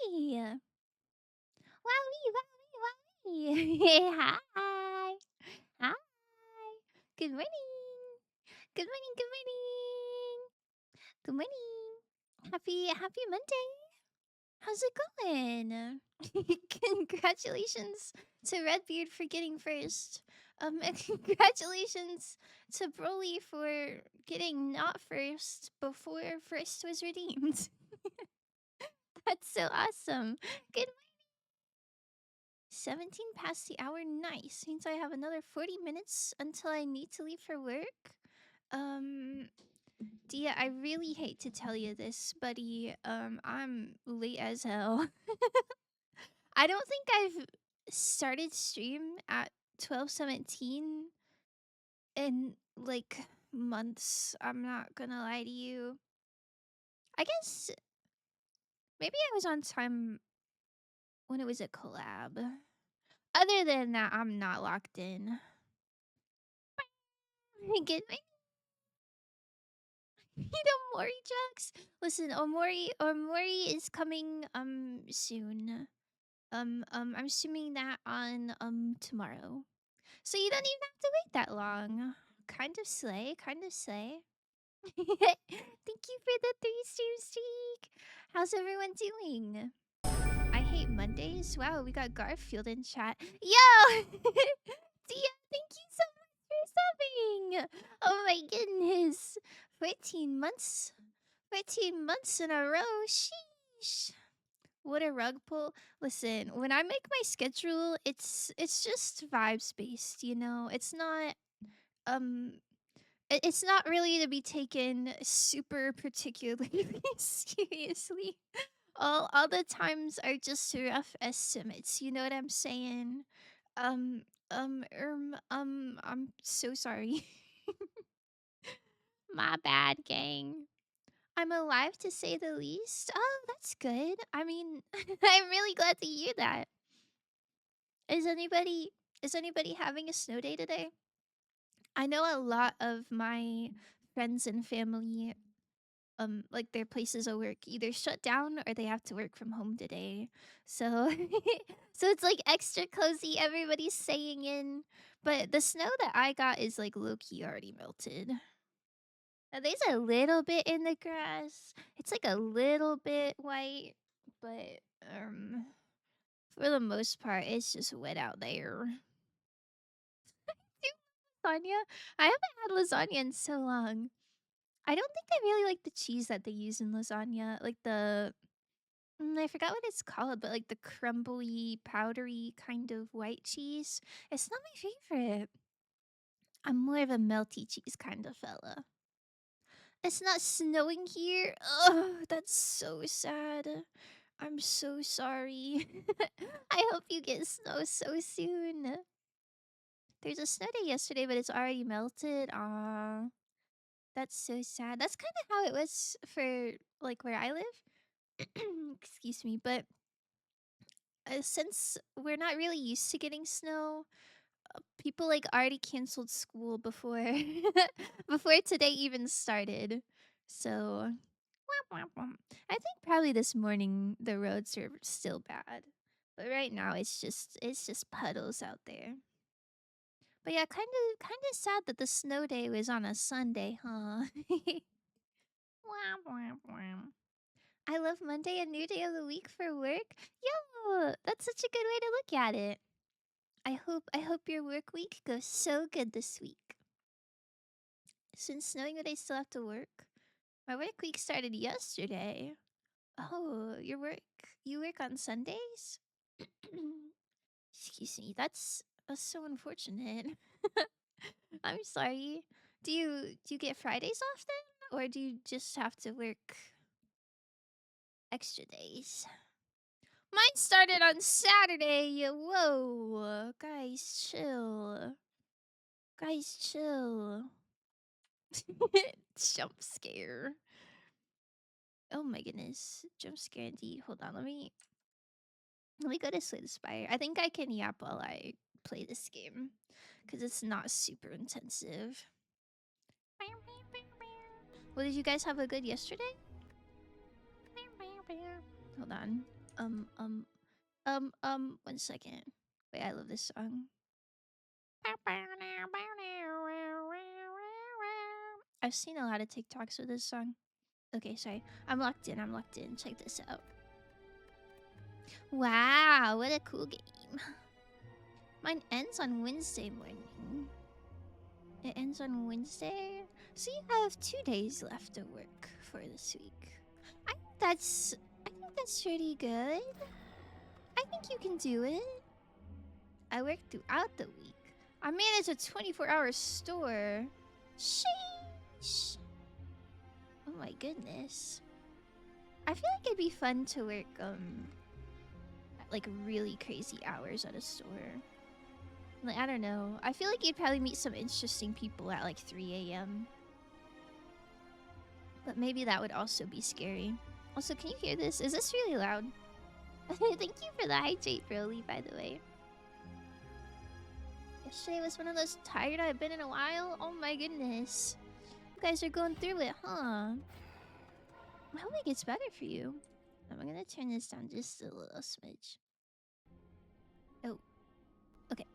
Wowie! Wowie, wowie, wowie! Hi! Hi! Good morning! Good morning, good morning! Good morning! Happy Monday! How's it going? Congratulations to Redbeard for getting first. And congratulations to Broly for getting not first before first was redeemed. That's so awesome. Good 17 past the hour, nice. Means I have another 40 minutes until I need to leave for work. Dia, I really hate to tell you this, buddy. I'm late as hell. I don't think I've started stream at 12:17 in like months. I'm not gonna lie to you. I guess maybe I was on time when it was a collab. Other than that, I'm not locked in. Get my Omori jokes. Listen, Omori is coming soon. I'm assuming that on tomorrow. So you don't even have to wait that long. Kind of slay, kind of slay. Thank you for the 3 stream streak. How's everyone doing? I hate Mondays. Wow, we got Garfield in chat. Yo! Dia, thank you so much for subbing. Oh my goodness. 14 months. 14 months in a row. Sheesh. What a rug pull. Listen, when I make my schedule, it's just vibes based, you know? It's not um it's not really to be taken super particularly seriously. All the times are just rough estimates, you know what I'm saying? Um I'm so sorry. My bad, gang. I'm alive to say the least. Oh, that's good. I mean, I'm really glad to hear that. Is anybody having a snow day today? I know a lot of my friends and family like their places of work either shut down or they have to work from home today. So so it's like extra cozy, everybody's staying in. But the snow that I got is like low key already melted. There's a little bit in the grass. It's like a little bit white, but for the most part, it's just wet out there. Lasagna? I haven't had lasagna in so long. I don't think I really like the cheese that they use in lasagna. Like the I forgot what it's called, but like the crumbly, powdery kind of white cheese. It's not my favorite. I'm more of a melty cheese kind of fella. It's not snowing here. Oh, that's so sad. I'm so sorry. I hope you get snow so soon. There's a snow day yesterday, but it's already melted. Aw, that's so sad. That's kind of how it was for like where I live. Excuse me, but since we're not really used to getting snow, people like already canceled school before before today even started. So I think probably this morning the roads are still bad. But right now it's just puddles out there. But yeah, kind of sad that the snow day was on a Sunday, huh? I love Monday, a new day of the week for work. Yo, that's such a good way to look at it. I hope your work week goes so good this week. Since knowing that I still have to work, my work week started yesterday. Oh, you work on Sundays? Excuse me. That's so unfortunate. I'm sorry. Do you get Fridays off then, or do you just have to work extra days? Mine started on Saturday. Whoa, guys, chill. Guys, chill. Jump scare. Oh my goodness. Jump scare indeed. Hold on, let me go to Slay the Spire. I think I can yap while I play this game. Because it's not super intensive. Well, did you guys have a good yesterday? Hold on. One second. Wait, I love this song. I've seen a lot of TikToks with this song. Okay, sorry. I'm locked in. I'm locked in. Check this out. Wow, what a cool game. Mine ends on Wednesday morning. It ends on Wednesday? So you have 2 days left to work for this week. I think that's pretty good. I think you can do it. I work throughout the week. I manage a 24-hour store. Sheesh. Oh my goodness. I feel like it'd be fun to work at like really crazy hours at a store. Like, I don't know. I feel like you'd probably meet some interesting people at like 3 a.m. But maybe that would also be scary. Also, can you hear this? Is this really loud? Thank you for the hydrate, Broly, by the way. Yesterday was one of those tired I've been in a while. Oh my goodness. You guys are going through it, huh? I hope it gets better for you. I'm gonna turn this down just a little smidge. Oh. Okay.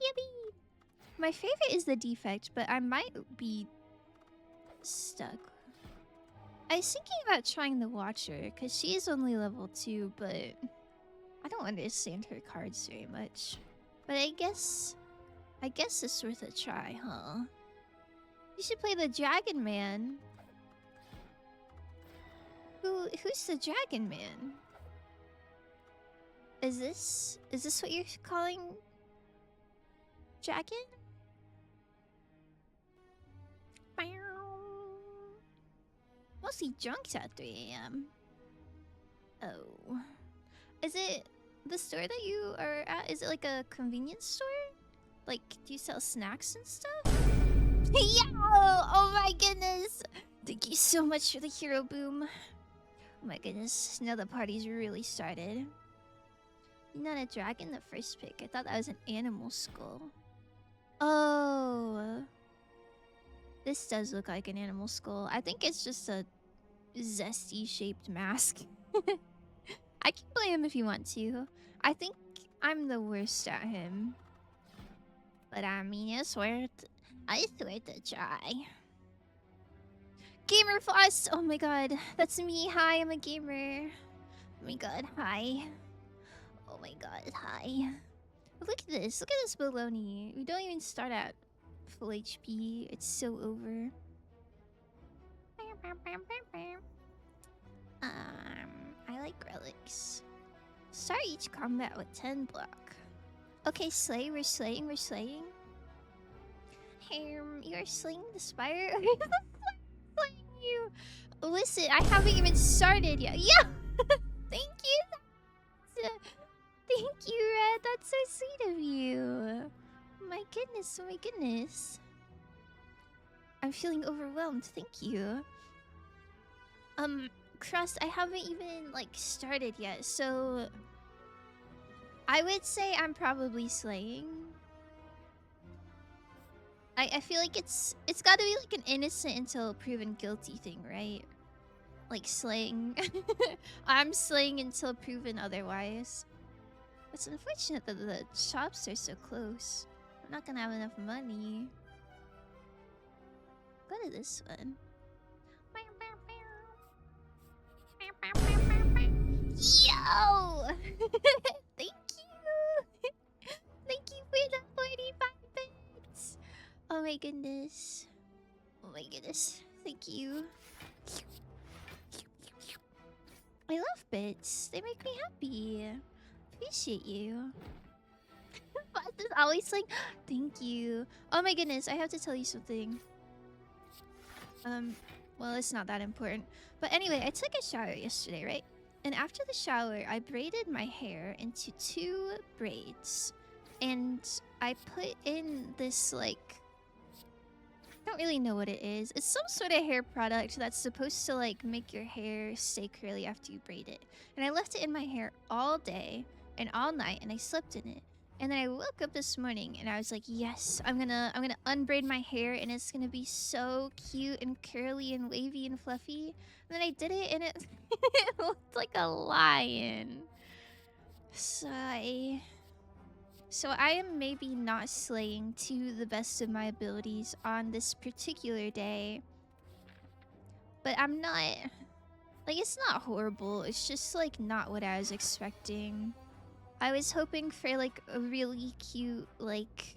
Yippee! My favorite is the defect, but I might be stuck. I was thinking about trying the Watcher, because she is only level 2, but I don't understand her cards very much. But I guess it's worth a try, huh? You should play the Dragon Man. Who's the Dragon Man? Is this what you're calling Dragon? Mostly drunks at 3 a.m. Oh. Is it the store that you are at? Is it like a convenience store? Like, do you sell snacks and stuff? Yo! Oh my goodness! Thank you so much for the hero boom. Oh my goodness, now the party's really started. You're not a dragon, the first pick. I thought that was an animal skull. Oh. This does look like an animal skull. I think it's just a zesty shaped mask. I can play him if you want to. I think I'm the worst at him. But I mean, I swear to try. Gamer Floss! Oh my god, that's me. Hi, I'm a gamer. Oh my god, hi. Oh my god, hi. Look at this. Look at this baloney. We don't even start at full HP. It's so over. I like relics. Start each combat with 10 block. Okay, slay. We're slaying. We're slaying. You're slaying the spire. Slaying you. Listen, I haven't even started yet. Yeah. Thank you. Thank you, Red. That's so sweet of you. My goodness. Oh my goodness. I'm feeling overwhelmed. Thank you. Crust, I haven't even like started yet, so I would say I'm probably slaying. I feel like it's gotta be like an innocent until proven guilty thing, right? Like slaying. I'm slaying until proven otherwise. It's unfortunate that the shops are so close. I'm not gonna have enough money. Go to this one. Yo! Thank you! Thank you for the 45 bits! Oh my goodness. Oh my goodness. Thank you. I love bits. They make me happy. Appreciate you. Boss is always like, thank you. Oh my goodness, I have to tell you something. Well, it's not that important. But anyway, I took a shower yesterday, right? And after the shower, I braided my hair into 2 braids. And I put in this, like... I don't really know what it is. It's some sort of hair product that's supposed to, like, make your hair stay curly after you braid it. And I left it in my hair all day and all night, and I slept in it. And then I woke up this morning and I was like, yes, I'm gonna unbraid my hair and it's gonna be so cute and curly and wavy and fluffy. And then I did it and it, it looked like a lion. So I am maybe not slaying to the best of my abilities on this particular day. But I'm not... Like, it's not horrible. It's just, like, not what I was expecting. I was hoping for, like, a really cute, like,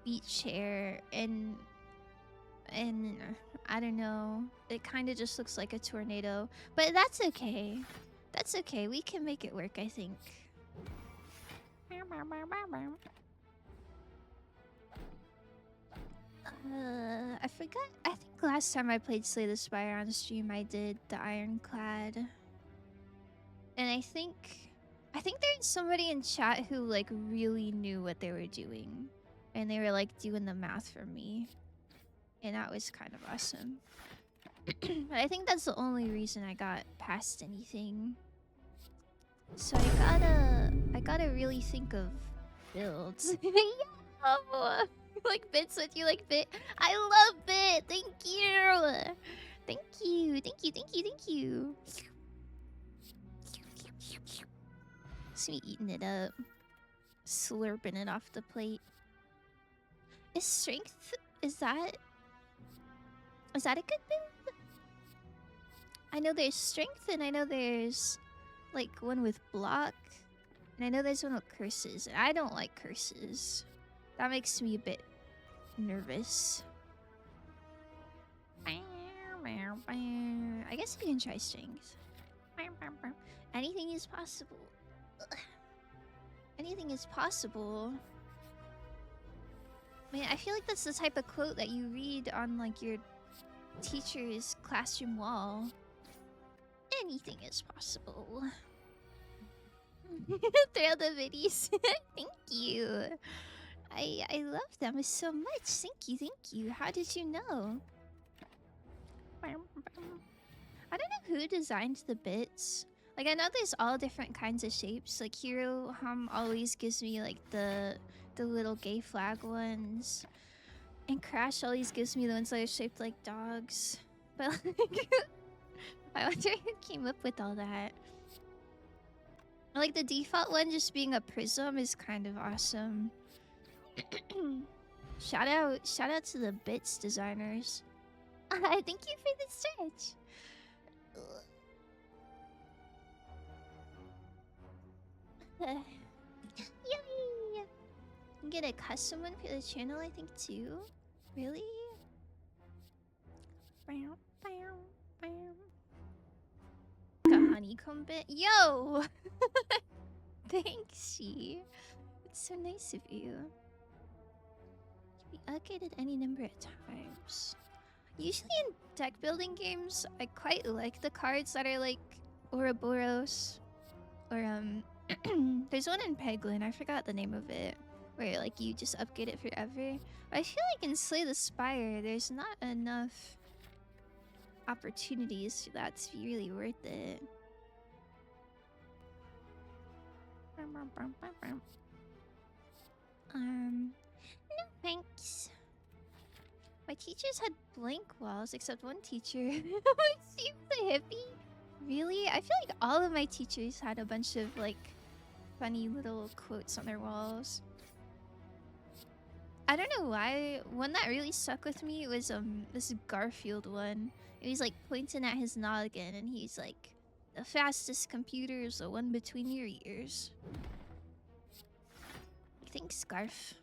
beach hair. And I don't know. It kind of just looks like a tornado. But that's okay. That's okay. We can make it work, I think. I forgot. I think last time I played Slay the Spire on stream, I did the Ironclad. And I think there's somebody in chat who, like, really knew what they were doing. And they were, like, doing the math for me. And that was kind of awesome. But I think that's the only reason I got past anything. So I gotta really think of builds. Yeah! Like bits with you, like bit. I love bit. Thank you. Thank you. Thank you. Thank you. Thank you. It's me eating it up, slurping it off the plate. Is strength? Is that a good build? I know there's strength, and I know there's like one with block, and I know there's one with curses. And I don't like curses. That makes me a bit nervous. I guess we can try strength. Anything is possible. Anything is possible. Man, I feel like that's the type of quote that you read on like your teacher's classroom wall. Anything is possible. Throw the viddies. Thank you. I love them so much. Thank you, thank you. How did you know? I don't know who designed the bits. Like, I know there's all different kinds of shapes. Like, Hero always gives me, like, the little gay flag ones. And Crash always gives me the ones that are shaped like dogs. But, like, I wonder who came up with all that. Like, the default one just being a prism is kind of awesome. Shout out to the bits designers. Thank you for the stretch. Yay! Get a custom one for the channel, I think, too. Really? Like a honeycomb bit? Yo! Thanks, she. It's so nice of you. Be upgraded any number of times. Usually in deck building games, I quite like the cards that are like Ouroboros. Or there's one in Peglin, I forgot the name of it. Where like you just upgrade it forever. But I feel like in Slay the Spire, there's not enough opportunities for that to be really worth it. No thanks. My teachers had blank walls, except one teacher. Seems a hippie. Really? I feel like all of my teachers had a bunch of like funny little quotes on their walls. I don't know why. One that really stuck with me was this Garfield one. He was like pointing at his noggin and he's like, "The fastest computer is the one between your ears." Thanks, Garf.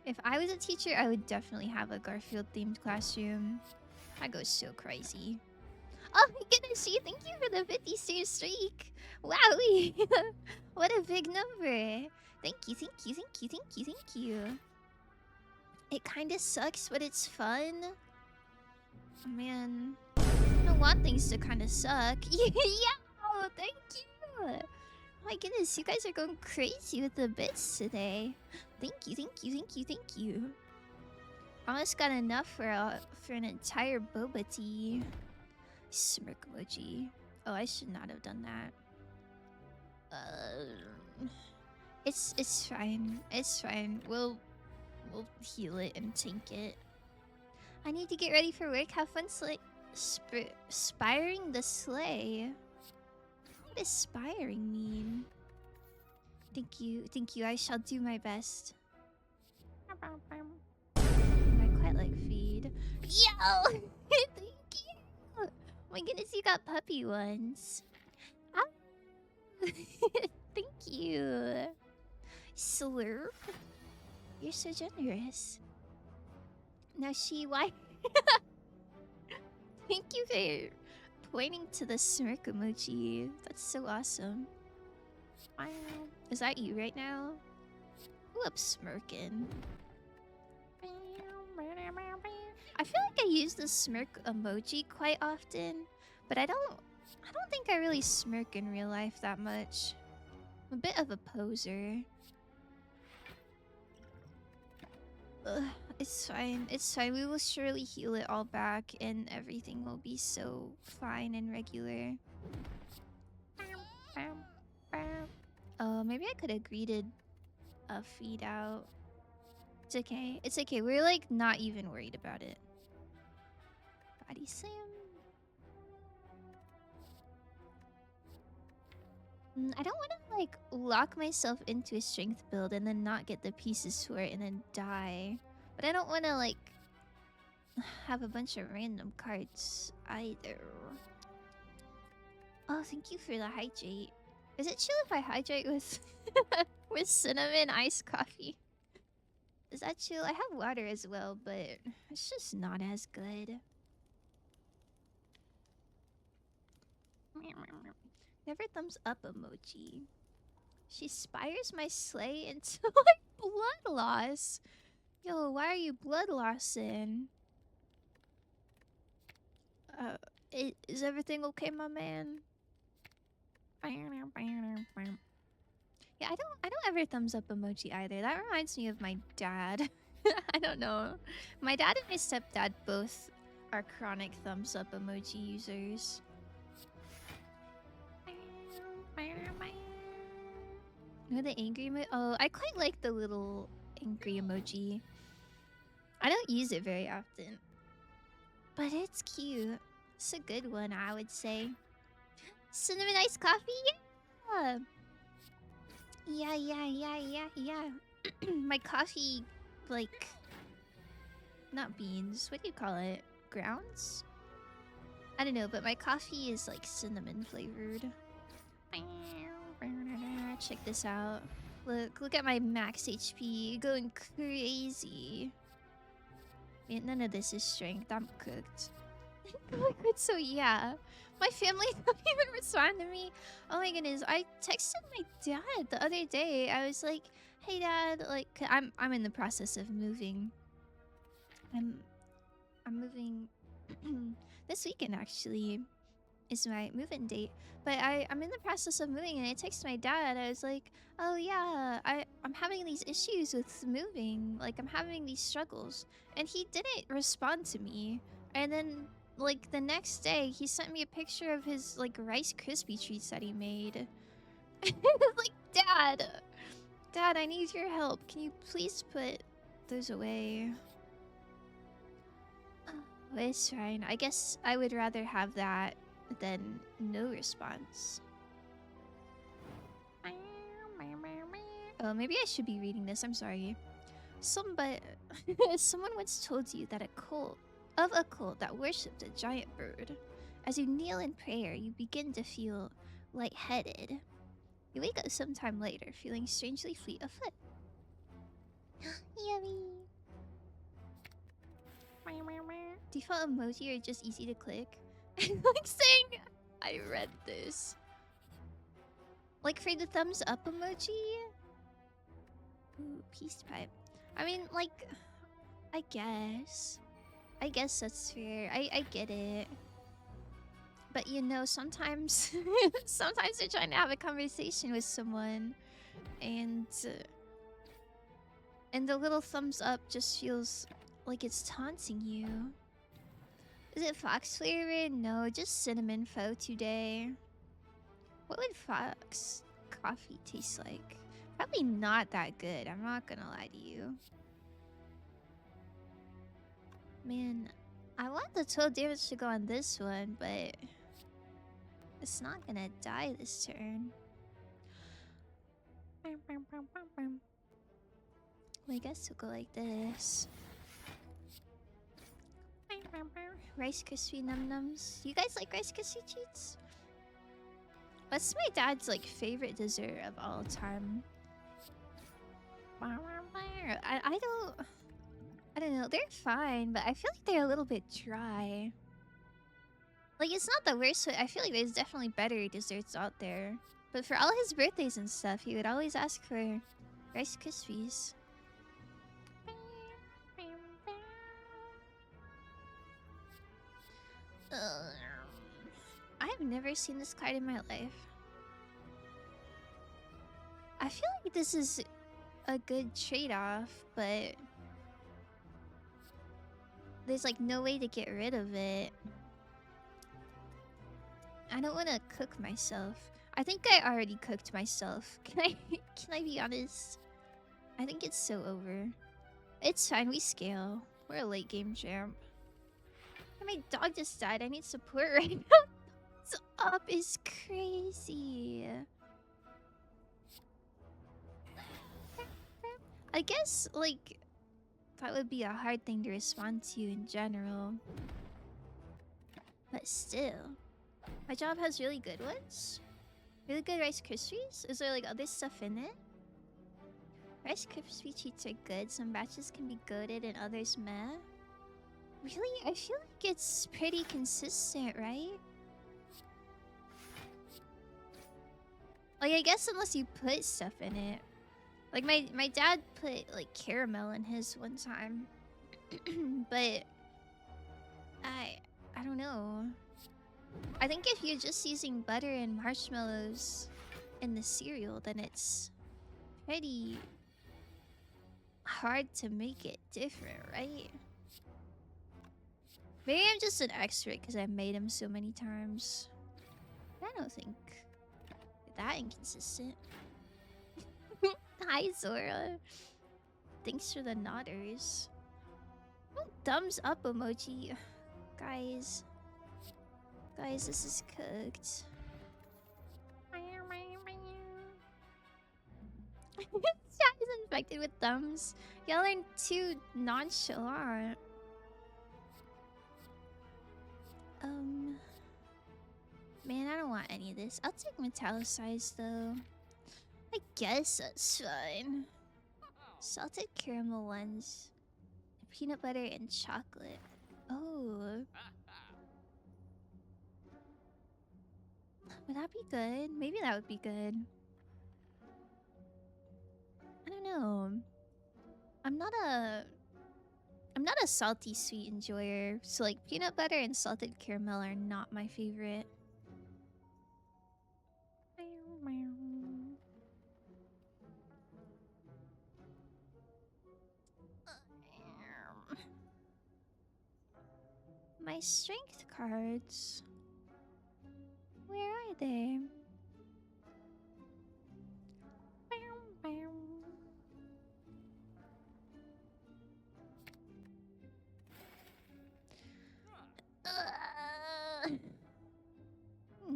If I was a teacher, I would definitely have a Garfield-themed classroom. I go so crazy. Oh my goodness, she! Thank you for the 50-star streak! Wowie! What a big number! Thank you, thank you, thank you, thank you, thank you. It kinda sucks, but it's fun. Oh, man. I don't want things to kinda suck. Yeah! Thank you! Oh my goodness, you guys are going crazy with the bits today. Thank you, thank you, thank you, thank you. Almost got enough for an entire boba tea. Smirk emoji. Oh, I should not have done that. It's fine. It's fine. We'll heal it and tank it. I need to get ready for work. Have fun spiring the sleigh. What does spiring mean? Thank you. Thank you. I shall do my best. I quite like feed. Yo! Thank you! Oh my goodness, you got puppy ones. Ah. Thank you. Slurp. You're so generous. Now why? Thank you for pointing to the smirk emoji. That's so awesome. Wow. Is that you right now? Who up smirking? I feel like I use the smirk emoji quite often, but I don't think I really smirk in real life that much. I'm a bit of a poser. Ugh, it's fine. It's fine. We will surely heal it all back and everything will be so fine and regular. Oh, maybe I could have greeted a feed out. It's okay. It's okay. We're like not even worried about it. Body slam. I don't want to like lock myself into a strength build and then not get the pieces for it and then die. But I don't want to like have a bunch of random cards either. Oh, thank you for the hydrate. Is it chill if I hydrate with with cinnamon iced coffee? Is that chill? I have water as well, but it's just not as good. Never thumbs up emoji. She spires my sleigh into like blood loss. Yo, why are you blood lossing? Is everything okay, my man? Yeah, I don't ever thumbs up emoji either. That reminds me of my dad. I don't know. My dad and my stepdad both are chronic thumbs up emoji users. Oh, the angry emoji. Oh, I quite like the little angry emoji. I don't use it very often, but it's cute. It's a good one, I would say. Cinnamon iced coffee, yeah. My coffee, like, not beans. What do you call it? Grounds? I don't know, but my coffee is like cinnamon flavored. Check this out. Look at my max HP going crazy. Yeah, none of this is strength. I'm cooked. So yeah, my family don't even respond to me. Oh my goodness, I texted my dad the other day. I was like, "Hey dad, like I'm in the process of moving. I'm moving this weekend actually." Is my move-in date, but I'm in the process of moving, and I texted my dad. I was like, "Oh yeah, I'm having these issues with moving. Like I'm having these struggles," and he didn't respond to me. And then like the next day, he sent me a picture of his like Rice Krispie treats that he made. I was like, Dad, I need your help. Can you please put those away?" It's fine. I guess I would rather have that than no response. Oh, maybe I should be reading this. I'm sorry. Someone once told you that a cult that worshipped a giant bird. As you kneel in prayer, you begin to feel lightheaded. You wake up sometime later, feeling strangely fleet of foot. Yummy. Default emoji are just easy to click. Like saying, I read this. Like for the thumbs up emoji. Ooh, peace pipe. I mean, like, I guess that's fair. I get it. But you know, sometimes sometimes you're trying to have a conversation with someone, and the little thumbs up just feels like it's taunting you. Is it fox flavored? No, just cinnamon pho today. What would fox coffee tastes like. Probably not that good, I'm not gonna lie to you. Man, I want the 12 damage to go on this one, but it's not gonna die this turn. Well, I guess we'll go like this. Rice Krispie Num Nums. You guys like Rice Krispie treats? What's my dad's like favorite dessert of all time? I don't know. They're fine, but I feel like they're a little bit dry. Like, it's not the worst, but I feel like there's definitely better desserts out there. But for all his birthdays and stuff, he would always ask for Rice Krispies. I've never seen this card in my life. I feel like this is a good trade-off, but there's like no way to get rid of it. I don't want to cook myself. I think I already cooked myself. Can I be honest? I think it's so over. It's fine, we scale. We're a late game champ. And my dog just died. I need support right now. What's up is crazy. I guess, like, that would be a hard thing to respond to in general. But still. My job has really good ones. Really good Rice Krispies? Is there, like, other stuff in it? Rice Krispie treats are good. Some batches can be goated and others meh. Really? I feel like it's pretty consistent, right? Like, I guess unless you put stuff in it. Like, my dad put, like, caramel in his one time. But I don't know. I think if you're just using butter and marshmallows in the cereal, then it's pretty hard to make it different, right? Maybe I'm just an expert because I've made them so many times. I don't think that inconsistent. Hi, Zora. Thanks for the nodders. Oh, thumbs up emoji. Guys. Guys, this is cooked. Chat is infected with thumbs. Y'all are too nonchalant. Man, I don't want any of this. I'll take metallicized though. I guess that's fine. Salted caramel ones. Peanut butter and chocolate. Oh. Would that be good? Maybe that would be good. I don't know. I'm not a salty sweet enjoyer. So like peanut butter and salted caramel are not my favorite. My strength cards. Where are they?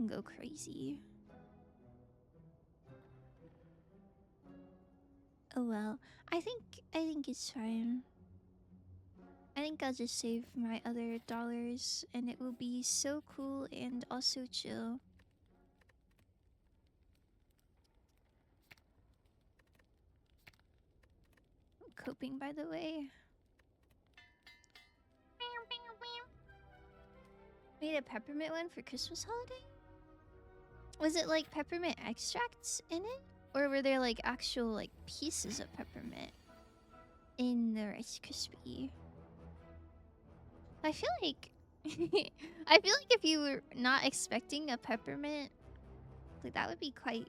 Go crazy. Oh well, I think it's fine. I think I'll just save my other dollars and it will be so cool and also chill. I'm coping, by the way. Made a peppermint one for Christmas holiday? Was it like peppermint extracts in it? Or were there like actual like pieces of peppermint in the Rice Krispie? I feel like if you were not expecting a peppermint, like that would be quite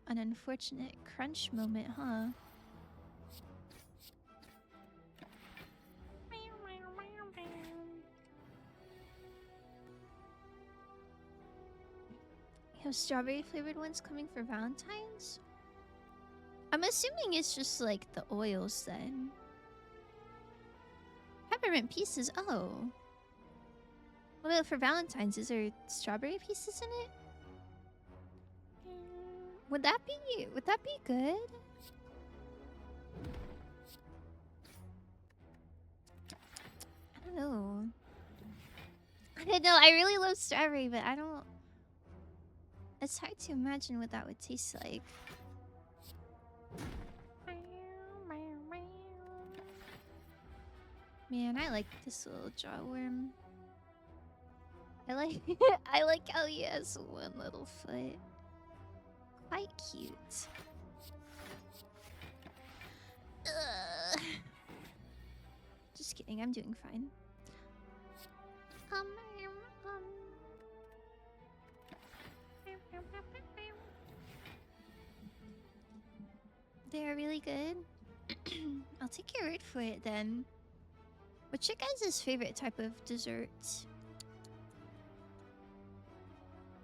an unfortunate crunch moment, huh? have strawberry flavored ones coming for Valentine's. I'm assuming it's just like the oils then. Peppermint pieces. Oh. What about for Valentine's? Is there strawberry pieces in it? Would that be good? I don't know. I don't know. I really love strawberry, but I don't. It's hard to imagine what that would taste like. Man, I like this little jawworm. I like I like how he has one little foot. Quite cute. Ugh. Just kidding, I'm doing fine. They are really good. I'll take your word for it then. What's your guys' favorite type of dessert?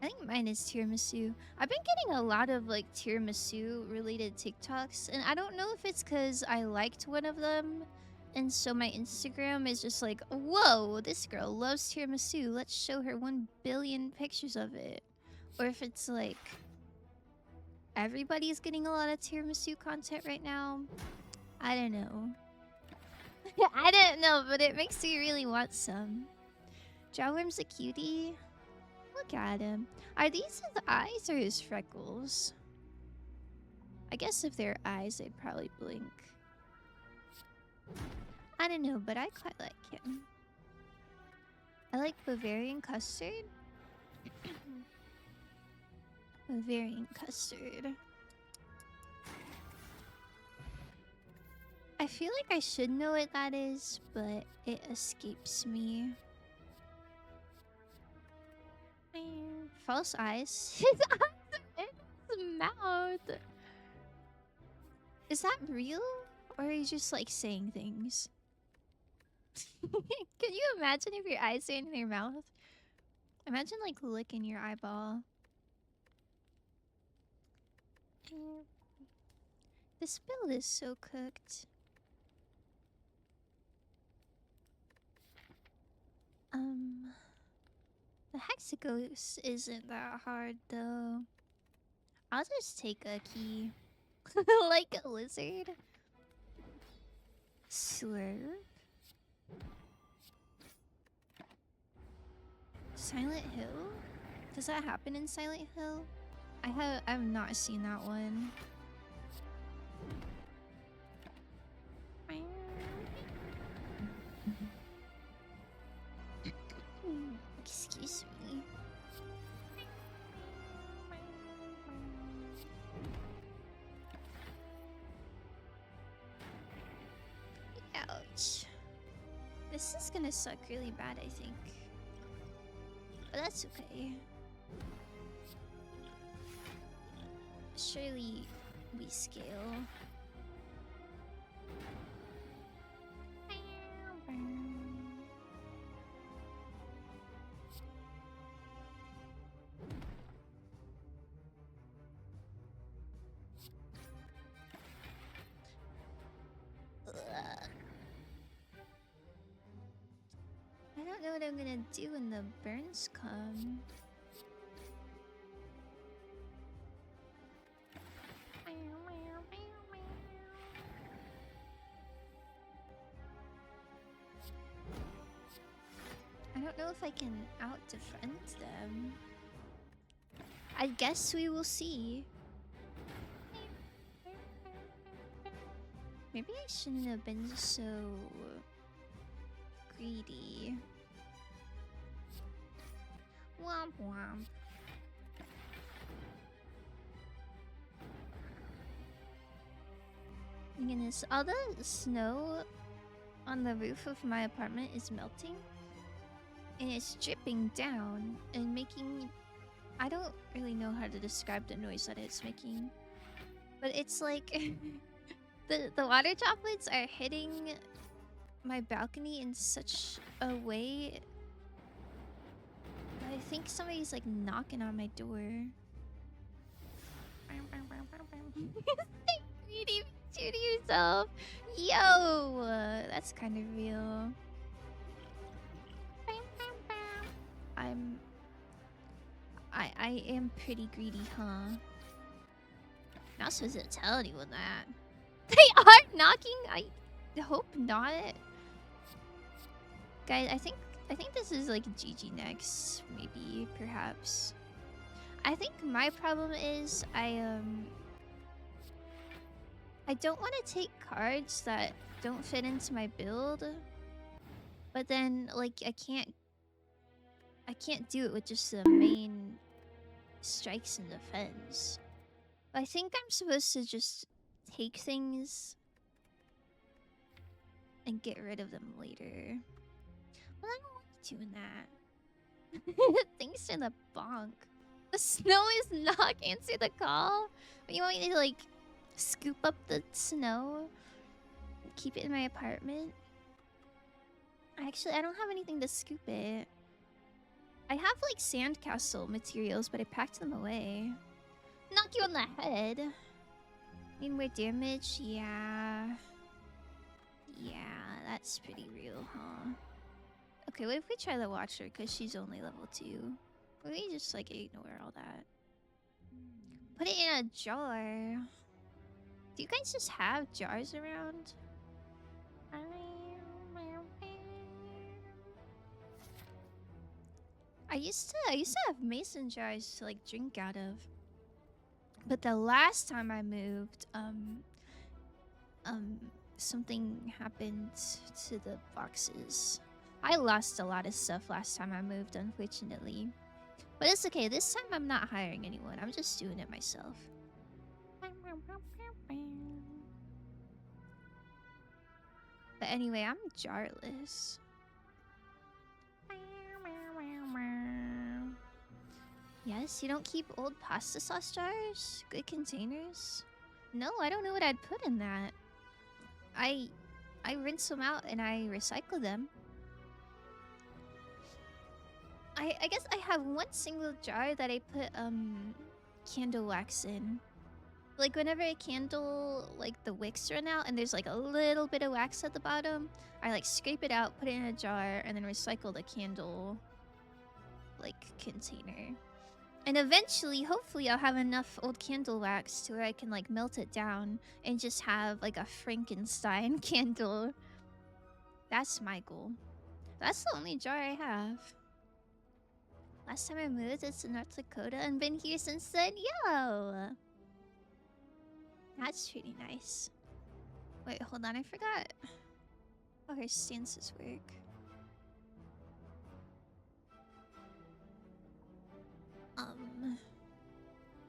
I think mine is tiramisu. I've been getting a lot of like tiramisu related TikToks, and I don't know if it's because I liked one of them, and so my Instagram is just like, whoa, this girl loves tiramisu. Let's show her 1 billion pictures of it. Or if it's like everybody's getting a lot of tiramisu content right now. I don't know. I don't know, but it makes me really want some. Jawworm's a cutie. Look at him. Are these his eyes or his freckles? I guess if they're eyes, they'd probably blink. I don't know, but I quite like him. I like Bavarian custard. Bavarian custard. I feel like I should know what that is, but it escapes me. False eyes. His eyes in his mouth. Is that real? Or are you just like saying things? Can you imagine if your eyes are in your mouth? Imagine like licking your eyeball. This bill is so cooked. The hexagos isn't that hard though. I'll just take a key. Like a lizard. Swerve. Silent Hill? Does that happen in Silent Hill? I've not seen that one. Excuse me. Ouch. This is gonna suck really bad, I think. But that's okay. Surely we scale. I don't know what I'm gonna do when the burns come. I don't know if I can out-defend them. I guess we will see. Maybe I shouldn't have been so greedy. Womp womp. My goodness, all the snow on the roof of my apartment is melting. And it's dripping down and making... I don't really know how to describe the noise that it's making. But it's like... the water droplets are hitting my balcony in such a way... I think somebody's like knocking on my door. Greedy to yourself. Yo, that's kind of real. I am pretty greedy, huh? Not supposed to tell anyone that. They are knocking? I hope not. Guys, I think this is like GG next, maybe, perhaps. I think my problem is I don't want to take cards that don't fit into my build. But then like I can't do it with just the main strikes and defense. I think I'm supposed to just take things and get rid of them later. Well, I don't want you doing that. Thanks for the bonk. The snow is not answer the call. You want me to like scoop up the snow and keep it in my apartment? Actually, I don't have anything to scoop it. I have like sandcastle materials, but I packed them away. Knock you on the head. Need more damage? Yeah. Yeah, that's pretty real, huh? Okay, what if we try the Watcher, because she's only level 2? We just like ignore all that. Put it in a jar. Do you guys just have jars around? I used to have mason jars to like drink out of. But the last time I moved, something happened to the boxes. I lost a lot of stuff last time I moved, unfortunately. But it's okay, this time I'm not hiring anyone. I'm just doing it myself. But anyway, I'm jarless. Yes, you don't keep old pasta sauce jars? Good containers? No, I don't know what I'd put in that. I rinse them out and I recycle them. I guess I have one single jar that I put candle wax in. Like whenever a candle, like the wicks run out and there's like a little bit of wax at the bottom, I like scrape it out, put it in a jar, and then recycle the candle like container. And eventually, hopefully, I'll have enough old candle wax to where I can like melt it down and just have like a Frankenstein candle. That's my goal. That's the only jar I have. Last time I moved, it's in North Dakota and been here since then. Yo! That's pretty nice. Wait, hold on, I forgot how her stances work.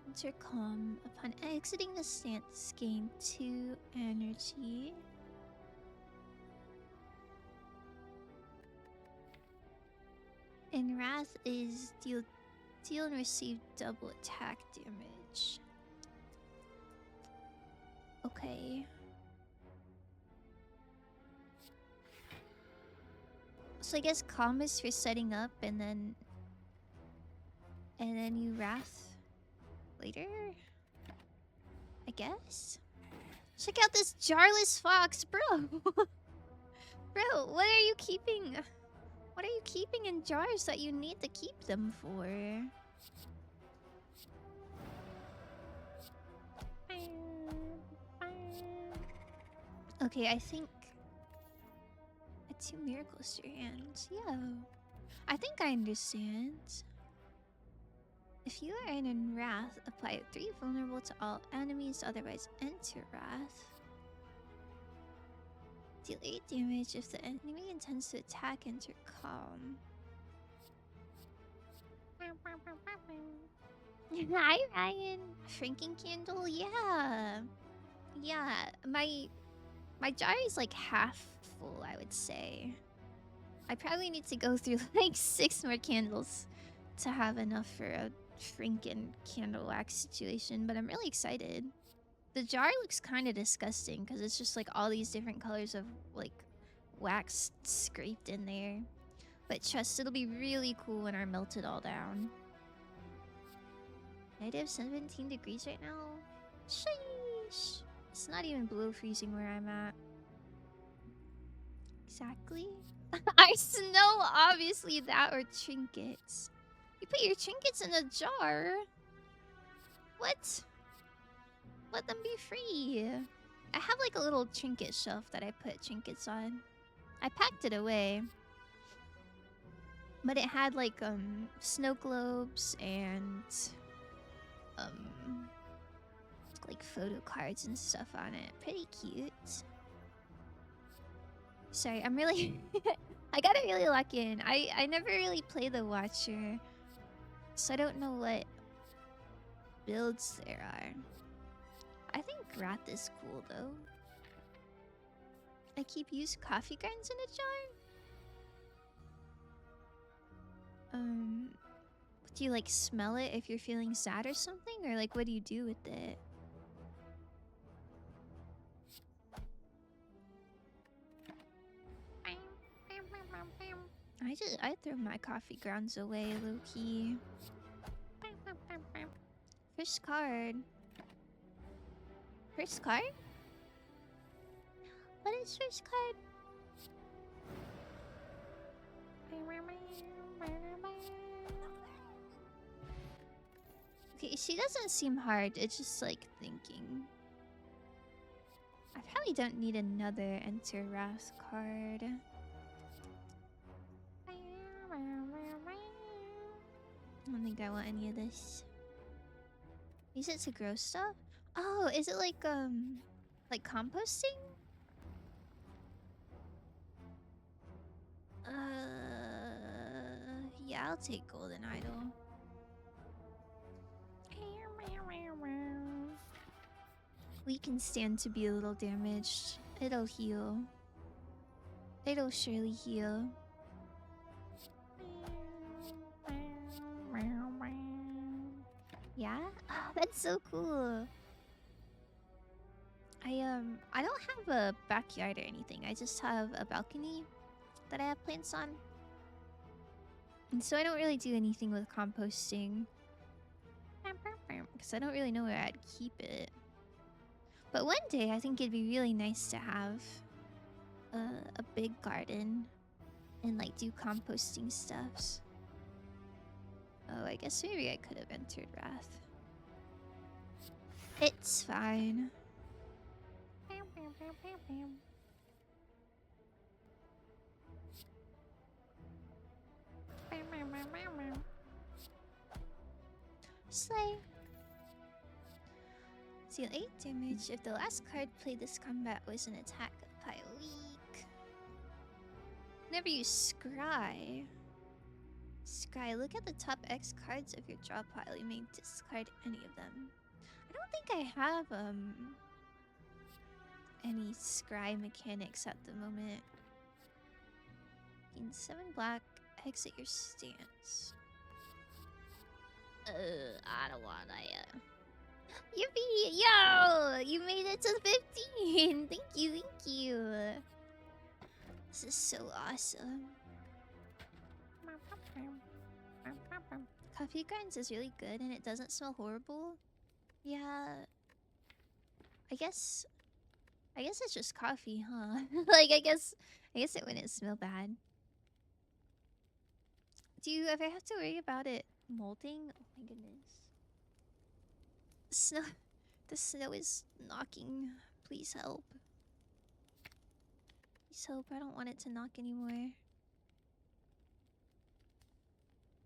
Enter calm. Upon exiting the stance, gain 2 energy. And Wrath is deal and receive double attack damage. Okay. So I guess calm is for setting up and then you Wrath later? I guess? Check out this jarless fox, bro! Bro, what are you keeping? What are you keeping in jars that you need to keep them for? Okay, I think... 2 miracle strands. Yeah. I think I understand. If you are in Wrath, apply 3 vulnerable to all enemies, otherwise enter Wrath. Deal 8 damage if the enemy intends to attack, enter Calm. Hi, Ryan. Franken candle? Yeah. Yeah, my jar is like half full, I would say. I probably need to go through like 6 more candles to have enough for a Franken candle wax situation, but I'm really excited. The jar looks kind of disgusting because it's just like all these different colors of like wax scraped in there. But trust, it'll be really cool when I melt it all down. -17 degrees right now. Shiny! gosh. It's not even below freezing where I'm at. Exactly. Our snow, obviously that or trinkets. You put your trinkets in a jar? What? Let them be free. I have like a little trinket shelf that I put trinkets on. I packed it away. But it had like snow globes and like photo cards and stuff on it. Pretty cute. Sorry, I'm really I gotta really lock in. I never really play the Watcher, so I don't know what builds there are. I think Wrath is cool though. I keep used coffee grinds in a jar. Do you like smell it if you're feeling sad or something? Or like what do you do with it? I throw my coffee grounds away low key. First card. First card? What is first card? Okay, she doesn't seem hard. It's just like thinking. I probably don't need another Enter Wrath card. I don't think I want any of this. Use it to grow stuff? Oh, is it like composting? Yeah, I'll take Golden Idol. We can stand to be a little damaged. It'll heal. It'll surely heal. Yeah? Oh, that's so cool. I don't have a backyard or anything. I just have a balcony that I have plants on. And so I don't really do anything with composting. Because I don't really know where I'd keep it. But one day I think it'd be really nice to have a big garden and like do composting stuffs. Oh, I guess maybe I could have entered Wrath. It's fine. Slay. Deal 8 damage if the last card played this combat was an attack pile weak. Whenever you scry. Scry, look at the top X cards of your draw pile. You may discard any of them. I don't think I have any scry mechanics at the moment. Gain 7 black, exit your stance. I don't want that. Yippee! Yo! You made it to 15! Thank you, thank you. This is so awesome. Coffee grinds is really good and it doesn't smell horrible. Yeah. I guess it's just coffee, huh? Like I guess it wouldn't smell bad. Do you ever have to worry about it molding? Oh my goodness. The snow is knocking. Please help. Please help. I don't want it to knock anymore.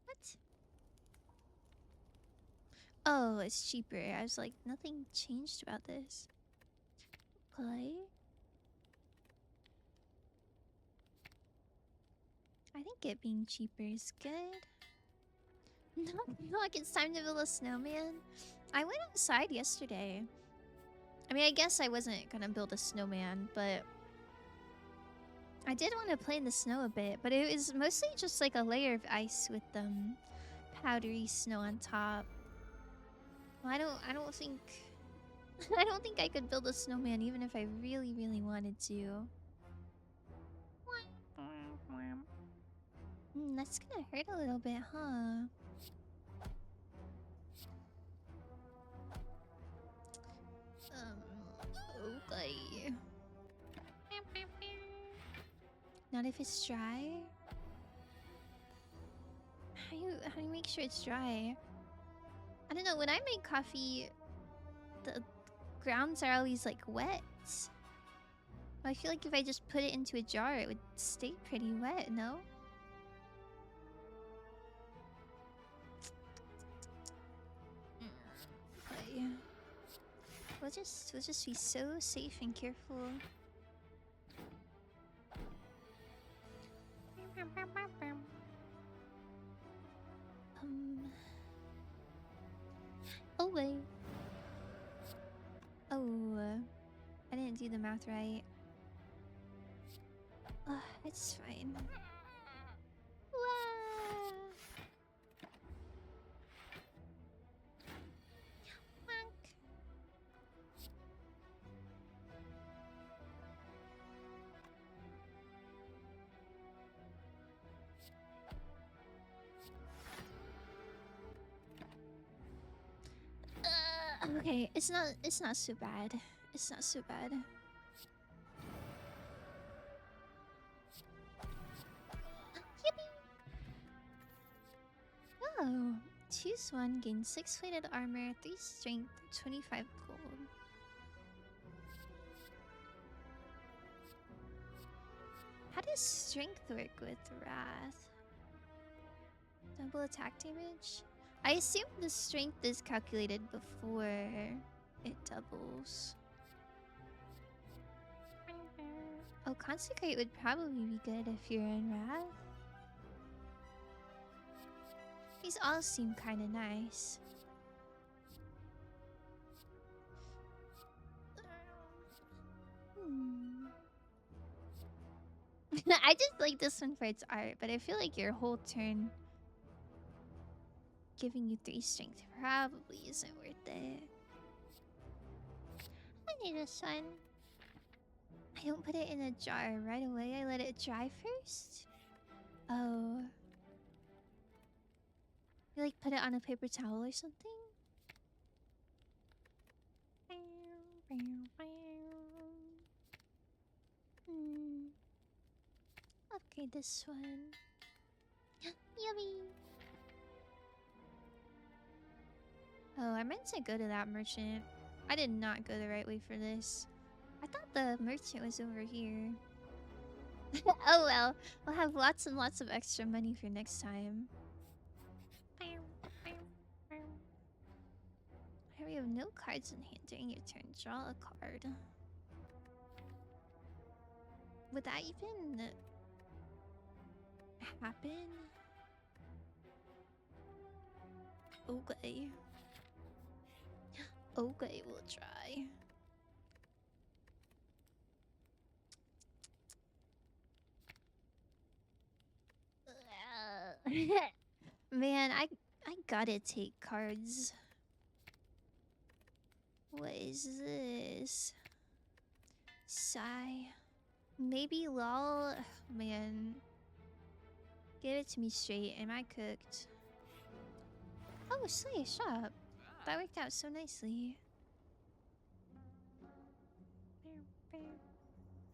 What? Oh, it's cheaper. I was like, nothing changed about this. Okay. I think it being cheaper is good. No, like it's time to build a snowman. I went outside yesterday. I mean, I guess I wasn't gonna build a snowman, but I did want to play in the snow a bit. But it was mostly just like a layer of ice with powdery snow on top. Well, I don't think I don't think I could build a snowman even if I really, really wanted to. That's gonna hurt a little bit, huh? Okay. Not if it's dry. How do you make sure it's dry? I don't know. When I make coffee, the grounds are always like wet. I feel like if I just put it into a jar, it would stay pretty wet. No. Okay. We'll just be so safe and careful. Oh wait. Oh, I didn't do the math right. It's fine. Wah! Wonk. Okay, it's not so bad. It's not so bad. Yippee! Oh, choose one, gain 6 plated armor, 3 strength, 25 gold. How does strength work with wrath? Double attack damage? I assume the strength is calculated before it doubles. Oh, consecrate would probably be good if you're in wrath. These all seem kind of nice. I just like this one for its art, but I feel like your whole turn giving you 3 strength probably isn't worth it. I need this one. I don't put it in a jar right away. I let it dry first. Oh. You like put it on a paper towel or something? Upgrade this one. Yummy. Oh, I meant to go to that merchant. I did not go the right way for this. I thought the merchant was over here. Oh well, we'll have lots and lots of extra money for next time. Here we have no cards in hand during your turn. Draw a card. Would that even happen? Okay. Okay, we'll try. Man, I gotta take cards. What is this? Sigh. Maybe lol. Man. Give it to me straight. Am I cooked? Oh, slay, shop. That worked out so nicely. The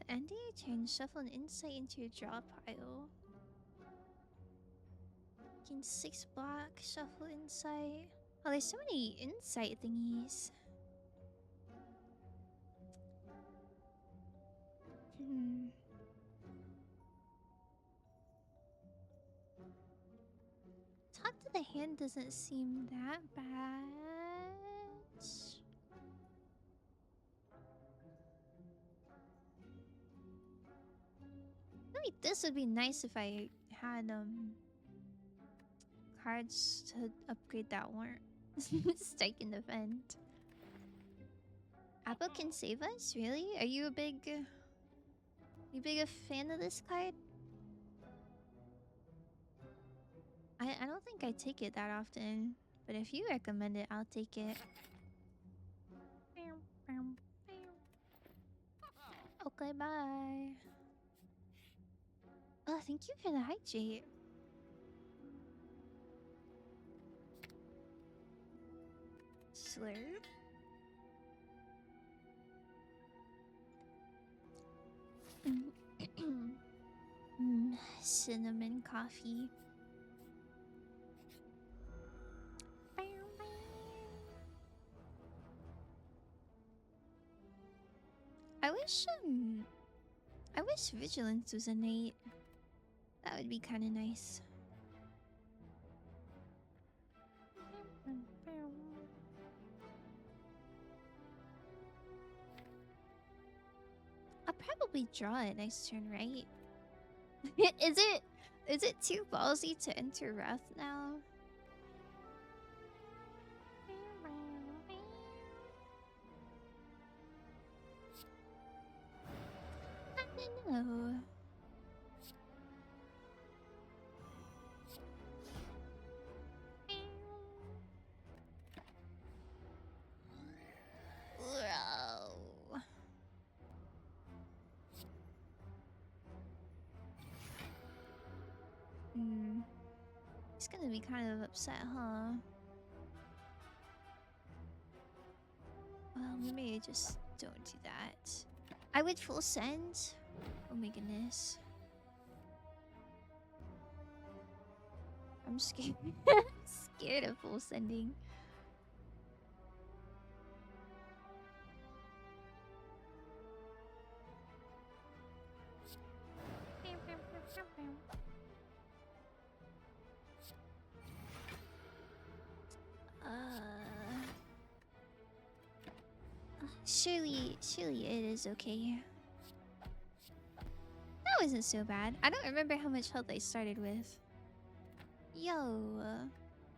end of your turn, shuffle an insight into your draw pile. Gain 6 block, shuffle insight. Oh, there's so many insight thingies. Talk to the hand doesn't seem that bad. Maybe this would be nice if I had cards to upgrade that weren't strike and defend. Apple can save us? Really? Are you a big fan of this card? I don't think I take it that often, but if you recommend it, I'll take it. Okay, bye. Oh, thank you for the hydrate. Slurp. Cinnamon coffee. I wish vigilance was innate. That would be kind of nice. I'll probably draw it next turn, right? Is it too ballsy to enter Wrath now? I don't know. Whoa. He's gonna be kind of upset, huh? Well, maybe I just don't do that. I would full send. Oh my goodness. I'm scared. Scared of full sending. Surely it is okay. That wasn't so bad. I don't remember how much health I started with. Yo,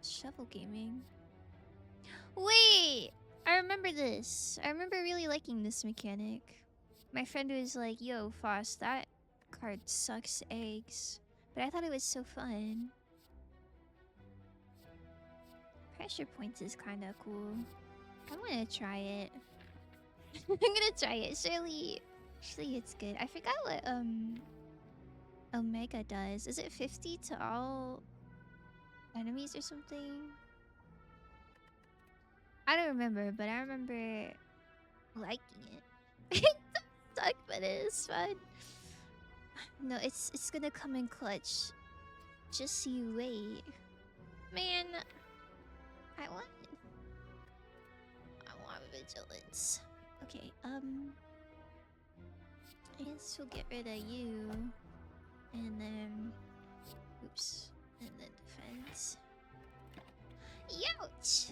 shovel gaming. Wait, I remember this. I remember really liking this mechanic. My friend was like, "Yo, Foss, that card sucks eggs," but I thought it was so fun. Pressure points is kind of cool. I'm gonna try it. I'm gonna try it. Surely it's good. I forgot what Omega does. Is it 50 to all enemies or something? I don't remember, but I remember liking it. It does suck, but it is fun. No, it's gonna come in clutch. Just so you wait. Man, I want vigilance. Okay, I guess we'll get rid of you. And then oops. And then defense. Youch!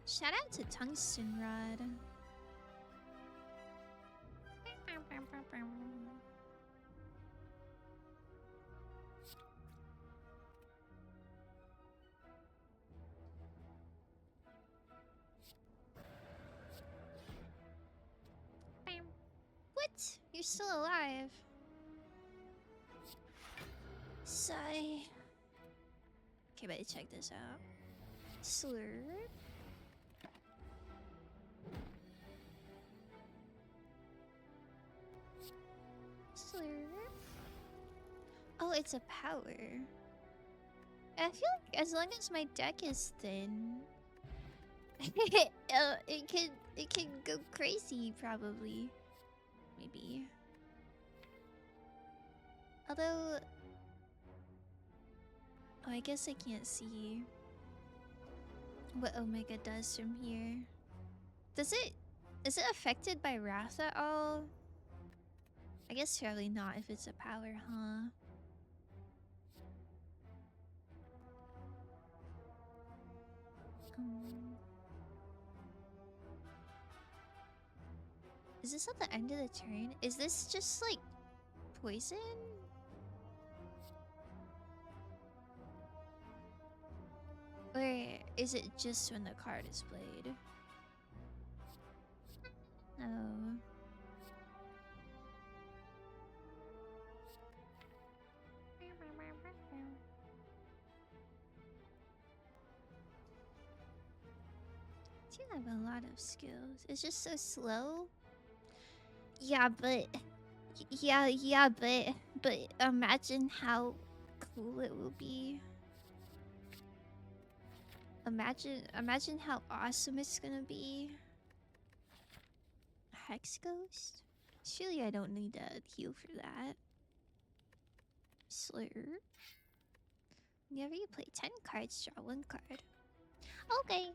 Shout out to Tungsten Rod. What? You're still alive? Sigh. Okay, but check this out. Slurp. Slurp. Oh, it's a power. I feel like as long as my deck is thin, it can go crazy probably. Maybe. Although, oh, I guess I can't see what Omega does from here. Is it affected by Wrath at all? I guess probably not if it's a power, huh? Is this at the end of the turn? Is this just like poison? Or is it just when the card is played? Oh. You have a lot of skills. It's just so slow. Yeah, but but imagine how cool it will be. Imagine how awesome it's gonna be. Hex Ghost? Surely I don't need a heal for that. Slayer. Whenever you play 10 cards, draw 1 card. Okay.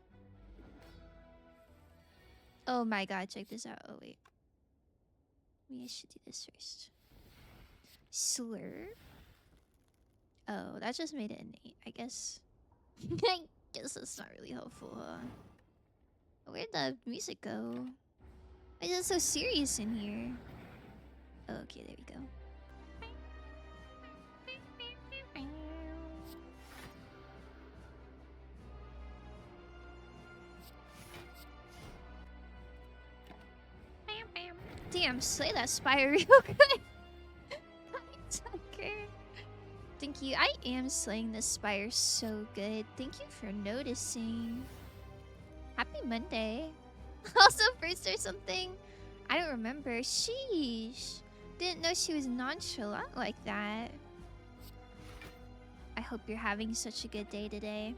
Oh my god, check this out. Oh wait. Maybe I should do this first. Slur. Oh, that just made it an 8, I guess. I guess that's not really helpful, huh? Where'd the music go? Why is it so serious in here? Oh, okay, there we go. Damn, slay that spire real good. Tucker. Thank you. I am slaying this spire so good. Thank you for noticing. Happy Monday. Also first or something? I don't remember. Sheesh. Didn't know she was nonchalant like that. I hope you're having such a good day today.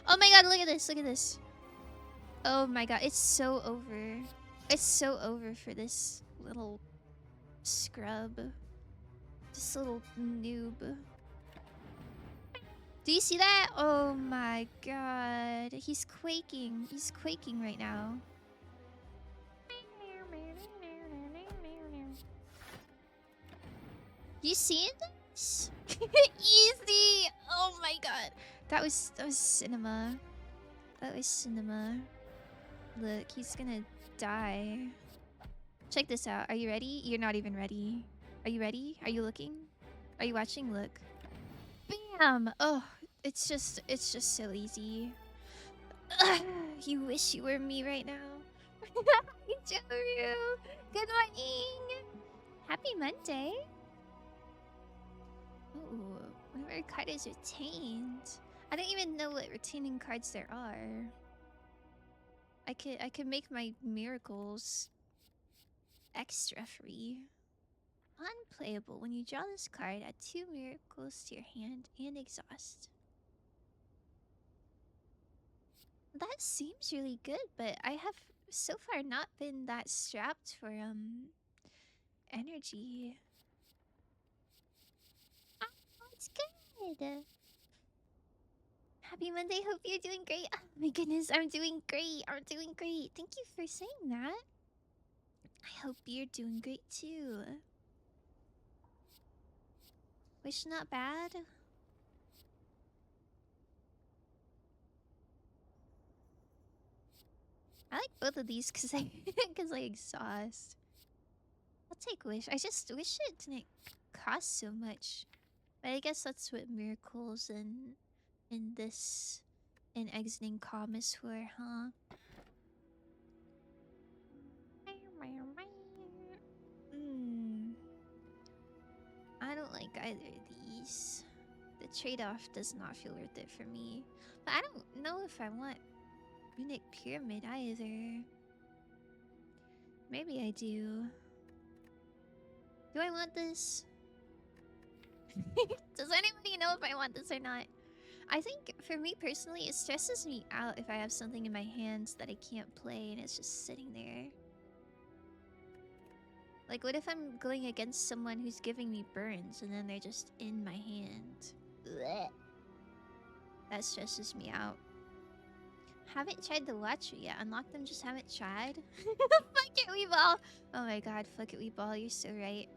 Oh my god, look at this. Look at this. Oh my god, it's so over. It's so over for this little scrub. This little noob. Do you see that? Oh my god. He's quaking. He's quaking right now. You seeing this? Easy! Oh my god. That was cinema. That was cinema. Look, he's gonna die. Check this out. Are you ready? You're not even ready. Are you ready? Are you looking? Are you watching? Look. Bam! Oh, it's just so easy. Ugh, you wish you were me right now. Hi, Joru. Good morning. Happy Monday. Ooh, whenever a card is retained. I don't even know what retaining cards there are. I could make my miracles extra free. Unplayable. When you draw this card, add 2 miracles to your hand and exhaust. That seems really good, but I have so far not been that strapped for energy. Oh, it's good. Happy Monday. Hope you're doing great. Oh my goodness, I'm doing great. I'm doing great. Thank you for saying that. I hope you're doing great too. Wish not bad. I like both of these because I exhaust. I'll take wish. I just wish it didn't cost so much. But I guess that's what miracles and in this in exiting calm is for, huh? I don't like either of these. The trade-off does not feel worth it for me. But I don't know if I want Runic Pyramid either. Maybe I do. Do I want this? Does anybody know if I want this or not? I think for me personally, it stresses me out if I have something in my hands that I can't play and it's just sitting there. Like, what if I'm going against someone who's giving me burns and then they're just in my hand? Blech. That stresses me out. Haven't tried the Watcher yet. Unlock them, just haven't tried. Fuck it, Weeball! Oh my god, fuck it, Weeball. You're so right.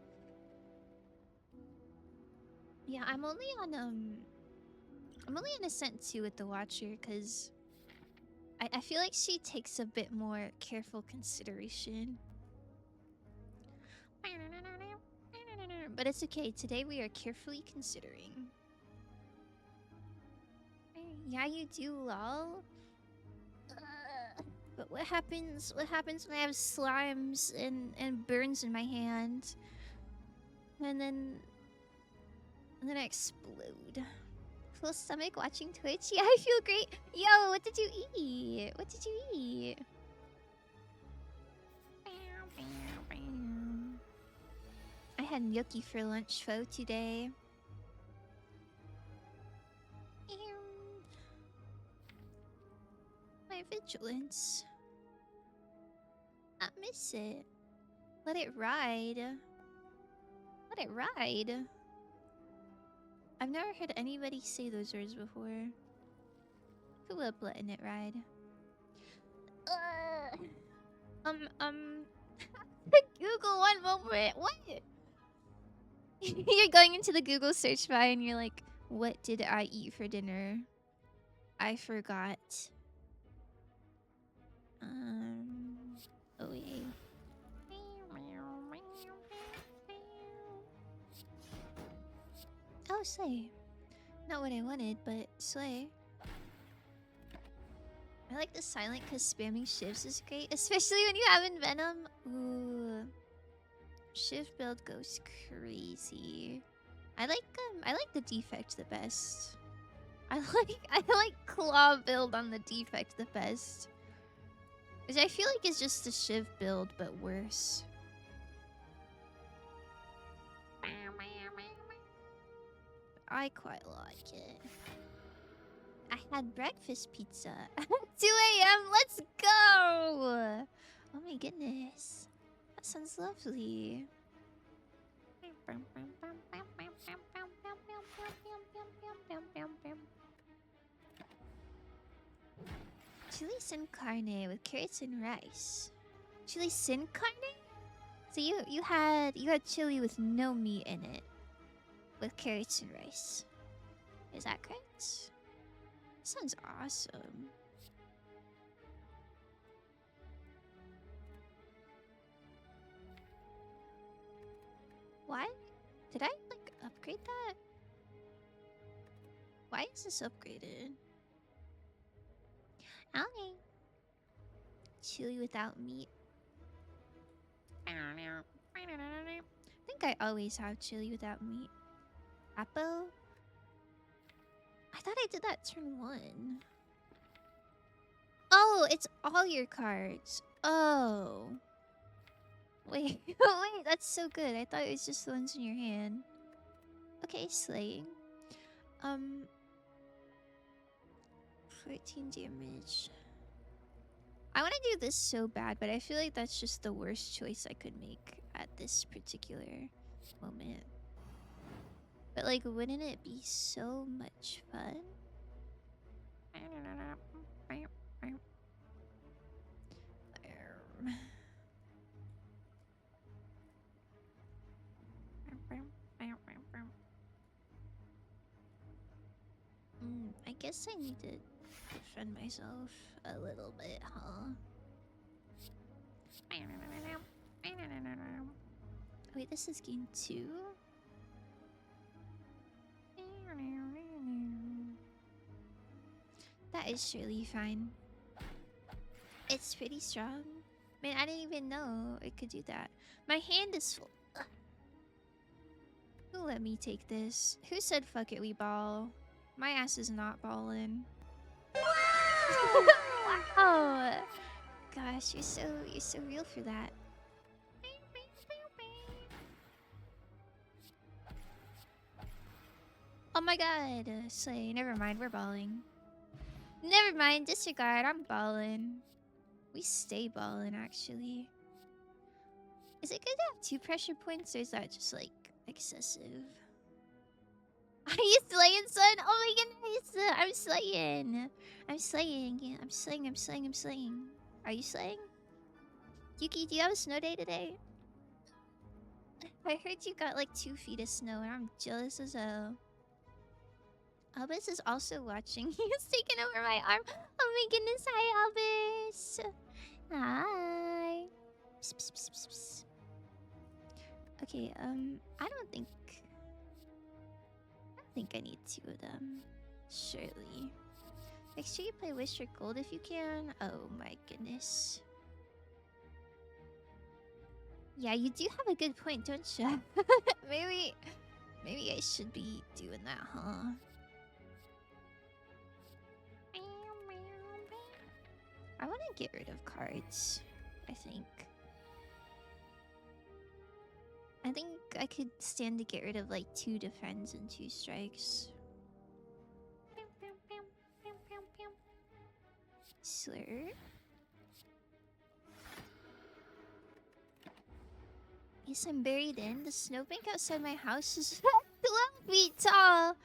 Yeah, I'm only on Ascent 2 with the Watcher because I feel like she takes a bit more careful consideration. But it's okay. Today we are carefully considering. Yeah, you do, lol. But what happens when I have slimes and burns in my hand? And then I explode. Full stomach watching Twitch? Yeah, I feel great. Yo, what did you eat? What did you eat? I had gnocchi for lunch, Fo, today. My vigilance. not miss it. Let it ride. Let it ride. I've never heard anybody say those words before. Who up letting it ride? Google one moment. What? You're going into the Google search bar and you're like, what did I eat for dinner? I forgot. Oh yeah. Oh, slay. Not what I wanted, but slay. I like the silent because spamming shifts is great, especially when you have Venom. Ooh. Shift build goes crazy. I like the defect the best. I like claw build on the defect the best. Which I feel like is just the shiv build but worse. I quite like it. I had breakfast pizza at 2 a.m. Let's go! Oh my goodness. That sounds lovely. Chili sin carne with carrots and rice. Chili sin carne? So you had chili with no meat in it. With carrots and rice. Is that correct? Sounds awesome. What? Did I like upgrade that? Why is this upgraded? Okay. Chili without meat. I think I always have chili without meat. Apple? I thought I did that turn 1. Oh, it's all your cards. Oh. Wait, wait, that's so good. I thought it was just the ones in your hand. Okay, slaying. 14 damage. I want to do this so bad, but I feel like that's just the worst choice I could make at this particular moment. But like, wouldn't it be so much fun? I guess I need to defend myself a little bit, huh? Wait, this is game 2? That is surely fine. It's pretty strong. Man, I didn't even know it could do that. My hand is full. Who let me take this? Who said fuck it, we ball? My ass is not balling. Wow! Gosh, you're so real for that. Oh my god, Slay, never mind, we're balling. Never mind, disregard, I'm balling. We stay balling, actually. Is it good to have 2 pressure points, or is that just, like, excessive? Are you slaying, son? Oh my goodness! I'm slaying! I'm slaying, yeah, I'm slaying. Are you slaying? Yuki, do you have a snow day today? I heard you got, like, 2 feet of snow, and I'm jealous as hell. Albus is also watching. He's taking over my arm. Oh my goodness, hi Albus. Hi. Psst, psst, psst, psst, psst. Okay, I don't think I need 2 of them. Surely. Make sure you play Wish for Gold if you can. Oh my goodness. Yeah, you do have a good point, don't you? maybe I should be doing that, huh? I want to get rid of cards, I think. I think I could stand to get rid of like 2 defends and 2 strikes. Slur. Yes, I'm buried in. The snowbank outside my house is 12 feet tall.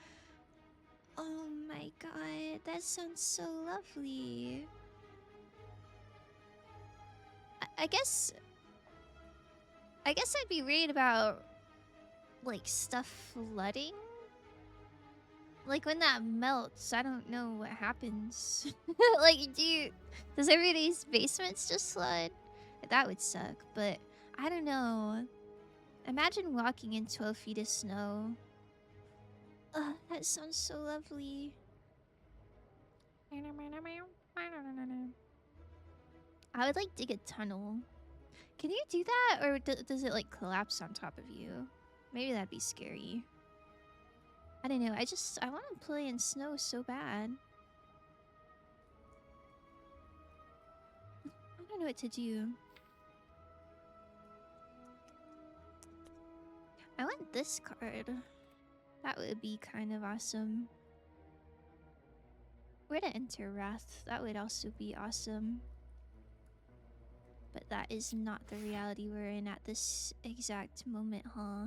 Oh my god, that sounds so lovely. I guess I'd be worried about like stuff flooding. Like when that melts, I don't know what happens. Like, does everybody's basements just flood? That would suck, but I don't know. Imagine walking in 12 feet of snow. Ugh, that sounds so lovely. I would like dig a tunnel. Can you do that, or does it like collapse on top of you? Maybe that'd be scary. I don't know. I want to play in snow so bad. I don't know what to do. I want this card. That would be kind of awesome. Where to enter Wrath? That would also be awesome. But that is not the reality we're in at this exact moment, huh?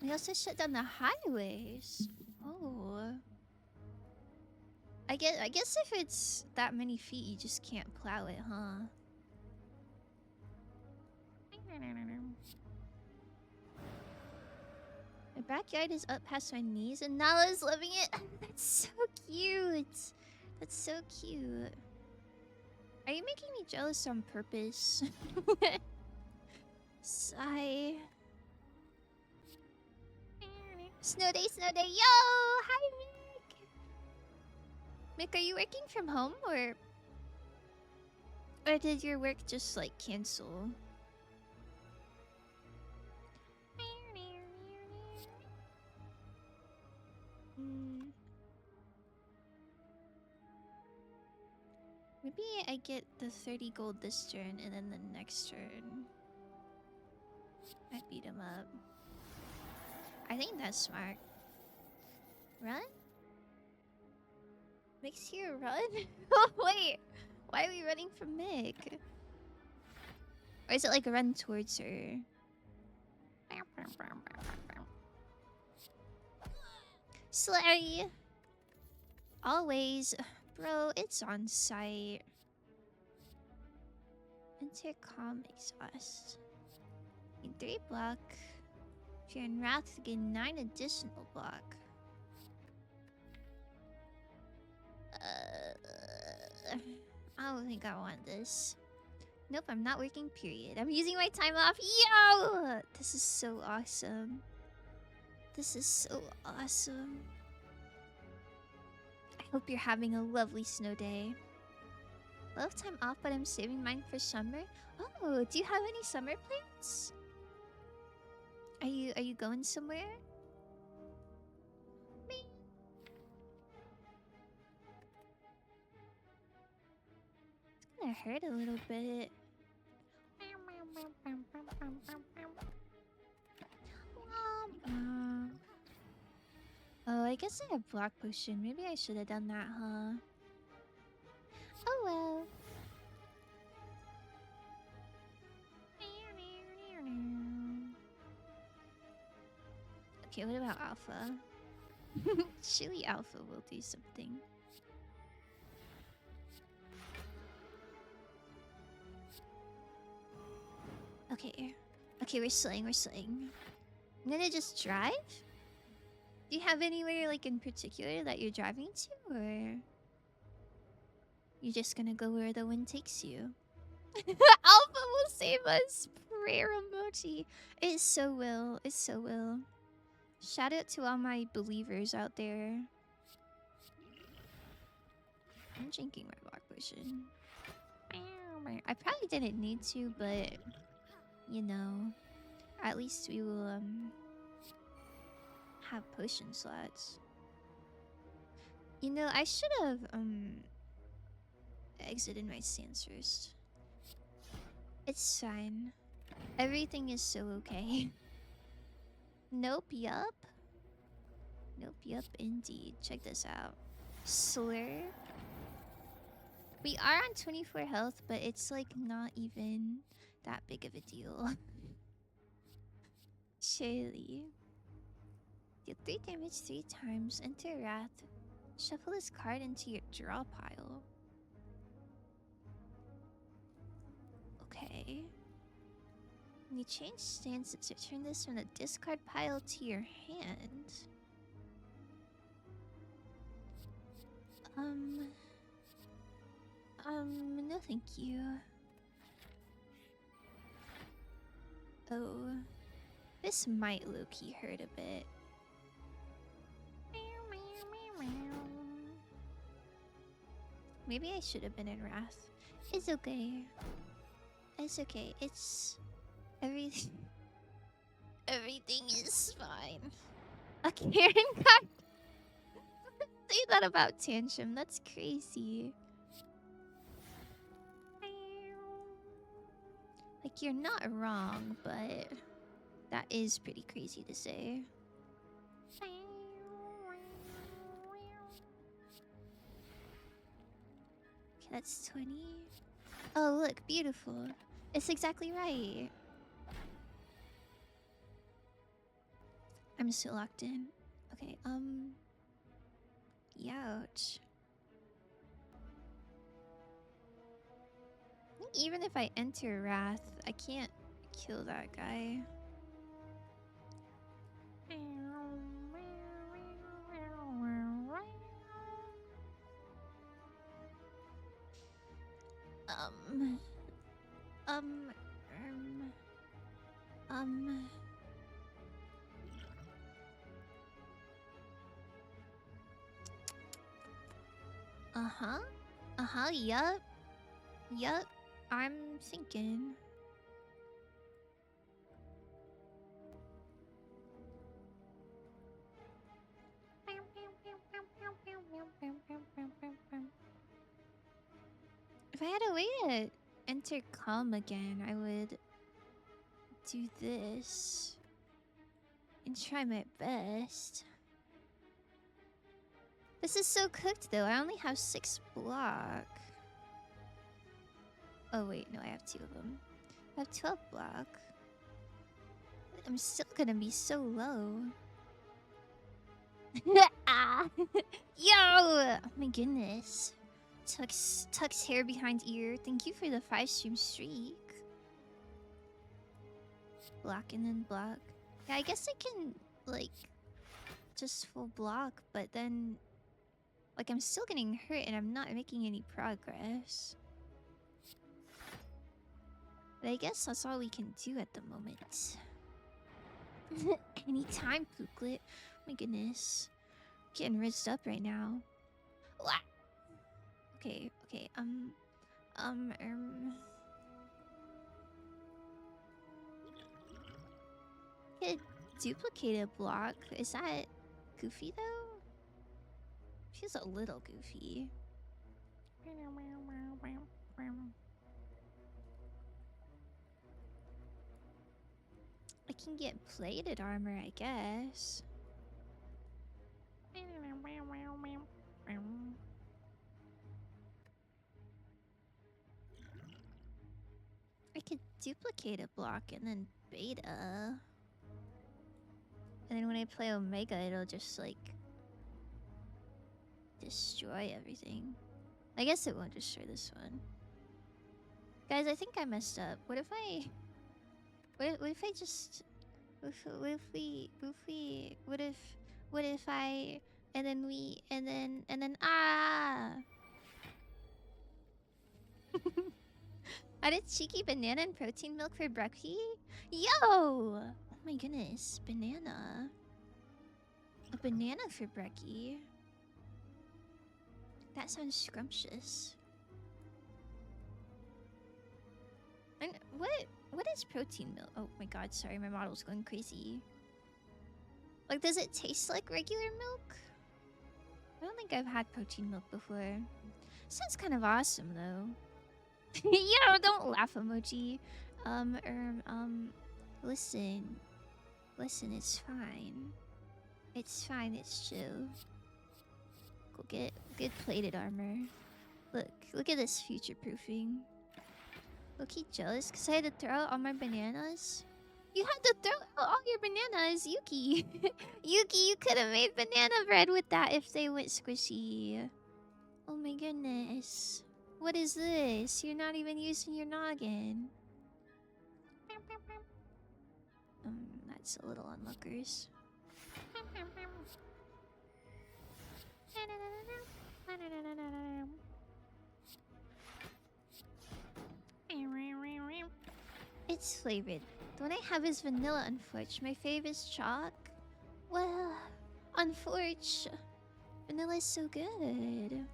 We also shut down the highways. Oh. I guess if it's that many feet, you just can't plow it, huh? My backyard is up past my knees and Nala's loving it. That's so cute. That's so cute. Are you making me jealous on purpose? Sigh. Snow day, snow day. Yo! Hi, Mick! Mick, are you working from home or did your work just like cancel? Maybe I get the 30 gold this turn and then the next turn I beat him up. I think that's smart. Run? Mick's here, run? Oh, wait. Why are we running from Mick? Or is it like a run towards her? Slay! Always. Bro, it's on site. Intercom exhaust. In 3 block. If you're in Wrath, you gain 9 additional block. I don't think I want this. Nope, I'm not working, period. I'm using my time off. Yo! This is so awesome. This is so awesome. I hope you're having a lovely snow day. Love time off, but I'm saving mine for summer. Oh, do you have any summer plans? Are you going somewhere? Me. It's gonna hurt a little bit. Oh, I guess I have block potion. Maybe I should have done that, huh? Oh well. Okay, what about Alpha? Surely Alpha will do something. Okay. Okay, we're slaying, we're slaying. I'm gonna just drive? Do you have anywhere like in particular that you're driving to, or you're just gonna go where the wind takes you? Alpha will save us. Prayer emoji. It so will. It so will. Shout out to all my believers out there. I'm drinking my block potion. I probably didn't need to, but you know, at least we will have potion slots. You know, I should have exited my stance first. It's fine. Everything is so okay. Nope, yup. Nope, yup, indeed. Check this out. Slurp. We are on 24 health, but it's like not even that big of a deal. Surely. Deal 3 damage 3 times. Enter Wrath. Shuffle this card into your draw pile. Okay. When you change stances, return this from the discard pile to your hand. No thank you. Oh. This might low-key hurt a bit. Maybe I should have been in Wrath. It's okay. It's okay. It's... Everything... Everything is fine. A Karen card? Say that about Tantrum. That's crazy. Like, you're not wrong, but... That is pretty crazy to say. Okay, that's 20. Oh, look, beautiful. It's exactly right. I'm still locked in. Okay, Youch. I think even if I enter Wrath, I can't kill that guy. Um... Um... Uh-huh. Uh-huh, yup. Yup. I'm thinking. If I had a way to enter calm again, I would do this and try my best. This is so cooked though. I only have 6 block. Oh wait, no, I have 2 of them. I have 12 block. I'm still gonna be so low. Ah. Yo! Oh my goodness. Tucks hair behind ear. Thank you for the 5-stream streak. Block and then block. Yeah, I guess I can, like, just full block, but then... Like, I'm still getting hurt and I'm not making any progress. But I guess that's all we can do at the moment. Anytime, Pooklet. Oh my goodness. Getting rizzed up right now. What? Okay, okay, Get duplicated block. Is that goofy though? Feels a little goofy. I can get plated armor, I guess. I could duplicate a block and then beta. And then when I play Omega, it'll just like destroy everything. I guess it won't destroy this one. Guys, I think I messed up. What if I... What if I just... What if I... And then we... And then... Ah! Added cheeky banana and protein milk for brekkie? Yo! Oh my goodness. Banana. A banana for brekkie. That sounds scrumptious. And what is protein milk? Oh my god, sorry, my model's going crazy. Like, does it taste like regular milk? I don't think I've had protein milk before. Sounds kind of awesome though. Yo, don't laugh emoji. Listen. Listen, it's fine. It's fine, it's chill. Go get good plated armor. Look at this future proofing. Look, he jealous because I had to throw out all my bananas. You had to throw out all your bananas, Yuki. Yuki, you could have made banana bread with that if they went squishy. Oh my goodness. What is this? You're not even using your noggin. That's a little unluckers. It's flavored. The one I have is vanilla, unfortunately. My favorite is chalk. Well, unfortunately, vanilla is so good.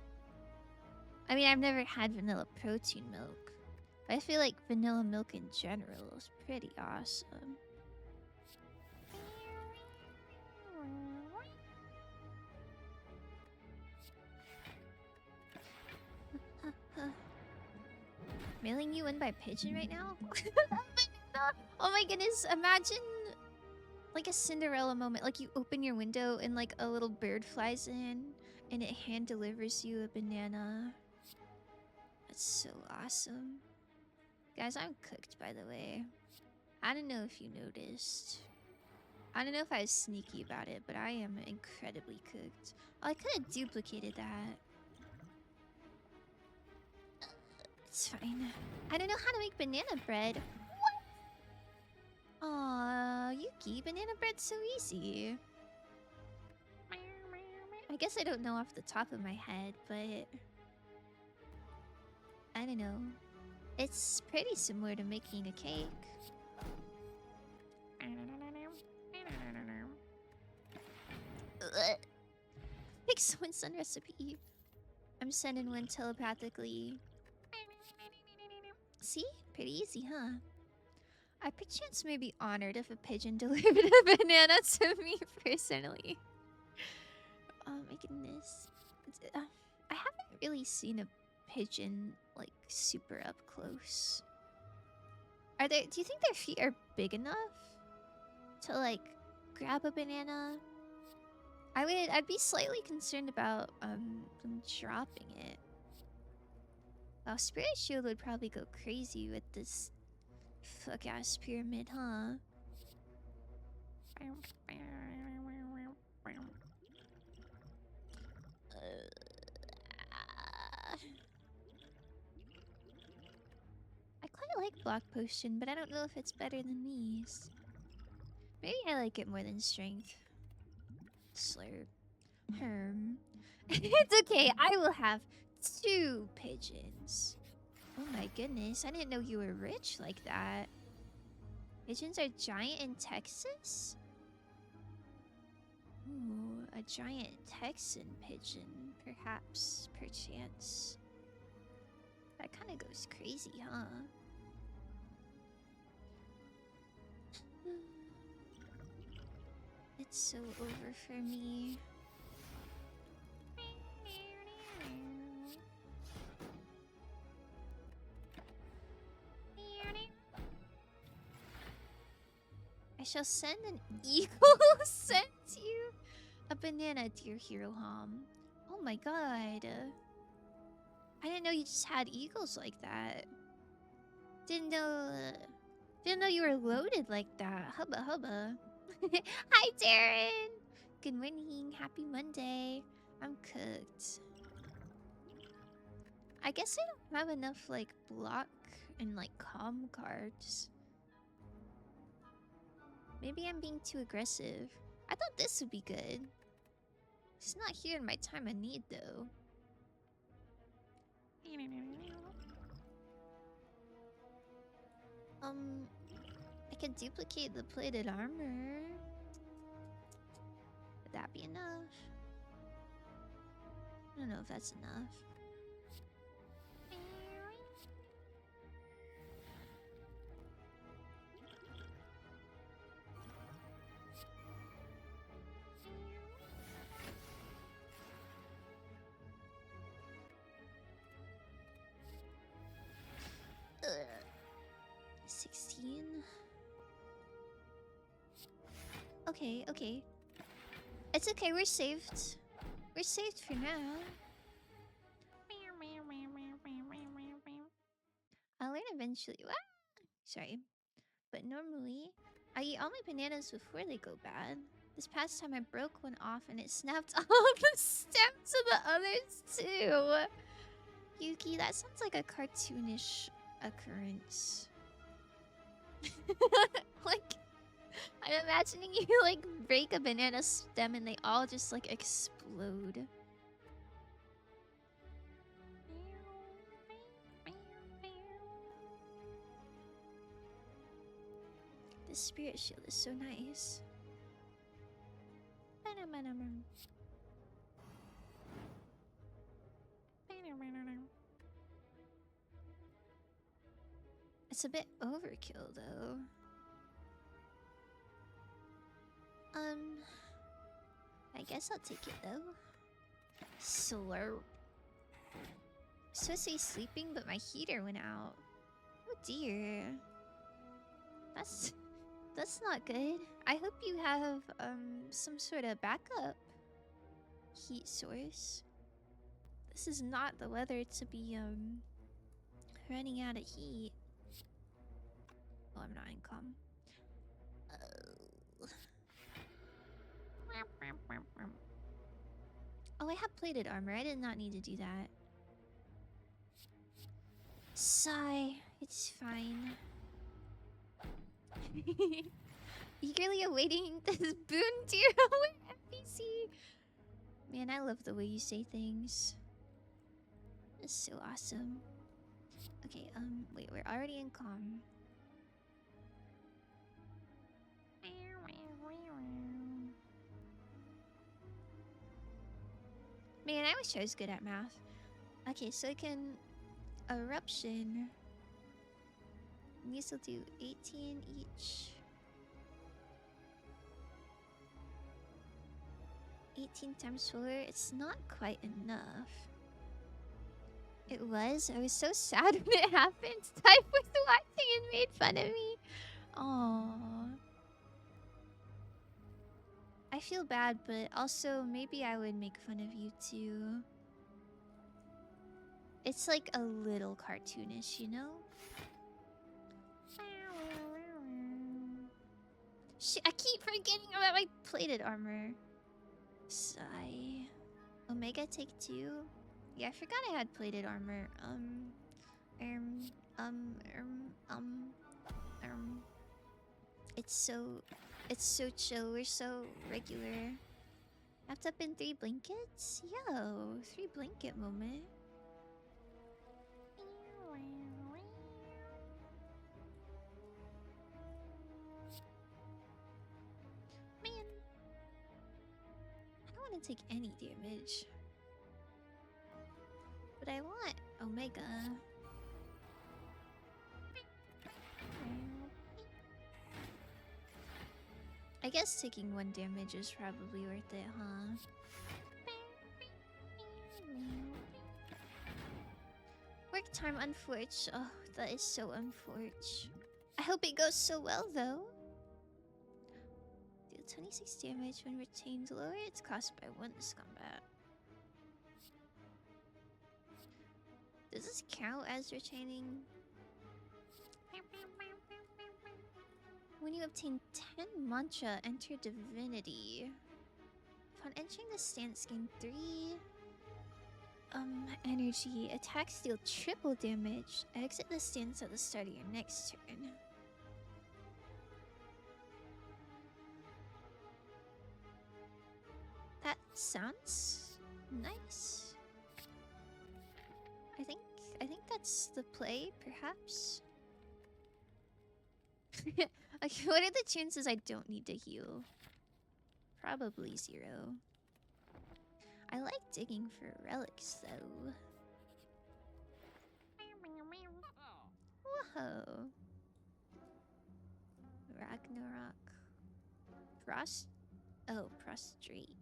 I mean, I've never had vanilla protein milk, but I feel like vanilla milk in general is pretty awesome. Mailing you in by pigeon right now? Oh my goodness, imagine like a Cinderella moment. Like you open your window and like a little bird flies in and it hand delivers you a banana. That's so awesome. Guys, I'm cooked, by the way. I don't know if you noticed. I don't know if I was sneaky about it, but I am incredibly cooked. Oh, I could have duplicated that. It's fine. I don't know how to make banana bread. What? Aw, Yuki, banana bread's so easy. I guess I don't know off the top of my head, but I don't know. It's pretty similar to making a cake. Make someone send recipe. I'm sending one telepathically. See? Pretty easy, huh? I perchance may be honored if a pigeon delivered a banana to me personally. Oh my goodness. I haven't really seen a pigeon like super up close. Do you think their feet are big enough to like grab a banana? I'd be slightly concerned about them dropping it. Wow, Spirit Shield would probably go crazy with this fuck ass pyramid, huh? I quite like Block Potion, but I don't know if it's better than these. Maybe I like it more than Strength. Slurp. It's okay, I will have 2 pigeons. Oh my goodness, I didn't know you were rich like that. Pigeons are giant in Texas? Ooh, a giant Texan pigeon, perhaps, perchance. That kind of goes crazy, huh? It's so over for me. I shall send an eagle sent you a banana, dear Hero Hom. Oh my god. I didn't know you just had eagles like that. Didn't know you were loaded like that. Hubba hubba. Hi, Darren. Good morning. Happy Monday. I'm cooked. I guess I don't have enough like block and like comm cards. Maybe I'm being too aggressive. I thought this would be good. It's not here in my time of need though. I could duplicate the plated armor. Would that be enough? I don't know if that's enough. Ugh. 16. Okay, okay. It's okay, we're saved. We're saved for now. I'll learn eventually. Ah! Sorry. But normally, I eat all my bananas before they go bad. This past time I broke one off and it snapped all the stems of the others too. Yuki, that sounds like a cartoonish occurrence. Like, I'm imagining you like break a banana stem and they all just like explode. The spirit shield is so nice. It's a bit overkill though. I guess I'll take it though. Slurp. Supposed to be sleeping, but my heater went out. Oh dear. That's not good. I hope you have some sort of backup heat source. This is not the weather to be running out of heat. Oh, I'm not in comm. Oh, I have plated armor. I did not need to do that. Sigh. It's fine. Eagerly awaiting this boon, dear NPC. Man, I love the way you say things. It's so awesome. Okay, wait, we're already in comm. Man, I wish I was good at math. Okay, so I can... Eruption. These will do 18 each. 18 times 4, it's not quite enough. It was? I was so sad when it happened. Type was watching and made fun of me. Aww. I feel bad, but also maybe I would make fun of you too. It's like a little cartoonish, you know? Shit, I keep forgetting about my plated armor. Sigh. Omega take 2? Yeah, I forgot I had plated armor. It's so chill. We're so regular. Wrapped up in 3 blankets? Yo, 3 blanket moment. Man, I don't want to take any damage. But I want Omega. I guess taking 1 damage is probably worth it, huh? Work time unfortunate. Oh, that is so unfortunate. I hope it goes so well, though. Deal 26 damage when retained. Lower its cost by 1 this combat. Does this count as retaining? When you obtain 10 mantra, enter divinity. Upon entering the stance, gain 3 energy. Attacks deal triple damage. Exit the stance at the start of your next turn. That sounds nice. I think that's the play, perhaps. Okay, what are the chances I don't need to heal? Probably 0. I like digging for relics, though. Whoa. Ragnarok. Oh, prostrate.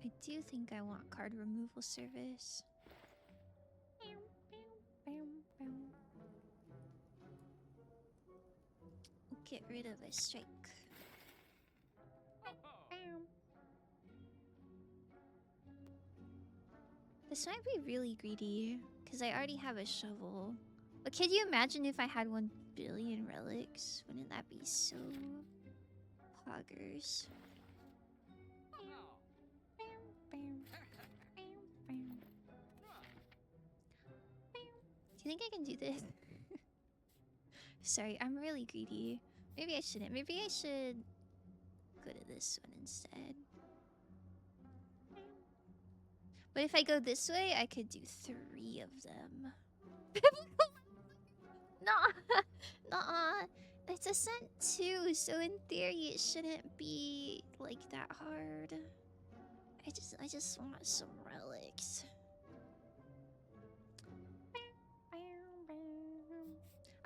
I do think I want card removal service. Get rid of a strike. This might be really greedy, because I already have a shovel. But can you imagine if I had 1 billion relics? Wouldn't that be so poggers? Do you think I can do this? Sorry, I'm really greedy. Maybe I shouldn't. Maybe I should go to this one instead. But if I go this way, I could do 3 of them. Nah, nah. It's ascent 2, so in theory it shouldn't be like that hard. I just want some relics.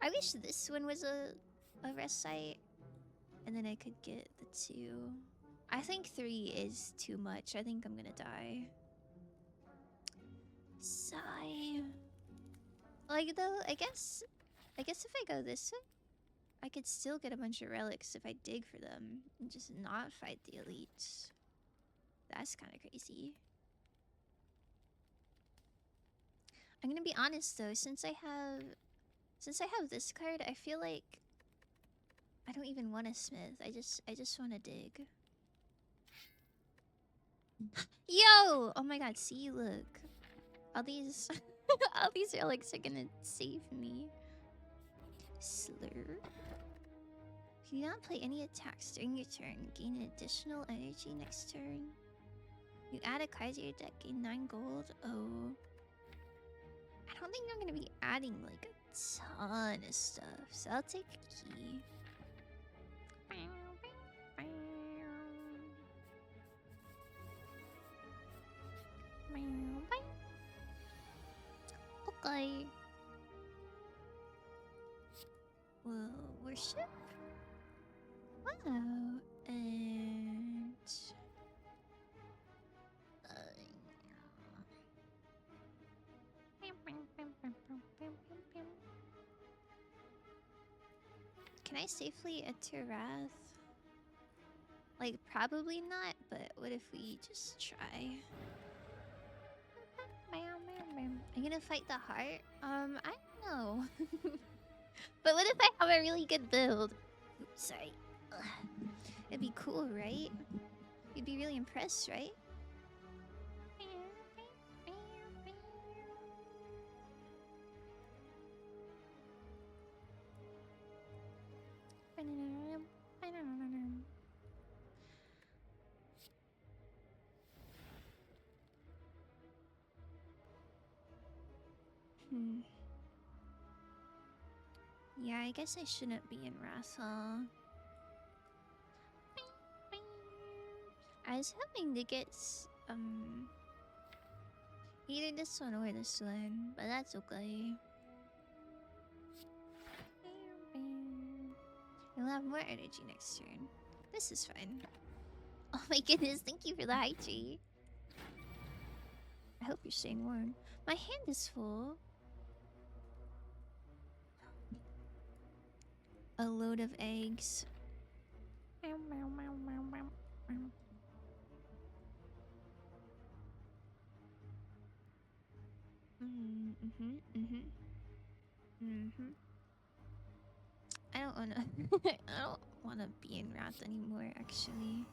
I wish this one was a rest site, and then I could get the 2. I think 3 is too much. I think I'm gonna die. Sigh. Like though, I guess if I go this way, I could still get a bunch of relics if I dig for them and just not fight the elites. That's kind of crazy. I'm gonna be honest though, since I have this card, I feel like I don't even want to smith. I just want to dig. Yo! Oh my god, see, look. All these all these relics are gonna save me. Slur. If you do not play any attacks during your turn, gain an additional energy next turn. You add a card to your deck, gain 9 gold. Oh. I don't think I'm gonna be adding like a ton of stuff, so I'll take a key. Okay. We'll worship. Wow. And can I safely enter Wrath? Like, probably not, but what if we just try? I'm gonna fight the heart? I don't know. But what if I have a really good build? Oops, sorry. Ugh. It'd be cool, right? You'd be really impressed, right? Yeah, I guess I shouldn't be in Wrath, huh? I was hoping to get either this one or this one, but that's okay. You'll have more energy next turn. This is fine. Oh my goodness, thank you for the high tree. I hope you're staying warm. My hand is full. A load of eggs. I don't wanna I don't wanna be in Wrath anymore, actually.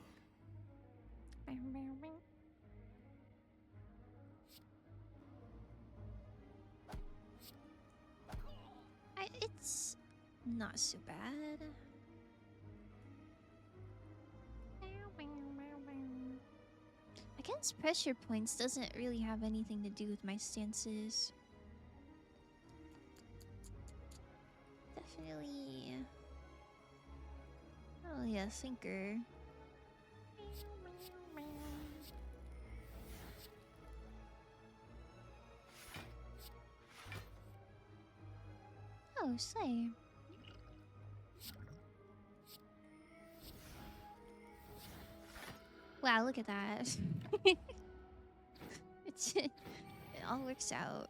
It's not so bad. Against pressure points doesn't really have anything to do with my stances. Definitely. Oh yeah, thinker. Oh, slay. Wow, look at that. It all works out.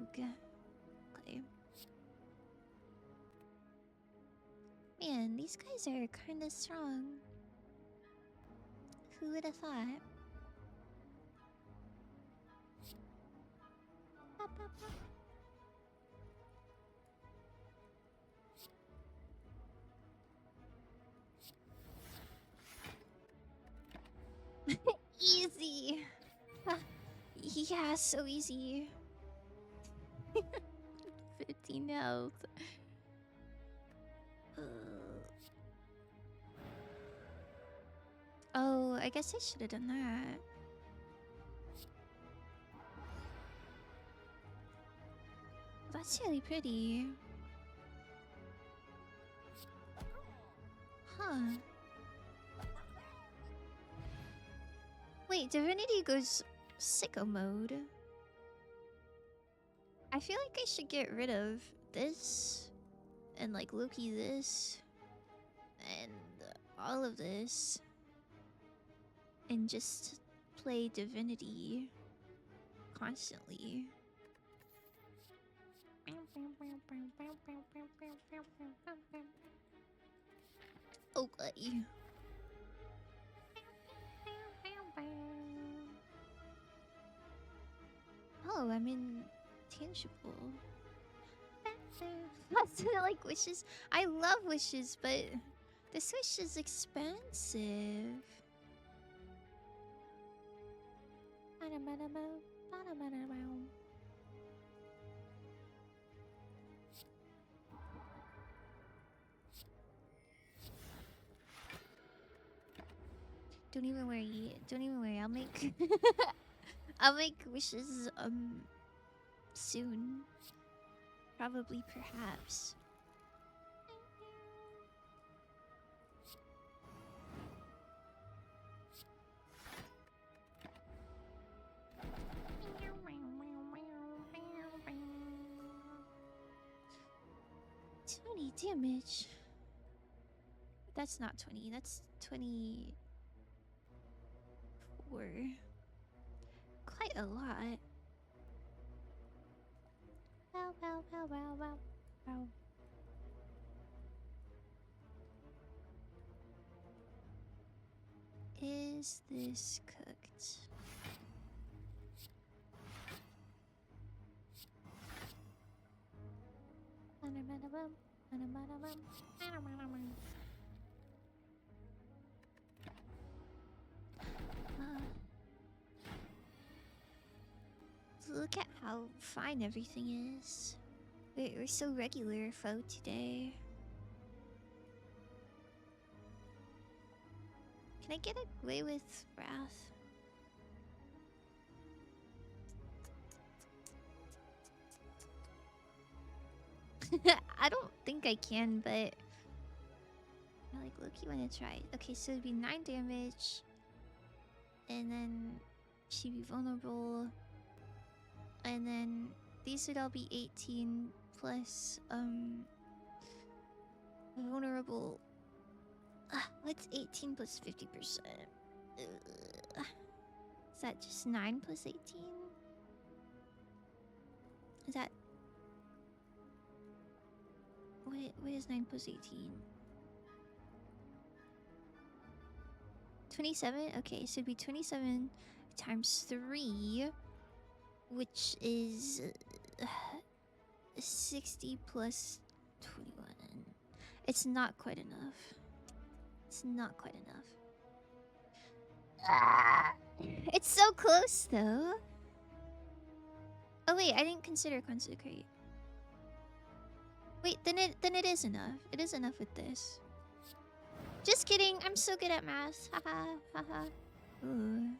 Okay. Man, these guys are kind of strong. Who would have thought? Easy. Yeah, so easy. 15 health. Oh, I guess I should have done that. That's really pretty. Huh. Wait, Divinity goes sicko mode. I feel like I should get rid of this. And like Loki this. And all of this. And just play Divinity constantly. Okay. Oh, I'm intangible. That's like wishes. I love wishes, but this wish is expensive. Don't even worry. Don't even worry. I'll make I'll make wishes soon. Probably, perhaps. Damage. That's not 20. That's 24. Quite a lot. Bow, bow, bow, bow, bow, bow. Is this cooked? Look at how fine everything is. We're so regular, foe, today. Can I get away with wrath? I don't think I can, but I like Loki wanna try. Okay, so it'd be 9 damage. And then she'd be vulnerable. And then these would all be 18 plus vulnerable. What's 18 plus 50%? Is that just 9 plus 18? Is that... What is 9 plus 18? 27? Okay, so it'd be 27 times 3, which is 60 plus 21. It's not quite enough. It's not quite enough. It's so close, though. Oh wait, I didn't consider consecrate. Wait, then it is enough. It is enough with this. Just kidding. I'm so good at math. Haha, haha. Ooh.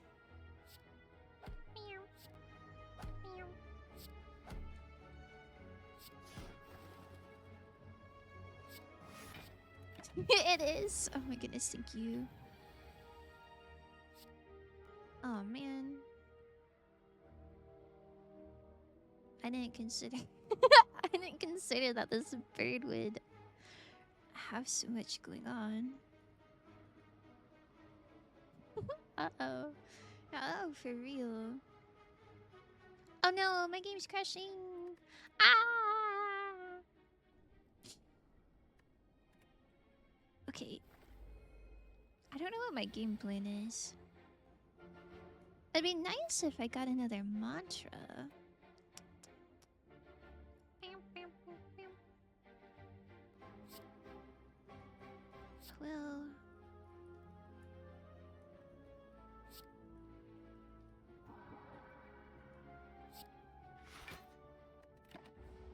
It is. Oh my goodness, thank you. Oh man. I didn't consider I didn't consider that this bird would have so much going on. Uh-oh. Uh-oh, for real. Oh no, my game's crashing. Ah! Okay. I don't know what my game plan is. It'd be nice if I got another mantra. Well...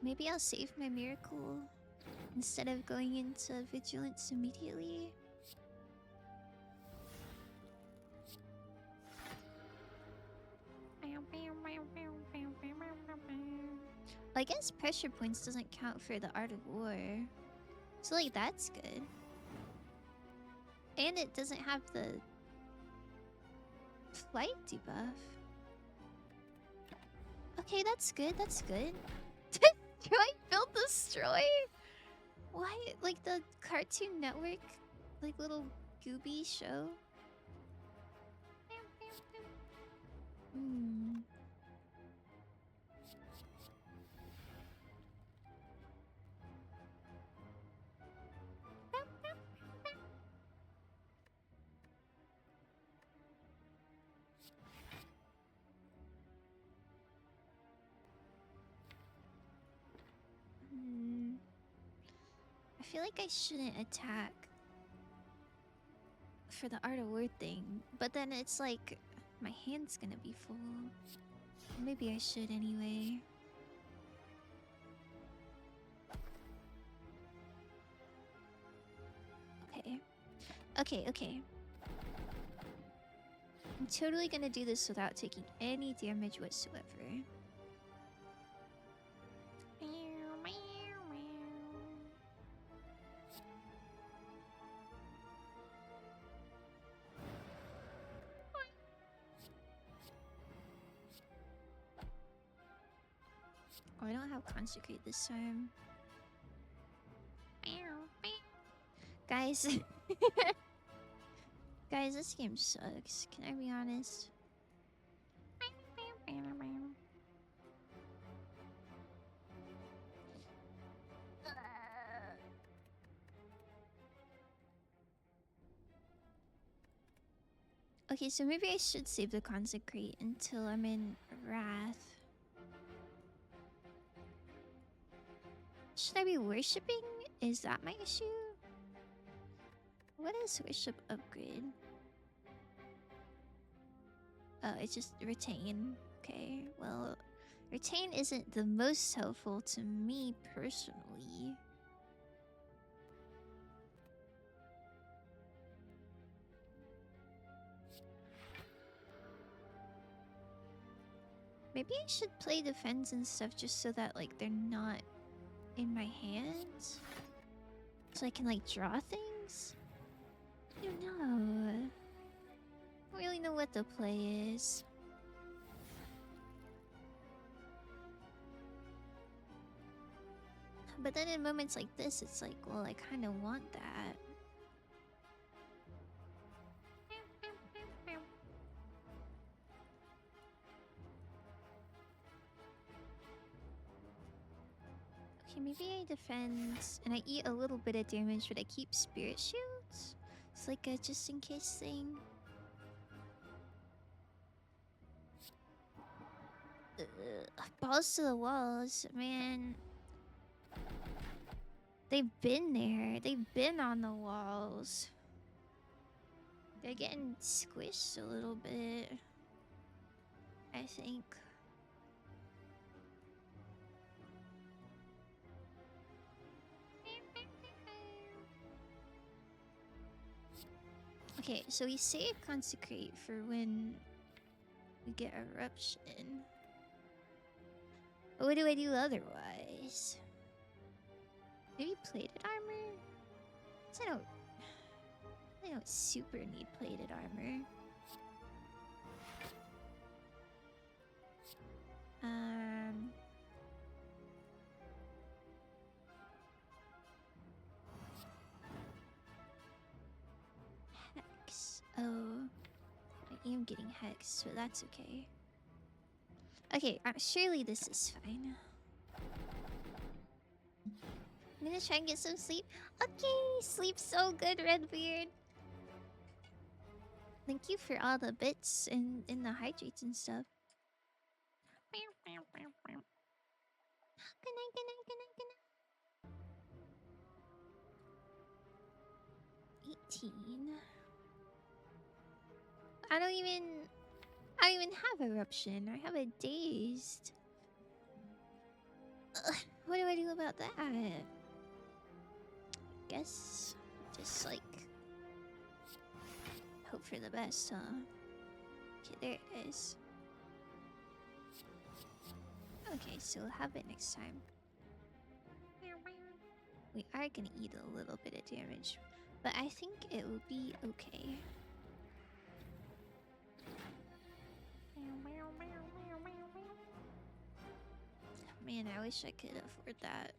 maybe I'll save my miracle instead of going into vigilance immediately. I guess pressure points doesn't count for the art of war. So like that's good. And it doesn't have the flight debuff. Okay, that's good, that's good. Destroy, build, destroy? Why? Like the Cartoon Network, like little gooby show? Hmm. I feel like I shouldn't attack for the art of war thing, but then it's like my hand's gonna be full. Maybe I should anyway. Okay. Okay. I'm totally gonna do this without taking any damage whatsoever. Oh, I don't have Consecrate this time. Guys. Guys, this game sucks. Can I be honest? Okay, so maybe I should save the Consecrate until I'm in Wrath. Should I be worshipping? Is that my issue? What is worship upgrade? Oh, it's just retain. Okay, well, retain isn't the most helpful to me personally. Maybe I should play defense and stuff just so that like they're not in my hands, so I can like draw things. I don't know. I don't really know what the play is. But then in moments like this, it's like, well, I kind of want that. Okay, maybe I defend and I eat a little bit of damage, but I keep spirit shields. It's like a just in case thing. Balls to the walls, man. They've been there. They've been on the walls. They're getting squished a little bit, I think. Okay, so we save Consecrate for when we get Eruption. But what do I do otherwise? Maybe plated armor? 'Cause I don't super need plated armor. Hex. Oh. I am getting hexed, but that's okay. Okay, surely this is fine. I'm gonna try and get some sleep. Okay, sleep so good, Redbeard. Thank you for all the bits and the hydrates and stuff. Good night, good night, good night, good night. 18. I don't even have eruption. I have a dazed. Ugh, what do I do about that? Guess just like hope for the best, huh? Okay, there it is. Okay, so we'll have it next time. We are gonna eat a little bit of damage, but I think it will be okay. Man, I wish I could afford that.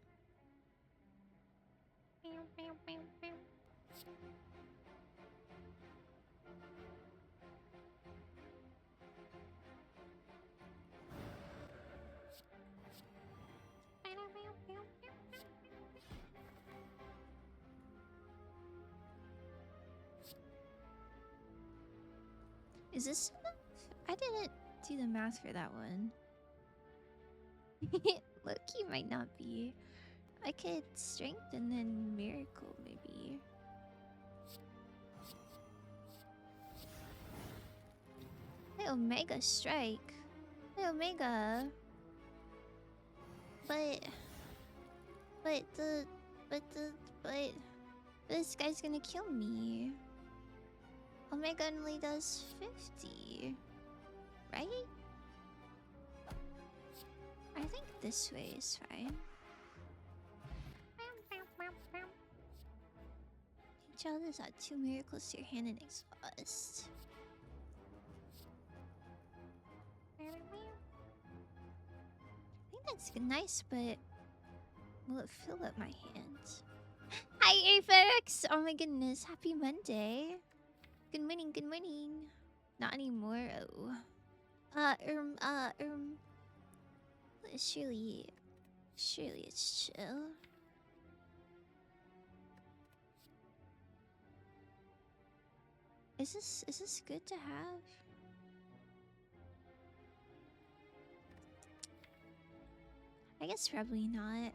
Is this enough? I didn't do the math for that one. Low-key might not be. I could strength and then miracle, maybe. Hey, Omega strike. Hey, Omega. But this guy's gonna kill me. Omega only does 50, right? I think this way is fine. Child is at 2 miracles to your hand and exhaust. I think that's nice, but will it fill up my hands? Hi, Apex! Oh my goodness, happy Monday. Good morning, good morning. Not anymore, oh. Surely it's chill. Is this good to have? I guess probably not.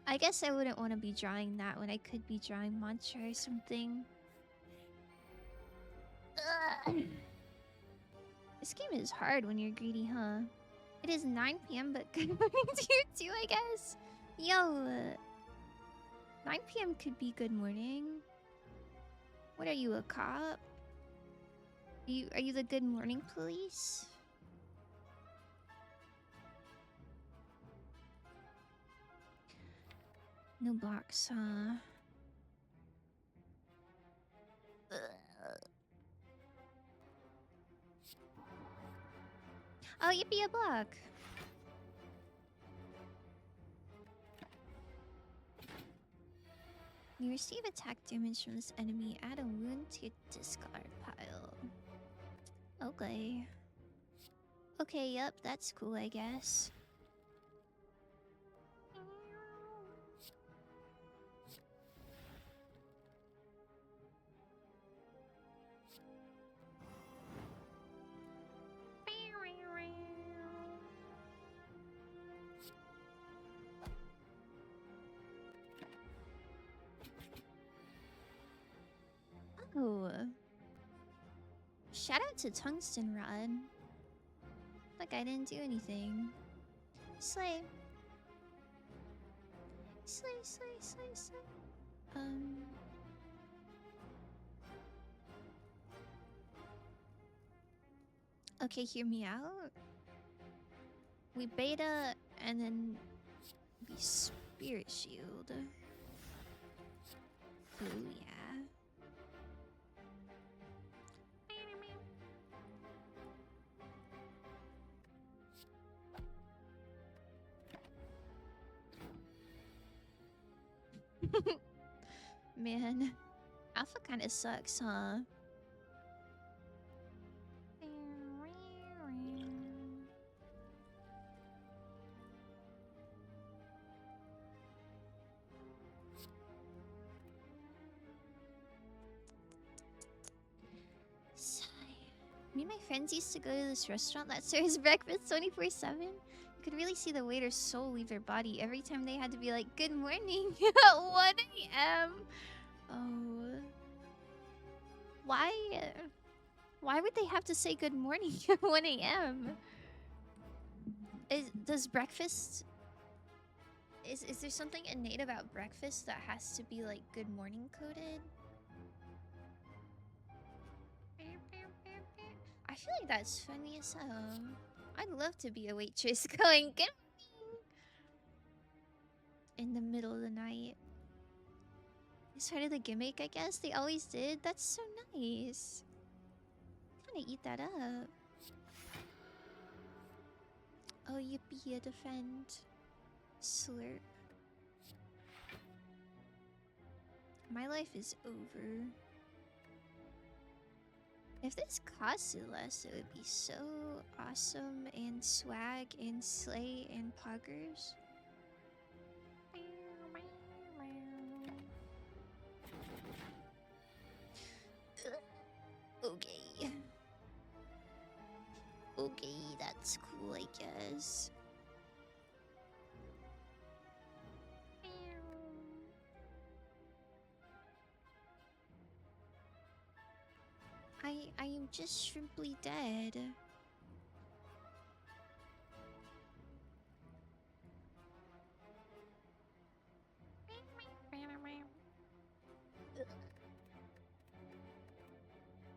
I guess I wouldn't want to be drawing that when I could be drawing mantra or something. Ugh. This game is hard when you're greedy, huh? It is 9 p.m. but good morning to you too, I guess. Yo, 9 p.m. could be good morning. What are you, a cop? Are you the good morning police? No box, huh? Oh, yippee, a block. You receive attack damage from this enemy. Add a wound to your discard pile. Okay. Okay, yep, that's cool, I guess. Oh. Shout out to Tungsten Rod. Like I didn't do anything. Slay. Slay, slay, slay, slay. Okay, hear me out. We beta and then we spirit shield. Oh yeah. Man, Alpha kind of sucks, huh? friends used to go to this restaurant that serves breakfast 24/7. You could really see the waiter's soul leave their body every time they had to be like, "Good morning" at 1 a.m. Oh. Why? Why would they have to say good morning at 1 a.m.? Does breakfast... Is there something innate about breakfast that has to be like good morning coded? I feel like that's funny as hell. I'd love to be a waitress going good morning in the middle of the night. It's part of the gimmick, I guess. They always did. That's so nice. Kinda eat that up. Oh, yippee, a defend. Slurp. My life is over. If this costed less, it would be so awesome and swag and slay and poggers. Okay. Okay, that's cool, I guess. I am just simply dead.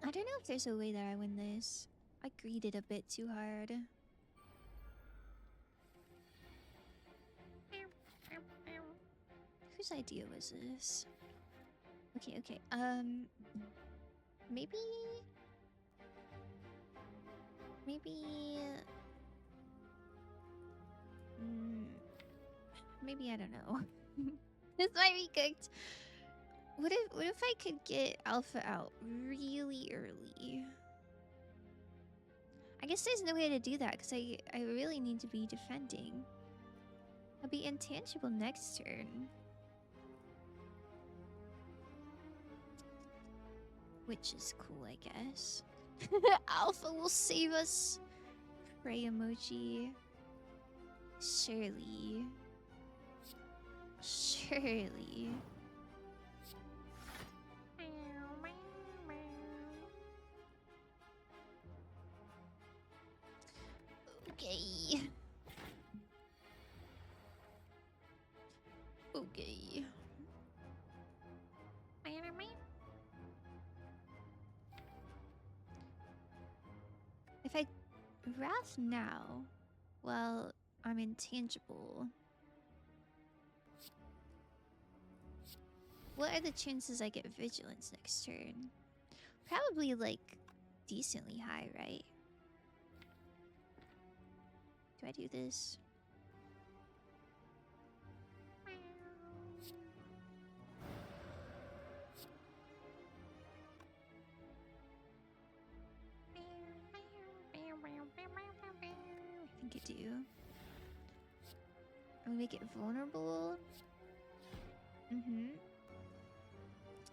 I don't know if there's a way that I win this. I greeded a bit too hard. Whose idea was this? Okay, okay. Maybe... Maybe I don't know. This might be cooked. What if I could get Alpha out really early? I guess there's no way to do that because I really need to be defending. I'll be intangible next turn. Which is cool, I guess. Alpha will save us. Pray emoji. Surely. Surely. Okay. Okay. If I Wrath now, well, I'm intangible. What are the chances I get Vigilance next turn? Probably, like, decently high, right? Do I do this? I think I do. I'm gonna make it vulnerable.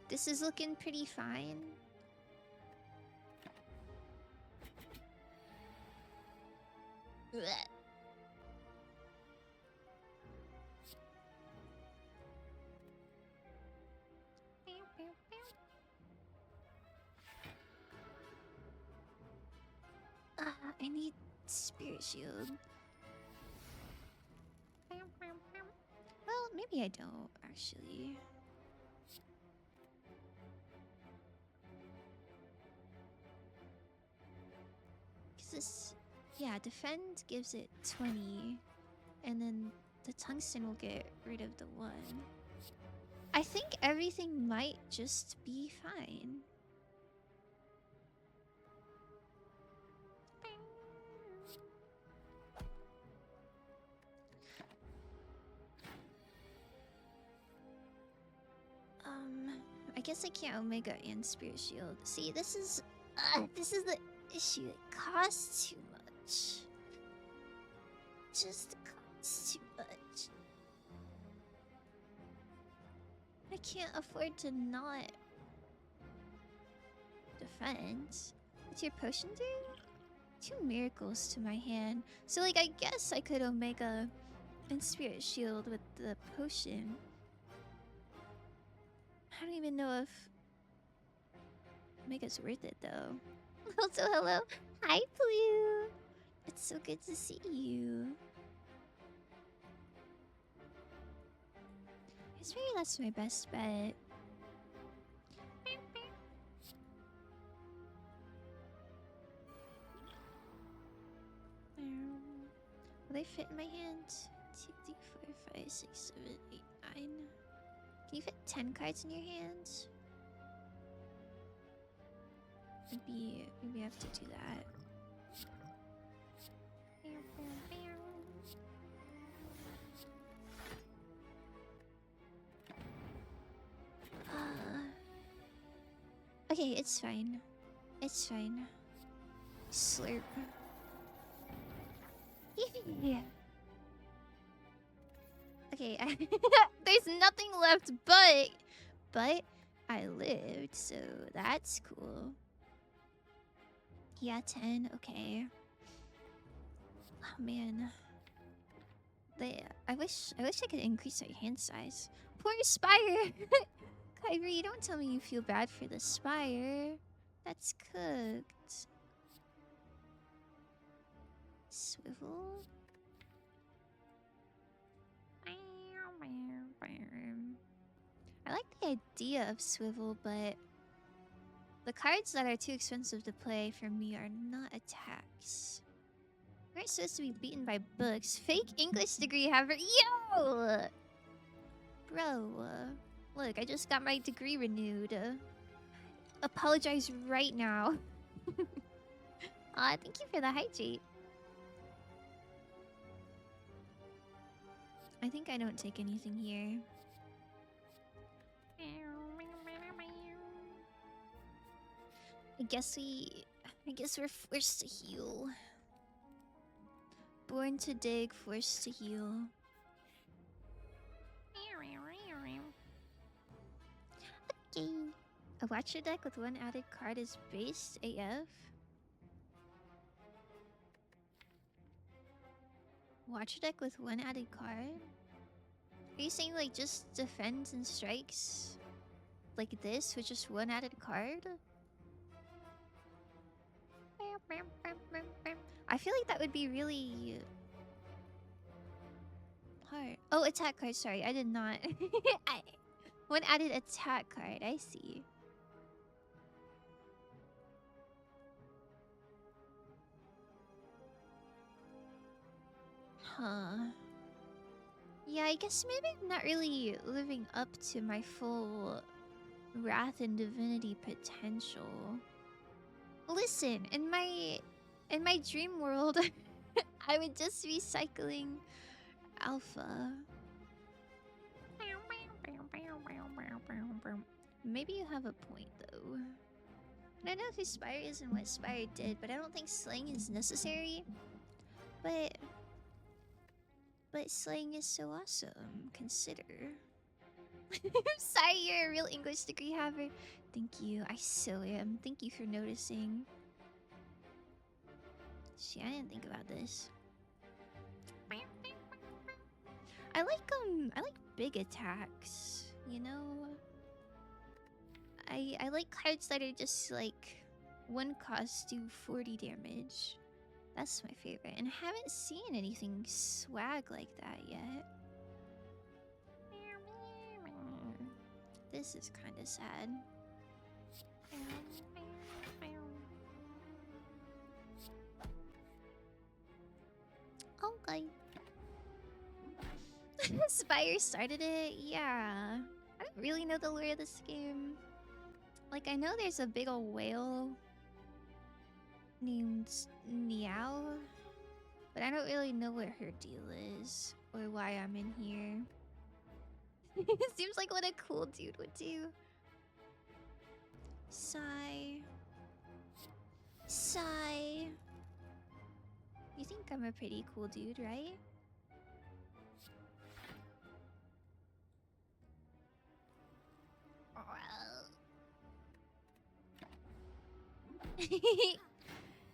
This is looking pretty fine. Blech. I need Spirit Shield. Well, maybe I don't, actually. Because this... Yeah, Defend gives it 20. And then the Tungsten will get rid of the 1. I think everything might just be fine. I guess I can't Omega and Spirit Shield. See, this is the issue. It costs too much. Just costs too much. I can't afford to not defend. What's your potion do? 2 miracles to my hand. So like I guess I could Omega and Spirit Shield with the potion. I don't even know if Omega's worth it though. Also, hello. Hi, Blue. It's so good to see you. I swear that's my best bet. Will they fit in my hand? 2, 3, 4, 5, 6, 7, 8, 9. Can you fit 10 cards in your hands? Maybe I have to do that. Okay, it's fine. It's fine. Slurp. Yeah. Okay, there's nothing left but I lived, so that's cool. Yeah, 10, okay. Oh man. I wish I could increase our hand size. Poor Spire! Kyrie, don't tell me you feel bad for the Spire. That's cooked. Swivel? I like the idea of swivel, but the cards that are too expensive to play for me are not attacks. We're supposed to be beaten by books. Fake English degree haver. Yo! Bro, look, I just got my degree renewed. Apologize right now. Thank you for the hydrate. I think I don't take anything here. I guess we're forced to heal. Born to dig, forced to heal. Okay. A watcher deck with 1 added card is based AF. Watcher deck with 1 added card? Are you saying like just defends and strikes? Like this with just 1 added card? I feel like that would be really hard. Oh, attack card, sorry, I did not. 1 added attack card, I see. Huh. Yeah, I guess maybe I'm not really living up to my full Wrath and Divinity potential. Listen, in my dream world, I would just be cycling Alpha. Maybe you have a point, though. I don't know if Spire is and what Spire did, but I don't think slaying is necessary. But slaying is so awesome. Consider. Sorry, you're a real English degree haver. Thank you. I so am. Thank you for noticing. See, I didn't think about this. I like big attacks, you know? I like cards that are just like 1 cost do 40 damage. That's my favorite. And I haven't seen anything swag like that yet. This is kind of sad. Okay. Spire started it? Yeah. I don't really know the lore of this game. Like, I know there's a big ol' whale named Meow, but I don't really know what her deal is or why I'm in here. Seems like what a cool dude would do. Sigh. Sigh. You think I'm a pretty cool dude, right?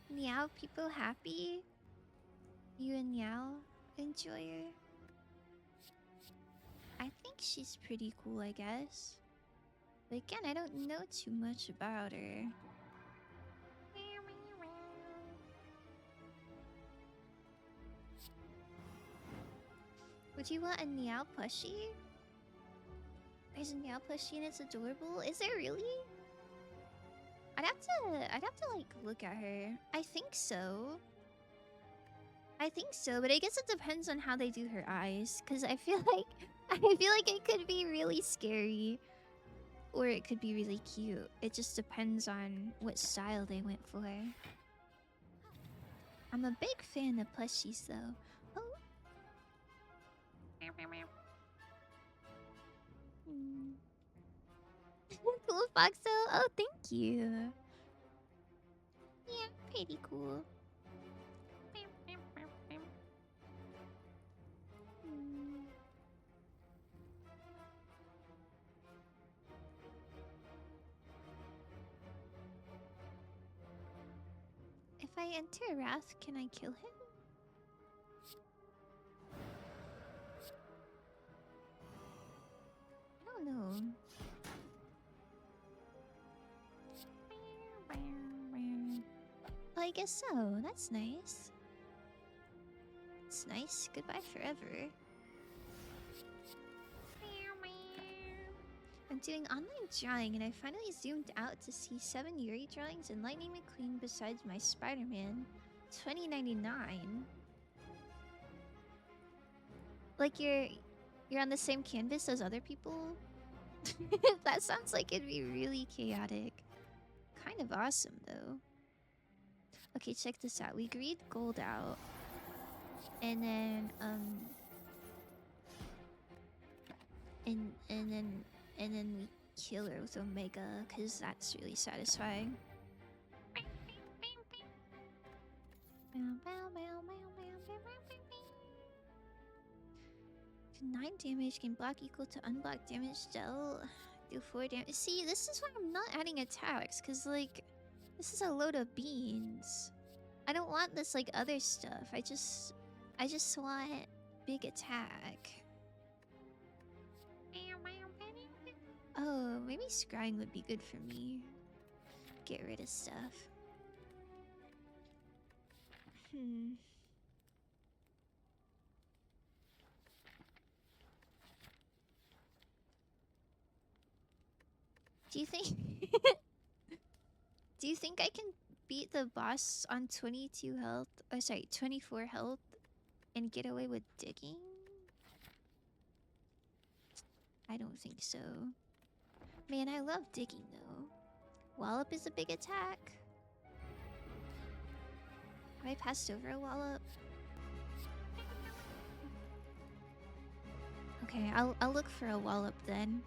Meow people happy? You and Meow enjoy her? I think she's pretty cool, I guess. But again, I don't know too much about her. Would you want a Meow plushie? There's a Meow plushie and it's adorable. Is there really? I'd have to like look at her. I think so. But I guess it depends on how they do her eyes. Cause I feel like it could be really scary. Or it could be really cute. It just depends on what style they went for. I'm a big fan of plushies though. Oh. Cool Foxo. Oh, thank you. Yeah, pretty cool. If I enter Wrath, can I kill him? I don't know. Well, I guess so. That's nice. It's nice. Goodbye forever. I'm doing online drawing and I finally zoomed out to see 7 Yuri drawings and Lightning McQueen besides my Spider-Man. 2099. Like you're on the same canvas as other people? That sounds like it'd be really chaotic. Kind of awesome though. Okay, check this out. We agreed gold out. And then and then we kill her with Omega, cause that's really satisfying. 9 damage can block equal to unblock damage dealt. Do 4 damage. See, this is why I'm not adding attacks, cause like this is a load of beans. I don't want this like other stuff. I just want big attack. Oh, maybe scrying would be good for me. Get rid of stuff. Do you think Do you think I can beat the boss on 22 health? Oh, sorry, 24 health and get away with digging? I don't think so. Man, I love digging though. Wallop is a big attack. Have I passed over a wallop? Okay, I'll look for a wallop then.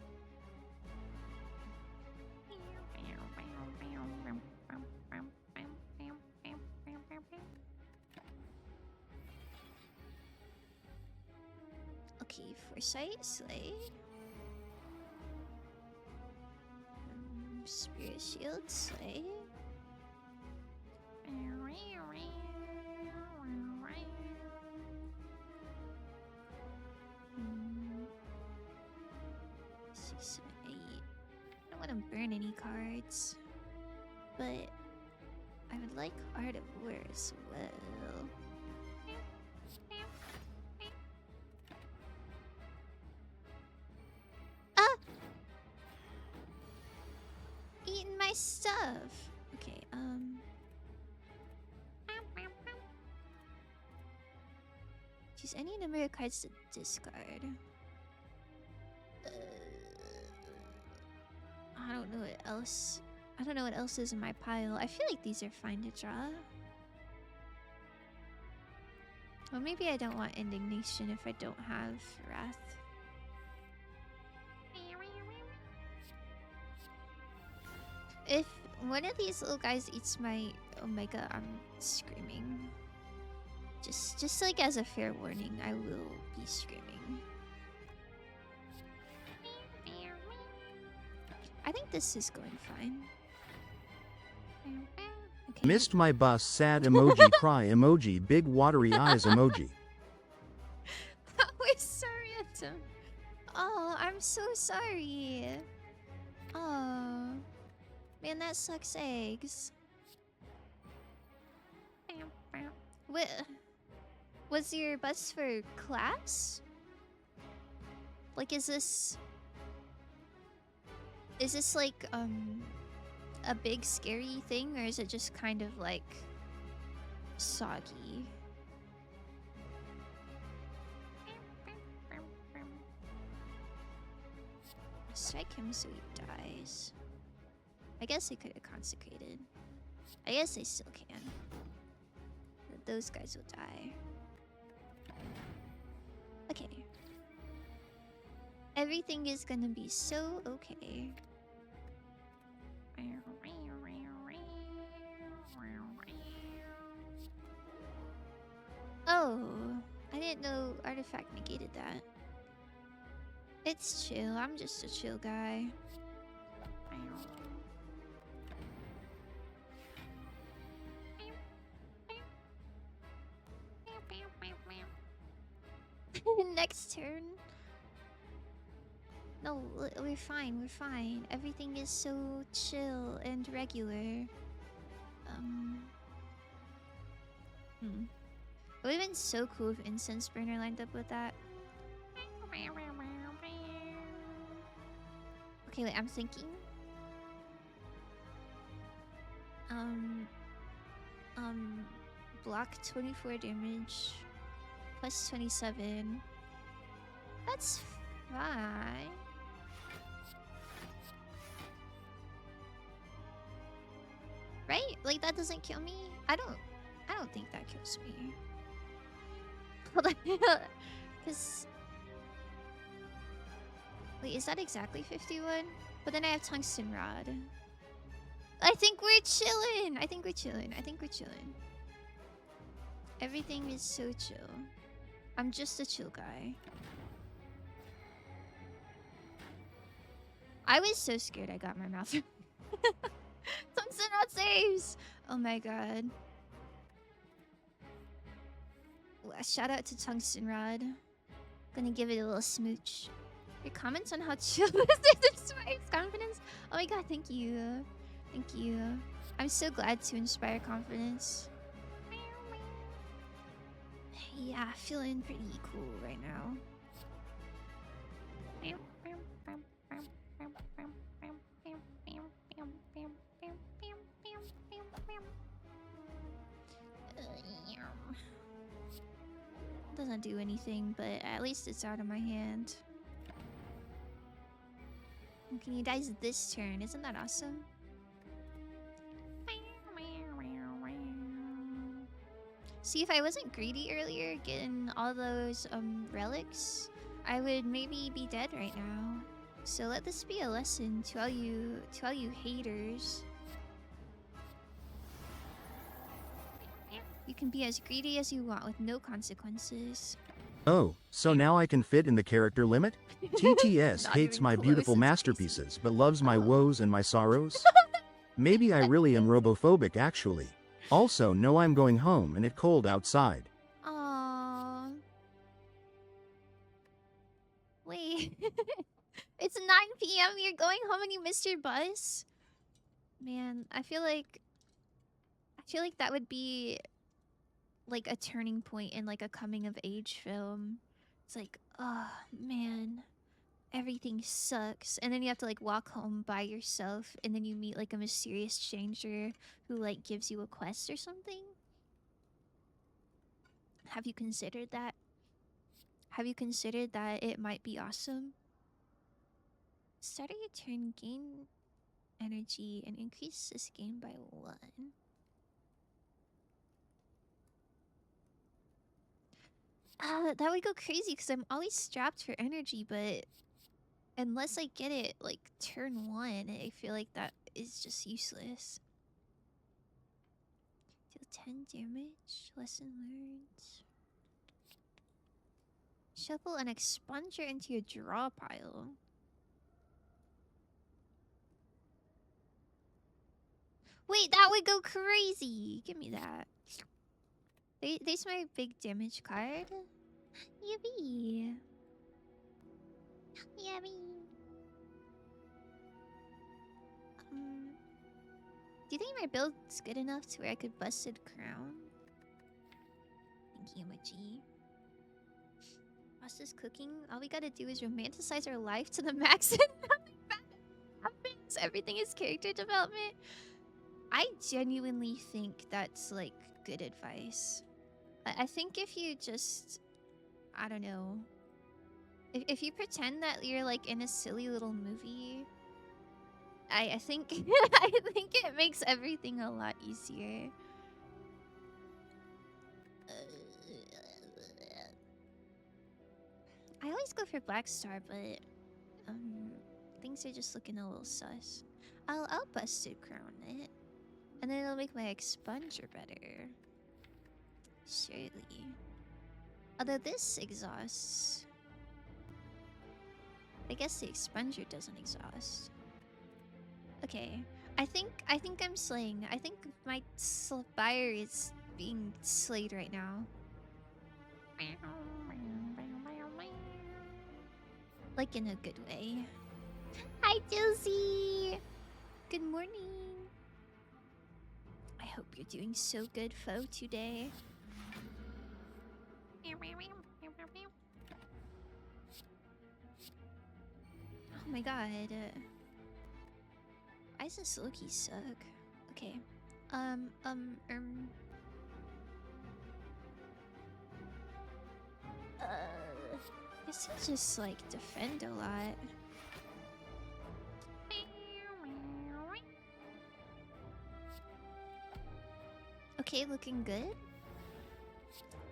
Okay, Foresight, Slay. Spirit Shield, Slay. Six, 7, 8. I don't want to burn any cards, but I would like Art of War as well. Ah! Eating my stuff. Okay, choose any number of cards to discard. I don't know what else. I don't know what else is in my pile. I feel like these are fine to draw. Well, maybe I don't want Indignation if I don't have Wrath. If one of these little guys eats my Omega, I'm screaming. Just like as a fair warning, I will be screaming. I think this is going fine. Okay. Missed my bus, sad emoji, cry emoji, big watery eyes emoji. That was so random. Oh, I'm so sorry. Oh, man, that sucks eggs. What? Was your bus for class? Like, is this like, a big scary thing, or is it just kind of like soggy? Strike him so he dies. I guess they could have consecrated. I guess they still can. But those guys will die. Okay. Everything is gonna be so okay. Oh, I didn't know artifact negated that. It's chill. I'm just a chill guy. Next turn. No, we're fine. We're fine. Everything is so chill and regular. It would have been so cool if Incense Burner lined up with that. Okay, wait, I'm thinking. Block 24 damage. Plus 27. That's fine. Right? Like, that doesn't kill me? I don't think that kills me. Because... Wait, is that exactly 51? But then I have Tungsten Rod. I think we're chilling! I think we're chilling. Everything is so chill. I'm just a chill guy. I was so scared I got my mouth. Tungsten Rod saves! Oh my god. Shout out to Tungsten Rod. Gonna give it a little smooch. Your comments on how chill this inspires confidence? Oh my god, thank you. Thank you. I'm so glad to inspire confidence. Yeah, feeling pretty cool right now. Doesn't do anything, but at least it's out of my hand. Okay, he dies this turn. Isn't that awesome? See, if I wasn't greedy earlier, getting all those relics, I would maybe be dead right now. So let this be a lesson to all you haters. You can be as greedy as you want with no consequences. Oh, so now I can fit in the character limit? TTS Not hates even my close, beautiful it's masterpieces but loves my woes and my sorrows? Maybe I really am robophobic actually. Also, no, I'm going home and it's cold outside. Aww. Wait. It's 9 p.m. You're going home and you missed your bus? Man, I feel like that would be like a turning point in like a coming of age film. It's like, oh man, everything sucks. And then you have to like walk home by yourself and then you meet like a mysterious stranger who like gives you a quest or something. Have you considered that? Have you considered that it might be awesome? Start of your turn, gain energy and increase this gain by 1. That would go crazy because I'm always strapped for energy, but unless I get it like turn 1, I feel like that is just useless. Deal 10 damage. Lesson learned. Shuffle an expunger into your draw pile. Wait, that would go crazy. Give me that. There's my big damage card. Yippee. Yummy. Do you think my build's good enough to where I could busted crown? Thank you, emoji. Us is cooking. All we gotta do is romanticize our life to the max and nothing bad happens. Everything is character development. I genuinely think that's like good advice. I think if you just, I don't know, if you pretend that you're like in a silly little movie, I think I think it makes everything a lot easier. I always go for Black Star, but things are just looking a little sus. I'll busted crown it, and then it'll make my expunger better. Surely. Although this exhausts, I guess the expunger doesn't exhaust. Okay, I think I'm slaying. I think my spire is being slayed right now. Like in a good way. Hi, Josie! Good morning. I hope you're doing so good, foe, today. Oh my god. Isis Loki suck. Okay. Guess he just like defend a lot. Okay, looking good.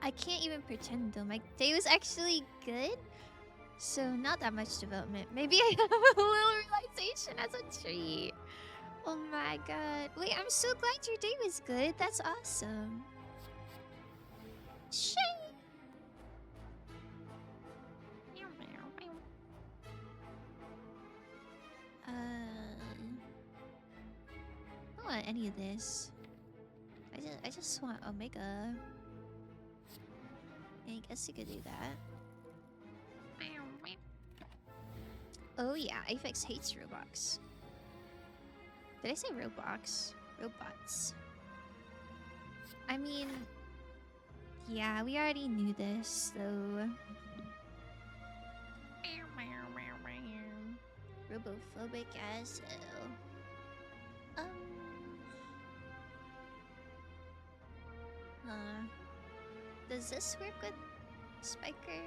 I can't even pretend though. My day was actually good. So not that much development. Maybe I have a little realization as a tree. Oh my god. Wait, I'm so glad your day was good. That's awesome. Shit. I don't want any of this. I just want Omega. I guess you could do that. Oh yeah, Aphex hates Roblox. Did I say Roblox? Robots. I mean, yeah, we already knew this, though. Robophobic as hell. Does this work with Spiker?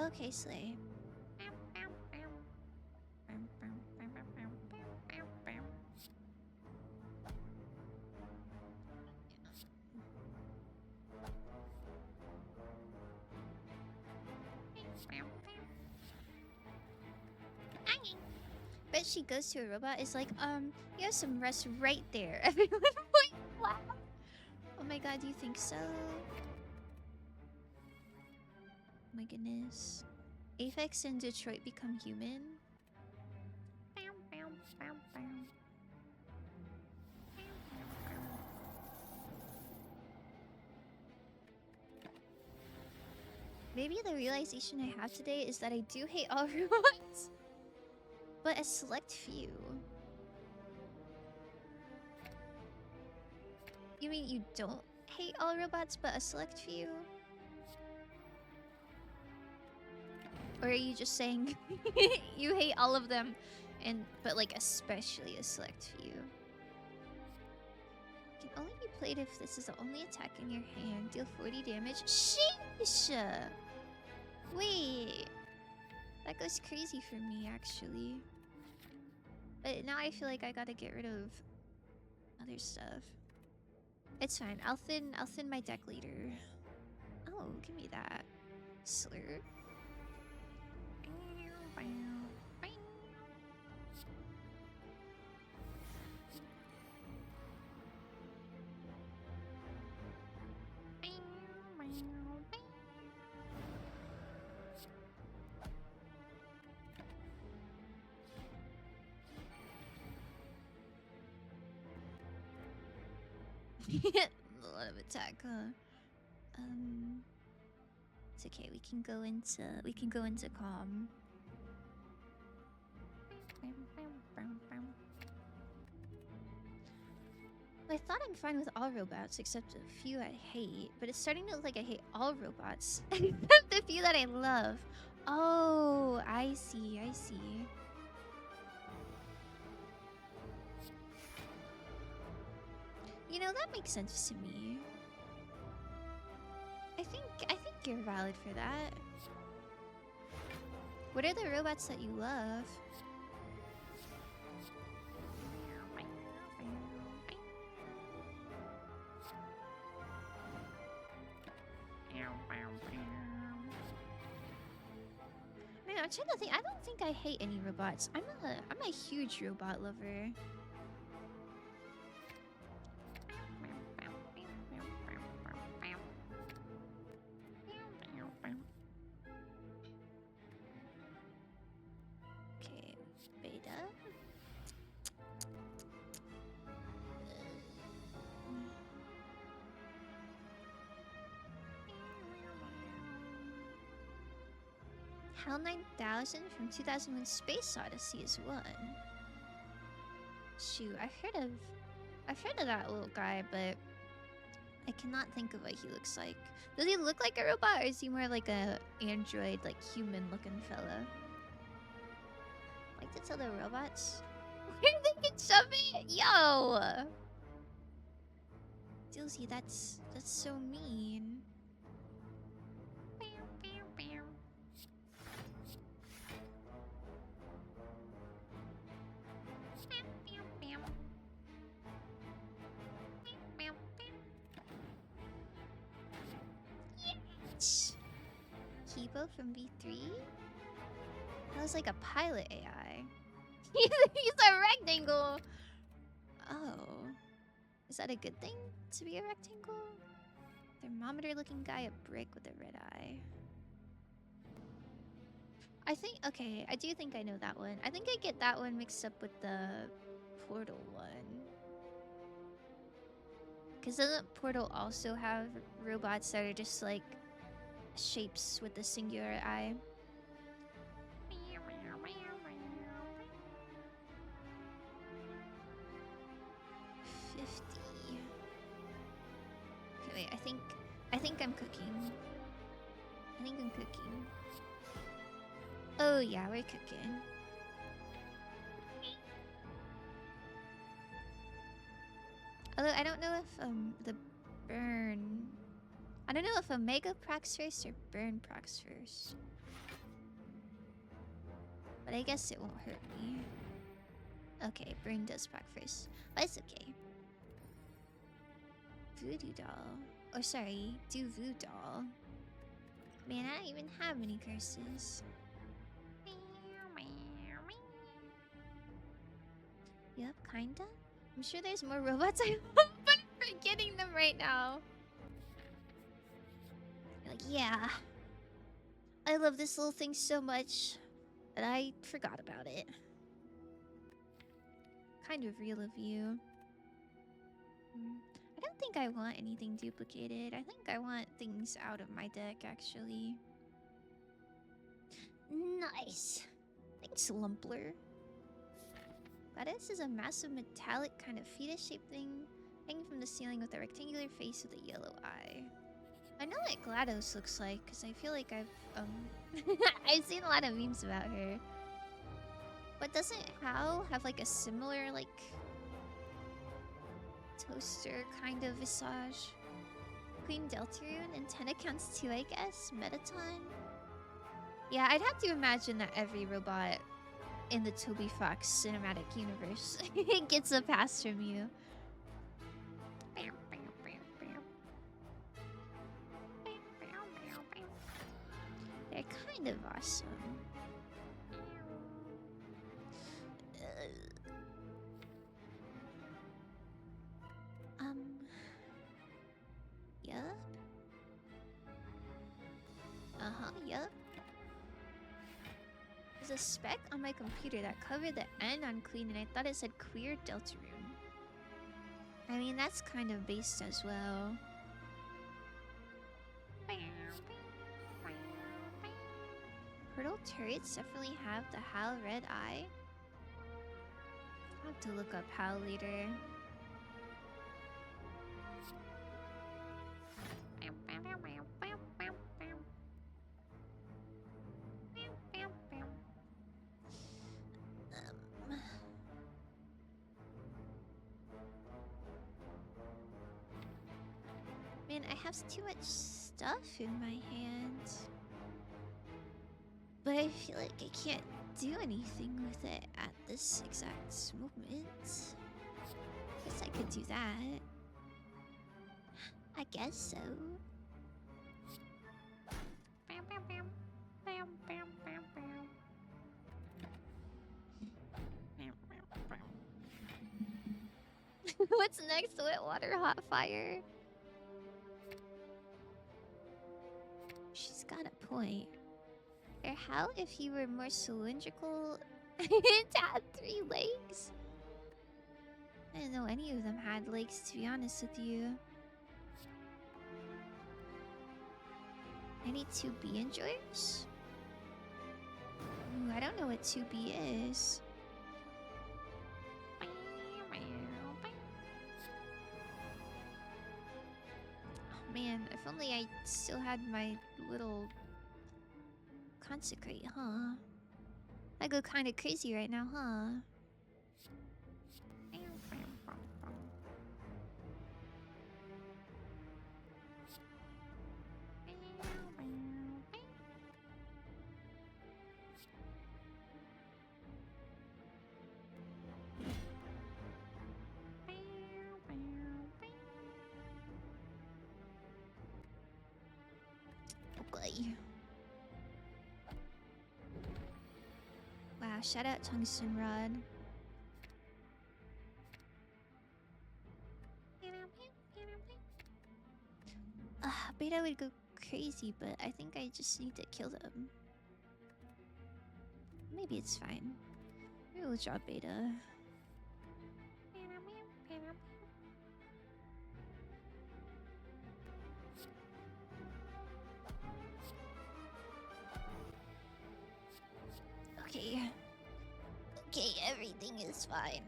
Okay, Slay. Bet she goes to a robot is like, you have some rest right there. Everyone like, wow. Oh my god, do you think so? Oh my goodness. Aphex and Detroit become human? Maybe the realization I have today is that I do hate all robots. But a select few. You mean you don't hate all robots, but a select few? Or are you just saying you hate all of them, but like especially a select few? Can only be played if this is the only attack in your hand. Deal 40 damage. Sheesh! Wait. That goes crazy for me, actually. But now I feel like I gotta get rid of other stuff. It's fine. I'll thin my deck later. Oh, give me that. Slurp. A lot of attack, huh? It's okay. We can go into calm. I thought I'm fine with all robots except a few I hate, but it's starting to look like I hate all robots except the few that I love. Oh, I see. I see. You know, that makes sense to me. I think you're valid for that. What are the robots that you love? Man, I'm trying to think. I don't think I hate any robots. I'm a huge robot lover. Okay, beta. HAL 9000 from 2001 Space Odyssey is one. Shoot, I've heard of that little guy, but I cannot think of what he looks like. Does he look like a robot, or is he more like a android, like human-looking fella? Like to tell the robots where they can shove it, yo. Dilsey, that's so mean. Kibo from V3? That was like a pilot AI. He's a rectangle! Oh. Is that a good thing to be a rectangle? Thermometer looking guy, a brick with a red eye. I think, okay, I do think I know that one. I think I get that one mixed up with the Portal one. Because doesn't Portal also have robots that are just like shapes with a singular eye? 50. Okay, wait, I think I'm cooking. I think I'm cooking. Oh yeah, we're cooking. Although I don't know if the burn, I don't know if Omega procs first or burn procs first. But I guess it won't hurt me. Okay, burn does proc first. But it's okay. Voodoo doll. Oh sorry, do voodoo doll. Man, I don't even have any curses. Yep, kinda. I'm sure there's more robots I love, but I'm forgetting them right now. You're like, yeah. I love this little thing so much that I forgot about it. Kind of real of you. I don't think I want anything duplicated. I think I want things out of my deck, actually. Nice. Thanks, Lumpler. Gladys is a massive metallic kind of fetus-shaped thing hanging from the ceiling with a rectangular face with a yellow eye. I know what GLaDOS looks like because I feel like I've I've seen a lot of memes about her. But doesn't HAL have like a similar like toaster kind of visage? Queen Deltarune, antenna counts 2, I guess. Metaton. Yeah, I'd have to imagine that every robot in the Toby Fox cinematic universe gets a pass from you. They're kind of awesome. Yup. Yup. There's a spec on my computer that covered the N on Queen and I thought it said Queer Deltarune. I mean, that's kind of based as well. Portal turrets definitely have the HAL red eye. I'll have to look up HAL later. Man, I have too much stuff in my hands. But I feel like I can't do anything with it at this exact moment. Guess I could do that. I guess so. What's next? Wet water, hot fire. She's got a point. Or how if he were more cylindrical and had 3 legs? I didn't know any of them had legs, to be honest with you. Any 2B enjoyers? Ooh, I don't know what 2B is. Oh man, if only I still had my little consecrate, huh? I go kind of crazy right now, huh? Okay. Wow, shout out Tungsten Rod. Beta would go crazy, but I think I just need to kill them. Maybe it's fine. Maybe we'll drop Beta. Okay. Okay, everything is fine.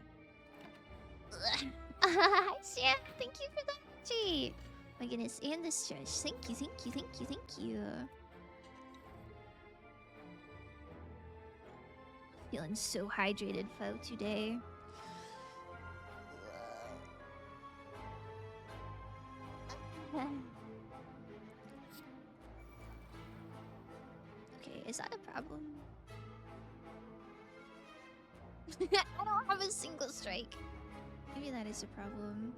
Hi, Sam. Thank you for that. Gee. My goodness, and the stretch. Thank you, thank you, thank you, thank you. Feeling so hydrated, foe, today. Okay, is that a problem? I don't have a single strike. Maybe that is a problem.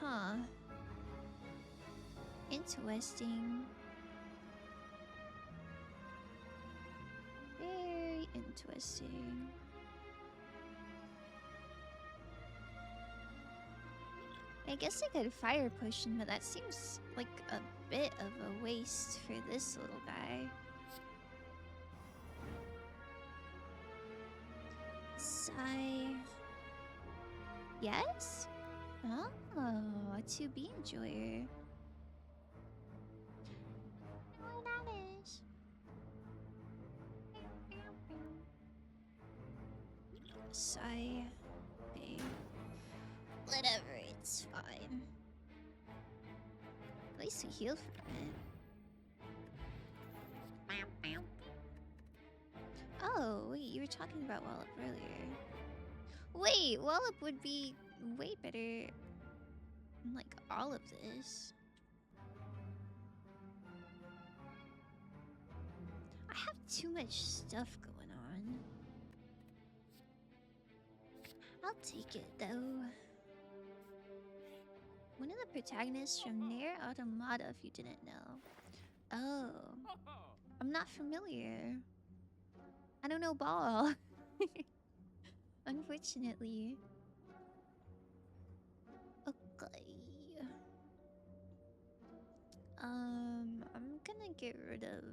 Huh. Interesting. Very interesting. I guess I could fire push him, but that seems like a bit of a waste for this little guy. Sigh. Yes? Oh, a 2B enjoyer. What that is? Sigh. Okay. Whatever, it's fine. At least we healed from it. Oh, wait, you were talking about Wallop earlier. Wait, Wallop would be way better than, like, all of this. I have too much stuff going on. I'll take it, though. One of the protagonists from Nier Automata, if you didn't know. Oh. I'm not familiar. I don't know Ball. Unfortunately. Okay. I'm gonna get rid of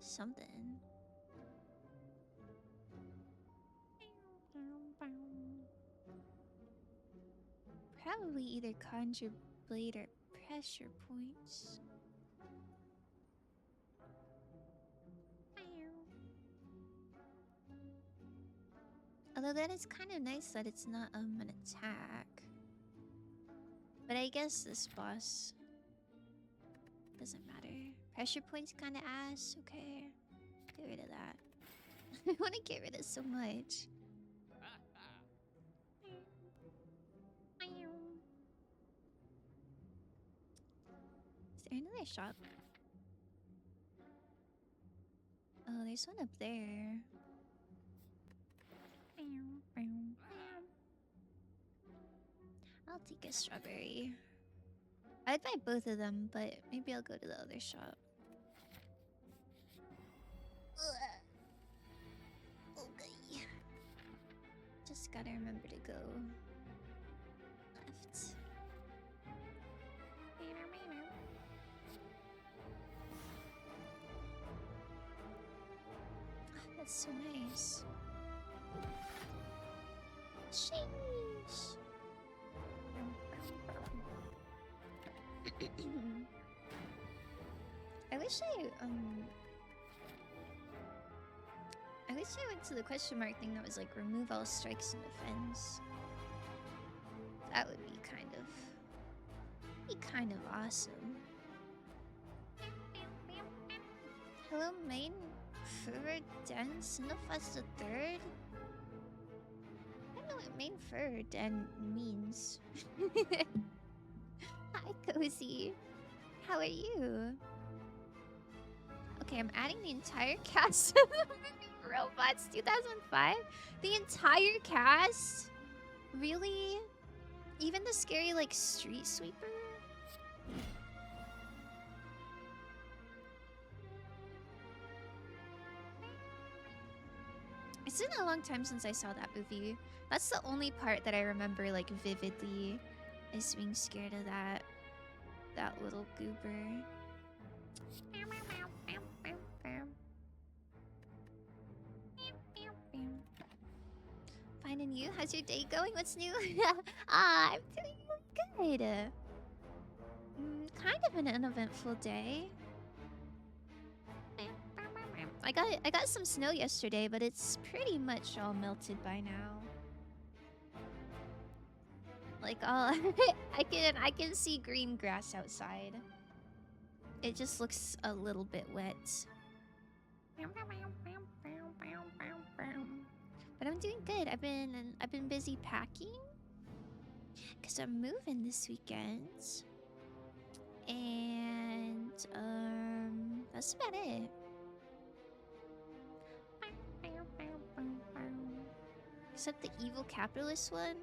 something. Probably either conjure blade or pressure points. Although that is kind of nice that it's not an attack. But I guess this boss doesn't matter. Pressure points kind of ass. Okay, get rid of that. I want to get rid of so much. Is there another shop? Oh, there's one up there. I'll take a strawberry. I'd buy both of them, but maybe I'll go to the other shop. Okay. Just gotta remember to go left. That's so nice. Sheesh. I wish I went to the question mark thing that was like remove all strikes and defense. That would be kind of awesome. Hello, main fur den Cinefast the third. I don't know what main fur den means. Hi, Cozy. How are you? Okay, I'm adding the entire cast of the movie Robots 2005. The entire cast? Really? Even the scary, like, street sweeper? It's been a long time since I saw that movie. That's the only part that I remember, like, vividly, is being scared of that little goober. Fine, and you? How's your day going? What's new? I'm doing good. Kind of an uneventful day. I got some snow yesterday, but it's pretty much all melted by now. Like all I can see green grass outside. It just looks a little bit wet. But I'm doing good. I've been busy packing cuz I'm moving this weekend. And that's about it. Except the evil capitalist one.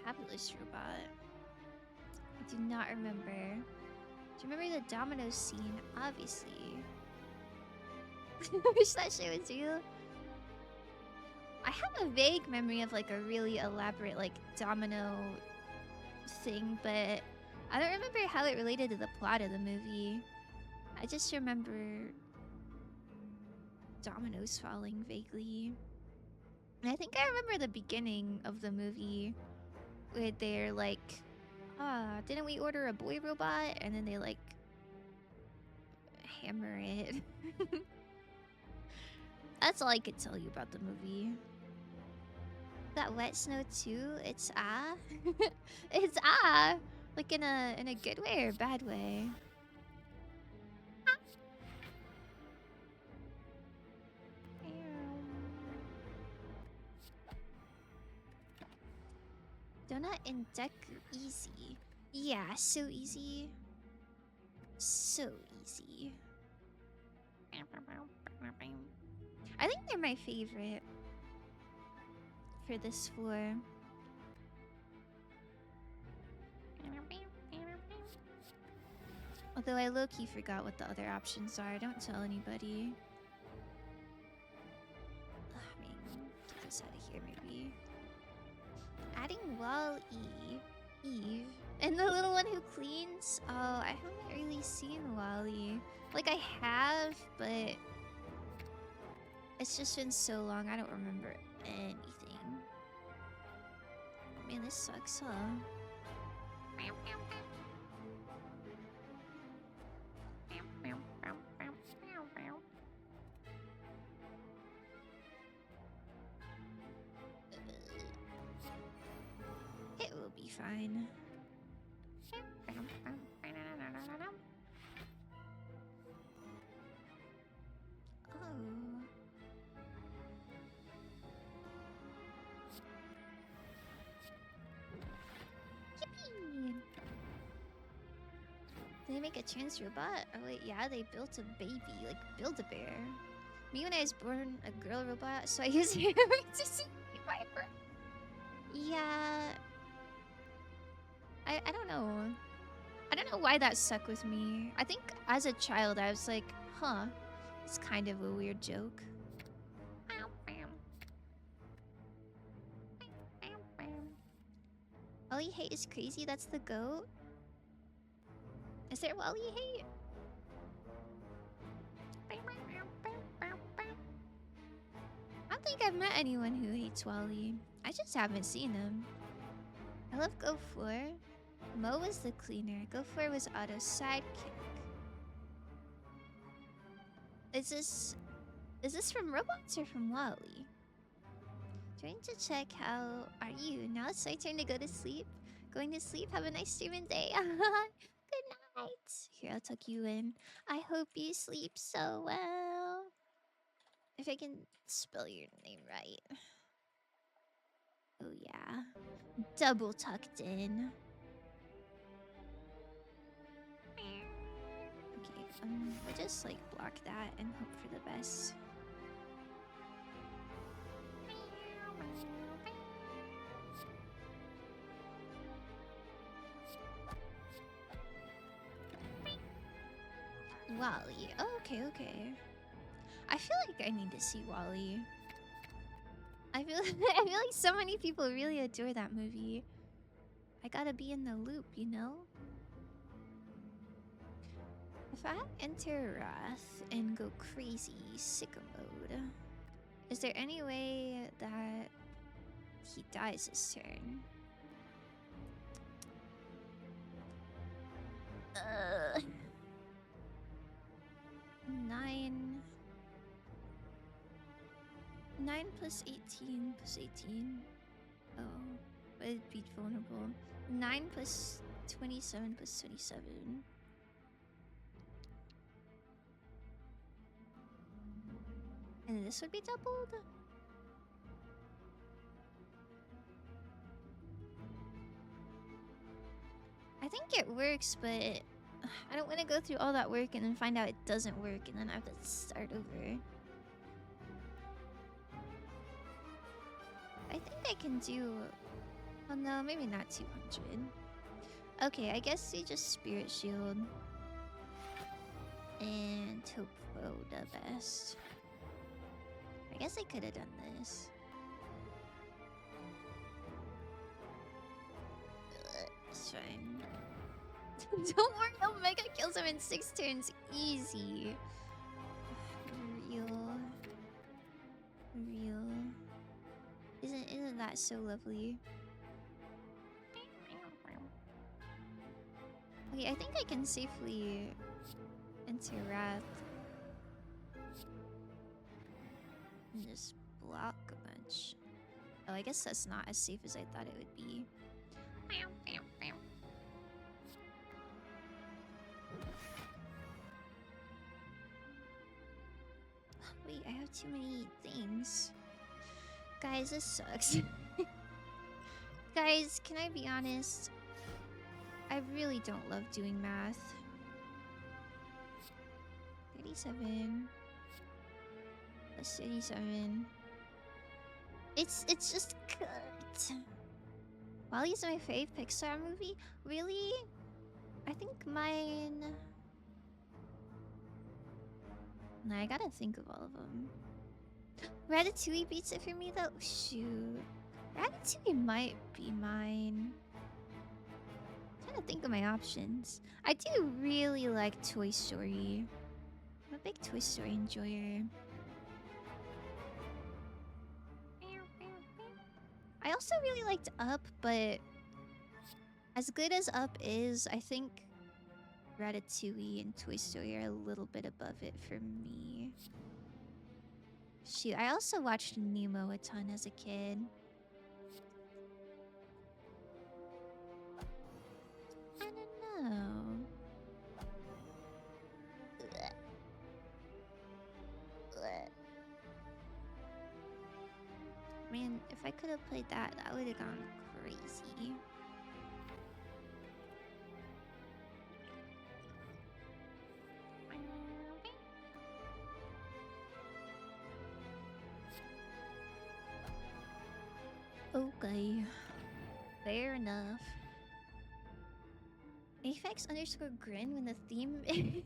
Capitalist robot. I do not remember. Do you remember the domino scene? Obviously. I wish that shit was real. I have a vague memory of like a really elaborate like domino thing, but I don't remember how it related to the plot of the movie. I just remember dominoes falling vaguely. And I think I remember the beginning of the movie where they're like, didn't we order a boy robot? And then they like hammer it. That's all I could tell you about the movie. That wet snow too? It's it's like in a good way or a bad way? Donut and Deku easy. Yeah, so easy. So easy. I think they're my favorite for this floor. Although I low-key forgot what the other options are. Don't tell anybody. I mean, get this out of here maybe. Adding Wall Eve. And the little one who cleans? Oh, I haven't really actually seen Wally. Like, I have, but it's just been so long, I don't remember anything. Man, this sucks, huh? It will be fine. Oh. Yippee! Did they make a trans robot? Oh wait, yeah, they built a baby, like Build-A-Bear. Me when I was born, a girl robot, so I used it to see Viper. Yeah. I don't know. I don't know why that stuck with me. I think as a child I was like, huh, it's kind of a weird joke. Wally hate is crazy, that's the goat? Is there Wally hate? I don't think I've met anyone who hates Wally. I just haven't seen him. I love Go 4. Mo was the cleaner. Go 4 was Otto's sidekick. Is this from Robots or from Wally? Trying to check how are you? Now it's my turn to go to sleep. Going to sleep. Have a nice streaming day. Good night. Here, I'll tuck you in. I hope you sleep so well. If I can spell your name right. Oh yeah. Double tucked in. Okay, we'll just like block that and hope for the best. Wally. Oh, okay. I feel like I need to see Wally. I feel I feel like so many people really adore that movie. I gotta be in the loop, you know? If I enter Wrath and go crazy sicko mode, is there any way that he dies this turn? 9 plus 18 plus 18. Oh, but it'd be vulnerable. 9 plus 27 plus 27. And this would be doubled? I think it works, but I don't want to go through all that work and then find out it doesn't work and then I have to start over. I think I can do... Oh no, maybe not 200. Okay, I guess we just Spirit Shield. And hope for the best. I guess I could have done this. It's fine. Don't worry, Omega kills him in 6 turns. Easy. Real. Isn't that so lovely? Okay, I think I can safely enter Wrath. And just block a bunch. Oh, I guess that's not as safe as I thought it would be. Wait, I have too many things. Guys, this sucks. Guys, can I be honest? I really don't love doing math. 37 plus 37. It's just good. Wally's my fave Pixar movie. Really? I think mine. Nah, I gotta think of all of them. Ratatouille beats it for me though. Shoot, Ratatouille might be mine. trying to think of my options. I do really like Toy Story. I'm a big Toy Story enjoyer. I also really liked Up, but as good as Up is, I think Ratatouille and Toy Story are a little bit above it for me. Shoot, I also watched Nemo a ton as a kid. I don't know. Man, if I could have played that, that would have gone crazy. Okay. Fair enough. Aphex underscore grin when the theme is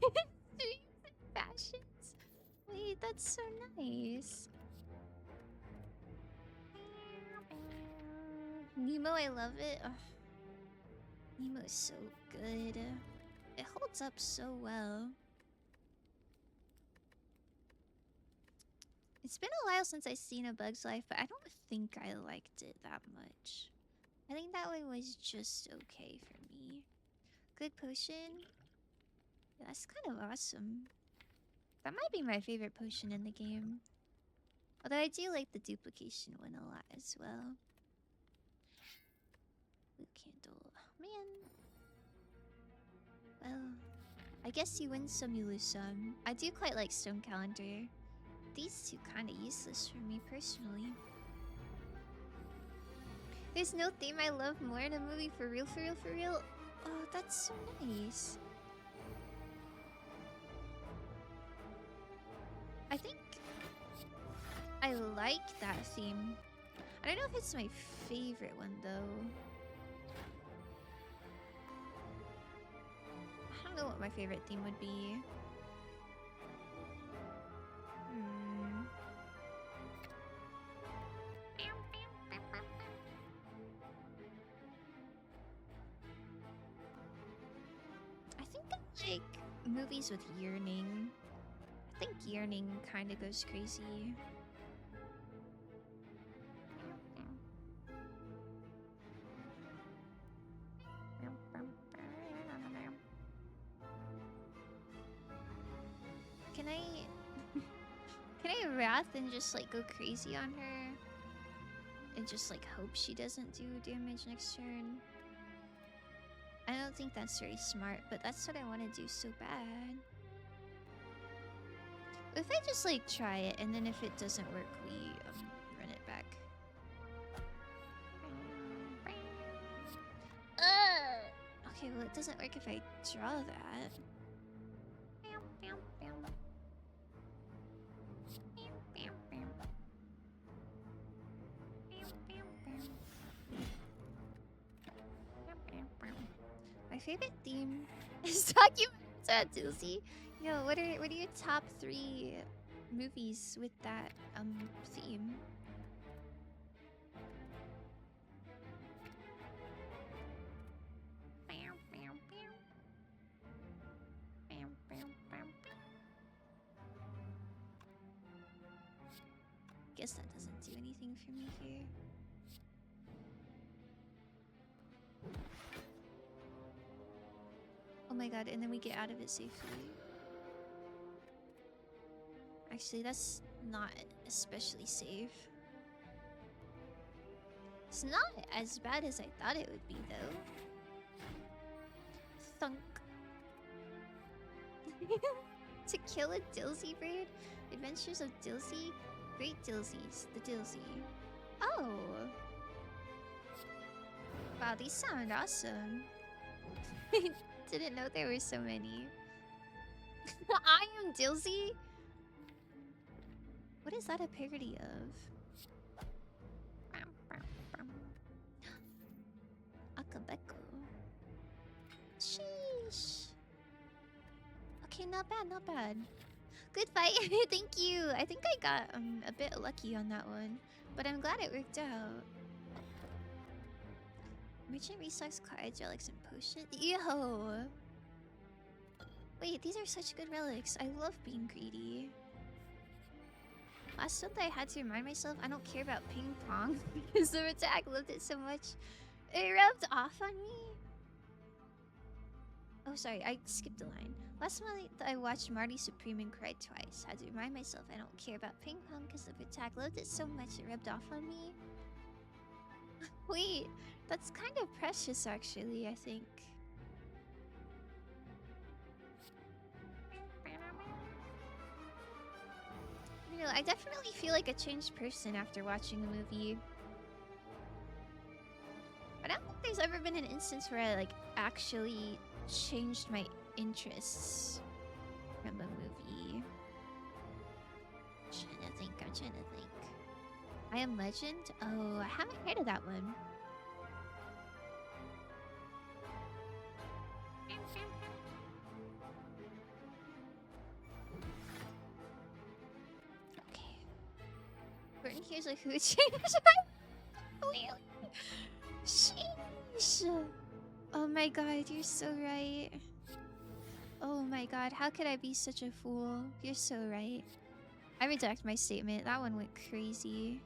fashions. Wait, that's so nice. Nemo, I love it. Ugh. Nemo is so good. It holds up so well. It's been a while since I've seen A Bug's Life, but I don't think I liked it that much. I think that one was just okay for me. Good potion. Yeah, that's kind of awesome. That might be my favorite potion in the game. Although I do like the duplication one a lot as well. Blue candle. Man. Well, I guess you win some, you lose some. I do quite like Stone Calendar. These two kind of useless for me personally. There's no theme I love more in a movie, for real, for real, for real. Oh, that's so nice. I think I like that theme. I don't know if it's my favorite one though. I don't know what my favorite theme would be. I think I like movies with yearning. I think yearning kind of goes crazy. Can I can I wrath and just like go crazy on her and just like hope she doesn't do damage next turn? I don't think that's very smart, but that's what I want to do so bad. What if I just like try it and then if it doesn't work, we run it back? Okay, well it doesn't work if I draw that. My favorite theme is documents about Dilsey. Yo, what are your top 3 movies with that theme? Guess that doesn't do anything for me here. Oh my god, and then we get out of it safely. Actually, that's not especially safe. It's not as bad as I thought it would be, though. Thunk. To kill a Dilsey bird? Adventures of Dilsey? Great Dilseys. The Dilsey. Oh! Wow, these sound awesome. I didn't know there were so many. I am Dilsey? What is that a parody of? Akabeko. Sheesh. Okay, not bad, not bad. Good fight. Thank you. I think I got a bit lucky on that one, but I'm glad it worked out. Merchant restocks cards, relics, and potions. Yo! Wait, these are such good relics. I love being greedy. Last month I had to remind myself I don't care about ping pong because the attack loved it so much. It rubbed off on me. Oh, sorry, I skipped a line. Last month I watched Marty Supreme and cried twice. Had to remind myself I don't care about ping pong because the attack loved it so much it rubbed off on me. Wait, that's kind of precious actually, I think. You know, I definitely feel like a changed person after watching the movie. I don't think there's ever been an instance where I like actually changed my interests from a movie. I'm trying to think. I Am Legend? Oh, I haven't heard of that one. Okay. Burton here's like who changed my Sheesh. Oh my god, you're so right. Oh my god, how could I be such a fool? You're so right. I redact my statement. That one went crazy.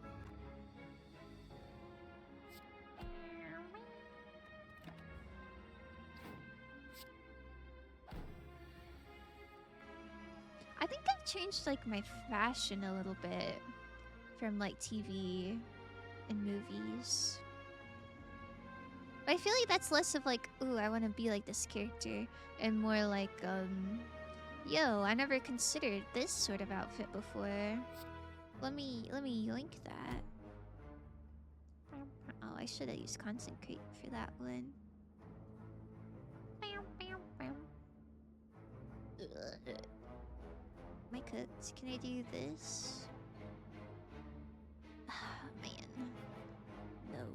I think I've changed like my fashion a little bit from like TV and movies. But I feel like that's less of like, ooh, I want to be like this character, and more like, yo, I never considered this sort of outfit before. Let me link that. Oh, I should have used concentrate for that one. Ugh. My cooks, can I do this? Ah, man. No.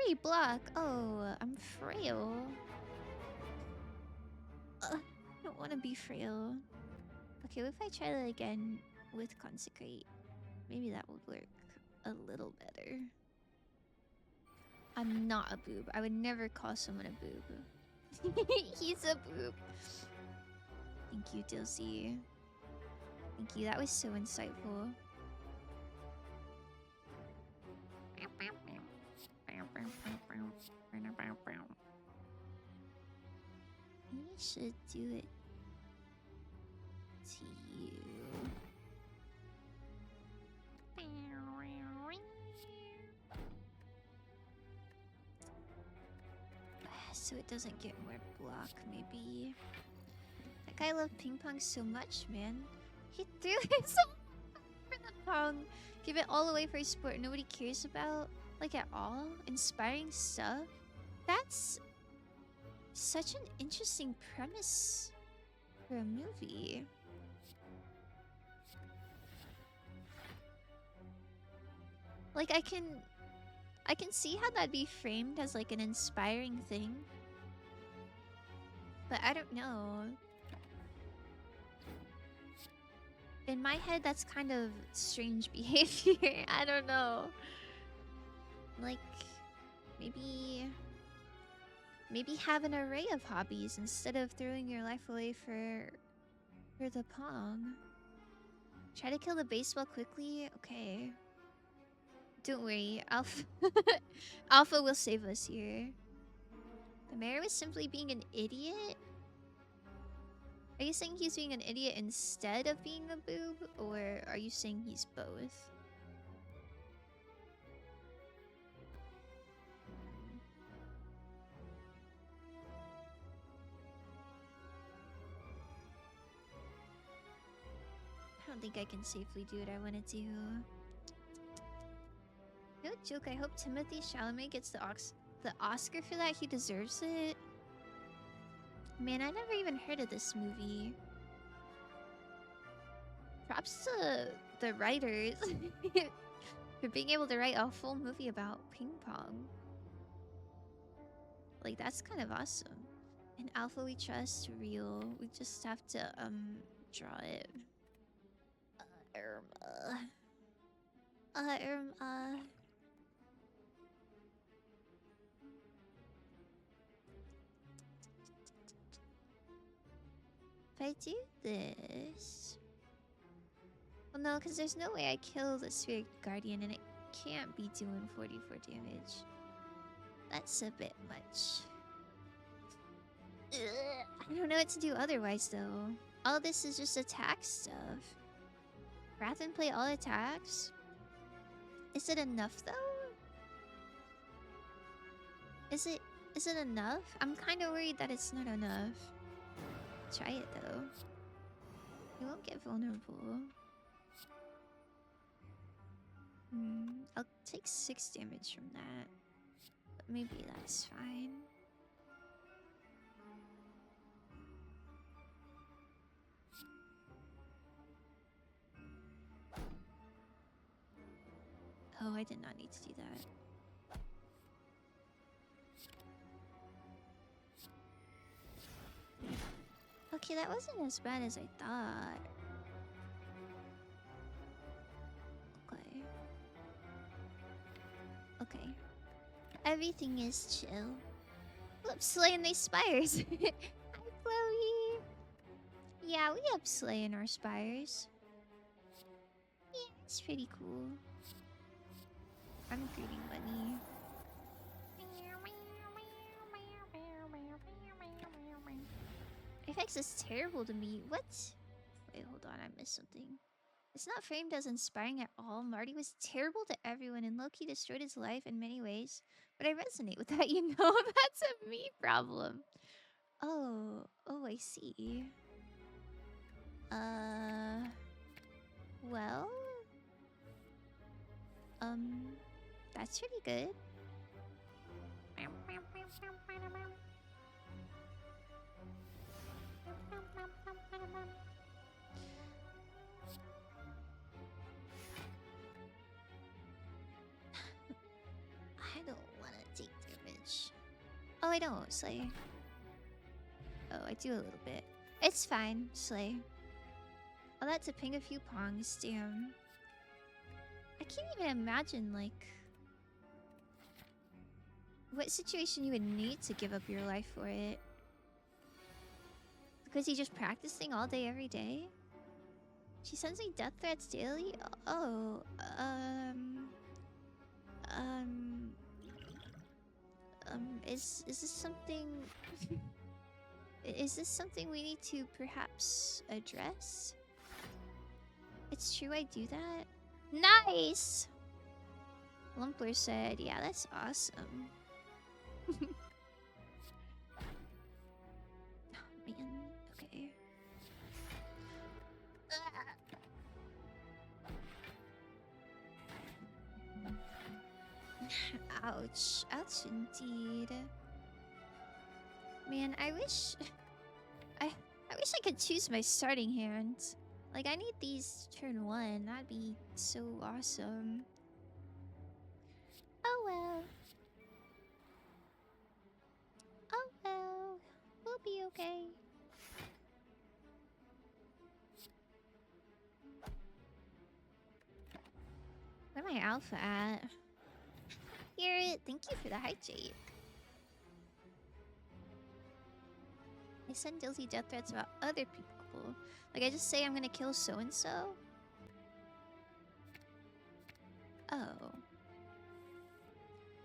3 block. Oh, I'm frail. I don't want to be frail. Okay, what if I try that again with consecrate? Maybe that would work a little better. I'm not a boob. I would never call someone a boob. He's a boob. Thank you, Dilsey. Thank you. That was so insightful. We should do it to you. So it doesn't get more block, maybe. That guy loved ping pong so much, man. He threw it so for the pong. Give it all away for a sport nobody cares about, like at all. Inspiring stuff. That's such an interesting premise for a movie. Like I can see how that'd be framed as like an inspiring thing. But I don't know. In my head, that's kind of strange behavior. I don't know. Like, maybe have an array of hobbies instead of throwing your life away for the pong. Try to kill the baseball quickly? Okay. Don't worry, Alpha will save us here. The mayor was simply being an idiot? Are you saying he's being an idiot instead of being a boob? Or are you saying he's both? I don't think I can safely do what I want to do. No joke, I hope Timothée Chalamet gets the Oscar for that. He deserves it. Man, I never even heard of this movie. Props to the writers for being able to write a full movie about ping pong. Like, that's kind of awesome. In Alpha we trust, real. We just have to, draw it. Irma. I do this? Well, no, because there's no way I kill the Spirit Guardian and it can't be doing 44 damage. That's a bit much. Ugh, I don't know what to do otherwise, though. All this is just attack stuff. Rather than play all attacks? Is it enough, though? Is it enough? I'm kind of worried that it's not enough. Try it, though. You won't get vulnerable. I'll take 6 damage from that. But maybe that's fine. Oh, I did not need to do that. Okay, that wasn't as bad as I thought. Okay. Okay. Everything is chill. Up slaying these spires. Hi, Chloe. Yeah, we up slaying our spires. Yeah, it's pretty cool. I'm greeting Bunny. FX is terrible to me. What? Wait, hold on. I missed something. It's not framed as inspiring at all. Marty was terrible to everyone and low-key destroyed his life in many ways. But I resonate with that, you know? That's a me problem. Oh, I see. Well, that's pretty good. I don't want to take damage. Oh, I don't, Slay. Oh, I do a little bit. It's fine, Slay. I'll have to ping a few pongs, damn. I can't even imagine, like, what situation you would need to give up your life for it. Because he's just practicing all day, every day? She sends me death threats daily? Oh, is this something... Is this something we need to perhaps address? It's true I do that? Nice! Lumpler said, yeah, that's awesome. Oh, man, okay. Ouch. Ouch indeed. Man, I wish I could choose my starting hand. Like, I need these turn 1. That'd be so awesome. Oh well. Oh well. We'll be okay. Where my alpha at? Hear it. Thank you for the hype, Jake. I send guilty death threats about other people. Like, I just say I'm gonna kill so-and-so? Oh.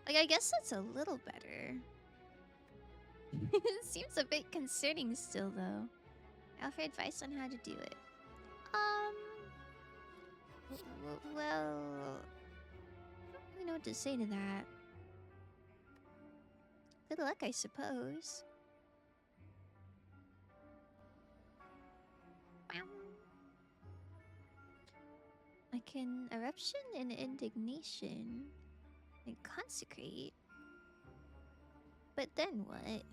Like, I guess that's a little better. It seems a bit concerning still, though. I offer advice on how to do it. Well... I don't really know what to say to that. Good luck, I suppose. I can eruption and indignation and consecrate. But then what?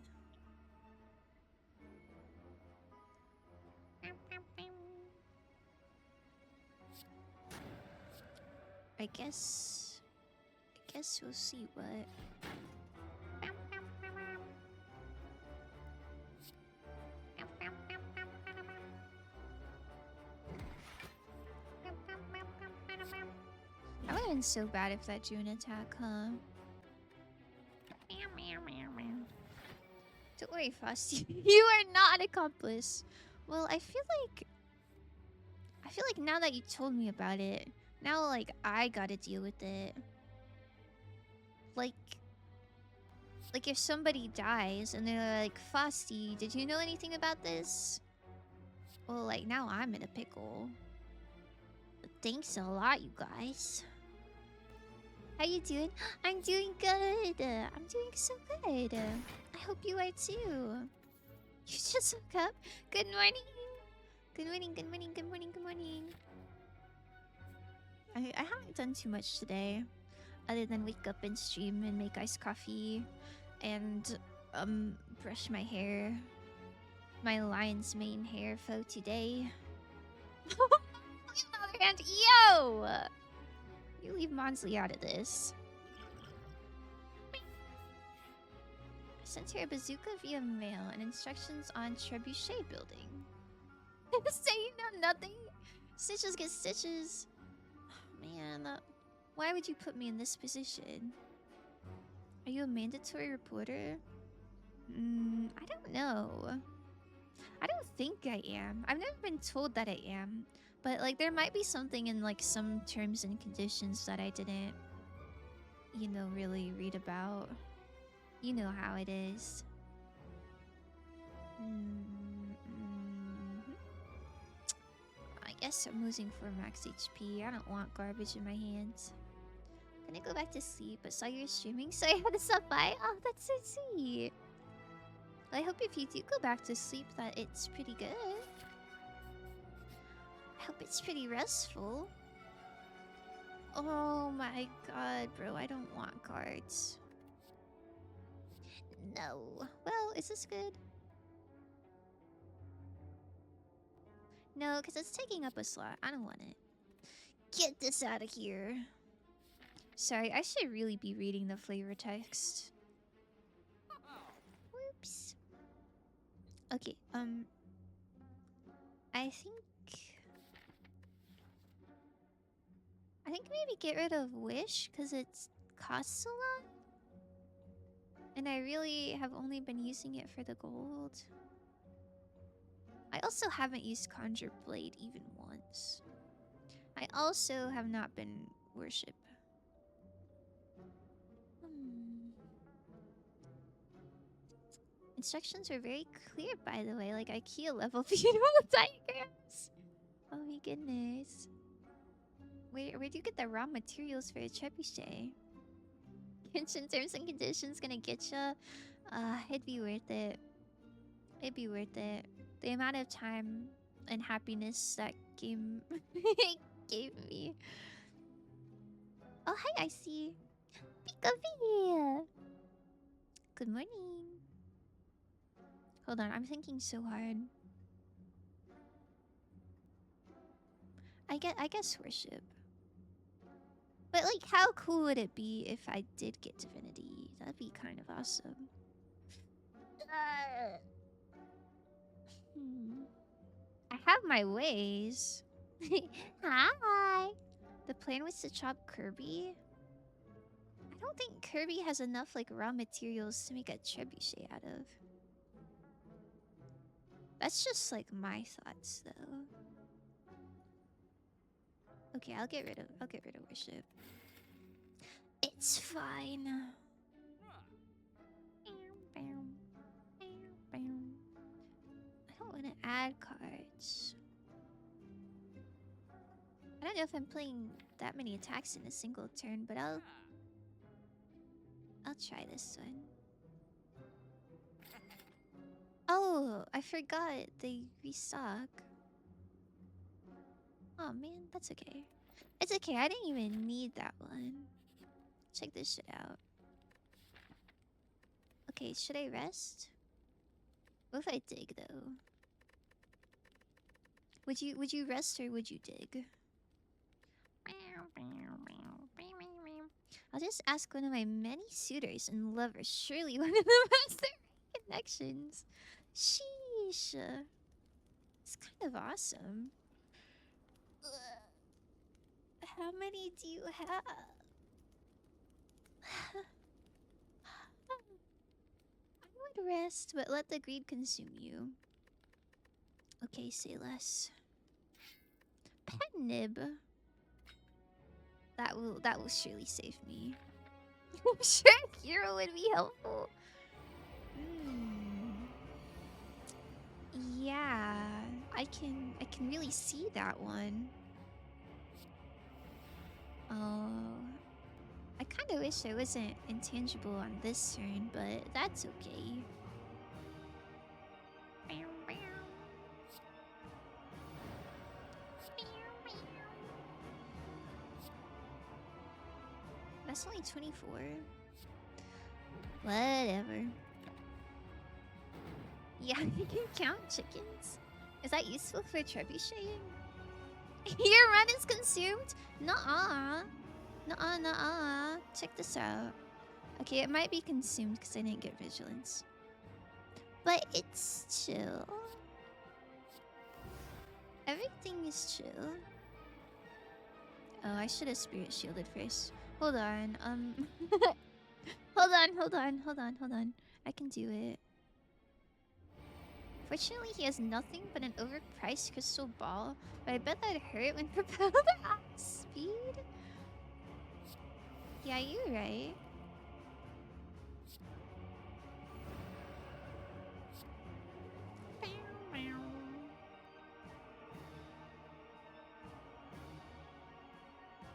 I guess we'll see what. That would have been so bad if that drew an attack, huh? Don't worry, Frosty. You are not an accomplice. Well, I feel like now that you told me about it, now like I gotta deal with it. Like if somebody dies and they're like, Frosty, did you know anything about this? Well, like now I'm in a pickle. But thanks a lot, you guys. How you doing? I'm doing good. I'm doing so good. I hope you are too. You just woke up. Good morning. Good morning, good morning, good morning, good morning. I haven't done too much today, other than wake up and stream and make iced coffee, and brush my hair. My lion's mane hair for today. On the other hand, yo! You leave Monsley out of this. I sent her a bazooka via mail and instructions on trebuchet building. Say you know nothing? Stitches get stitches. Oh, man, why would you put me in this position? Are you a mandatory reporter? I don't know. I don't think I am. I've never been told that I am. But, like, there might be something in, like, some terms and conditions that I didn't, you know, really read about. You know how it is. I guess I'm losing 4 max HP. I don't want garbage in my hands. Gonna go back to sleep, but saw you're streaming, so I had to stop by. Oh, that's so sweet. I hope if you do go back to sleep that it's pretty good. I hope it's pretty restful. Oh my god, bro, I don't want cards. No. Well, is this good? No, because it's taking up a slot. I don't want it. Get this out of here. Sorry, I should really be reading the flavor text. Whoops. Okay, I think maybe get rid of Wish, because it costs a lot. And I really have only been using it for the gold. I also haven't used Conjure Blade even once. I also have not been Worship. Instructions are very clear, by the way. Like IKEA level beautiful diagrams. Oh my goodness. Where do you get the raw materials for a trebuchet? Genshin terms and conditions gonna get ya. It'd be worth it. It'd be worth it. The amount of time and happiness that game gave me. Oh, hi, I see. Pika. Good morning. Hold on, I'm thinking so hard. I guess Worship. But like, how cool would it be if I did get Divinity? That'd be kind of awesome. I have my ways. Hi. The plan was to chop Kirby. I don't think Kirby has enough like raw materials to make a trebuchet out of. That's just like my thoughts though. Okay, I'll get rid of Worship. It's fine. I don't want to add cards. I don't know if I'm playing that many attacks in a single turn, but I'll try this one. Oh, I forgot they restock. Oh man, that's okay. It's okay, I didn't even need that one. Check this shit out. Okay, should I rest? What if I dig though? Would you rest or would you dig? I'll just ask one of my many suitors and lovers. Surely one of them has the right connections. Sheesh. It's kind of awesome. How many do you have? I would rest, but let the greed consume you. Okay, say less. Pet nib. That will surely save me. I'm sure hero would be helpful. Hmm. Yeah, I can really see that one. Oh, I kind of wish I wasn't intangible on this turn, but that's okay. That's only 24. Whatever. Yeah, you can count chickens. Is that useful for trebucheting? Your run is consumed? Nuh-uh. Nuh-uh, nuh-uh. Check this out. Okay, it might be consumed because I didn't get vigilance. But it's chill. Everything is chill. Oh, I should have spirit shielded first. Hold on. Hold on. I can do it. Fortunately, he has nothing but an overpriced crystal ball, but I bet that'd hurt when propelled at speed. Yeah, you're right.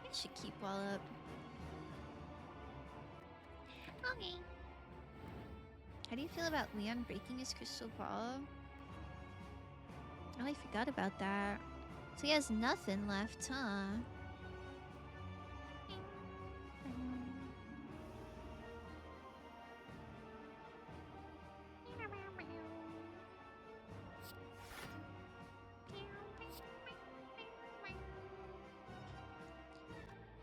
I should keep all up. Okay. How do you feel about Leon breaking his crystal ball? Oh, I forgot about that. So he has nothing left, huh?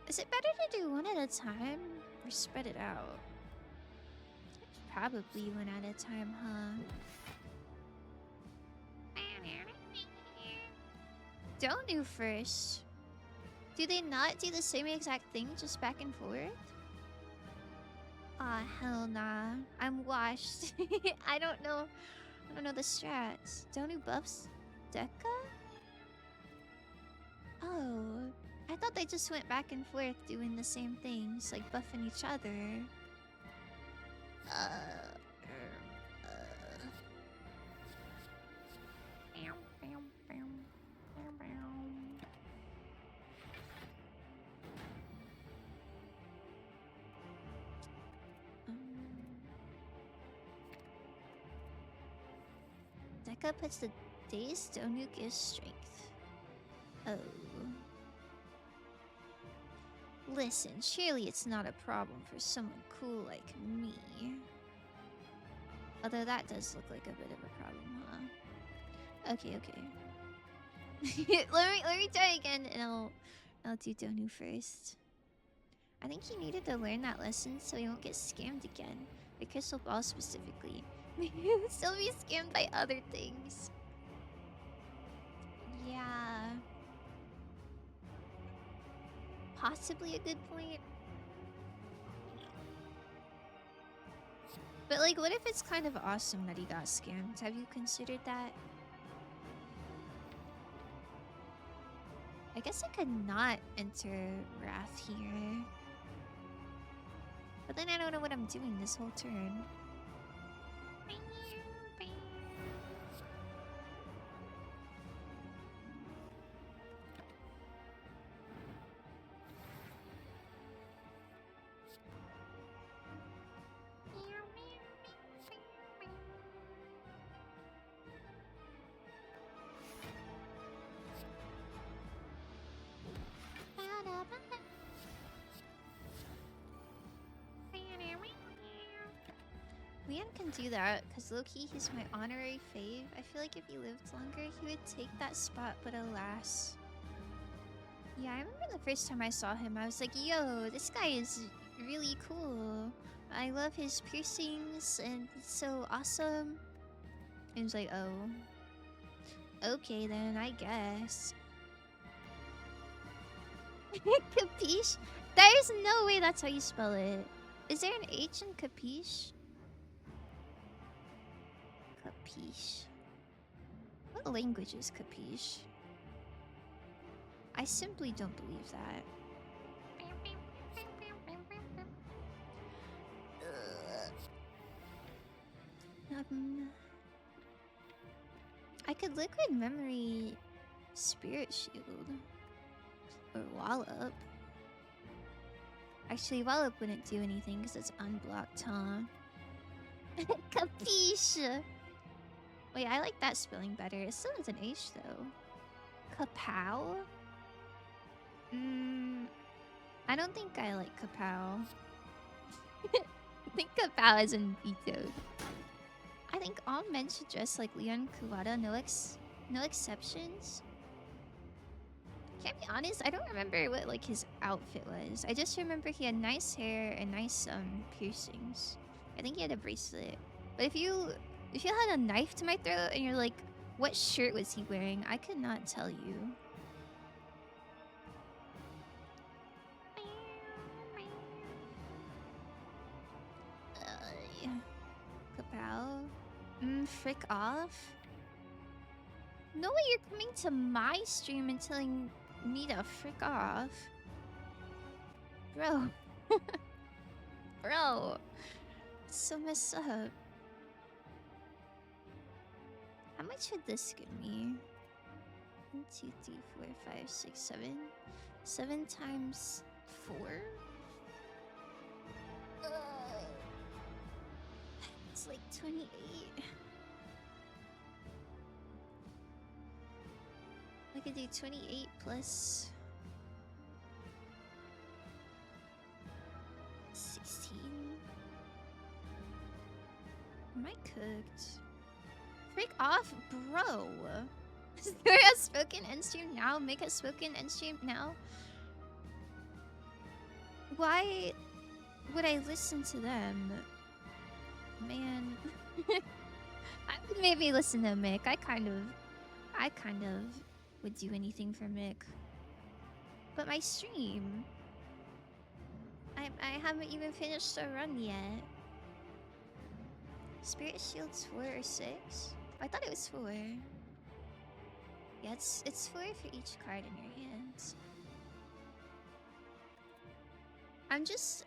Is it better to do one at a time or spread it out? Probably one at a time, huh? Don't do first. Do they not do the same exact thing, just back and forth? Aw, hell nah. I'm washed. I don't know the strats. Don't do buffs. Deca? Oh. I thought they just went back and forth doing the same things, like buffing each other. Deca puts the dazed, Donu gives strength. Oh. Listen, surely it's not a problem for someone cool like me. Although that does look like a bit of a problem, huh? Okay. let me try again, and I'll do Donu first. I think he needed to learn that lesson so he won't get scammed again. The crystal ball specifically. He'll still be scammed by other things. Yeah. Possibly a good point. But like, what if it's kind of awesome that he got scammed? Have you considered that? I guess I could not enter Wrath here. But then I don't know what I'm doing this whole turn. Leon can do that, because low-key he's my honorary fave. I feel like if he lived longer, he would take that spot, but alas. Yeah, I remember the first time I saw him, I was like, yo, this guy is really cool. I love his piercings, and it's so awesome. And he was like, oh. Okay then, I guess. Capiche? There's no way that's how you spell it. Is there an H in capiche? Capiche. What language is capiche? I simply don't believe that. I could liquid memory spirit shield or wallop. Actually, wallop wouldn't do anything because it's unblocked, huh? Capiche. Wait, I like that spelling better. It still has an H though. Kapow? I don't think I like kapow. I think kapow is in vetoed. I think all men should dress like Leon Kuwata, no exceptions. Can't be honest, I don't remember what like his outfit was. I just remember he had nice hair and nice piercings. I think he had a bracelet. But if you had a knife to my throat and you're like, what shirt was he wearing? I could not tell you. Kapow. Frick off. No way you're coming to my stream and telling me to frick off. Bro. Bro. It's so messed up. How much would this give me? 1, 2, 3, 4, 5, 6, 7. 7 times 4? It's like 28. I could do 28 plus 16. Am I cooked? Freak off, bro. Is there a spoken end stream now? Make a spoken end stream now? Why would I listen to them? Man. I would maybe listen to Mick. I kind of would do anything for Mick. But my stream, I haven't even finished the run yet. Spirit Shield's 4 or 6? I thought it was 4. Yeah, it's 4 for each card in your hands.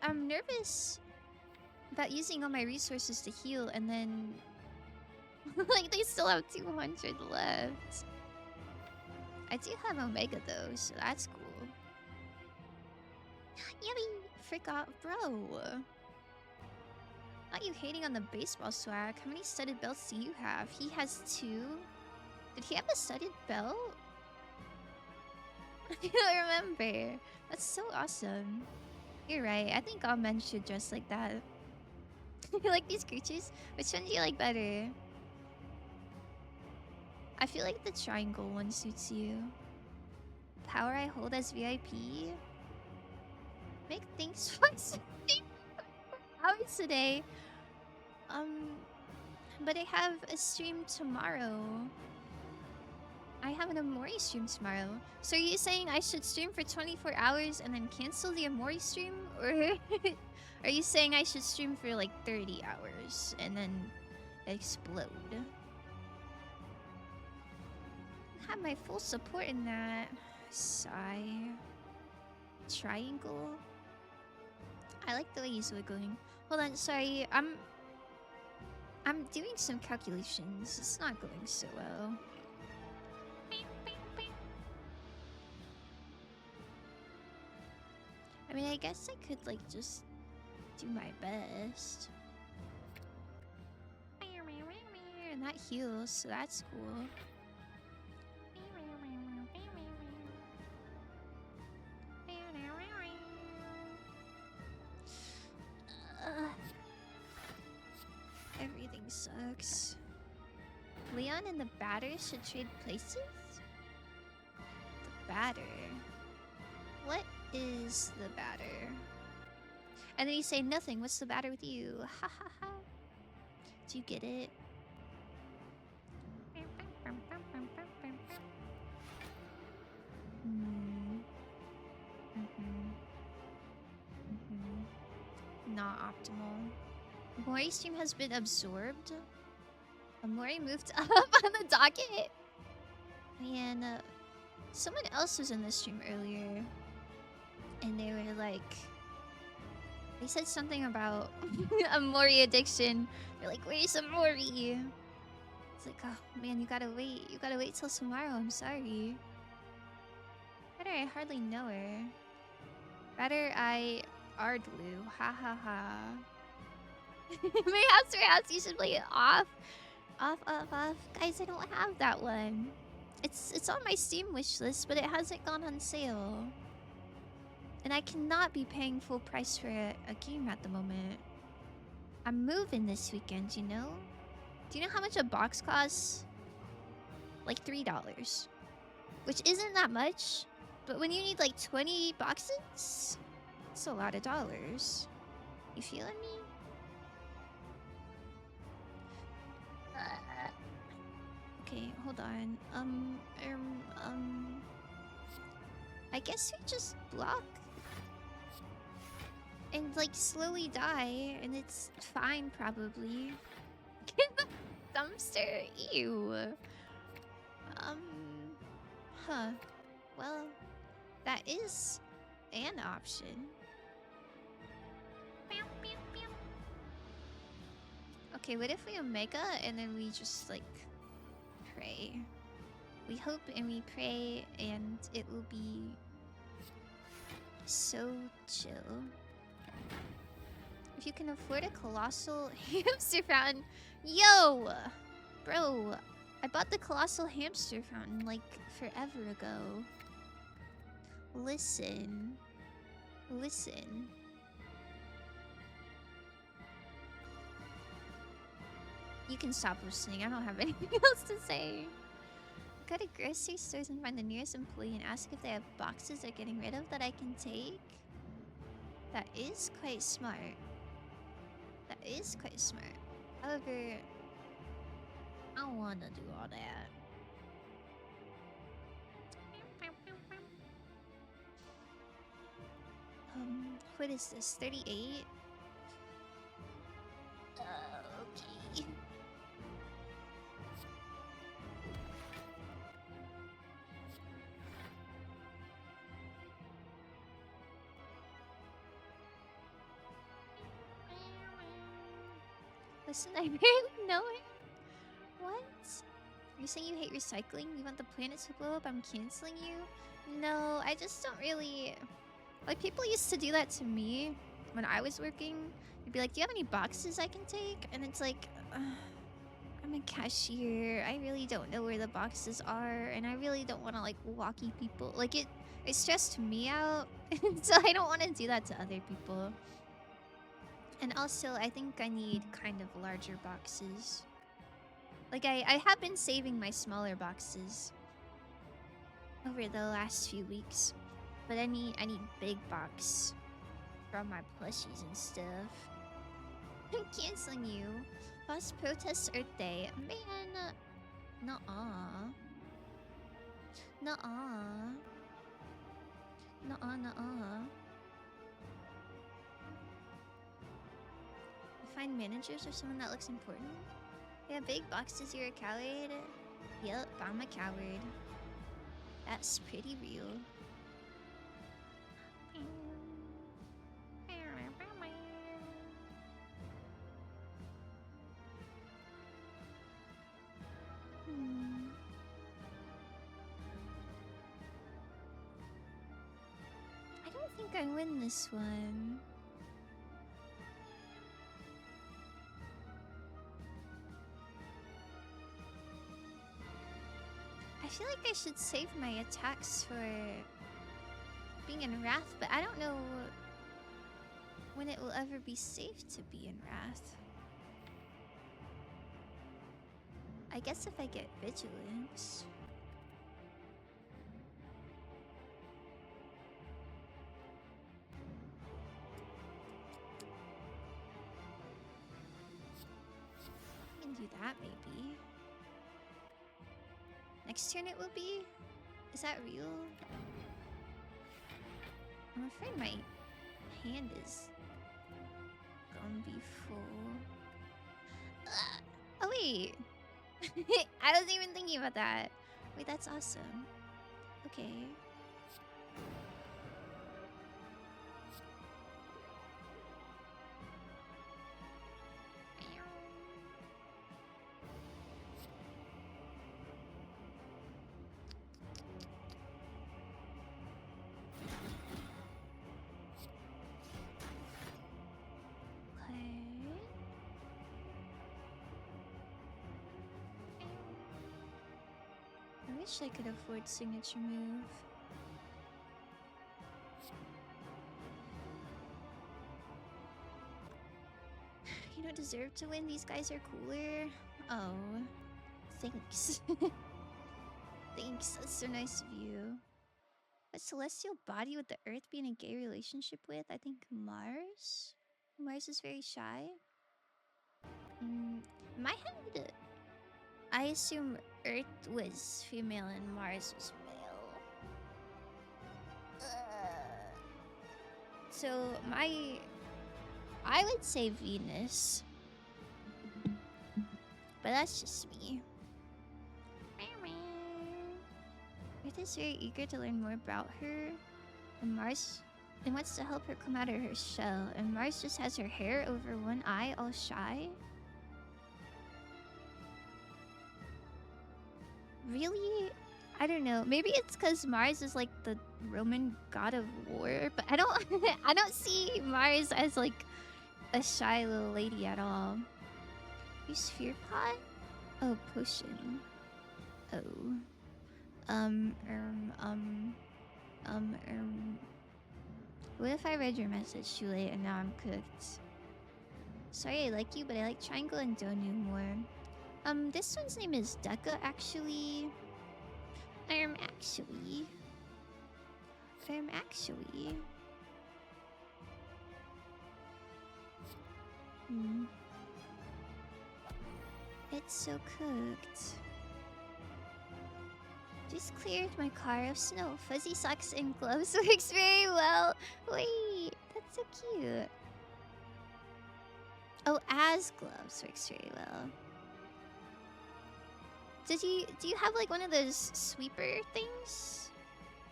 I'm nervous about using all my resources to heal and then like they still have 200 left. I do have Omega though, so that's cool. Yummy! Frick off, bro. Not you hating on the baseball swag. How many studded belts do you have? He has 2. Did he have a studded belt? I don't remember. That's so awesome. You're right. I think all men should dress like that. You like these creatures? Which one do you like better? I feel like the triangle one suits you. Power I hold as VIP? Make things fun hours today. But I have a stream tomorrow. I have an Amori stream tomorrow. So are you saying I should stream for 24 hours and then cancel the Amori stream? Or are you saying I should stream for like 30 hours and then explode? Have my full support in that. Sigh. Triangle. I like the way he's wiggling. Hold on, sorry. I'm doing some calculations. It's not going so well. I mean, I guess I could like just do my best. And that heals, so that's cool. Everything sucks. Leon and the batter should trade places? The batter? What is the batter? And then you say nothing. What's the matter with you? Ha ha ha. Do you get it? Not optimal. Mori stream has been absorbed. Amori moved up on the docket. And someone else was in the stream earlier, and they were like, they said something about a Mori addiction. They're like, "Where's a Mori?" It's like, oh man, you gotta wait. You gotta wait till tomorrow. I'm sorry. Better I hardly know her. Better I Ardlu. Ha ha ha. My house. You should play it off. Off. Guys, I don't have that one. It's on my Steam wish list, but it hasn't gone on sale. And I cannot be paying full price for a game at the moment. I'm moving this weekend, you know? Do you know how much a box costs? Like $3. Which isn't that much. But when you need like 20 boxes, it's a lot of dollars. You feeling me? Okay, hold on. I guess we just block and like slowly die, and it's fine probably. Get the dumpster. Ew. Huh. Well, that is an option. Okay, what if we Omega and then we just like pray? We hope and we pray, and it will be so chill. If you can afford a colossal hamster fountain, yo, bro, I bought the colossal hamster fountain like forever ago. Listen. You can stop listening. I don't have anything else to say. Go to grocery stores and find the nearest employee and ask if they have boxes they're getting rid of that I can take. That is quite smart. However, I don't want to do all that. What is this? 38? Okay. Listen, I barely know it. What? You're saying you hate recycling? You want the planet to blow up? I'm canceling you? No, I just don't really... Like, people used to do that to me when I was working. They'd be like, do you have any boxes I can take? And it's like, I'm a cashier. I really don't know where the boxes are. And I really don't want to, like, walkie people. Like, it stressed me out. So I don't want to do that to other people. And also, I think I need kind of larger boxes. Like, I have been saving my smaller boxes over the last few weeks. But I need big box from my plushies and stuff. I'm canceling you. Boss protests Earth Day. Man, nuh-uh. Find managers or someone that looks important. Yeah, big boxes, you're a coward. Yep, I'm a coward. That's pretty real. I don't think I win this one. I feel like I should save my attacks for being in Wrath, but I don't know when it will ever be safe to be in Wrath. I guess if I get Vigilance. I can do that maybe. Next turn it will be? Is that real? I'm afraid my hand is gonna be full. Oh wait! I wasn't even thinking about that. Wait, that's awesome. Okay. Okay. I wish I could afford signature move. You don't deserve to win. These guys are cooler. Oh, thanks. Thanks. That's so nice of you. A celestial body with the Earth be in a gay relationship with? I think Mars. Mars is very shy. In my head, I assume Earth was female and Mars was male. So I would say Venus, but that's just me. Earth is very eager to learn more about her, and Mars wants to help her come out of her shell, and Mars just has her hair over one eye, all shy. Really? I don't know. Maybe it's because Mars is like the Roman god of war, but I don't I don't see Mars as like a shy little lady at all. You sphere pot? Oh, potion. Oh. What if I read your message too late and now I'm cooked? Sorry I like you, but I like Triangle and Donu more. This one's name is Deca, actually. Actually. It's so cooked. Just cleared my car of snow. Fuzzy socks and gloves works very well. Wait, that's so cute. Oh, as gloves works very well. Do you have like one of those sweeper things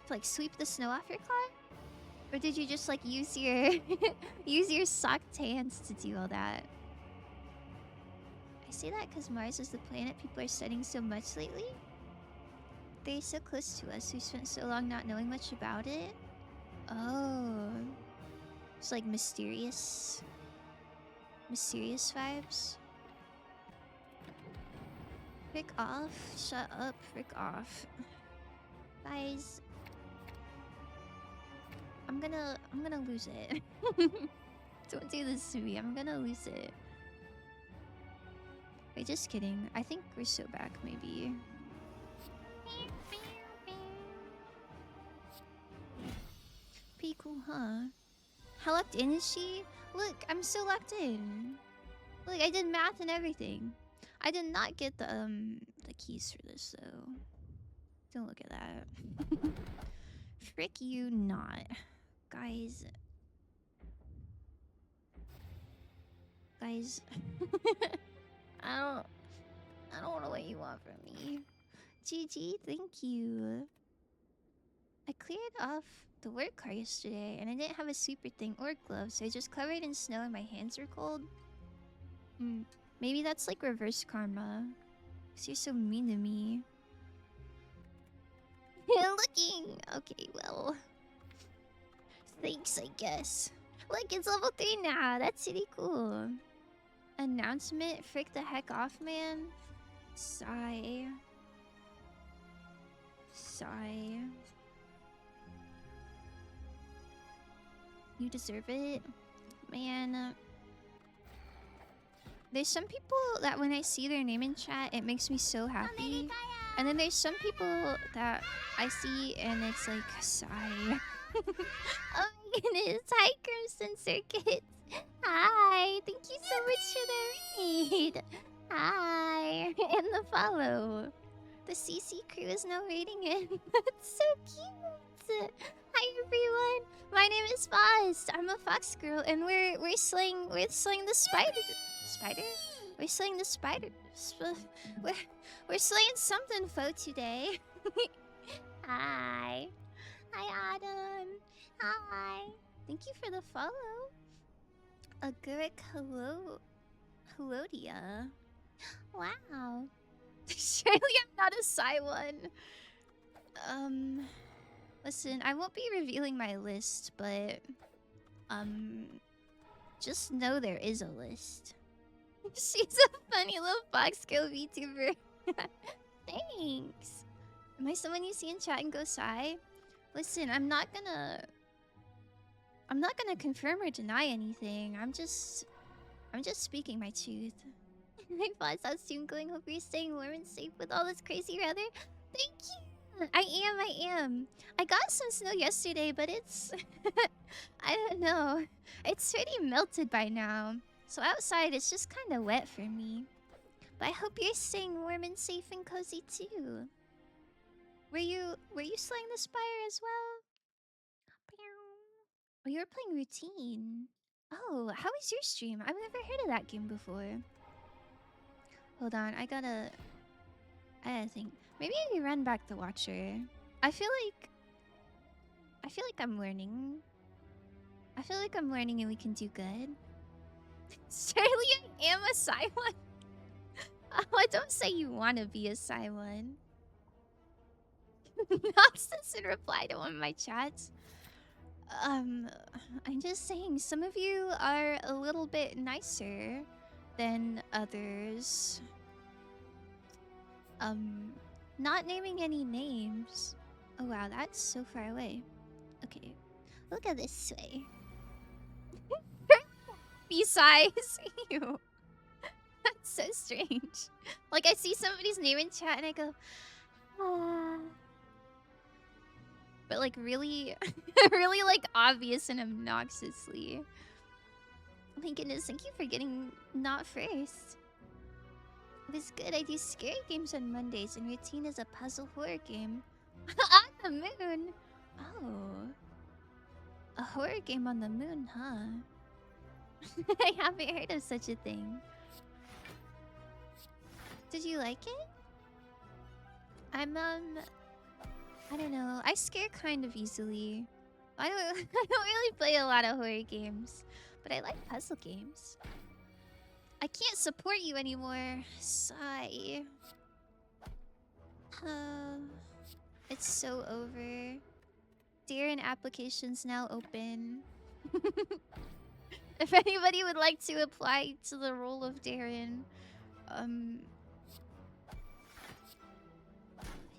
to like sweep the snow off your car? Or did you just like use your use your socked hands to do all that? I say that because Mars is the planet people are studying so much lately. They're so close to us. We spent so long not knowing much about it. Oh, it's like mysterious vibes. Frick off. Shut up. Frick off. Guys. I'm gonna lose it. Don't do this to me. I'm gonna lose it. Wait, just kidding. I think we're so back, maybe. Pretty cool, huh? How locked in is she? Look, I'm so locked in. Look, I did math and everything. I did not get the keys for this though. Don't look at that. Frick you not. Guys. I don't know what you want from me. GG, thank you. I cleared off the work car yesterday and I didn't have a sweeper thing or gloves, so I just covered in snow and my hands were cold. Maybe that's like reverse karma. Because you're so mean to me. Looking! Okay, well. Thanks, I guess. Look, it's level 3 now. That's pretty cool. Announcement? Frick the heck off, man. Sigh. You deserve it. Man. There's some people that when I see their name in chat, it makes me so happy. And then there's some people that I see and it's like, sigh. Oh my goodness. Hi, Crimson Circuits. Hi. Thank you so much for the raid. Hi. And the follow. The CC crew is now raiding it. That's so cute. Hi everyone. My name is Foz. I'm a fox girl and we're slaying the spider. Spider? We're slaying the spider. We're slaying something foe today. Hi. Hi, Adam. Hi. Thank you for the follow. Aguric Helodia. Wow. Surely I'm not a Psy one. Listen, I won't be revealing my list, but just know there is a list. She's a funny little fox girl VTuber. Thanks. Am I someone you see in chat and go sigh? Listen, I'm not gonna confirm or deny anything. I'm just speaking my truth. My thoughts out soon going. Hope you're staying warm and safe with all this crazy weather. Thank you. I am. I got some snow yesterday, but it's I don't know. It's pretty melted by now. So outside it's just kind of wet for me. But I hope you're staying warm and safe and cozy too. Were you slaying the spire as well? Oh, you were playing routine. Oh, how was your stream? I've never heard of that game before. Hold on, I gotta think. Maybe I can run back the watcher. I feel like I'm learning. I feel like I'm learning and we can do good. Surely I am a Psy one. Oh, don't say you want to be a Psy one. Nonsense in reply to one of my chats. I'm just saying some of you are a little bit nicer than others. Not naming any names. Oh wow, that's so far away. Okay, look at this way. Besides you. That's so strange. Like I see somebody's name in chat and I go, ah. But like really, really like obvious and obnoxiously. Oh my goodness, thank you for getting not first. It was good. I do scary games on Mondays and routine is a puzzle horror game. On the moon? Oh. A horror game on the moon, huh? I haven't heard of such a thing. Did you like it? I don't know. I scare kind of easily. I don't really play a lot of horror games, but I like puzzle games. I can't support you anymore. Sigh. It's so over. Darren application's now open. If anybody would like to apply to the role of Darren,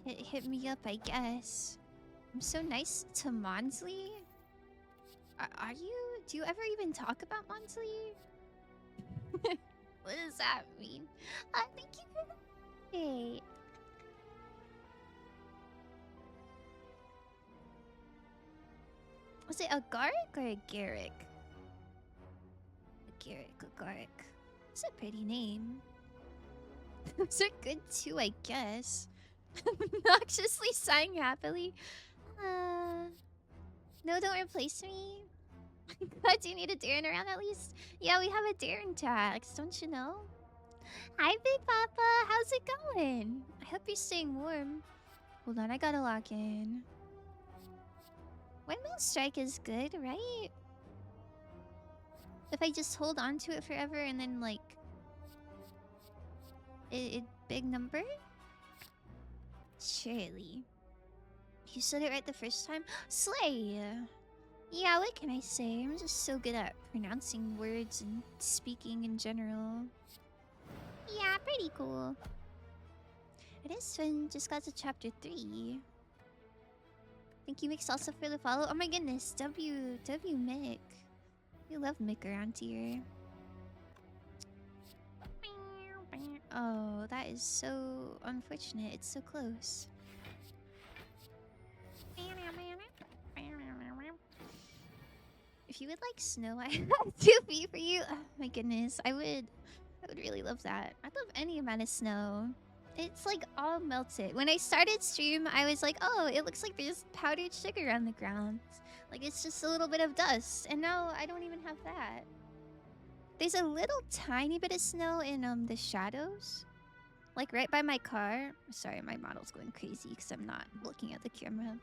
hit me up, I guess. I'm so nice to Monsley. Are you? Do you ever even talk about Monsley? What does that mean? Thank you for the update. Was it a Garrick or a Garrick? A Garrick, a Garrick. It's a pretty name. Those are good too, I guess. Obnoxiously sighing happily. No, don't replace me. Do you need a Darren around at least? Yeah, we have a Darren tax, don't you know? Hi, Big Papa. How's it going? I hope you're staying warm. Hold on, I gotta lock in. Windmill Strike is good, right? If I just hold on to it forever and then, like... It big number? Surely. You said it right the first time? Slay! Yeah, what can I say? I'm just so good at pronouncing words and speaking in general. Yeah, pretty cool. It is fun. Just got to chapter 3. Thank you, Mick, also for the follow. Oh my goodness, W Mick. You love Mick around here. Oh, that is so unfortunate. It's so close. If you would like snow, I have 2 feet for you. Oh my goodness, I would really love that. I'd love any amount of snow. It's like all melted. When I started stream, I was like, oh, it looks like there's powdered sugar on the ground. Like it's just a little bit of dust. And now I don't even have that. There's a little tiny bit of snow in the shadows. Like right by my car. Sorry, my model's going crazy because I'm not looking at the camera.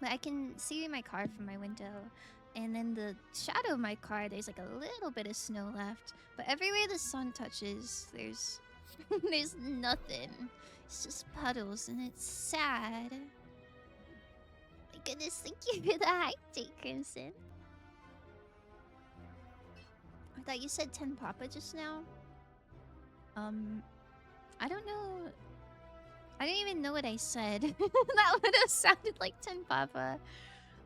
But I can see my car from my window. And in the shadow of my car, there's like a little bit of snow left. But everywhere the sun touches, there's there's nothing. It's just puddles and it's sad. My goodness, thank you for the hydrate, Crimson. I thought you said 10 Papa just now. I don't know. I don't even know what I said. That would have sounded like 10 Papa.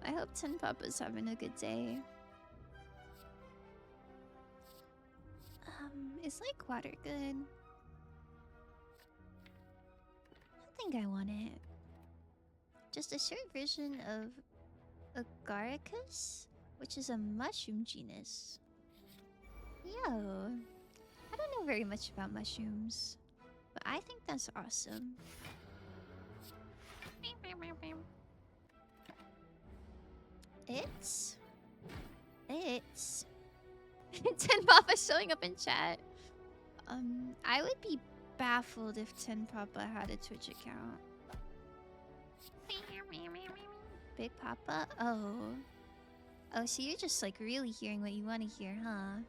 I hope 10 Papa's having a good day. Is like water good? I think I want it. Just a short version of Agaricus, which is a mushroom genus. Yo, I don't know very much about mushrooms, but I think that's awesome. It's 10 Papa showing up in chat. I would be baffled if 10 Papa had a Twitch account. Big Papa? Oh. Oh, so you're just like really hearing what you want to hear, huh?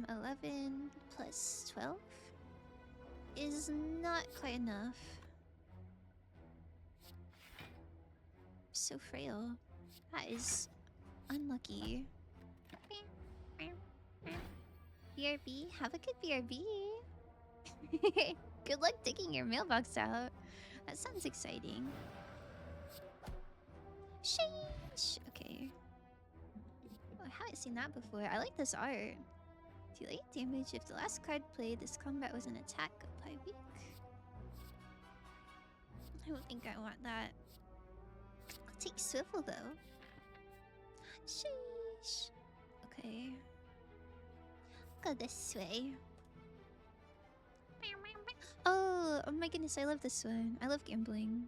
11 plus 12 is not quite enough. So frail. That is unlucky. BRB, have a good BRB. Good luck digging your mailbox out. That sounds exciting. Sheesh. Okay. Oh, I haven't seen that before. I like this art. Delayed damage if the last card played this combat was an attack apply weak. I don't think I want that. I'll take Swivel though. Sheesh. Okay. Go this way. Oh my goodness, I love this one. I love gambling.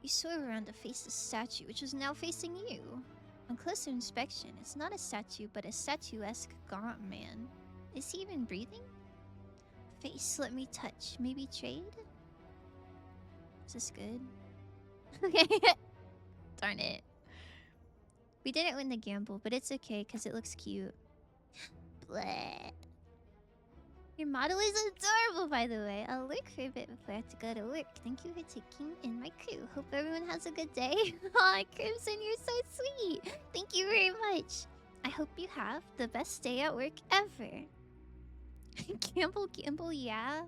You swerve around to face the statue, which is now facing you. On closer inspection, it's not a statue, but a statuesque gaunt man. Is he even breathing? Face, let me touch. Maybe trade? Is this good? Okay. Darn it. We didn't win the gamble, but it's okay, because it looks cute. Bleh. Your model is adorable, by the way. I'll lurk for a bit before I have to go to work. Thank you for taking in my crew. Hope everyone has a good day. Aw, Crimson, you're so sweet. Thank you very much. I hope you have the best day at work ever. Gamble, yeah.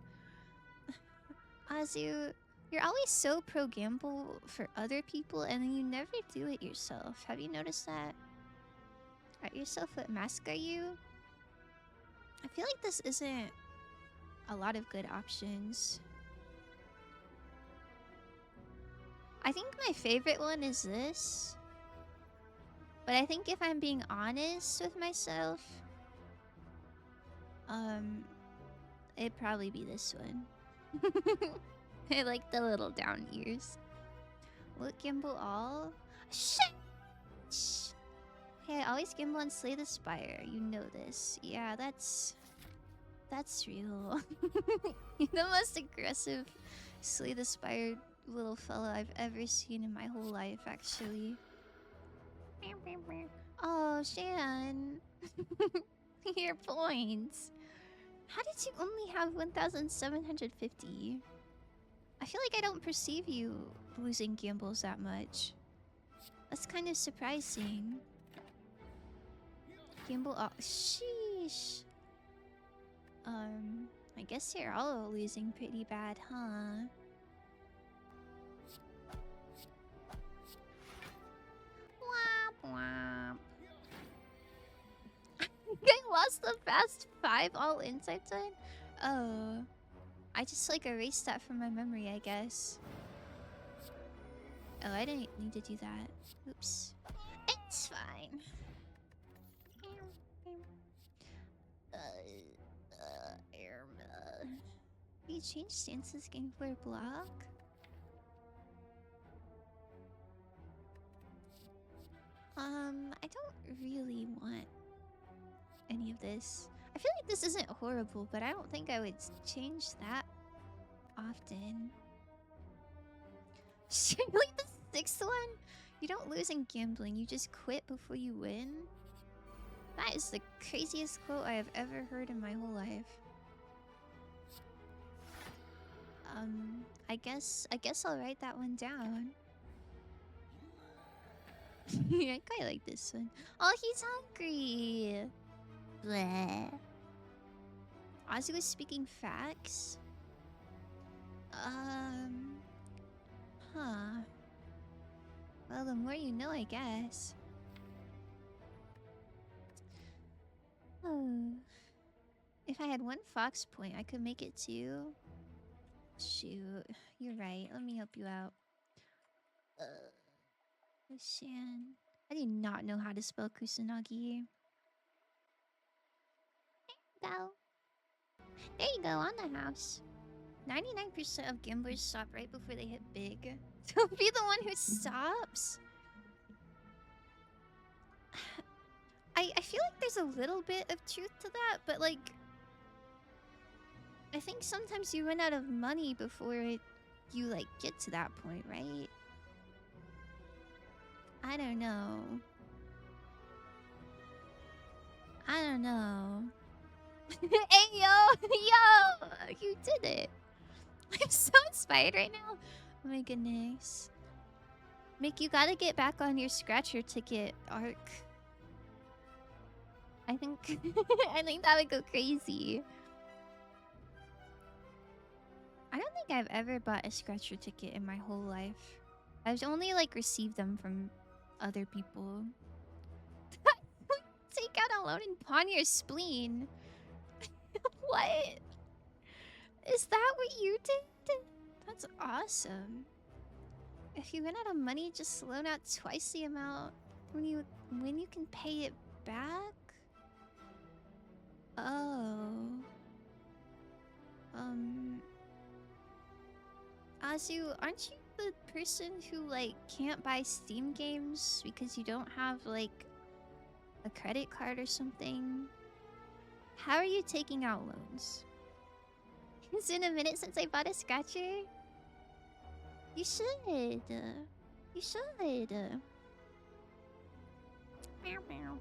Azu, you're always so pro gamble for other people, and then you never do it yourself. Have you noticed that? At yourself, what mask are you? I feel like this isn't a lot of good options. I think my favorite one is this. But I think if I'm being honest with myself, it'd probably be this one. I like the little down ears. Look, gimbal all. Shit! Shh. Hey, I always gimbal and slay the spire. You know this. Yeah, that's real. You're the most aggressive slay the spire little fella I've ever seen in my whole life, actually. Oh, Shan. Your points. How did you only have 1,750? I feel like I don't perceive you losing gambles that much. That's kind of surprising. Gamble. Oh, sheesh. I guess you're all losing pretty bad, huh? Womp womp. I lost the fast 5 all inside time? Oh. I just like erased that from my memory, I guess. Oh, I didn't need to do that. Oops. It's fine. You change stances game for a block? I don't really want any of this. I feel like this isn't horrible, but I don't think I would change that often. Surely the sixth one? You don't lose in gambling, you just quit before you win? That is the craziest quote I have ever heard in my whole life. I guess I'll write that one down. I quite like this one. Oh, he's hungry. Bleh. Ozzy was speaking facts. Huh. Well, the more you know, I guess. Oh. If I had one fox point, I could make it too. Shoot. You're right. Let me help you out. Shan. I do not know how to spell Kusanagi. There you go. There you go, on the house. 99% of gamblers stop right before they hit big. Don't be the one who stops. I feel like there's a little bit of truth to that, but like, I think sometimes you run out of money before you like get to that point, right? I don't know. I don't know. Hey yo, yo, you did it. I'm so inspired right now. Oh my goodness. Mick, you gotta get back on your scratcher ticket arc. I think I think that would go crazy. I don't think I've ever bought a scratcher ticket in my whole life. I've only like received them from other people. Take out a loan and pawn your spleen. What? Is that what you did? That's awesome. If you run out of money, just loan out twice the amount when you can pay it back. Oh. Azu, aren't you the person who like can't buy Steam games because you don't have like a credit card or something? How are you taking out loans? It's been a minute since I bought a scratcher. You should. You should. Meow meow.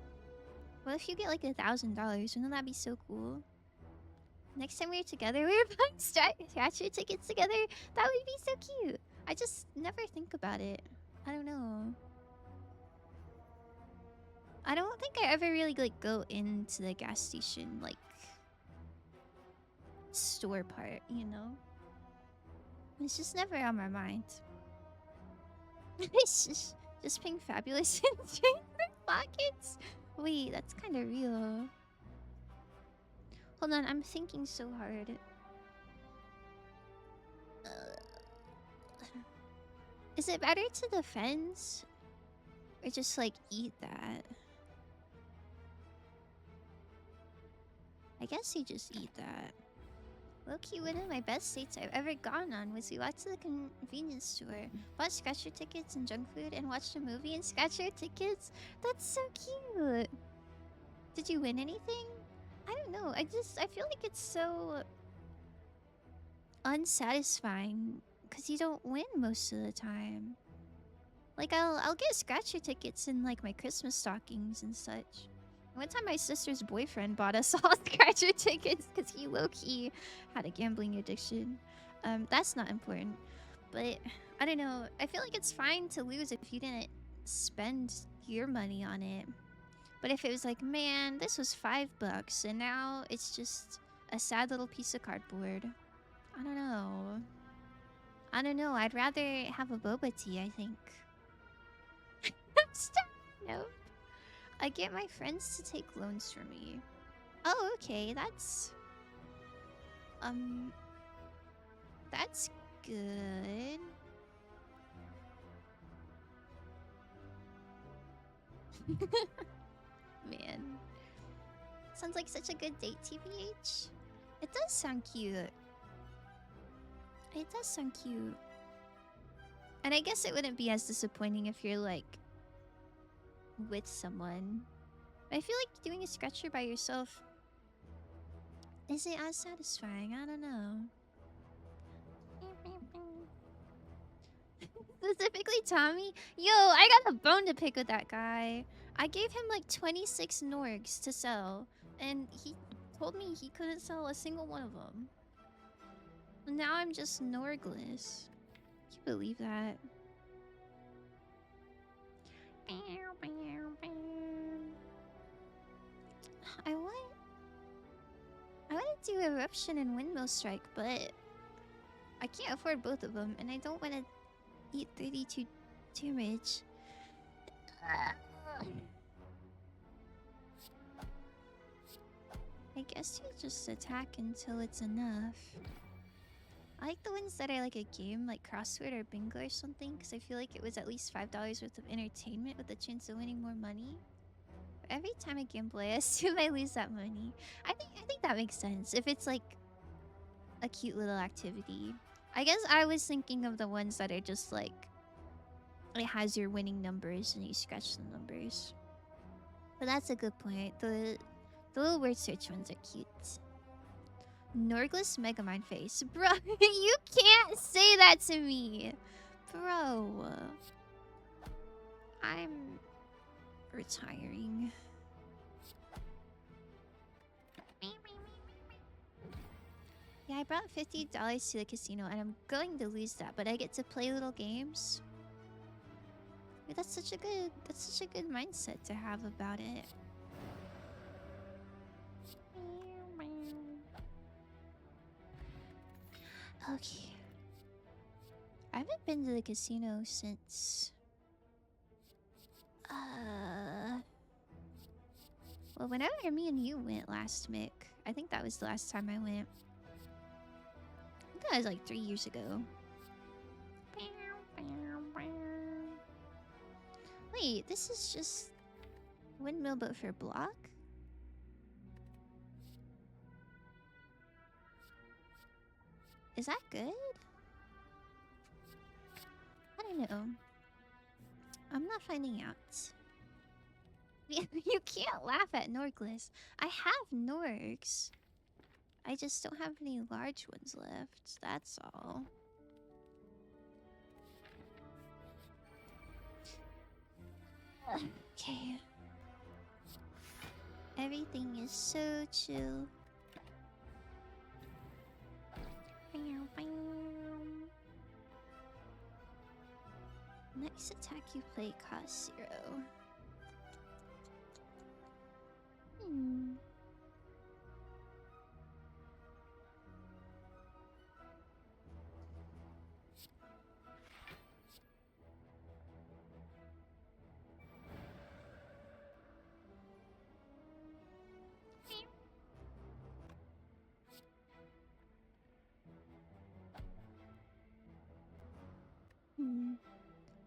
What if you get like $1,000? Wouldn't that be so cool? Next time we're together, we're buying scratcher tickets together. That would be so cute. I just never think about it. I don't know. I don't think I ever really like go into the gas station like store part, you know? It's just never on my mind. It's just being fabulous in their pockets. Wait, that's kind of real. Hold on, I'm thinking so hard. Is it better to defend or just like eat that? I guess you just eat that. Low-key, one of my best dates I've ever gone on was we walked to the convenience store, bought scratcher tickets and junk food, and watched a movie and scratcher tickets. That's so cute. Did you win anything? I don't know. I feel like it's so unsatisfying because you don't win most of the time. Like I'll get scratcher tickets in like my Christmas stockings and such. One time my sister's boyfriend bought us all scratcher tickets because he low-key had a gambling addiction. That's not important. But I don't know. I feel like it's fine to lose if you didn't spend your money on it. But if it was like, man, this was $5 and now it's just a sad little piece of cardboard. I don't know. I don't know. I'd rather have a boba tea, I think. No. I get my friends to take loans for me. Oh, okay. That's good. Man. Sounds like such a good date, TBH. It does sound cute. It does sound cute. And I guess it wouldn't be as disappointing if you're like with someone. I feel like doing a scratcher by yourself Is it as satisfying? I don't know. Specifically Tommy? Yo, I got a bone to pick with that guy. I gave him like 26 Norgs to sell, and he told me he couldn't sell a single one of them. Now I'm just Norgless. Can you believe that? I want to do Eruption and Windmill Strike, but I can't afford both of them, and I don't want to eat 32 damage. I guess you just attack until it's enough. I like the ones that are like a game, like Crossword or Bingo or something, because I feel like it was at least $5 worth of entertainment with a chance of winning more money. But every time I gamble, I assume I lose that money. I think that makes sense if it's like a cute little activity. I guess I was thinking of the ones that are just like it has your winning numbers and you scratch the numbers. But that's a good point. The little word search ones are cute. Norgless Megamind face. Bro, you can't say that to me. Bro. I'm retiring. Yeah, I brought $50 to the casino and I'm going to lose that, but I get to play little games. Wait, that's such a good mindset to have about it. Okay. I haven't been to the casino since well, whenever me and you went last, Mick. I think that was the last time I went. I think that was like 3 years ago. Wait, this is just windmill but for block? Is that good? I don't know. I'm not finding out. You can't laugh at Norgless. I have Norgs. I just don't have any large ones left. That's all. Okay. Everything is so chill. Next attack you play costs 0.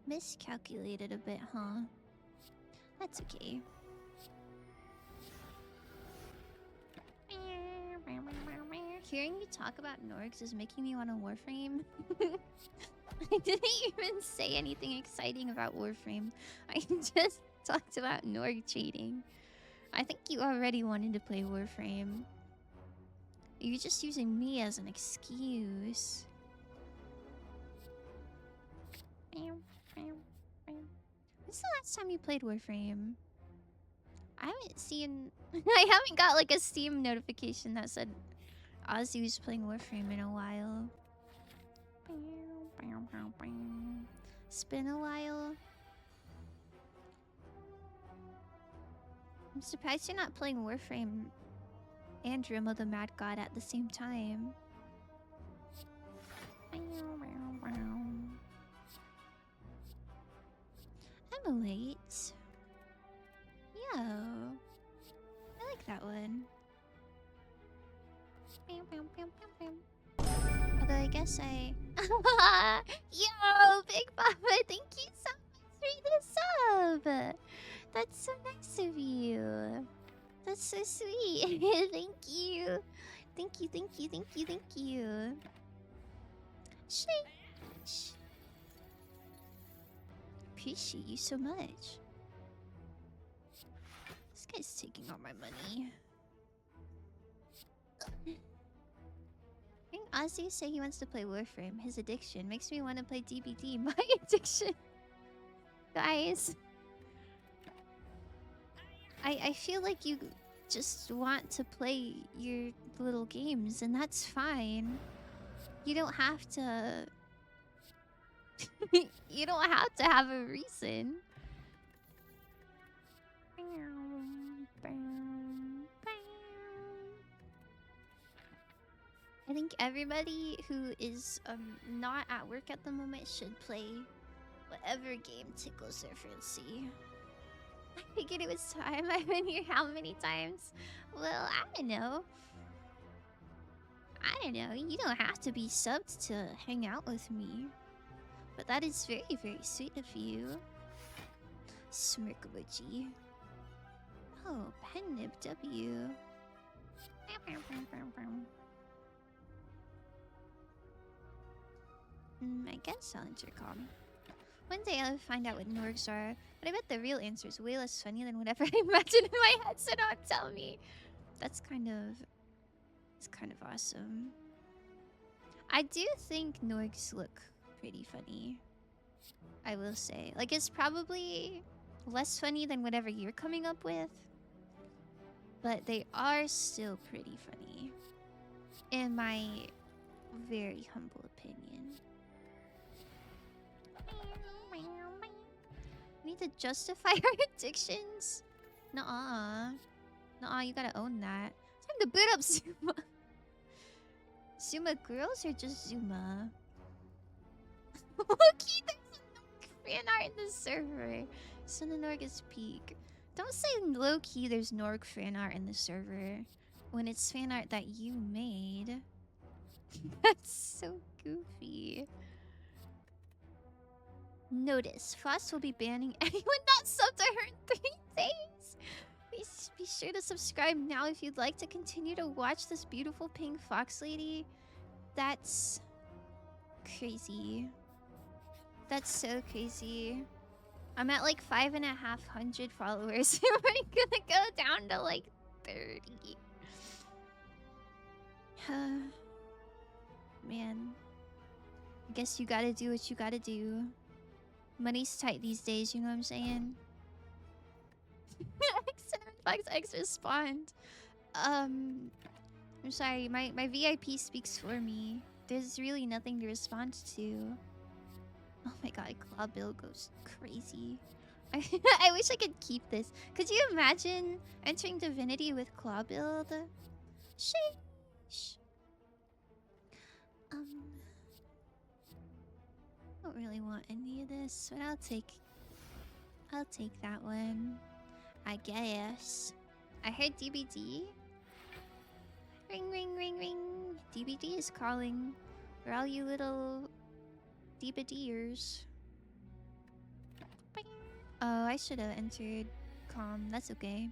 Miscalculated a bit, huh? That's okay. Hearing you talk about Norgs is making me want a Warframe. I didn't even say anything exciting about Warframe. I just talked about Norg cheating. I think you already wanted to play Warframe. You're just using me as an excuse. When's the last time you played Warframe? I haven't seen... I haven't got like a Steam notification that said Ozzy was playing Warframe in a while. It's been a while. I'm surprised you're not playing Warframe and Rimo the Mad God at the same time. I'm late. Yo. I like that one. Although I guess I... Yo, Big Papa, thank you so much for the sub! That's so nice of you. That's so sweet. Thank you. Thank you, thank you, thank you, thank you. Shh. Appreciate you so much. This guy's taking all my money. Ozzy say he wants to play Warframe. His addiction makes me want to play DBD. My addiction. Guys. I feel like you just want to play your little games, and that's fine. You don't have to... you don't have to have a reason. I think everybody who is not at work at the moment should play whatever game tickles their fancy. I figured it was time. I've been here how many times? Well, I don't know. I don't know. You don't have to be subbed to hang out with me. But that is very, very sweet of you. Smirk emoji. Oh, Pennib W. I guess I'll intercom. One day I'll find out what Norgs are, but I bet the real answer is way less funny than whatever I imagine in my head, so don't tell me. It's kind of awesome. I do think Norgs look pretty funny. I will say. Like, it's probably less funny than whatever you're coming up with, but they are still pretty funny, in my very humble opinion. We need to justify our addictions. Nuh-uh. Nuh-uh, you gotta own that. It's time to boot up Zuma. Zuma girls or just Zuma? Loki, there's a fan art in the server. Sunanorg is peak. Don't say low-key there's Norg fan art in the server when it's fan art that you made. That's so goofy. Notice, Frost will be banning anyone not subbed to her in 3 days. Please be sure to subscribe now if you'd like to continue to watch this beautiful pink fox lady. That's crazy. That's so crazy. I'm at like 5,500 followers. We're gonna go down to like 30. Man. I guess you gotta do what you gotta do. Money's tight these days, you know what I'm saying? X respond. I'm sorry, my VIP speaks for me. There's really nothing to respond to. Oh my god, Claw Bill goes crazy. I wish I could keep this. Could you imagine entering Divinity with Claw Build? Sheesh. I don't really want any of this, but I'll take that one, I guess. I heard DBD. Ring, ring, ring, ring. DBD is calling for all you little DBDers. Oh, I should have entered calm. That's okay.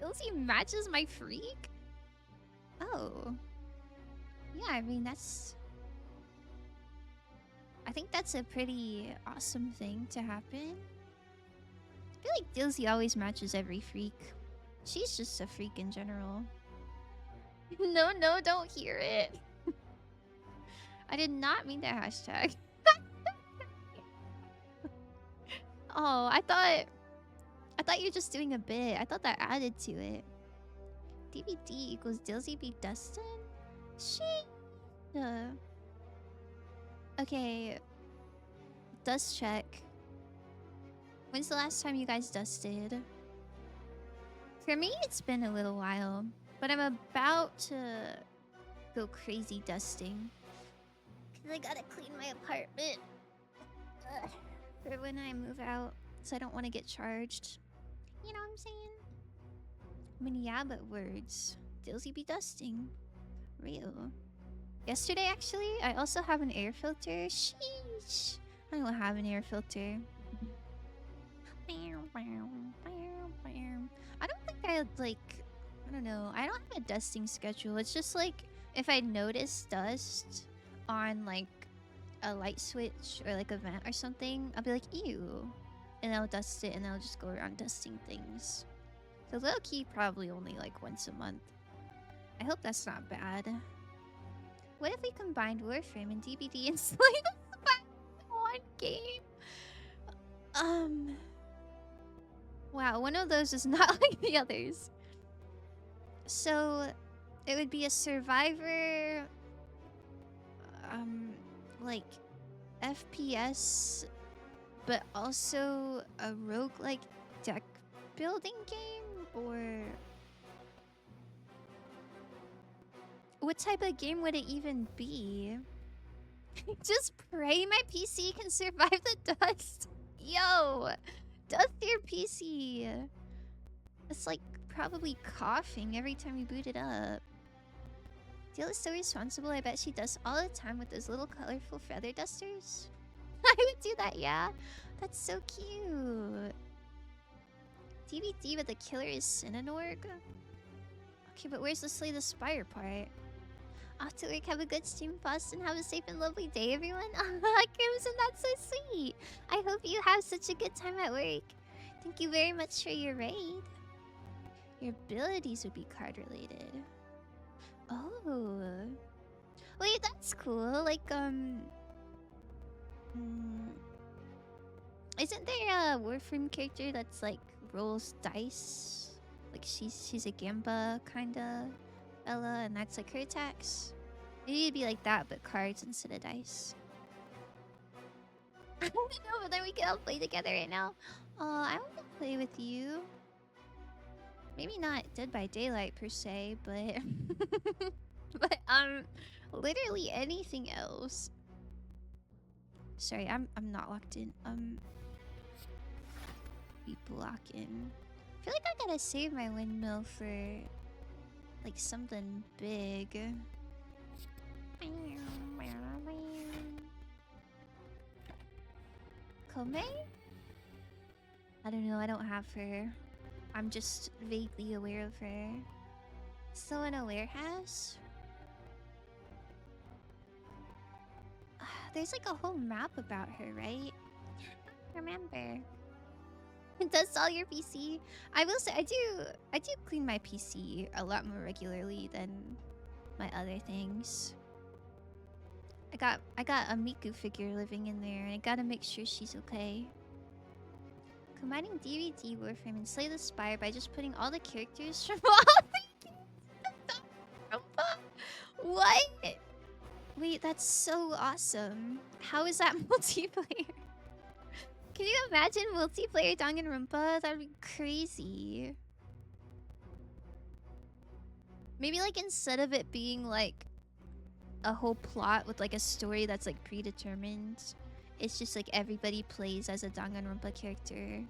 Ilzy matches my freak? Oh. Yeah, I mean, I think that's a pretty awesome thing to happen. I feel like Dilsey always matches every freak. She's just a freak in general. No, don't hear it. I did not mean that hashtag. Oh, I thought you were just doing a bit. I thought that added to it. DBD equals Dilsey be Dustin? Okay. Dust check. When's the last time you guys dusted? For me, it's been a little while. But I'm about to go crazy dusting. Because I gotta clean my apartment. For when I move out. So I don't want to get charged. You know what I'm saying? I mean, yeah, but words. Dilsey be dusting. Real. Yesterday, actually, I also have an air filter. Sheesh. I don't have an air filter. I don't think I, like... I don't know. I don't have a dusting schedule. It's just, like, if I notice dust on, like, a light switch or, like, a vent or something, I'll be like, ew. And I'll dust it, and I'll just go around dusting things. So low-key, probably only, like, once a month. I hope that's not bad. What if we combined Warframe and DBD and Slay the Spire in one game? Wow, one of those is not like the others. So, it would be a survivor, like FPS, but also a roguelike deck building game, or what type of game would it even be? Just pray my PC can survive the dust. Yo, dust your PC. It's like probably coughing every time you boot it up. Dale is so responsible. I bet she does all the time with those little colorful feather dusters. I would do that, yeah. That's so cute. DVD with the killer is Cinenorg. Okay, but where's the Slay the Spire part? Off to work, have a good stream, Boston. Have a safe and lovely day, everyone. Crimson, that's so sweet. I hope you have such a good time at work. Thank you very much for your raid. Your abilities would be card related. Oh. Wait, that's cool. Like, isn't there a Warframe character that's like rolls dice? Like she's a Gamba kinda Ella, and that's like her attacks. Maybe it'd be like that, but cards instead of dice. I don't know, but then we can all play together right now. I want to play with you. Maybe not Dead by Daylight per se, but but literally anything else. Sorry, I'm not locked in. Be blocking. I feel like I gotta save my windmill for like something big. Kome? I don't know, I don't have her. I'm just vaguely aware of her. Still in a warehouse? There's like a whole map about her, right? Remember. It does all your PC. I will say I do clean my PC a lot more regularly than my other things. I got a Miku figure living in there, and I gotta make sure she's okay. Combining DVD, Warframe, and Slay the Spire by just putting all the characters from all the What? Wait, that's so awesome. How is that multiplayer? Can you imagine multiplayer Danganronpa? That'd be crazy. Maybe like instead of it being like a whole plot with like a story that's like predetermined, it's just like everybody plays as a Danganronpa character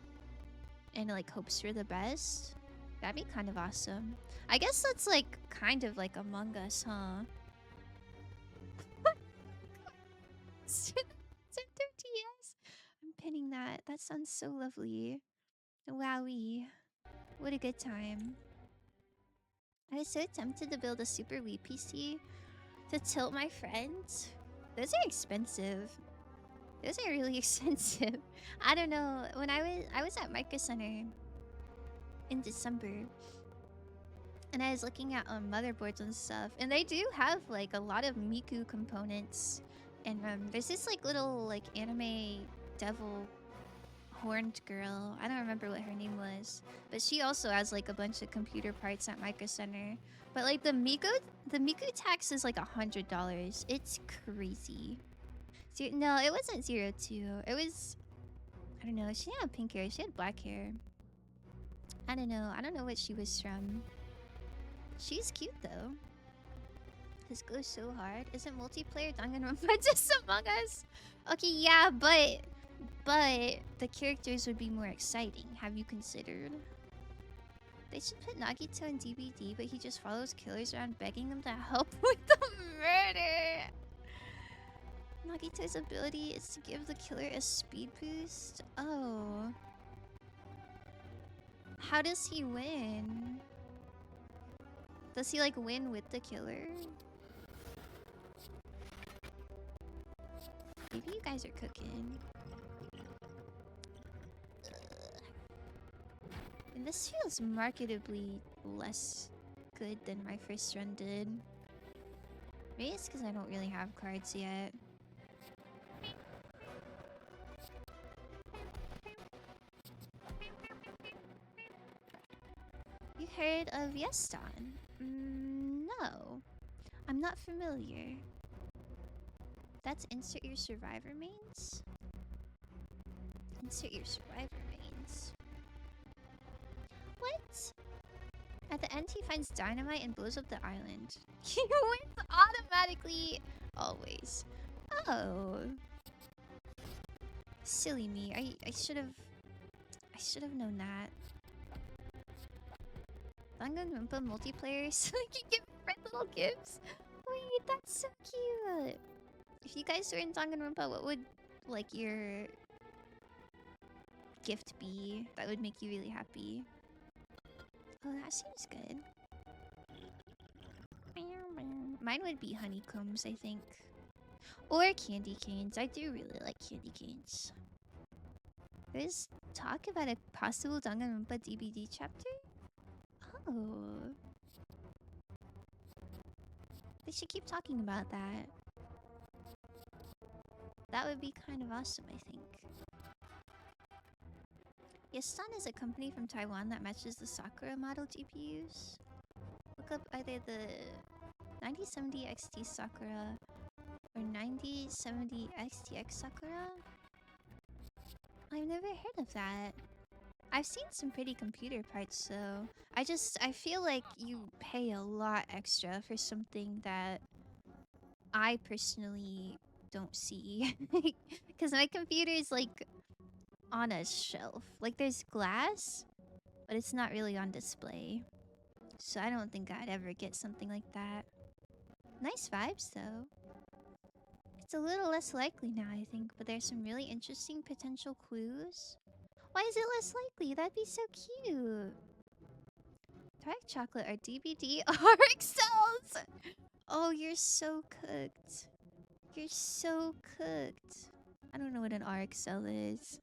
and like hopes for the best. That'd be kind of awesome. I guess that's like kind of like Among Us, huh? Center TS. I'm pinning that. That sounds so lovely. Wowie. What a good time. I was so tempted to build a super Wii PC to tilt my friends. Those are expensive. Those are really expensive. I don't know. When I was at Micro Center in December, and I was looking at motherboards and stuff, and they do have like a lot of Miku components. And there's this like little like anime devil horned girl. I don't remember what her name was, but she also has like a bunch of computer parts at Micro Center. But like the Miku tax is like $100. It's crazy. No, it wasn't 02. It was, I don't know. She had pink hair. She had black hair. I don't know. I don't know what she was from. She's cute though. This goes so hard. Isn't multiplayer Danganronpa just Among Us? Okay, yeah, but the characters would be more exciting. Have you considered? They should put Nagito in DBD, but he just follows killers around begging them to help with the murder. Nagito's ability is to give the killer a speed boost. Oh. How does he win? Does he like win with the killer? Maybe you guys are cooking. And this feels marketably less good than my first run did. Maybe it's because I don't really have cards yet. You heard of Yeston? No. I'm not familiar. That's insert your survivor mains? Insert your survivor mains. What? At the end, he finds dynamite and blows up the island. He wins automatically, always. Oh, silly me. I should have known that. Danganronpa multiplayer, so you can give friend little gifts. Wait, that's so cute. If you guys were in Danganronpa, what would like your gift be that would make you really happy? Oh, that seems good. Mine would be honeycombs, I think. Or candy canes. I do really like candy canes. There's talk about a possible Danganronpa DVD chapter? Oh. They should keep talking about that. That would be kind of awesome, I think. Yeston is a company from Taiwan that matches the Sakura model GPUs. Look up either the 9070 XT Sakura or 9070 XTX Sakura. I've never heard of that. I've seen some pretty computer parts though. I feel like you pay a lot extra for something that I personally don't see. Because my computer is like on a shelf. Like there's glass, but it's not really on display. So I don't think I'd ever get something like that. Nice vibes though. It's a little less likely now, I think, but there's some really interesting potential clues. Why is it less likely? That'd be so cute. Dark chocolate or DBD arc cells. Oh, you're so cooked. You're so cooked. I don't know what an RX cell is.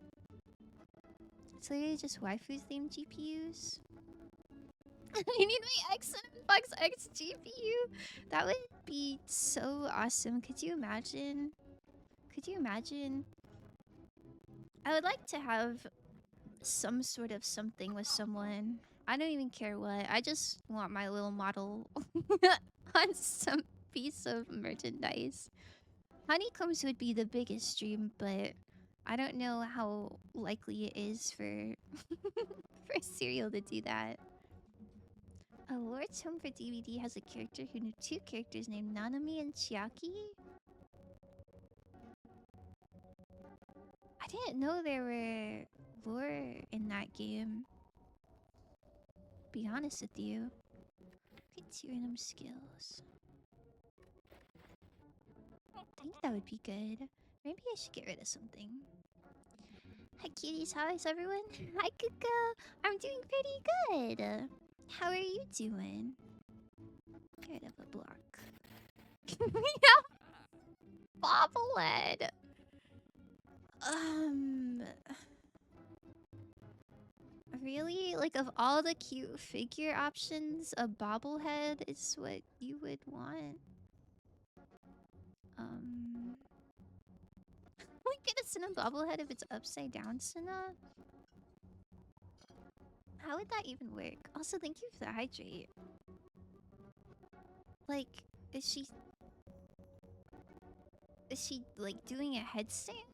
It's literally just waifu themed GPUs. I need my X7 X GPU. That would be so awesome. Could you imagine? Could you imagine? I would like to have some sort of something with someone. I don't even care what. I just want my little model on some piece of merchandise. Honeycombs would be the biggest dream, but I don't know how likely it is for for cereal to do that. A Lord's Home for DVD has a character who knew two characters named Nanami and Chiaki. I didn't know there were lore in that game. Be honest with you. It's random skills. I think that would be good. Maybe I should get rid of something. Hi cuties, how is everyone? Hi Kuko! I'm doing pretty good. How are you doing? Get rid of a block. Yeah, bobblehead. Really? Like of all the cute figure options, a bobblehead is what you would want? We get a Sinnoh bobblehead if it's upside down Sinnoh? How would that even work? Also, thank you for the hydrate. Like, is she like doing a headstand?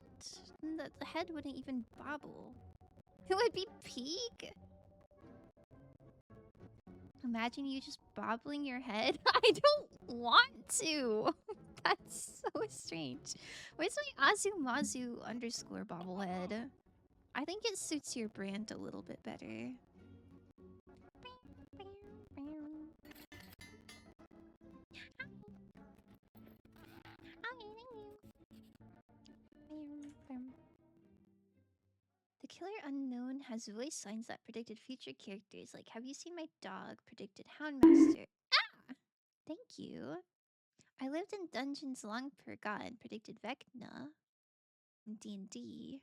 The head wouldn't even bobble. It would be peak. Imagine you just bobbling your head. I don't want to. That's so strange. Where's my Azumazu underscore bobblehead? I think it suits your brand a little bit better. The Killer Unknown has voice signs that predicted future characters. Like, have you seen my dog? Predicted Houndmaster. Ah! Thank you. I lived in dungeons long forgotten. Predicted Vecna. D&D.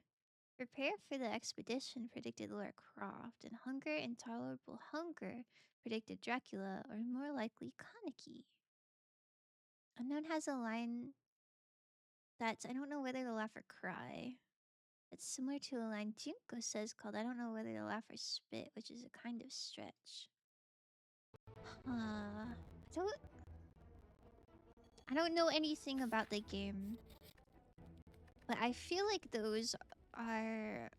Prepare for the expedition, predicted Lara Croft, and hunger, intolerable hunger, predicted Dracula, or more likely Kaneki. Unknown has a line that's I don't know whether to laugh or cry. It's similar to a line Junko says called I don't know whether to laugh or spit, which is a kind of stretch. So I don't know anything about the game, but I feel like those are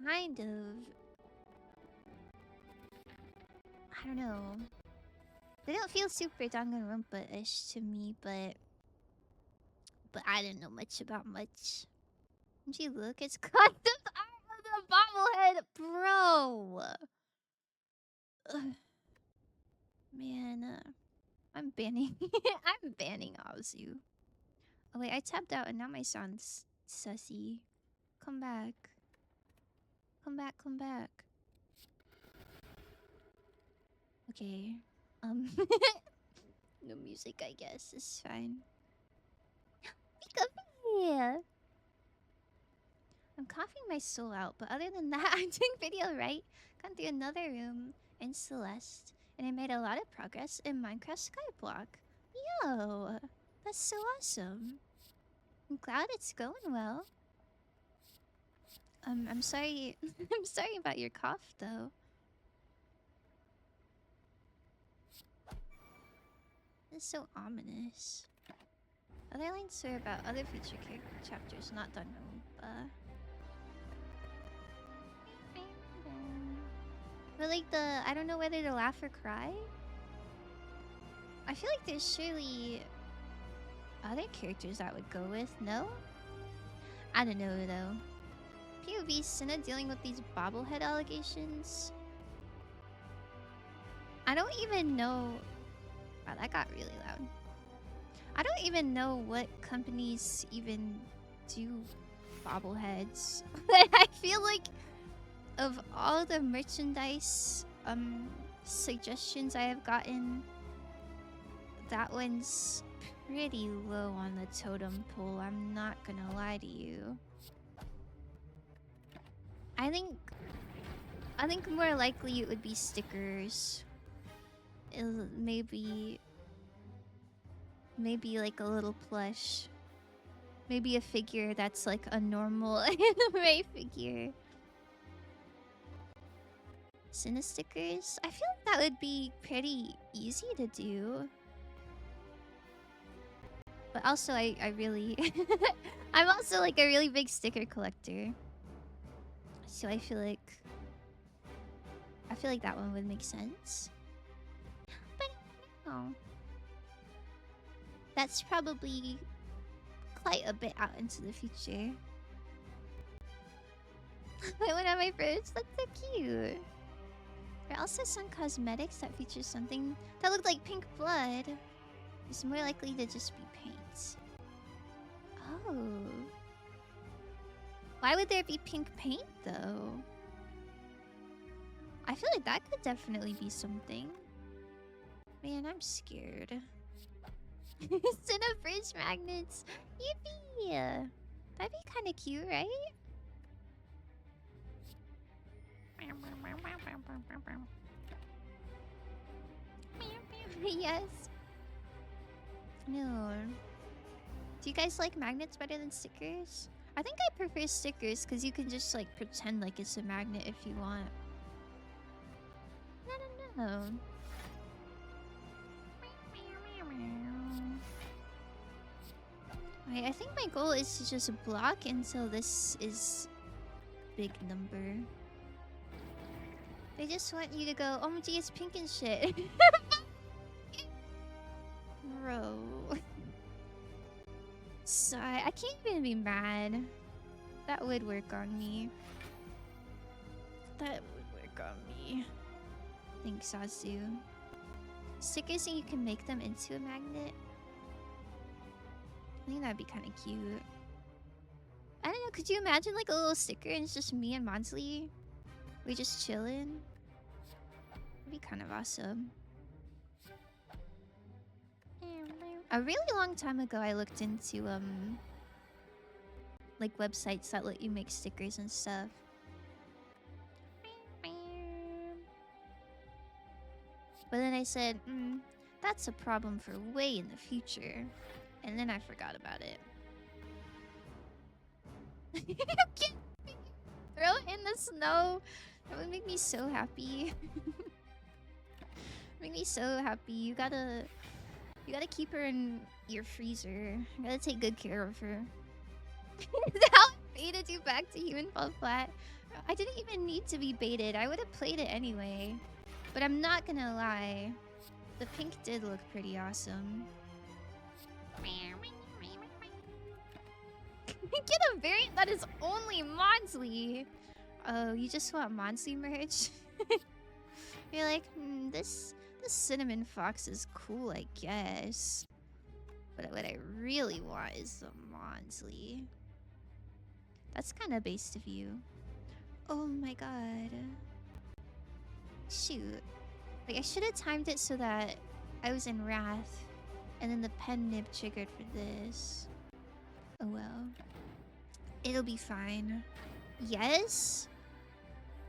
kind of, I don't know. They don't feel super Danganronpa-ish to me, but I don't know much about much. Don't you look? It's got the art of the bobblehead, bro. Ugh. Man, I'm banning. I'm banning Azu. Oh wait, I tapped out and now my sound's sussy. Come back. Come back, come back. Okay. No music, I guess. It's fine. Pika Pika! I'm coughing my soul out, but other than that, I'm doing video right. Gone through another room in Celeste, and I made a lot of progress in Minecraft Skyblock. Yo! That's so awesome. I'm glad it's going well. I'm sorry. I'm sorry about your cough, though. It's so ominous. Other lines are about other future chapters, not Danganronpa. But like I don't know whether to laugh or cry. I feel like there's surely other characters that would go with, no? I don't know though. POV Senna dealing with these bobblehead allegations. I don't even know. Wow, that got really loud. I don't even know what companies even do bobbleheads. But I feel like of all the merchandise suggestions I have gotten, that one's pretty low on the totem pole. I'm not gonna lie to you. I think more likely it would be stickers. Maybe like a little plush. Maybe a figure that's like a normal anime figure. Cinna stickers? I feel like that would be pretty easy to do. But also I really I'm also like a really big sticker collector. So I feel like that one would make sense. But no. That's probably quite a bit out into the future. I went on my first. That's so cute. There are also some cosmetics that feature something that looked like pink blood. It's more likely to just be paint. Oh. Why would there be pink paint, though? I feel like that could definitely be something. Man, I'm scared. Instead of fridge magnets. Yippee! That'd be kind of cute, right? Yes. No. Do you guys like magnets better than stickers? I think I prefer stickers because you can just like pretend like it's a magnet if you want. I don't know. Alright, I think my goal is to just block until this is big number. They just want you to go, oh my gee, it's pink and shit. Bro. Sorry, I can't even be mad. That would work on me. That would work on me. Thanks, Azu. Stickers and you can make them into a magnet. I think that'd be kind of cute. I don't know, could you imagine like a little sticker and it's just me and Monsley? We just chillin'? That'd be kind of awesome. A really long time ago I looked into like websites that let you make stickers and stuff. But then I said, that's a problem for way in the future. And then I forgot about it. You can't throw it in the snow. That would make me so happy. Make me so happy. You gotta keep her in your freezer. You gotta take good care of her. How I baited you back to human fall flat. I didn't even need to be baited. I would have played it anyway. But I'm not gonna lie. The pink did look pretty awesome. Get a variant that is only Monsley. Oh, you just want Monsley merch? You're like, this cinnamon fox is cool, I guess. But what I really want is the Monsley. That's kind of based of you. Oh my god. Shoot. Like, I should have timed it so that I was in Wrath. And then the pen nib triggered for this. Oh well. It'll be fine. Yes?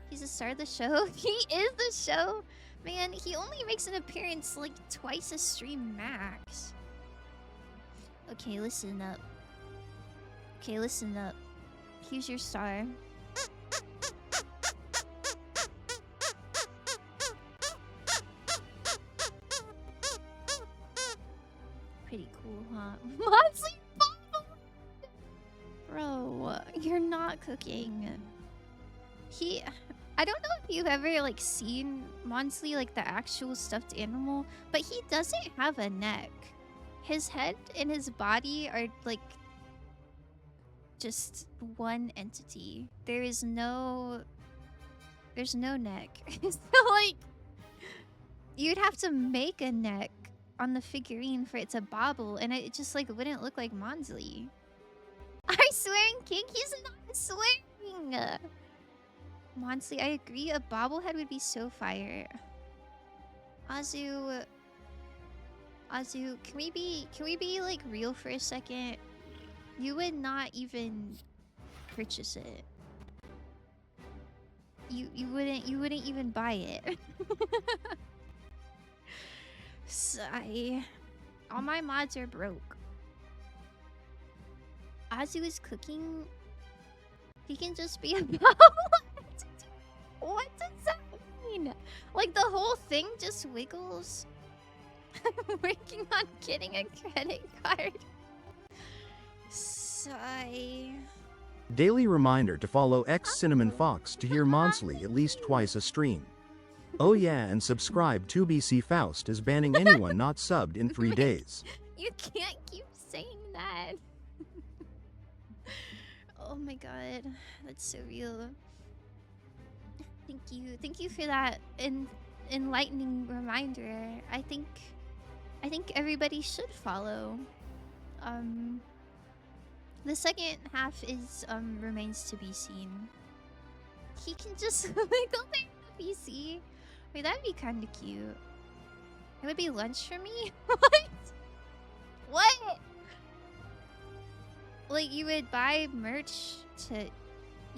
He's the star of the show? He is the show? Man, he only makes an appearance like twice a stream max. Okay, listen up. Okay, listen up. Here's your star. Pretty cool, huh? Monsley Bro, you're not cooking. I don't know if you've ever like seen Monsley, like the actual stuffed animal, but he doesn't have a neck. His head and his body are like just one entity. There's no neck. So like you'd have to make a neck on the figurine for it to bobble, and it just like wouldn't look like Monsley. I'm swearing, King. He's not swearing. Monsley, I agree. A bobblehead would be so fire. Azu, can we be like real for a second? You would not even purchase it. You wouldn't even buy it. Sigh. All my mods are broke. Azu is cooking. He can just be a bobblehead. What does that mean? Like the whole thing just wiggles? I'm working on getting a credit card. Sigh. Daily reminder to follow X Cinnamon Fox to hear Monsley at least twice a stream. Oh yeah, and subscribe to BC Faust is banning anyone not subbed in 3 days. You can't keep saying that. Oh my god, that's so real. Thank you for that enlightening reminder. I think everybody should follow. The second half is remains to be seen. He can just wiggle there in the PC. Wait, that'd be kind of cute. It would be lunch for me. What? What? Like you would buy merch to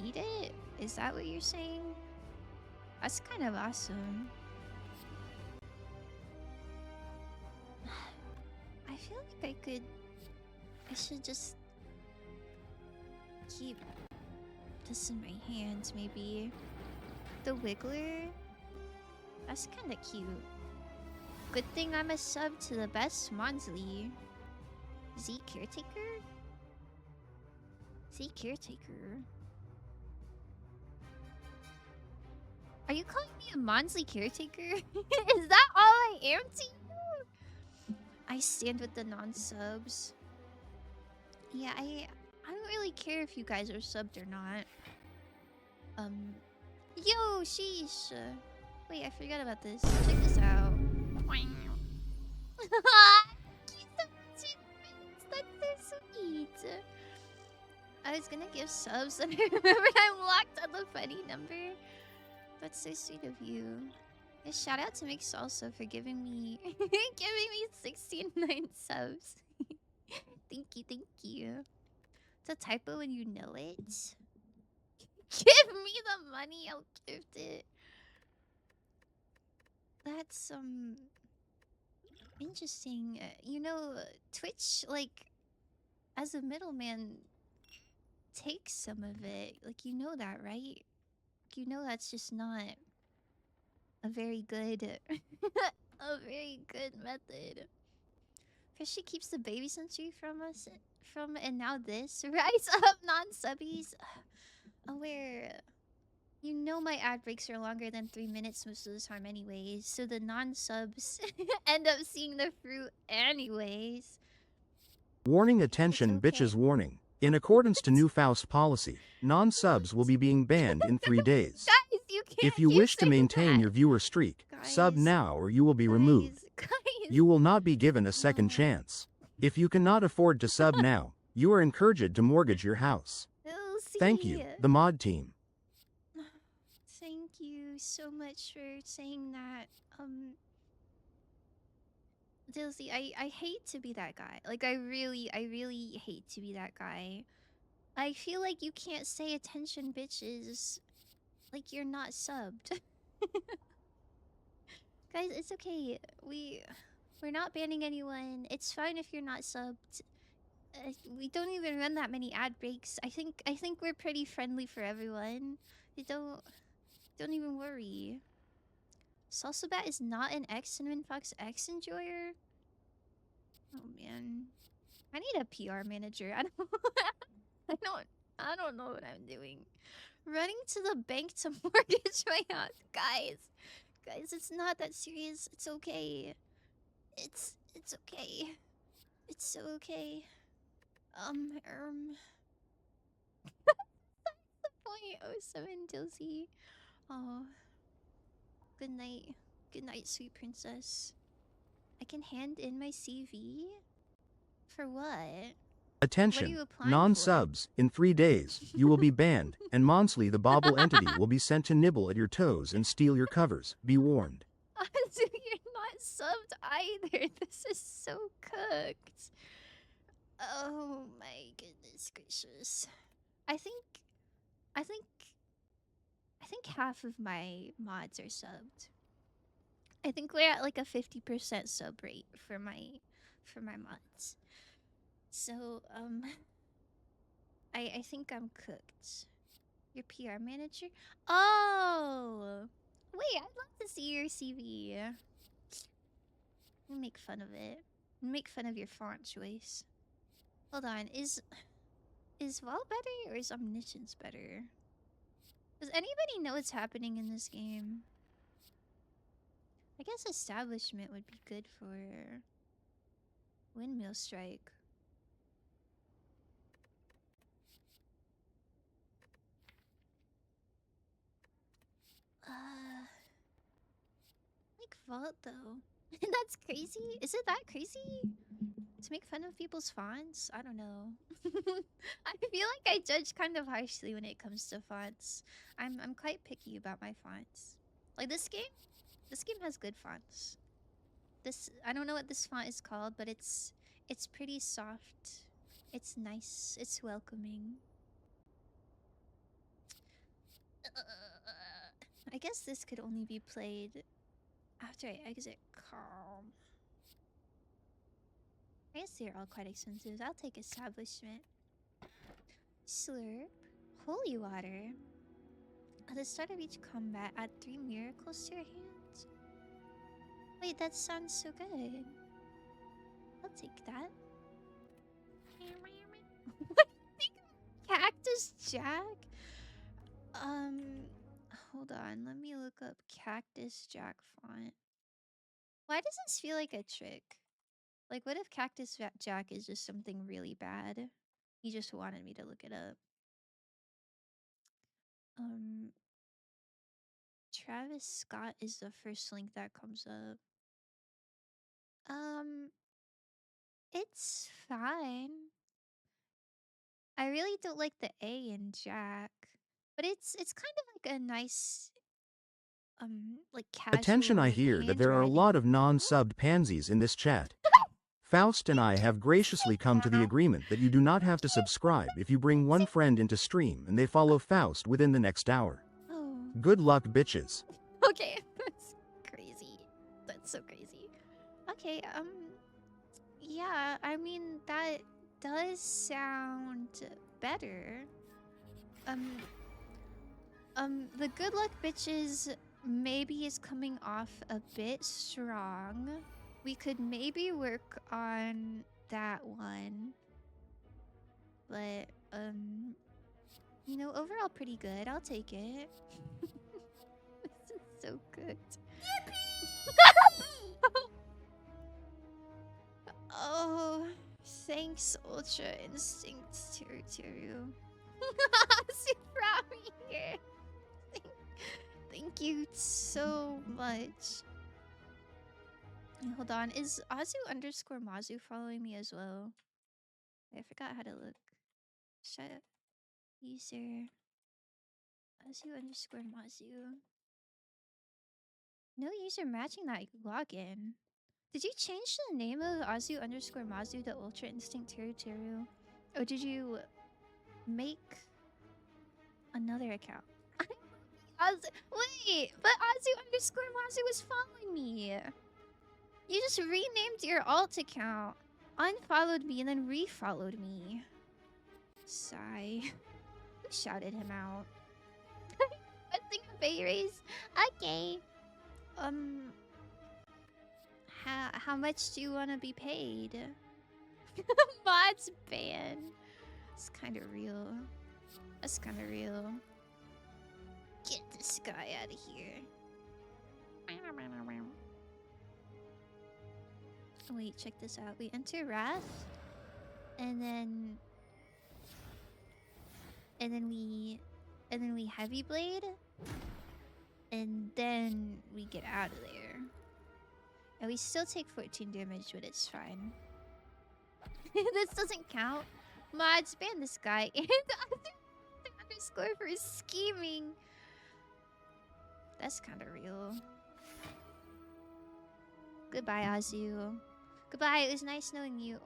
eat it? Is that what you're saying? That's kind of awesome. I feel like I should just keep this in my hands, maybe. The Wiggler? That's kind of cute. Good thing I'm a sub to the best Monsley. Z Caretaker? Z Caretaker? Are you calling me a Monsley Caretaker? Is that all I am to you? I stand with the non-subs. Yeah, I don't really care if you guys are subbed or not. Yo, sheesh. Wait, I forgot about this. Check this out. That's so sweet. I was gonna give subs and I remembered I'm locked on the funny number. That's so sweet of you. A shout out to Mix also for giving me 69 subs. Thank you. It's a typo when you know it. Give me the money, I'll gift it. That's interesting. You know, Twitch, like, as a middleman, takes some of it. Like, you know that, right? You know that's just not a very good a very good method. First she keeps the baby sensory from us and now this. Rise up non-subbies. Aware. You know my ad breaks are longer than 3 minutes most of the time anyways, so the non-subs end up seeing the fruit anyways. Warning It's attention okay. bitches warning. In accordance to new Faust policy, non-subs will be being banned in 3 days. Guys, you If can't you keep wish to saying maintain that. your viewer streak, sub Guys, now or you will be removed. guys. You will not be given a second No. chance. If you cannot afford to sub now, you are encouraged to mortgage your house. We'll Thank see. you, the mod team. Thank you so much for saying that. Dilsey, I hate to be that guy. Like, I really hate to be that guy. I feel like you can't say attention bitches like you're not subbed. Guys, it's okay. We're not banning anyone. It's fine if you're not subbed. We don't even run that many ad breaks. I think we're pretty friendly for everyone. You don't even worry. Salsabat is not an X Cinnamon Fox X enjoyer. Oh man, I need a PR manager. I don't know what I'm doing. Running to the bank to mortgage my house, guys. It's not that serious. It's okay. It's okay. It's so okay. 0.07 Dilsey. Oh, good night. Good night, sweet princess. I can hand in my CV? For what? What are Attention, you applying non-subs, in 3 days, you will be banned, and Monsley the bauble entity will be sent to nibble at your toes and steal your covers. Be warned. for? You're not subbed either. This is so cooked. Oh my goodness gracious. I think half of my mods are subbed. I think we're at like a 50% sub rate for my mods. So I think I'm cooked. Your PR manager? Oh, wait! I'd love to see your CV. Make fun of it. Make fun of your font choice. Hold on. Is Val better or is Omniscience better? Does anybody know what's happening in this game? I guess Establishment would be good for Windmill Strike. Like Vault though. That's crazy. Is it that crazy? To make fun of people's fonts? I don't know. I feel like I judge kind of harshly when it comes to fonts. I'm quite picky about my fonts. Like this game has good fonts. I don't know what this font is called, but it's pretty soft. It's nice. It's welcoming. I guess this could only be played after I exit Calm. I guess they're all quite expensive. I'll take Establishment. Slurp. Holy Water. At the start of each combat, add 3 miracles to your hands. Wait, that sounds so good. I'll take that. What do you think of Cactus Jack? Hold on. Let me look up Cactus Jack font. Why does this feel like a trick? Like, what if Cactus Jack is just something really bad? He just wanted me to look it up. Travis Scott is the first link that comes up. It's fine. I really don't like the A in Jack, but it's kind of like a nice like casual Attention, I hear that there are a handwriting. lot of non-subbed pansies in this chat. Faust and I have graciously come to the agreement that you do not have to subscribe if you bring one friend into stream and they follow Faust within the next hour. Oh. Good luck, bitches. Okay, that's crazy. That's so crazy. Okay, yeah, I mean that does sound better. The good luck bitches maybe is coming off a bit strong. We could maybe work on that one. But you know, overall pretty good. I'll take it. This is so good. Oh, thanks, Ultra Instinct Teru. Super here. Thank you so much. Hold on, is Azu_Mazu following me as well? I forgot how to look. Shut up. User Azu_Mazu. No user matching that login. Did you change the name of Azu_Mazu to Ultra Instinct Teru? Or did you make another account? Wait, but Azu_Mazu was following me. You just renamed your alt account, unfollowed me, and then refollowed me. Sigh. Who shouted him out? Requesting a pay raise? Okay. How much do you want to be paid? Mods ban. It's kind of real. That's kind of real. Get this guy out of here. Wait, check this out. We enter Wrath, and then we Heavy Blade, and then we get out of there. And we still take 14 damage, but it's fine. This doesn't count. Mods, ban this guy and underscore for scheming. That's kind of real. Goodbye, Azu. Goodbye, it was nice knowing you.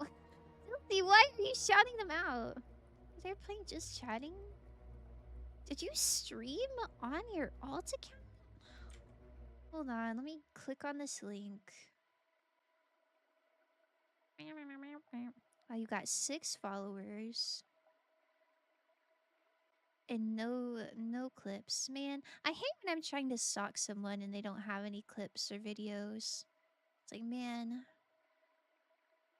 Filthy, why are you shouting them out? They're playing just chatting? Did you stream on your alt account? Hold on, let me click on this link. Oh, you got 6 followers. And no clips. Man, I hate when I'm trying to stalk someone and they don't have any clips or videos. It's like, man,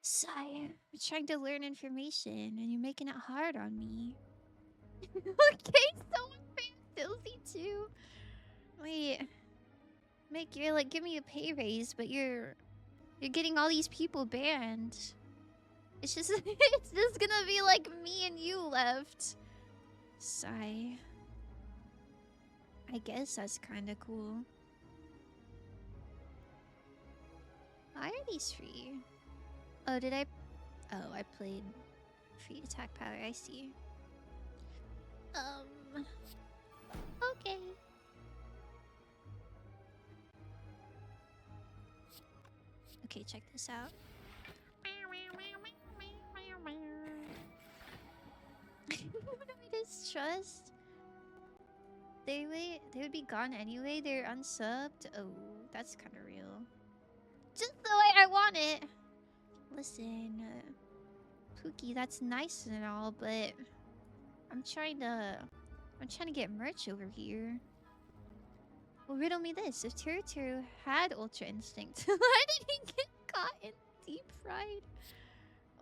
Sigh, I'm trying to learn information and you're making it hard on me. Okay, someone banned Filthy too. Wait, you're like, give me a pay raise, but you're getting all these people banned. It's just it's just gonna be like me and you left. Sigh. I guess that's kind of cool. Why are these free? Oh, did I? Oh, I played free attack power. I see. Okay. Okay, check this out. Distrust. They would be gone anyway. They're unsubbed. Oh, that's kind of real. Just the way I want it. Listen, Pookie, that's nice and all, but I'm trying to get merch over here. Well, riddle me this: if Teru had Ultra Instinct, why did he get caught in deep fried?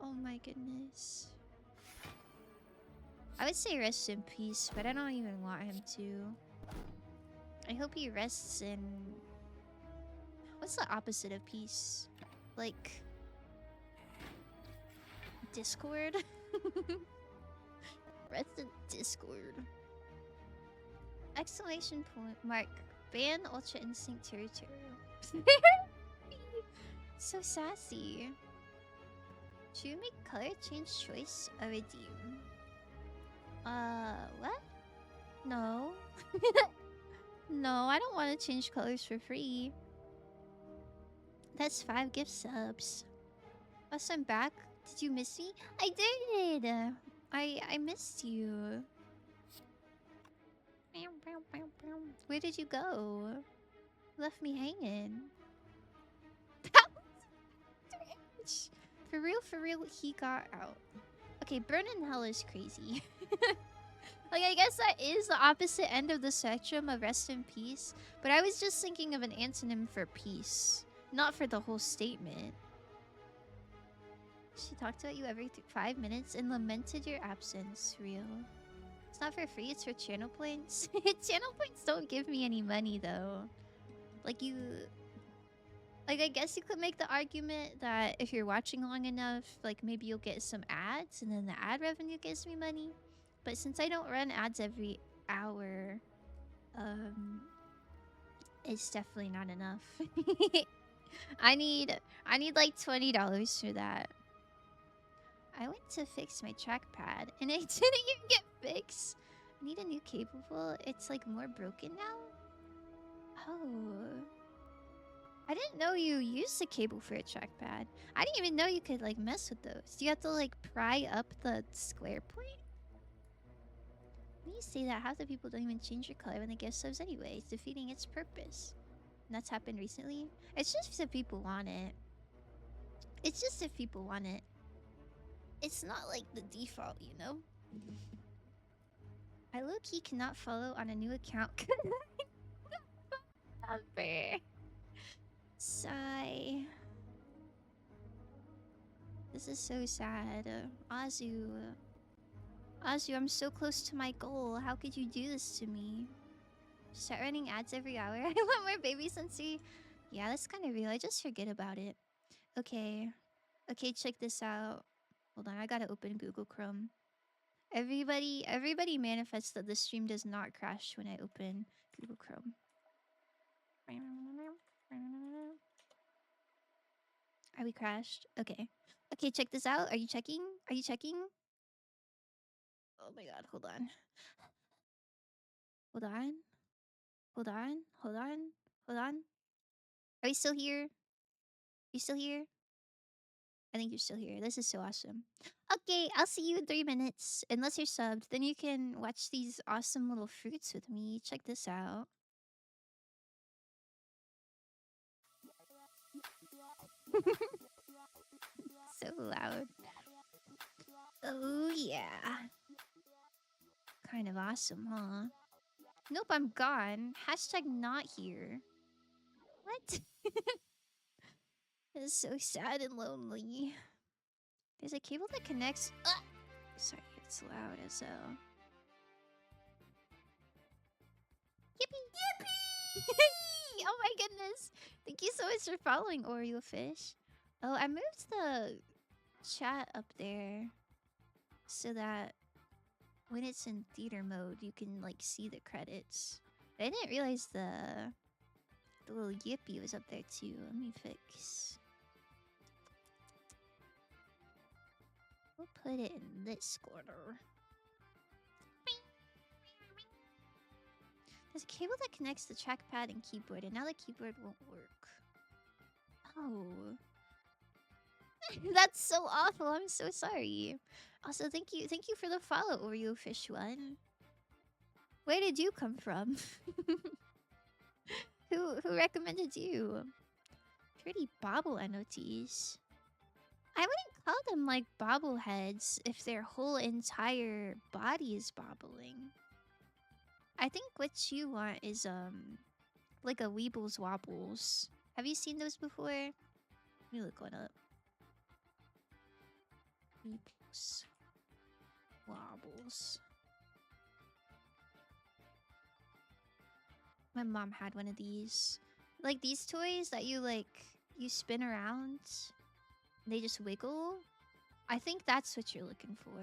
Oh my goodness. I would say rest in peace, but I don't even want him to. I hope he rests in... What's the opposite of peace? Like... Discord? Rest in Discord. Exclamation point mark. Ban Ultra Instinct Teru. So sassy. Should you make color change choice or redeem? What? No. No, I don't want to change colors for free. That's 5 gift subs. Plus, I'm back. Did you miss me? I did. I missed you. Where did you go? Left me hanging. That was for real, he got out. Okay, burn in hell is crazy. Like, I guess that is the opposite end of the spectrum of rest in peace. But I was just thinking of an antonym for peace, not for the whole statement. She talked about you every 5 minutes and lamented your absence. Real. It's not for free, it's for channel points. Channel points don't give me any money, though. Like, I guess you could make the argument that if you're watching long enough, like, maybe you'll get some ads, and then the ad revenue gives me money. But since I don't run ads every hour, it's definitely not enough. I need like $20 for that. I went to fix my trackpad and it didn't even get fixed. I need a new cable. It's like more broken now. Oh. I didn't know you used a cable for a trackpad. I didn't even know you could like mess with those. Do you have to like pry up the square point? When you say that, half the people don't even change your color when they get subs anyway. It's defeating its purpose. And that's happened recently. It's just if people want it. It's just if people want it. It's not like the default, you know? I low-key cannot follow on a new account. Number. Sigh. This is so sad. Azu. Azu, I'm so close to my goal. How could you do this to me? Start running ads every hour. I want more baby sensei. Yeah, that's kind of real. I just forget about it. Okay. Okay, check this out. Hold on, I gotta open Google Chrome. Everybody manifests that the stream does not crash when I open Google Chrome. Are we crashed? Okay. Okay, check this out. Are you checking? Are you checking? Oh my god, hold on. Hold on. Hold on. Hold on. Hold on. Are you still here? You still here? I think you're still here. This is so awesome. Okay, I'll see you in 3 minutes. Unless you're subbed, then you can watch these awesome little fruits with me. Check this out. So loud. Oh, yeah. Kind of awesome, huh? Nope, I'm gone. Hashtag not here. What? It's so sad and lonely. There's a cable that connects... Sorry, it's loud as hell. Yippee! Yippee! Oh my goodness. Thank you so much for following, Oreo Fish. Oh, I moved the chat up there so that when it's in theater mode, you can like see the credits. I didn't realize the little yippee was up there too. Let me fix. We'll put it in this corner. There's a cable that connects the trackpad and keyboard, and now the keyboard won't work. Oh. That's so awful. I'm so sorry. Also, thank you for the follow, Oreo Fish One. Where did you come from? Who recommended you? Pretty bobble NOTs. I wouldn't call them like bobbleheads if their whole entire body is bobbling. I think what you want is like a Weebles Wobbles. Have you seen those before? Let me look one up. Weebles Wobbles. My mom had one of these. Like these toys that you spin around. They just wiggle. I think that's what you're looking for.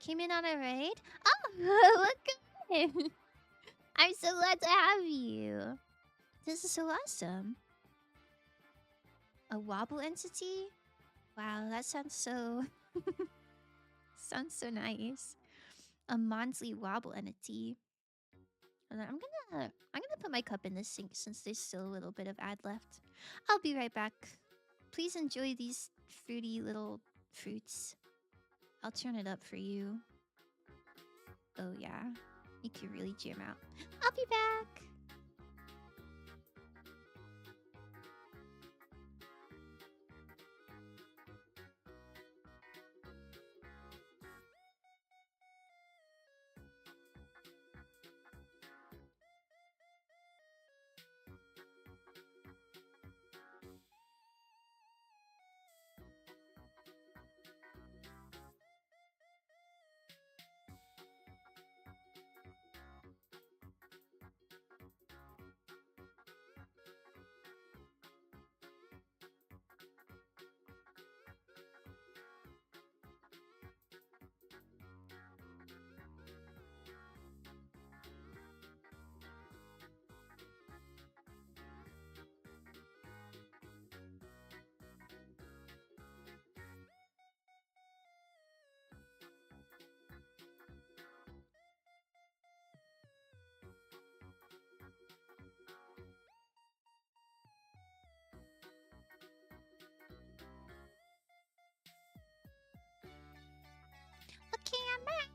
Came in on a raid? Oh, look good. I'm so glad to have you. This is so awesome. A wobble entity? Wow, that sounds so... sounds so nice. A Monsley wobble entity. And I'm gonna put my cup in the sink since there's still a little bit of ad left. I'll be right back. Please enjoy these fruity little fruits. I'll turn it up for you. Oh yeah, you can really jam out. I'll be back. Okay, I'm back.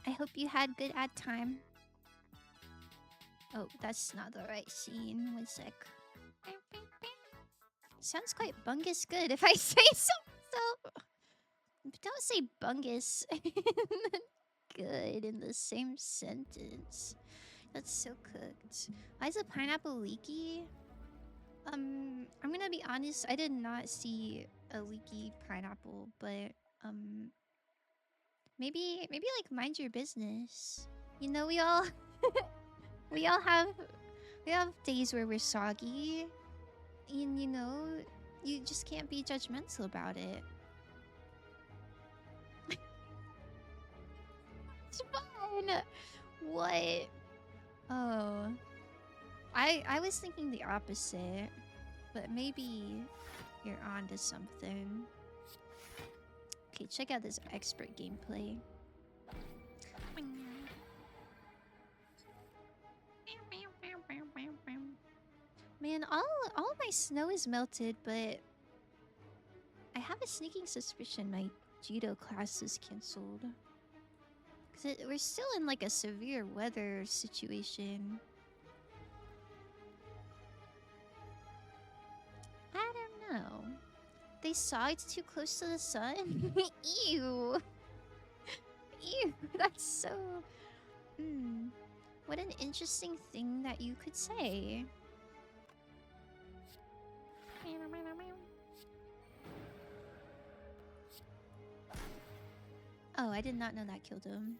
I hope you had good ad time. Oh, that's not the right scene. 1 sec. Sounds quite bungus good if I say so myself. Don't say bungus good in the same sentence. That's so cooked. Why is the pineapple leaky? I'm gonna be honest, I did not see a leaky pineapple, but maybe like mind your business. You know, we all we all have days where we're soggy. And you know, you just can't be judgmental about it. It's fine. What? Oh. I was thinking the opposite. But maybe you're onto something. Okay, check out this expert gameplay. Man, all of my snow is melted, but I have a sneaking suspicion my judo class is cancelled. Cause we're still in like a severe weather situation. I don't know. They saw it's too close to the sun? Ew. Ew, that's so... What an interesting thing that you could say. Oh, I did not know that killed him.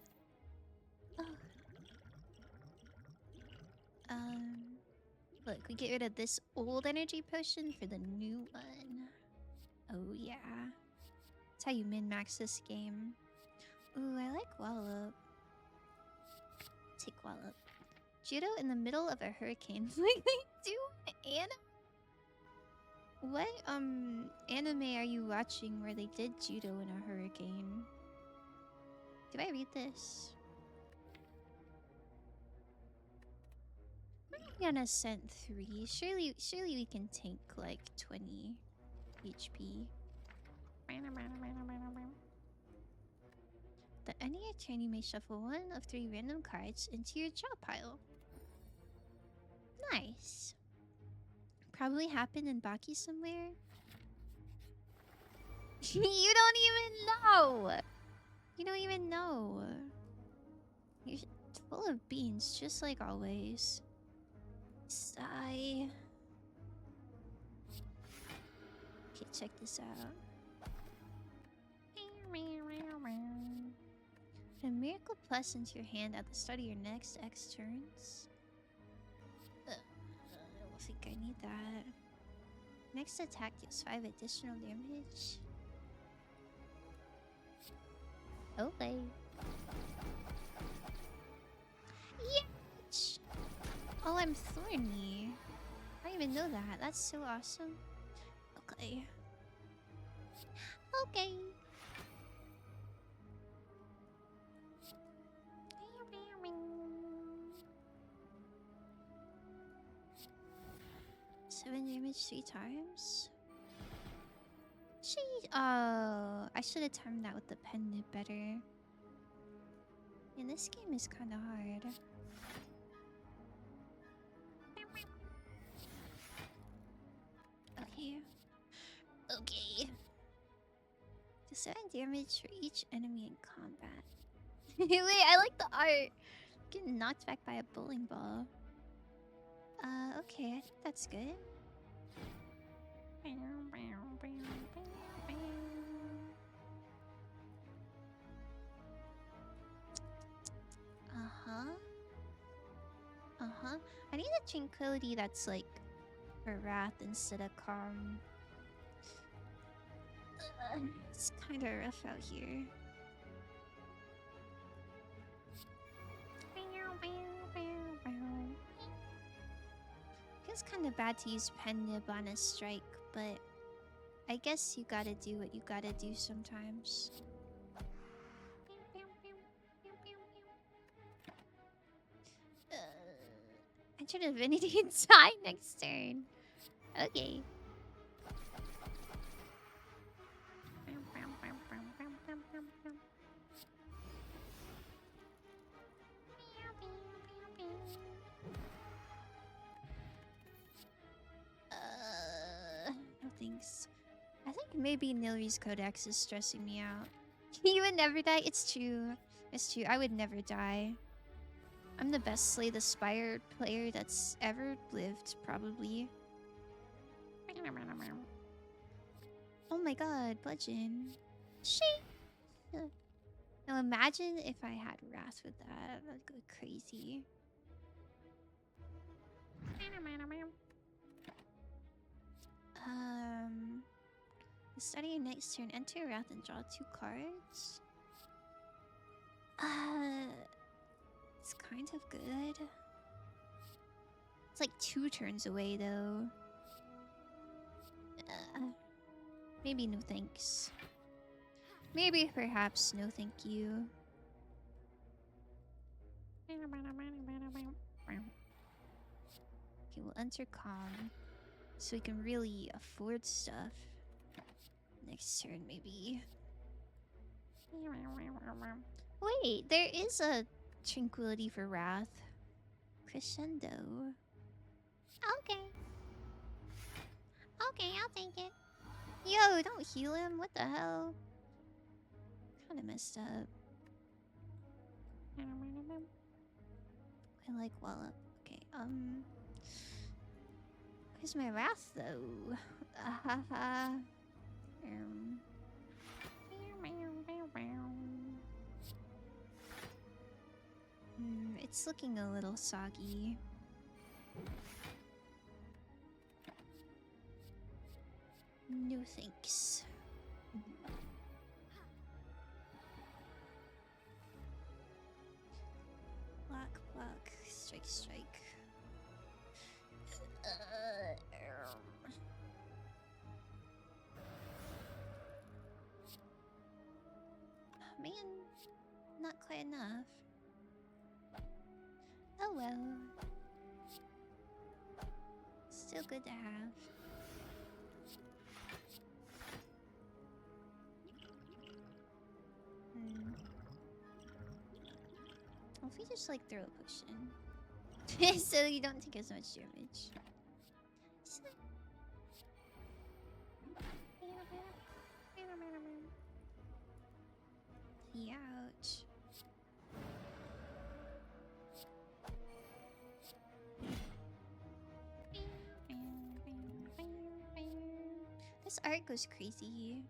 Oh. Look, we get rid of this old energy potion for the new one. Oh yeah. That's how you min-max this game. Ooh, I like Wallop. Take Wallop. Judo in the middle of a hurricane. Like they do anime? What anime are you watching where they did judo in a hurricane? Do I read this? We're on Ascent 3. Surely we can tank like 20 HP. The any turn you may shuffle 1 of 3 random cards into your draw pile. Nice. Probably happened in Baki somewhere. You don't even know. You don't even know. You're full of beans, just like always. Sigh. Okay, check this out. Put a Miracle Plus into your hand at the start of your next X turns. I don't think I need that. Next attack deals 5 additional damage. Okay. Yatch! Oh, I'm thorny. I didn't even know that. That's so awesome. Okay. Okay. 7 damage 3 times. She. Oh, I should have timed that with the pendant better. And this game is kind of hard. Okay. Okay. Do 7 damage for each enemy in combat. Wait, I like the art. Getting knocked back by a bowling ball. Okay, I think that's good. Uh-huh. Uh-huh. I need a tranquility that's like for wrath instead of calm. It's kind of rough out here. Feels kind of bad to use pen nib on a strike, but I guess you gotta do what you gotta do sometimes. Enter Divinity and die next turn. Okay. No thanks. I think maybe Nilri's Codex is stressing me out. You would never die? It's true. It's true. I would never die. I'm the best Slay the Spire player that's ever lived, probably. Oh my god, bludgeon. Shit. Now imagine if I had Wrath with that. That'd go crazy. Study your next turn. Enter Wrath and draw 2 cards. It's kind of good. It's like 2 turns away though. Maybe no thanks. Maybe perhaps no thank you. Okay, we'll enter calm. So we can really afford stuff. Next turn maybe. Wait, there is a tranquility for wrath. Crescendo. Okay. Okay, I'll take it. Yo, don't heal him. What the hell? Kinda messed up. I like Wallop. Okay, where's my wrath though? It's looking a little soggy. No thanks. Block, strike. Man, not quite enough. Oh well. Still good to have. Well, if we just like throw a potion. So you don't take as much damage. Ouch. This art goes crazy.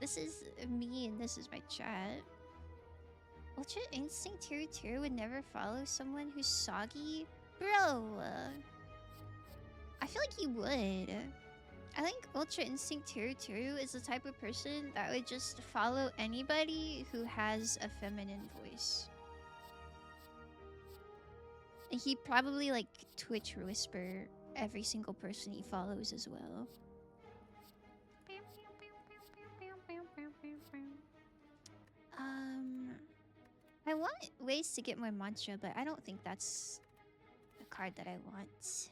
This is me and this is my chat. Ultra Instinct Tier would never follow someone who's soggy? Bro! I feel like he would. I think Ultra Instinct Tier is the type of person that would just follow anybody who has a feminine voice. And he'd probably like Twitch whisper every single person he follows as well. I want ways to get more mantra, but I don't think that's card that I want.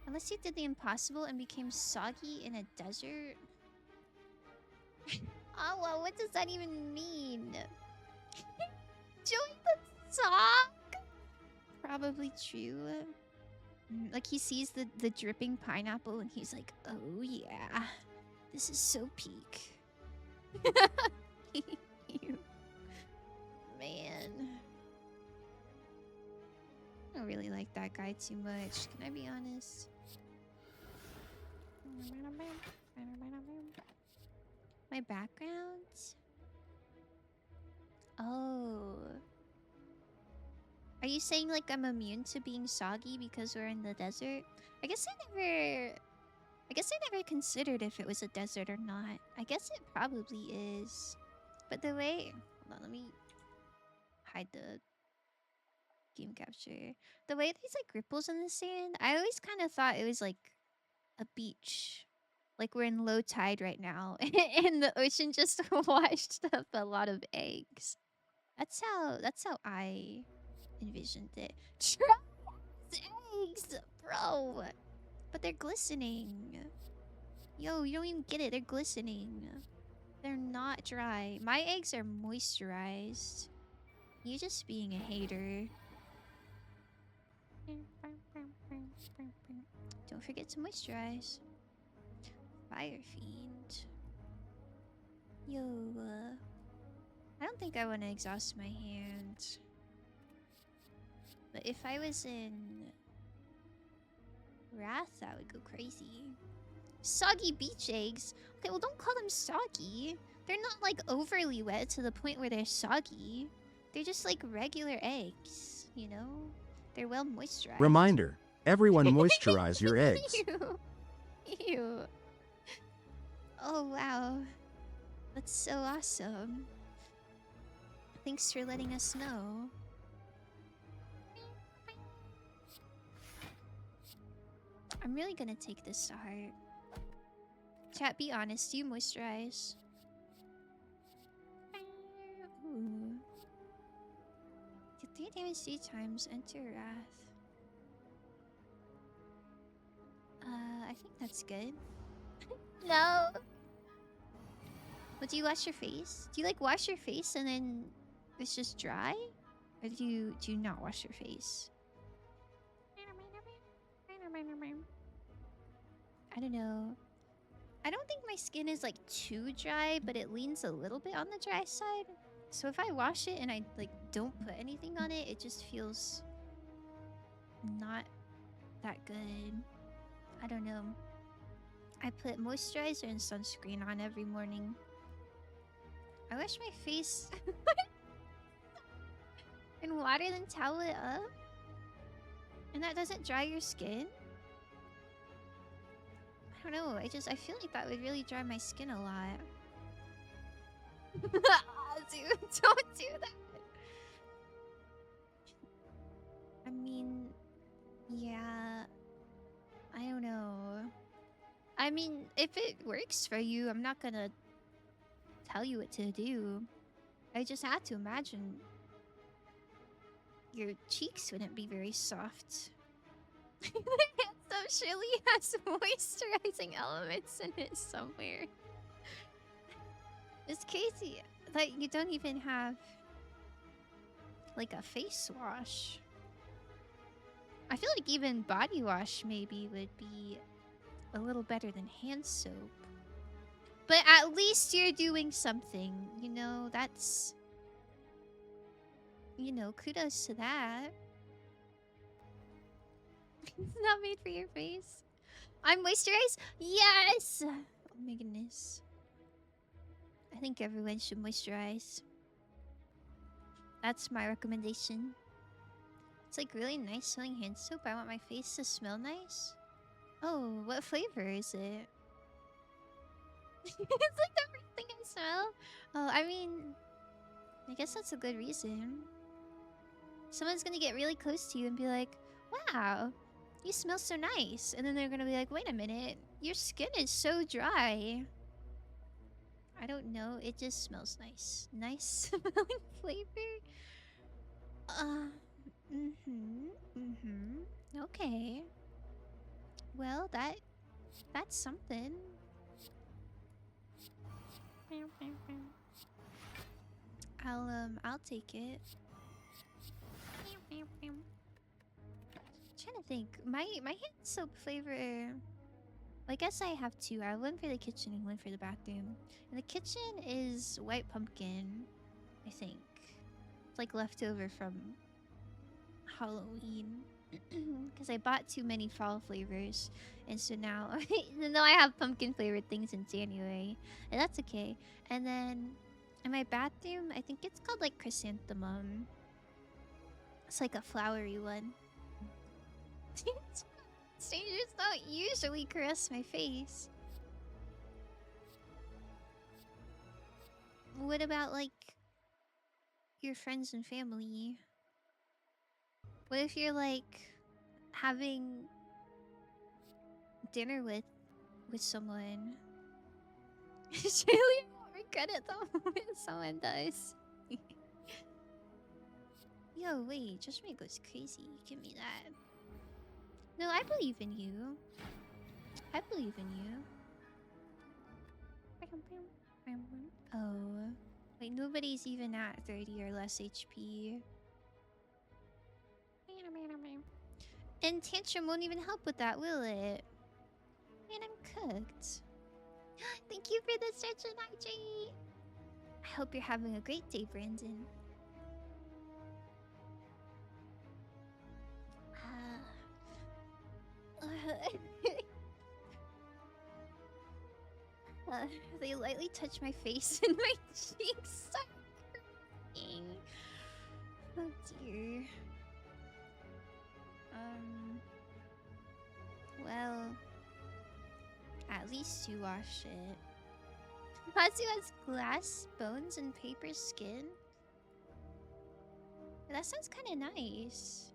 Unless you did the impossible and became soggy in a desert. Oh, well, what does that even mean? Join the sock? Probably true. Like he sees the dripping pineapple and he's like, oh yeah, this is so peak. Man. I don't really like that guy too much. Can I be honest? My background? Oh. Are you saying like I'm immune to being soggy because we're in the desert? I guess I never considered if it was a desert or not. I guess it probably is. But the way... Hold on, let me hide the game capture. The way there's like ripples in the sand, I always kind of thought it was like a beach. Like we're in low tide right now. And the ocean just washed up a lot of eggs. That's how I envisioned it. Eggs, bro. But they're glistening. Yo, you don't even get it. They're glistening. They're not dry. My eggs are moisturized. You just being a hater. Don't forget to moisturize. Fire fiend. Yo, I don't think I want to exhaust my hand. But if I was in Wrath, that would go crazy. Soggy beach eggs? Okay, well don't call them soggy. They're not like overly wet to the point where they're soggy. They're just like regular eggs, you know? They're well moisturized. Reminder, everyone moisturize your eggs. Ew. Ew. Oh wow. That's so awesome. Thanks for letting us know. I'm really gonna take this to heart. Chat, be honest, do you moisturize? Ooh. Get 3 damage 3 times, enter Wrath. I think that's good. No! But do you wash your face? Do you like wash your face and then it's just dry? Or do you not wash your face? I don't know. I don't think my skin is like too dry, but it leans a little bit on the dry side. So if I wash it and I like don't put anything on it, it just feels not that good. I don't know. I put moisturizer and sunscreen on every morning. I wash my face in water, then towel it up. And that doesn't dry your skin? I don't know. I feel like that would really dry my skin a lot. Dude, don't do that. I mean, yeah. I don't know. I mean, if it works for you, I'm not gonna tell you what to do. I just had to imagine your cheeks wouldn't be very soft. Handsome surely has moisturizing elements in it somewhere. It's crazy that you don't even have like a face wash. I feel like even body wash maybe would be a little better than hand soap. But at least you're doing something, you know, that's... You know, kudos to that. It's not made for your face. I'm moisturized? Yes! Oh my goodness. I think everyone should moisturize. That's my recommendation. It's like really nice smelling hand soap. I want my face to smell nice. Oh, what flavor is it? It's like the first thing I smell. Oh, I mean, I guess that's a good reason. Someone's gonna get really close to you and be like, wow, you smell so nice. And then they're gonna be like, wait a minute, your skin is so dry. I don't know, it just smells nice. Nice smelling flavor? Okay. Well, that's something. I'll take it. Trying to think. My hand soap flavor. I guess I have two. I have one for the kitchen and one for the bathroom. And the kitchen is white pumpkin, I think. It's like leftover from Halloween. Because I bought too many fall flavors. And so now, even though I have pumpkin flavored things in January, and that's okay. And then in my bathroom, I think it's called like chrysanthemum. It's like a flowery one. Strangers don't usually caress my face. What about like your friends and family? What if you're like having dinner with someone? Shaylee won't regret it the moment someone does. Yo, wait, just me goes crazy. Give me that. No, I believe in you. I believe in you. Oh. Wait, nobody's even at 30 or less HP. And Tantrum won't even help with that, will it? Man, I'm cooked. Thank you for the stretch and IG. I hope you're having a great day, Brandon. They lightly touch my face and my cheeks start crying. Oh dear. Well, at least you wash it. Matsu has glass bones and paper skin. That sounds kind of nice.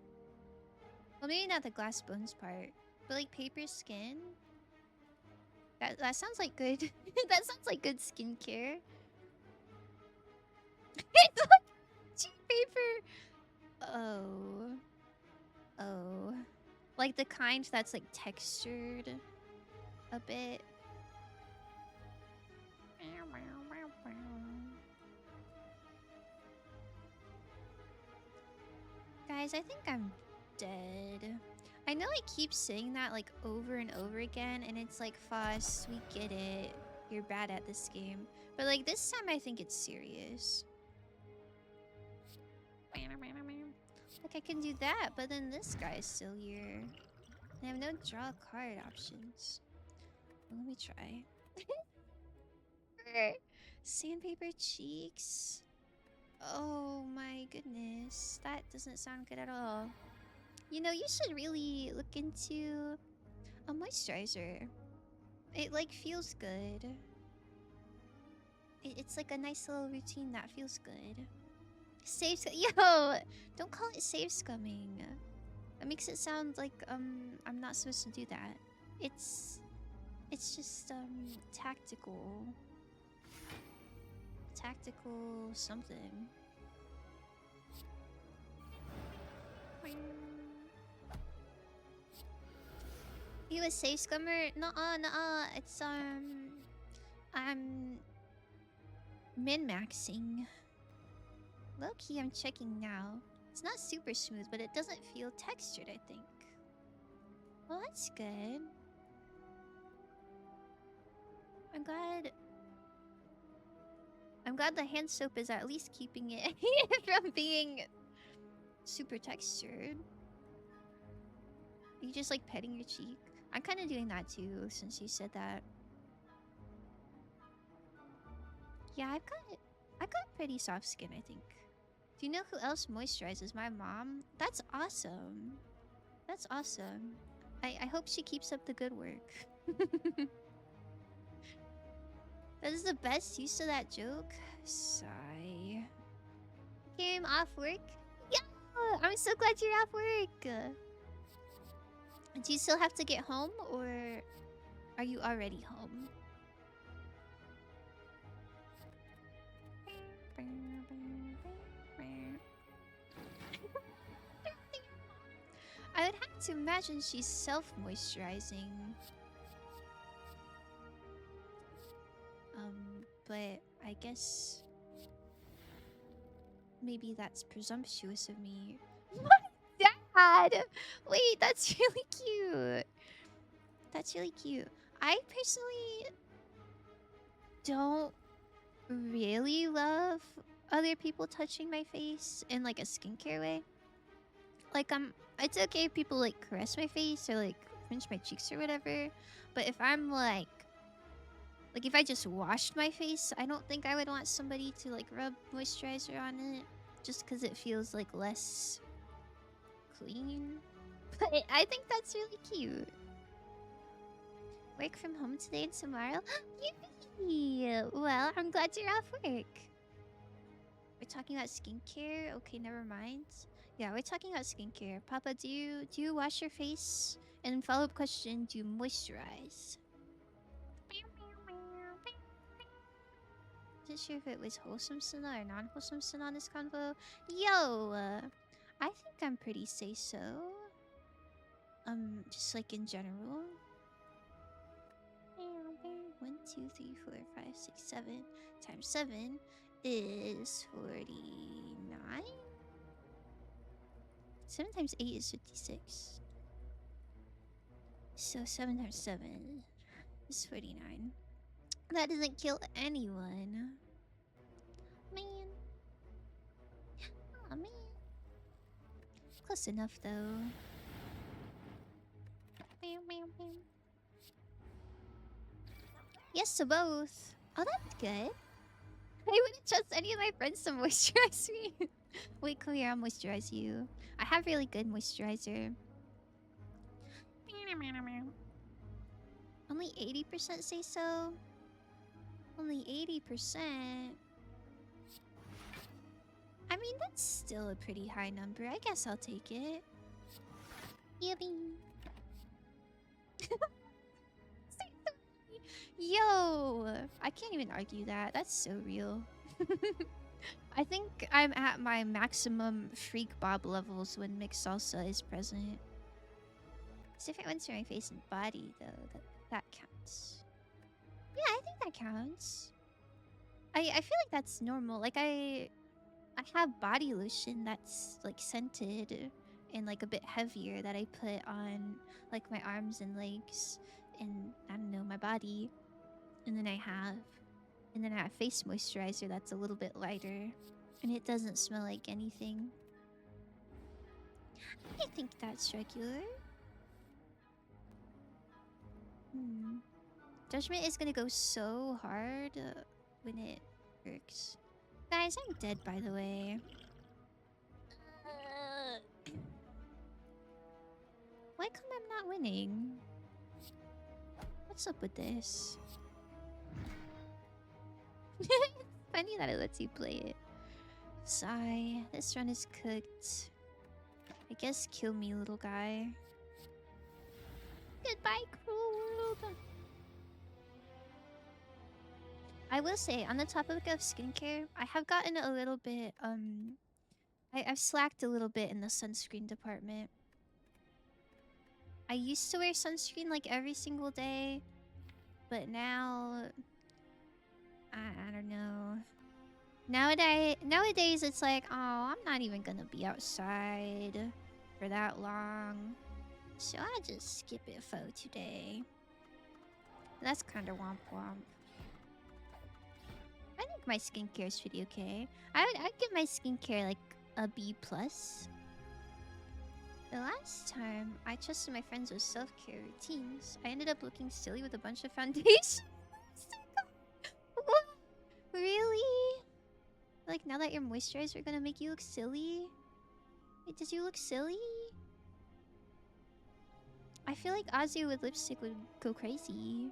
Well, maybe not the glass bones part, but like paper skin. That sounds like good. That sounds like good skincare. It's like cheap paper. Oh. Like the kind that's like textured a bit. Guys, I think I'm dead. I know I keep saying that like over and over again, and it's like, Foss, we get it. You're bad at this game. But like this time I think it's serious. Like I can do that, but then this guy's still here. I have no draw card options. Well, let me try. Sandpaper cheeks. Oh my goodness. That doesn't sound good at all. You know, you should really look into a moisturizer. It like feels good. It's like a nice little routine that feels good. Yo, don't call it save scumming. That makes it sound like I'm not supposed to do that. It's just tactical. Tactical something. You a safe scummer? Nuh-uh. It's I'm min-maxing. Low-key, I'm checking now. It's not super smooth, but it doesn't feel textured, I think. Well, that's good. I'm glad the hand soap is at least keeping it from being super textured. Are you just like petting your cheek? I'm kind of doing that too, since you said that. Yeah, I've got pretty soft skin, I think. Do you know who else moisturizes? My mom? That's awesome. That's awesome. I hope she keeps up the good work. That is the best use of that joke. Sigh. Came off work? Yeah! I'm so glad you're off work. Do you still have to get home, or are you already home? I would have to imagine she's self-moisturizing. But I guess maybe that's presumptuous of me. What? Dad! Wait, that's really cute. That's really cute. I personally don't really love other people touching my face in like a skincare way. Like it's okay if people like caress my face or like pinch my cheeks or whatever. But if I'm like if I just washed my face, I don't think I would want somebody to like rub moisturizer on it just because it feels like less clean. But I think that's really cute. Work from home today and tomorrow? Yippee! Well, I'm glad you're off work. We're talking about skincare? Okay, never mind. Yeah, we're talking about skincare. Papa, do you wash your face? And follow-up question, do you moisturize? Not sure if it was wholesome Sina or non-wholesome Sina on this convo. Yo! I think I'm pretty say-so. Just like in general. 1, 2, 3, 4, 5, 6, 7 times 7 is 49. 7 times 8 is 56. So 7 times 7 is 49. That doesn't kill anyone. Man. Aw, man. Close enough, though. Yes to both. Oh, that's good. I wouldn't trust any of my friends to moisturize me. Wait, come here, I'll moisturize you. I have really good moisturizer. Only 80% say so? Only 80%? I mean, that's still a pretty high number. I guess I'll take it. Yippee. Yo! I can't even argue that. That's so real. I think I'm at my maximum freak bob levels when mixed salsa is present. It's different ones for my face and body, though. That counts. Yeah, I think that counts. I feel like that's normal. Like I have body lotion that's like scented and like a bit heavier that I put on like my arms and legs and I don't know, my body. And then I have face moisturizer that's a little bit lighter and it doesn't smell like anything. I think that's regular. Judgment is gonna go so hard when it works. Guys, I'm dead, by the way. Why come I'm not winning? What's up with this? It's funny that it lets you play it. Sigh. This run is cooked. I guess kill me, little guy. Goodbye, cruel world. I will say, on the topic of skincare, I have gotten a little bit, I've slacked a little bit in the sunscreen department. I used to wear sunscreen like every single day, but now, I don't know. Nowadays it's like, oh, I'm not even gonna be outside for that long, so I'll just skip it for today. That's kind of womp womp. I think my skincare is pretty okay. I'd give my skincare like a B+. The last time I trusted my friends with self-care routines, I ended up looking silly with a bunch of foundation. What? Really? Like now that your moisturizer gonna make you look silly? Wait, did you look silly? I feel like Ozzy with lipstick would go crazy.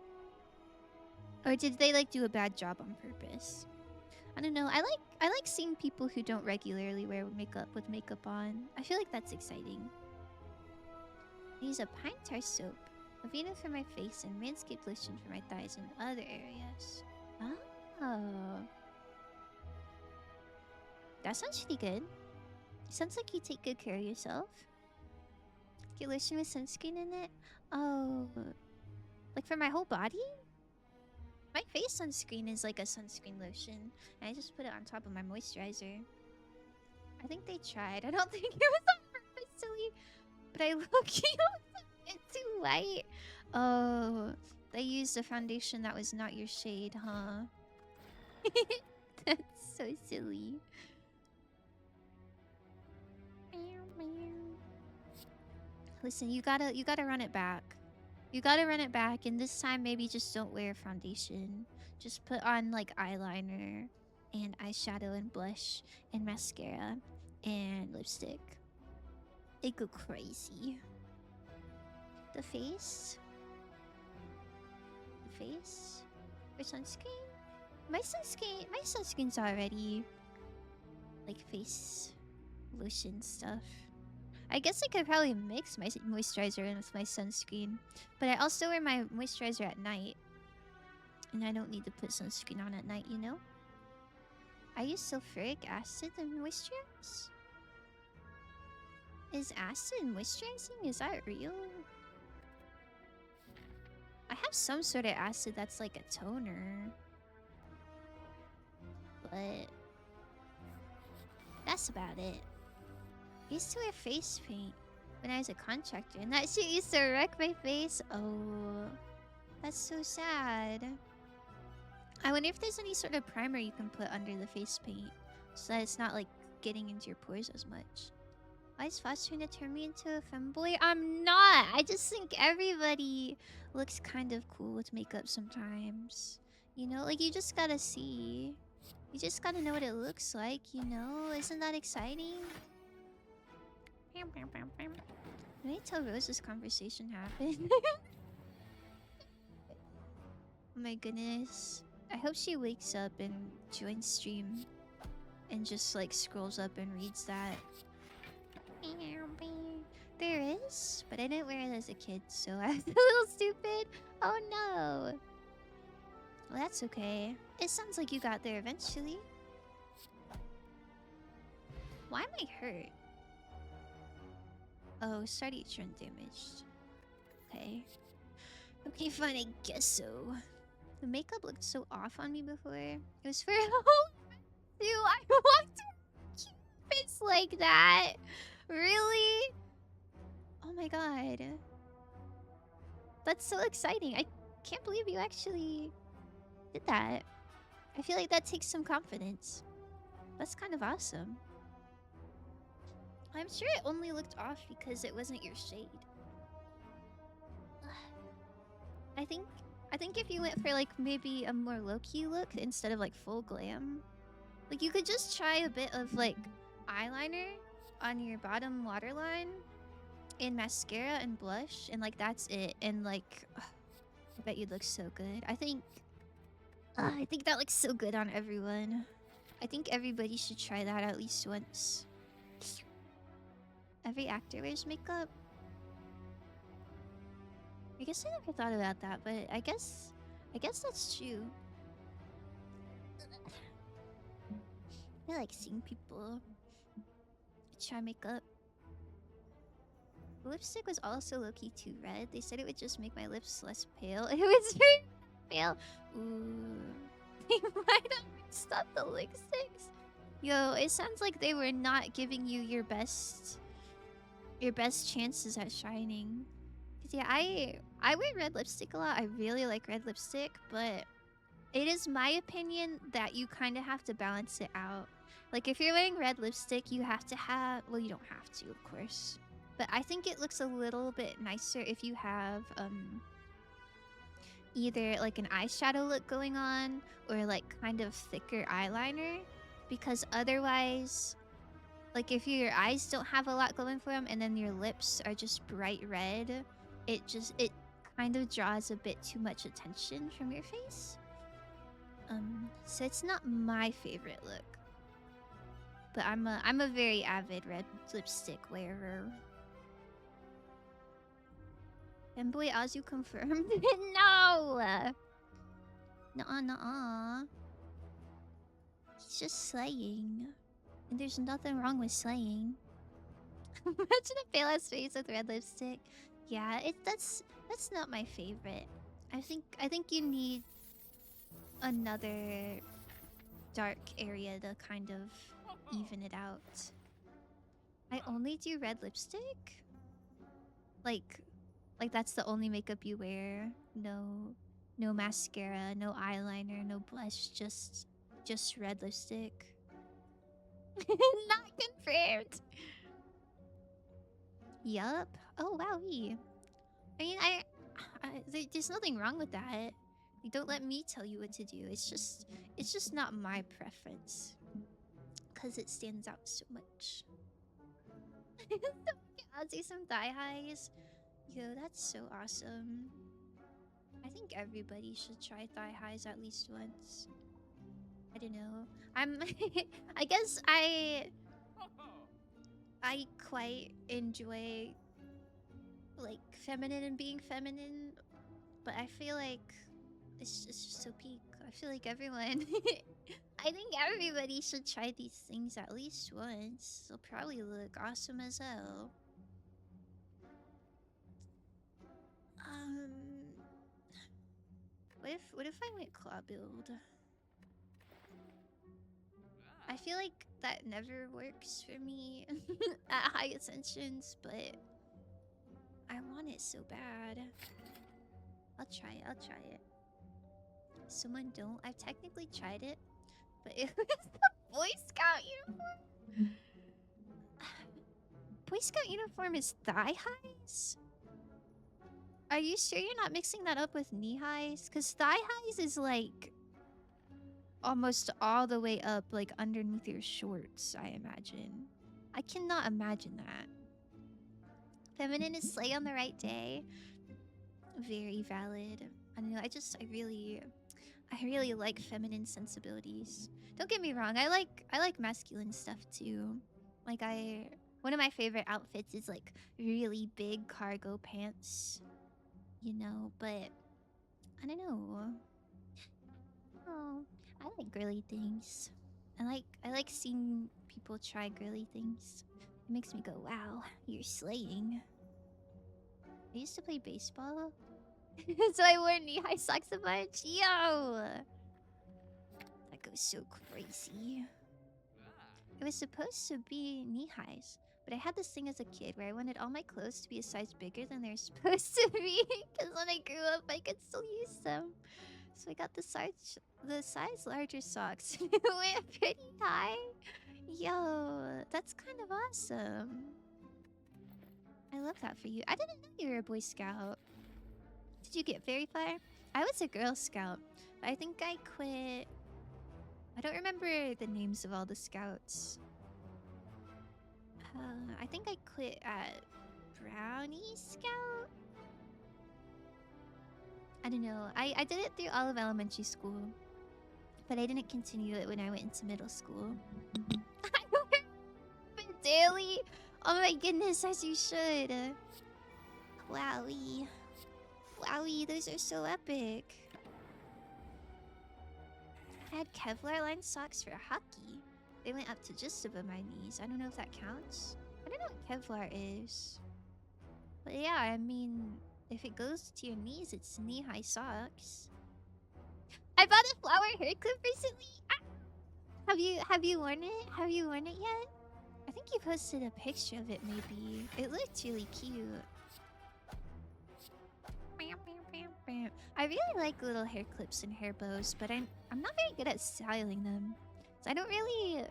Or did they like do a bad job on purpose? I don't know. I like seeing people who don't regularly wear makeup with makeup on. I feel like that's exciting. I use a pine tar soap, Avena for my face, and Manscaped lotion for my thighs and other areas. Oh. That sounds pretty good. Sounds like you take good care of yourself. Get lotion with sunscreen in it? Oh. Like for my whole body? My face sunscreen is like a sunscreen lotion. And I just put it on top of my moisturizer. I think they tried. I don't think it was on purpose, silly. But I look it's too white. Oh. They used a foundation that was not your shade, huh? That's so silly. Listen, you gotta run it back. You gotta run it back, and this time maybe just don't wear foundation. Just put on like eyeliner and eyeshadow and blush and mascara and lipstick. They go crazy. The face? The face? Or sunscreen? My sunscreen's already like face lotion stuff. I guess I could probably mix my moisturizer in with my sunscreen. But I also wear my moisturizer at night. And I don't need to put sunscreen on at night, you know? I use sulfuric acid to moisturize? Is acid moisturizing? Is that real? I have some sort of acid that's like a toner. But that's about it. I used to wear face paint when I was a contractor, and that shit used to wreck my face. Oh, that's so sad. I wonder if there's any sort of primer you can put under the face paint so that it's not like getting into your pores as much. Why is Fox trying to turn me into a femboy? I'm not. I just think everybody looks kind of cool with makeup sometimes. You know, like you just gotta see. You just gotta know what it looks like, you know? Isn't that exciting? Can I tell Rose this conversation happened? Oh my goodness. I hope she wakes up and joins stream and just like scrolls up and reads that. There is, but I didn't wear it as a kid, so I was a little stupid. Oh no. Well, that's okay. It sounds like you got there eventually. Why am I hurt? Oh, study turn damaged. Okay. Okay, fine, I guess so. The makeup looked so off on me before. It was for Dude, I walked around face like that. Really? Oh my god. That's so exciting. I can't believe you actually did that. I feel like that takes some confidence. That's kind of awesome. I'm sure it only looked off because it wasn't your shade. I think if you went for like maybe a more low-key look instead of like full glam, like you could just try a bit of like eyeliner on your bottom waterline and mascara and blush, and like that's it. And like, I bet you'd look so good. I think that looks so good on everyone. I think everybody should try that at least once. Every actor wears makeup. I guess I never thought about that, but I guess that's true. I like seeing people try makeup. The lipstick was also low-key too red. They said it would just make my lips less pale. It was very pale. Ooh. They might have stopped the lipsticks. Yo, it sounds like they were not giving you your best chances at shining. Cause yeah, I wear red lipstick a lot. I really like red lipstick, but it is my opinion that you kind of have to balance it out. Like if you're wearing red lipstick, you have to have, well, you don't have to, of course, but I think it looks a little bit nicer if you have either like an eyeshadow look going on or like kind of thicker eyeliner, because otherwise, like if your eyes don't have a lot going for them and then your lips are just bright red, it kind of draws a bit too much attention from your face. So it's not my favorite look. But I'm a very avid red lipstick wearer. And boy, Azu confirmed. No! Nuh-uh. He's just slaying. And there's nothing wrong with slaying. Imagine a pale ass face with red lipstick. Yeah, that's not my favorite. I think you need another dark area to kind of even it out. I only do red lipstick? Like like that's the only makeup you wear? No mascara, no eyeliner, no blush, just red lipstick. Not confirmed. Yup. Oh wowie. I mean, there's nothing wrong with that. You don't let me tell you what to do. It's just not my preference, cause it stands out so much. I'll do some thigh highs. Yo, that's so awesome. I think everybody should try thigh highs at least once. I don't know. I'm. I guess I quite enjoy like feminine and being feminine, but I feel like it's just so peak. I feel like everyone. I think everybody should try these things at least once. They'll probably look awesome as hell. Um, what if I went claw build? I feel like that never works for me at high ascensions, but I want it so bad. I'll try it. I'll try it. Someone don't. I've technically tried it, but it was the Boy Scout uniform. Boy Scout uniform is thigh highs? Are you sure you're not mixing that up with knee highs? Because thigh highs is like almost all the way up, like underneath your shorts, I imagine. I cannot imagine that. Feminine is slay on the right day. Very valid. I don't know, I really like feminine sensibilities. Don't get me wrong, I like masculine stuff too. Like one of my favorite outfits is like really big cargo pants. You know, but I don't know. Oh, I like girly things. I like seeing people try girly things. It makes me go, wow, you're slaying. I used to play baseball, so I wore knee-high socks a bunch. Yo! That goes so crazy. It was supposed to be knee-highs, but I had this thing as a kid where I wanted all my clothes to be a size bigger than they're supposed to be, because when I grew up, I could still use them. So I got the size larger socks. It went pretty high. Yo, that's kind of awesome. I love that for you. I didn't know you were a Boy Scout. Did you get very far? I was a Girl Scout. I think I quit. I don't remember the names of all the scouts. I think I quit at Brownie Scout? I don't know. I did it through all of elementary school, but I didn't continue it when I went into middle school. I went daily. Oh my goodness, as you should. Wowie. Wowie, those are so epic. I had Kevlar lined socks for hockey. They went up to just above my knees. I don't know if that counts. I don't know what Kevlar is. But yeah, I mean, if it goes to your knees, it's knee-high socks. I bought a flower hair clip recently. Ah! Have you worn it? Have you worn it yet? I think you posted a picture of it maybe. It looked really cute. I really like little hair clips and hair bows, but I'm not very good at styling them. So I don't really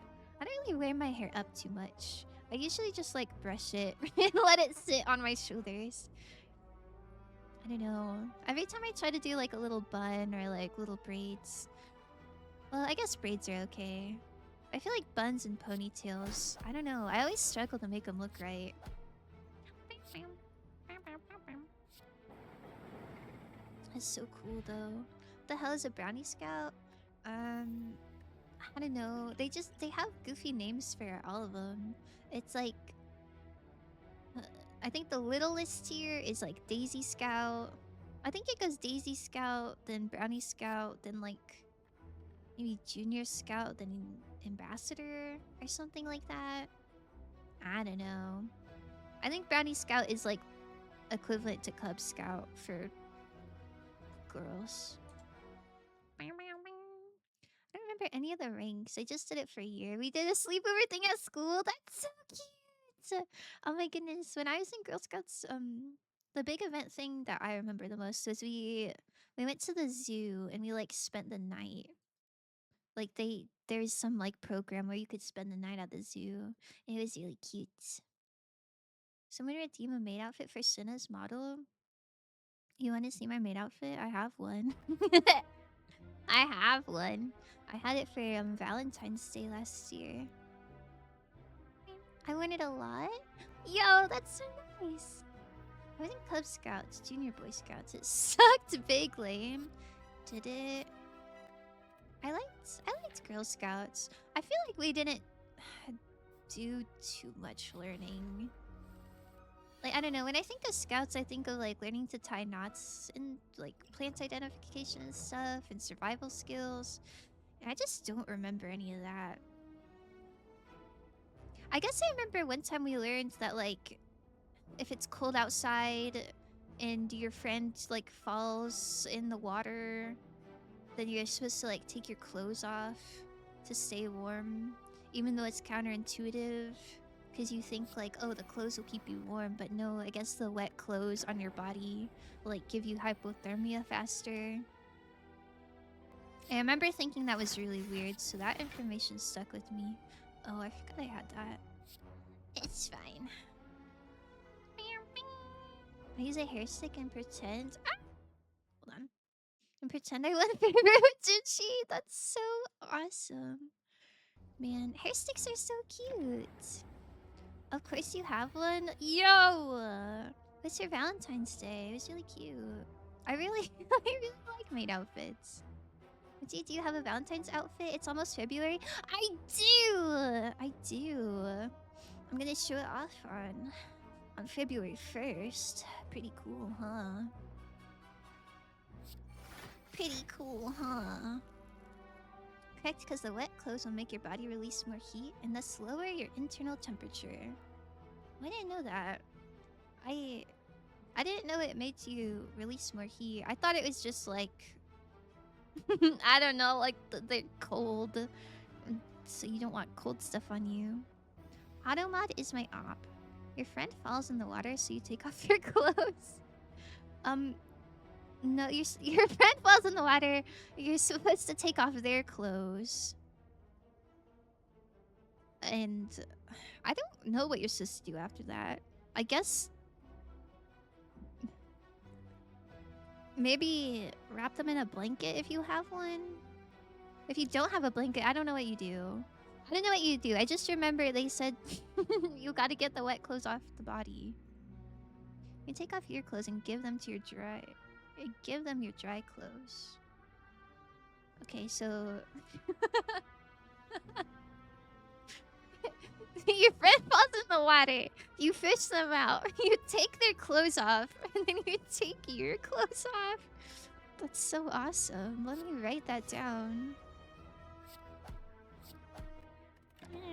wear my hair up too much. I usually just like brush it and let it sit on my shoulders. I don't know. Every time I try to do like a little bun or like little braids. Well, I guess braids are okay. I feel like buns and ponytails, I don't know. I always struggle to make them look right. That's so cool though. What the hell is a brownie scout? I don't know. They have goofy names for all of them. It's like I think the littlest tier is like Daisy Scout. I think it goes Daisy Scout, then Brownie Scout, then like maybe Junior Scout, then Ambassador or something like that. I don't know. I think Brownie Scout is like equivalent to Cub Scout for girls. I don't remember any of the ranks. I just did it for a year. We did a sleepover thing at school. That's so cute. Oh my goodness. When I was in Girl Scouts, the big event thing that I remember the most was we went to the zoo and we like spent the night. Like there's some like program where you could spend the night at the zoo. It was really cute. Someone redeem a maid outfit for Cinna's model. You want to see my maid outfit? I have one. I have one. I had it for Valentine's Day last year. I won it a lot. Yo, that's so nice. I was in Cub Scouts, Junior Boy Scouts. It sucked big lame. Did it? I liked Girl Scouts. I feel like we didn't do too much learning. Like, I don't know, when I think of Scouts, I think of like learning to tie knots and like plant identification and stuff and survival skills. And I just don't remember any of that. I guess I remember one time we learned that like if it's cold outside and your friend like falls in the water, then you're supposed to like take your clothes off to stay warm, even though it's counterintuitive because you think like, oh, the clothes will keep you warm, but no, I guess the wet clothes on your body will like give you hypothermia faster. And I remember thinking that was really weird, so that information stuck with me. Oh, I forgot I had that. It's fine. I use a hair stick and pretend. Ah! Hold on. And pretend I went favorite with Jinchi. That's so awesome. Man, hair sticks are so cute. Of course you have one. Yo! What's your Valentine's Day? It was really cute. I really like maid outfits. Do you have a Valentine's outfit? It's almost February. I do. I'm gonna show it off on February 1st. Pretty cool, huh? Pretty cool, huh? Correct, because the wet clothes will make your body release more heat and thus lower your internal temperature. I didn't know that. I didn't know it made you release more heat. I thought it was just like I don't know, like they're cold, so you don't want cold stuff on you. Automod is my op. Your friend falls in the water, so you take off your clothes. No, your friend falls in the water. You're supposed to take off their clothes. And I don't know what you're supposed to do after that. I guess maybe wrap them in a blanket if you have one. If you don't have a blanket, I don't know what you do. I don't know what you do. I just remember they said you gotta get the wet clothes off the body. You take off your clothes and give them to your dry... Give them your dry clothes. Okay, so... Your friend falls in the water. You fish them out. You take their clothes off. And then you take your clothes off. That's so awesome. Let me write that down.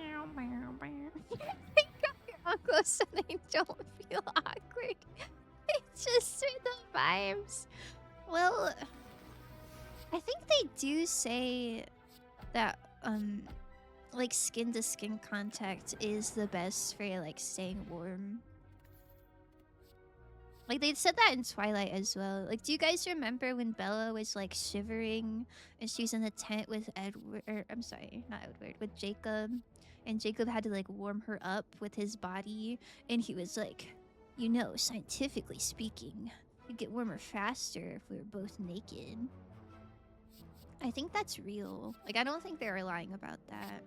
Take off your uncle so they don't feel awkward. It's just for the vibes. Well, I think they do say that like skin to skin contact is the best for like staying warm. Like they said that in Twilight as well. Like, do you guys remember when Bella was like shivering and she was in the tent with Edward, or I'm sorry, not Edward, with Jacob, and Jacob had to like warm her up with his body, and he was like, you know, scientifically speaking, you get warmer faster if we were both naked. I think that's real. Like, I don't think they were lying about that.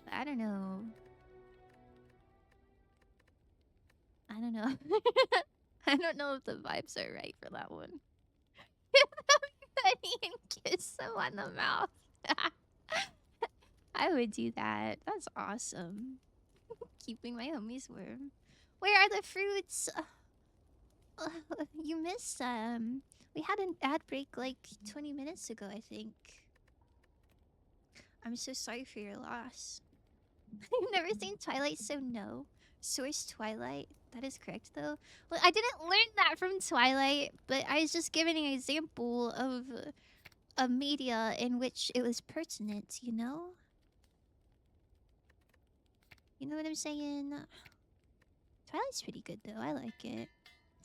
But I don't know. I don't know. I don't know if the vibes are right for that one. Honey and kiss them on the mouth. I would do that. That's awesome. Keeping my homies warm. Where are the fruits? You missed them. We had an ad break like 20 minutes ago, I think. I'm so sorry for your loss. You've never seen Twilight, so no. Source Twilight. That is correct, though. Well, I didn't learn that from Twilight, but I was just giving an example of a media in which it was pertinent, you know? You know what I'm saying? Twilight's pretty good, though. I like it.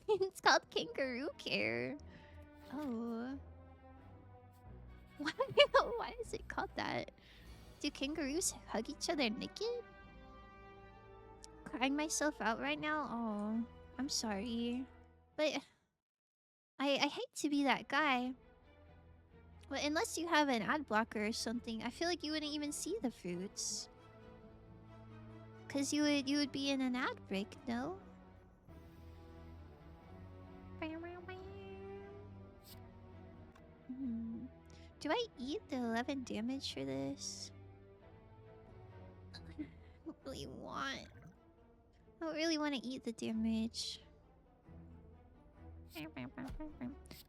It's called Kangaroo Care. Oh. Why, why is it called that? Do kangaroos hug each other naked? Crying myself out right now? Oh, I'm sorry. But I hate to be that guy. But unless you have an ad blocker or something, I feel like you wouldn't even see the fruits. Cause you would be in an ad break, no? Hmm. Do I eat the 11 damage for this? I don't really want. I don't really want to eat the damage.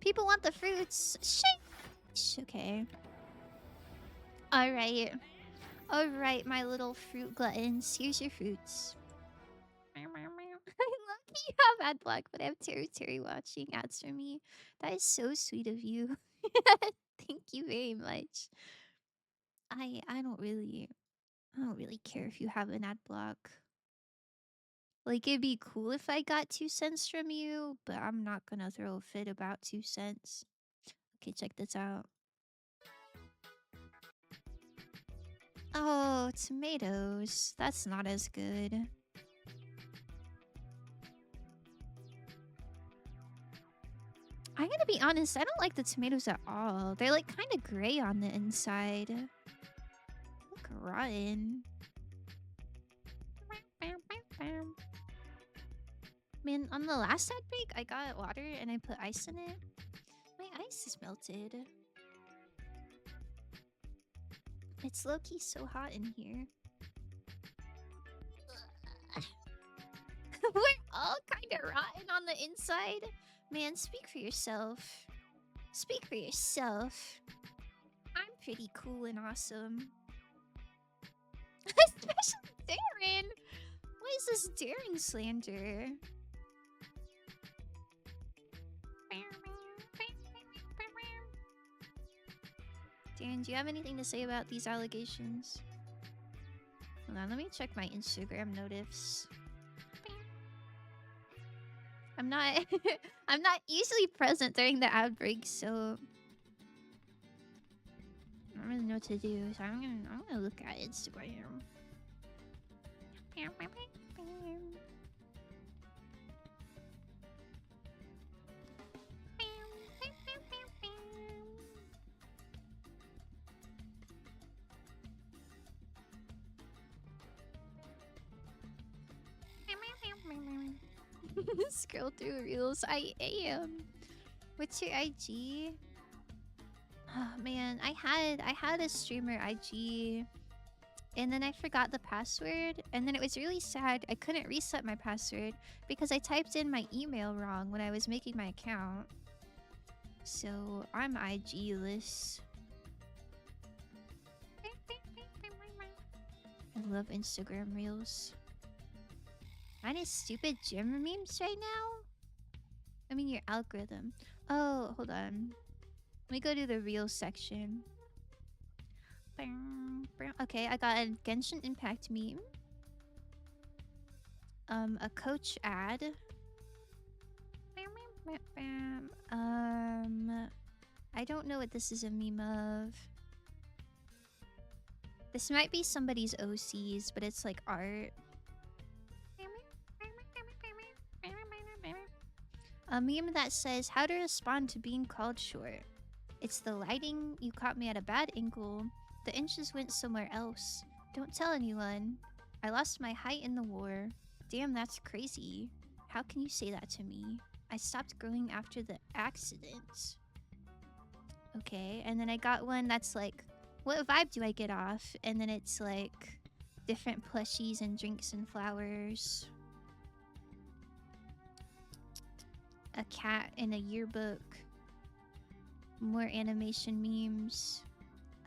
People want the fruits. Shit. Okay. Alright. Alright, my little fruit gluttons. Here's your fruits. I love that you have ad block, but I have territory watching ads for me. That is so sweet of you. Thank you very much. I don't really care if you have an ad block. Like, it'd be cool if I got 2 cents from you, but I'm not gonna throw a fit about 2 cents. Okay, check this out. Oh, tomatoes. That's not as good. I'm gonna be honest, I don't like the tomatoes at all. They're like kind of gray on the inside. Look rotten. Man, on the last ad break, I got water and I put ice in it. My ice is melted. It's low-key so hot in here. We're all kind of rotten on the inside. Man, speak for yourself. Speak for yourself. I'm pretty cool and awesome. Especially Darren. What is this Darren slander? Darren, do you have anything to say about these allegations? Hold on, let me check my Instagram notifs. I'm not I'm not usually present during the ad break, so I don't really know what to do. So I'm gonna look at Instagram. Scroll through reels. I am. What's your IG? Oh man, I had a streamer IG, and then I forgot the password, and then it was really sad. I couldn't reset my password because I typed in my email wrong when I was making my account. So I'm IG-less. I love Instagram reels. Mine is stupid gym memes right now? I mean your algorithm. Oh, hold on. Let me go to the reels section. Okay, I got a Genshin Impact meme. A coach ad. I don't know what this is a meme of. This might be somebody's OCs, but it's like art. A meme that says, how to respond to being called short. It's the lighting, you caught me at a bad angle. The inches went somewhere else. Don't tell anyone. I lost my height in the war. Damn, that's crazy. How can you say that to me? I stopped growing after the accident. Okay, and then I got one that's like, what vibe do I get off? And then it's like, different plushies and drinks and flowers. A cat in a yearbook. More animation memes.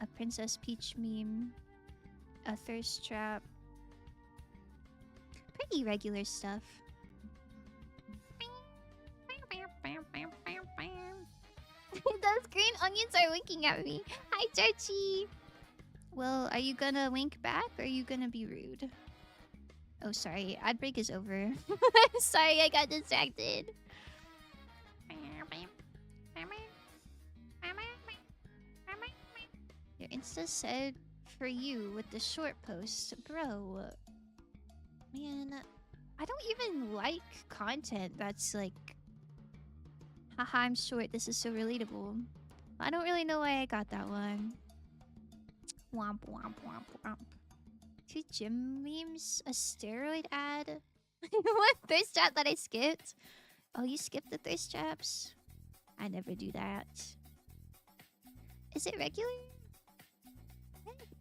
A Princess Peach meme. A thirst trap. pretty regular stuff. Those green onions are winking at me. Hi, Jarchi. Well, are you gonna wink back or are you gonna be rude? Oh, sorry. Ad break is over. Sorry, I got distracted. Your Insta said for you with the short post. Bro. Man, I don't even like content that's like... Haha, I'm short. This is so relatable. I don't really know why I got that one. Womp womp womp womp. 2 gym memes? A steroid ad? What thirst trap that I skipped? Oh, you skipped the thirst traps? I never do that. Is it regular?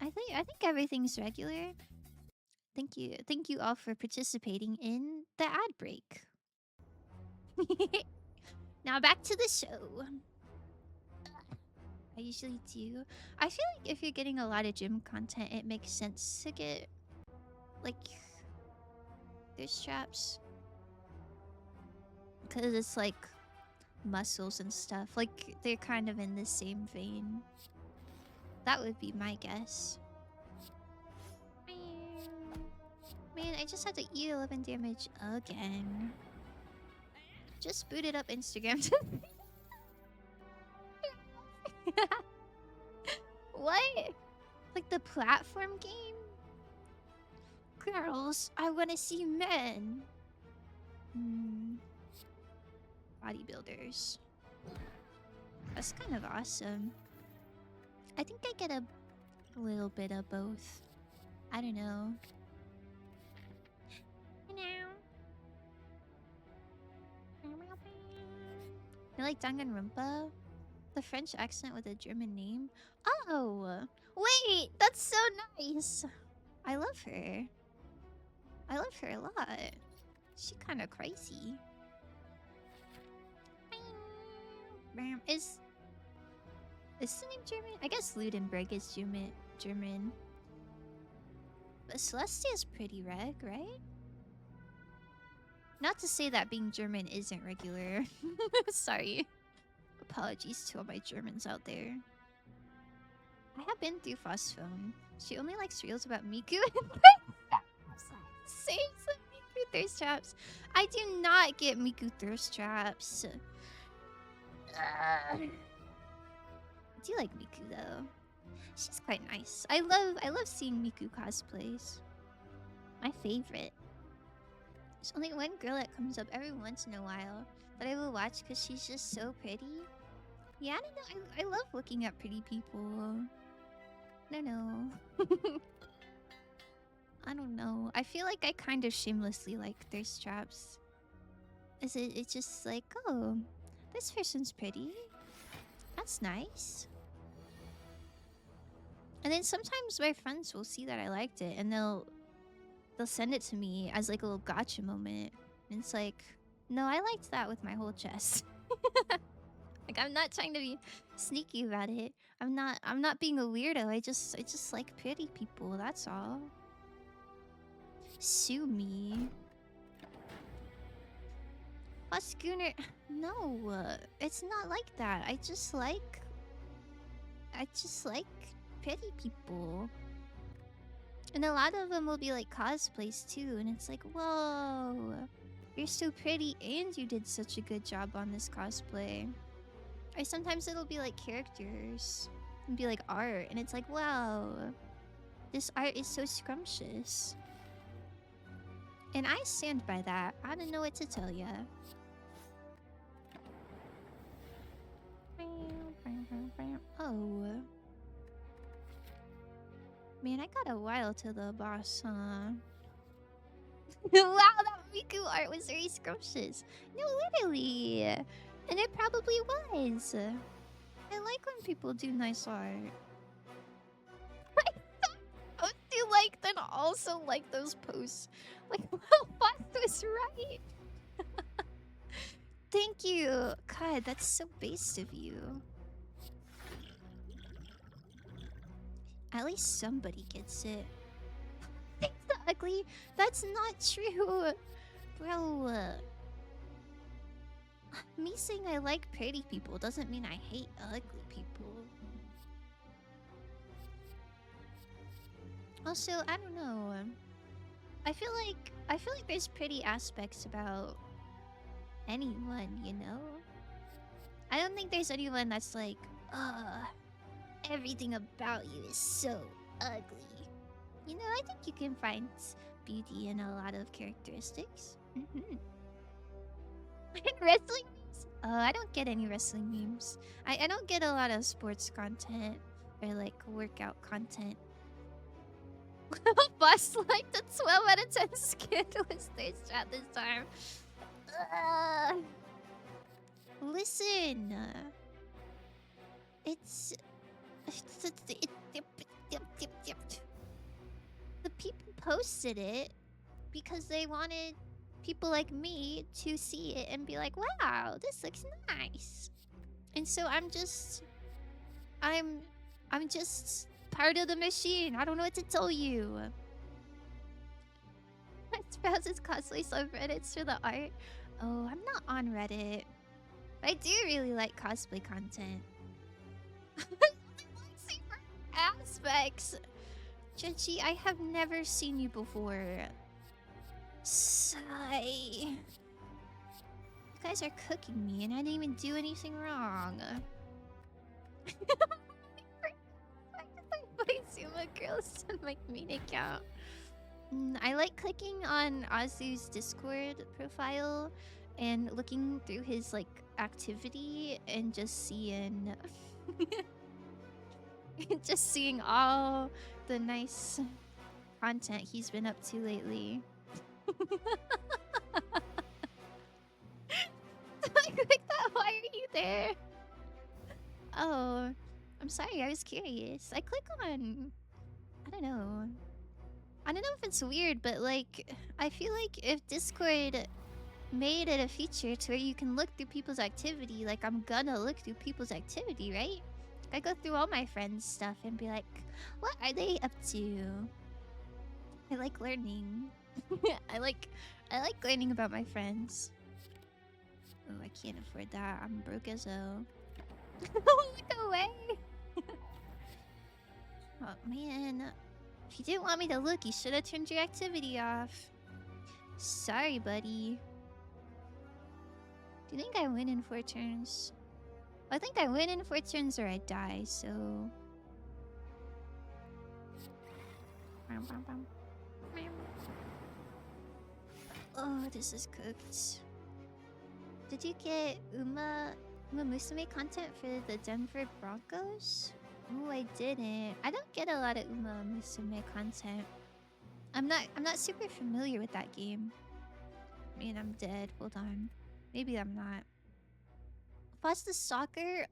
I think everything's regular. Thank you all for participating in the ad break. Now back to the show. I usually do. I feel like if you're getting a lot of gym content, it makes sense to get like thirst traps, because it's like muscles and stuff. Like they're kind of in the same vein. That would be my guess. Man, I just had to eat 11 damage again. Just booted up Instagram. What? Like the platform game? Girls, I want to see men. Bodybuilders. That's kind of awesome. I think I get a little bit of both. I don't know. You like Danganronpa? The French accent with a German name? Oh! Wait! That's so nice! I love her. I love her a lot. She kind of crazy. Is the name German? I guess Ludenberg is German. But Celestia's pretty reg, right? Not to say that being German isn't regular. Sorry. Apologies to all my Germans out there. I have been through Phone. She only likes reels about Miku and thirst traps. Seriously, Miku thirst traps. I do not get Miku thirst traps. I do like Miku though. She's quite nice. I love seeing Miku cosplays. My favorite. There's only one girl that comes up every once in a while that I will watch because she's just so pretty. Yeah, I don't know. I love looking at pretty people. No. I don't know. I feel like I kind of shamelessly like thirst traps. It's just like, oh, this person's pretty. That's nice. And then sometimes my friends will see that I liked it and they'll send it to me as like a little gotcha moment. And it's like, no, I liked that with my whole chest. Like I'm not trying to be sneaky about it. I'm not being a weirdo. I just like pretty people, that's all. Sue me. A schooner. No, it's not like that. I just like pretty people. And a lot of them will be like cosplays too, and it's like, whoa, you're so pretty and you did such a good job on this cosplay. Or sometimes it'll be like characters and be like art, and it's like, wow, this art is so scrumptious. And I stand by that. I don't know what to tell ya. Oh. Man, I got a while to the boss, huh? Wow, that Miku art was very scrumptious. No, literally. And it probably was. I like when people do nice art. I thought you like, then also like those posts. Like, well, Fox was right. Thank you. God, that's so based of you. At least somebody gets it. Thanks to ugly. That's not true. Bro, me saying I like pretty people doesn't mean I hate ugly people. Also, I don't know. I feel like there's pretty aspects about anyone, you know? I don't think there's anyone that's like, everything about you is so ugly. You know, I think you can find beauty in a lot of characteristics. Wrestling memes? I don't get any wrestling memes. I don't get a lot of sports content or like workout content. Boss like the 12 out of 10 scandalous thirst trap this time. Listen. It's the people posted it because they wanted people like me to see it and be like, wow, this looks nice. And so I'm just part of the machine. I don't know what to tell you. My spouse's cosplay subreddits for the art. Oh, I'm not on Reddit. But I do really like cosplay content. Aspects. Judgy, I have never seen you before. Sigh. You guys are cooking me and I didn't even do anything wrong. Zuma girls on my main account. I like clicking on Azu's Discord profile and looking through his like activity and just seeing just seeing all the nice content he's been up to lately. Like that, why are you there? Oh, I'm sorry, I was curious. I click on... I don't know. I don't know if it's weird, but like, I feel like if Discord made it a feature to where you can look through people's activity, like I'm gonna look through people's activity, right? I go through all my friends' stuff and be like, what are they up to? I like learning. I like learning about my friends. Oh, I can't afford that. I'm broke as hell. Look away! Oh man. If you didn't want me to look, you should have turned your activity off. Sorry, buddy. Do you think I win in 4 turns? I think I win in 4 turns or I die, so... Oh, this is cooked. Did you get Uma Musume content for the Denver Broncos? Oh, I didn't. I don't get a lot of Uma Musume content. I'm not super familiar with that game. I mean, I'm dead. Hold on. Maybe I'm not. What's the soccer?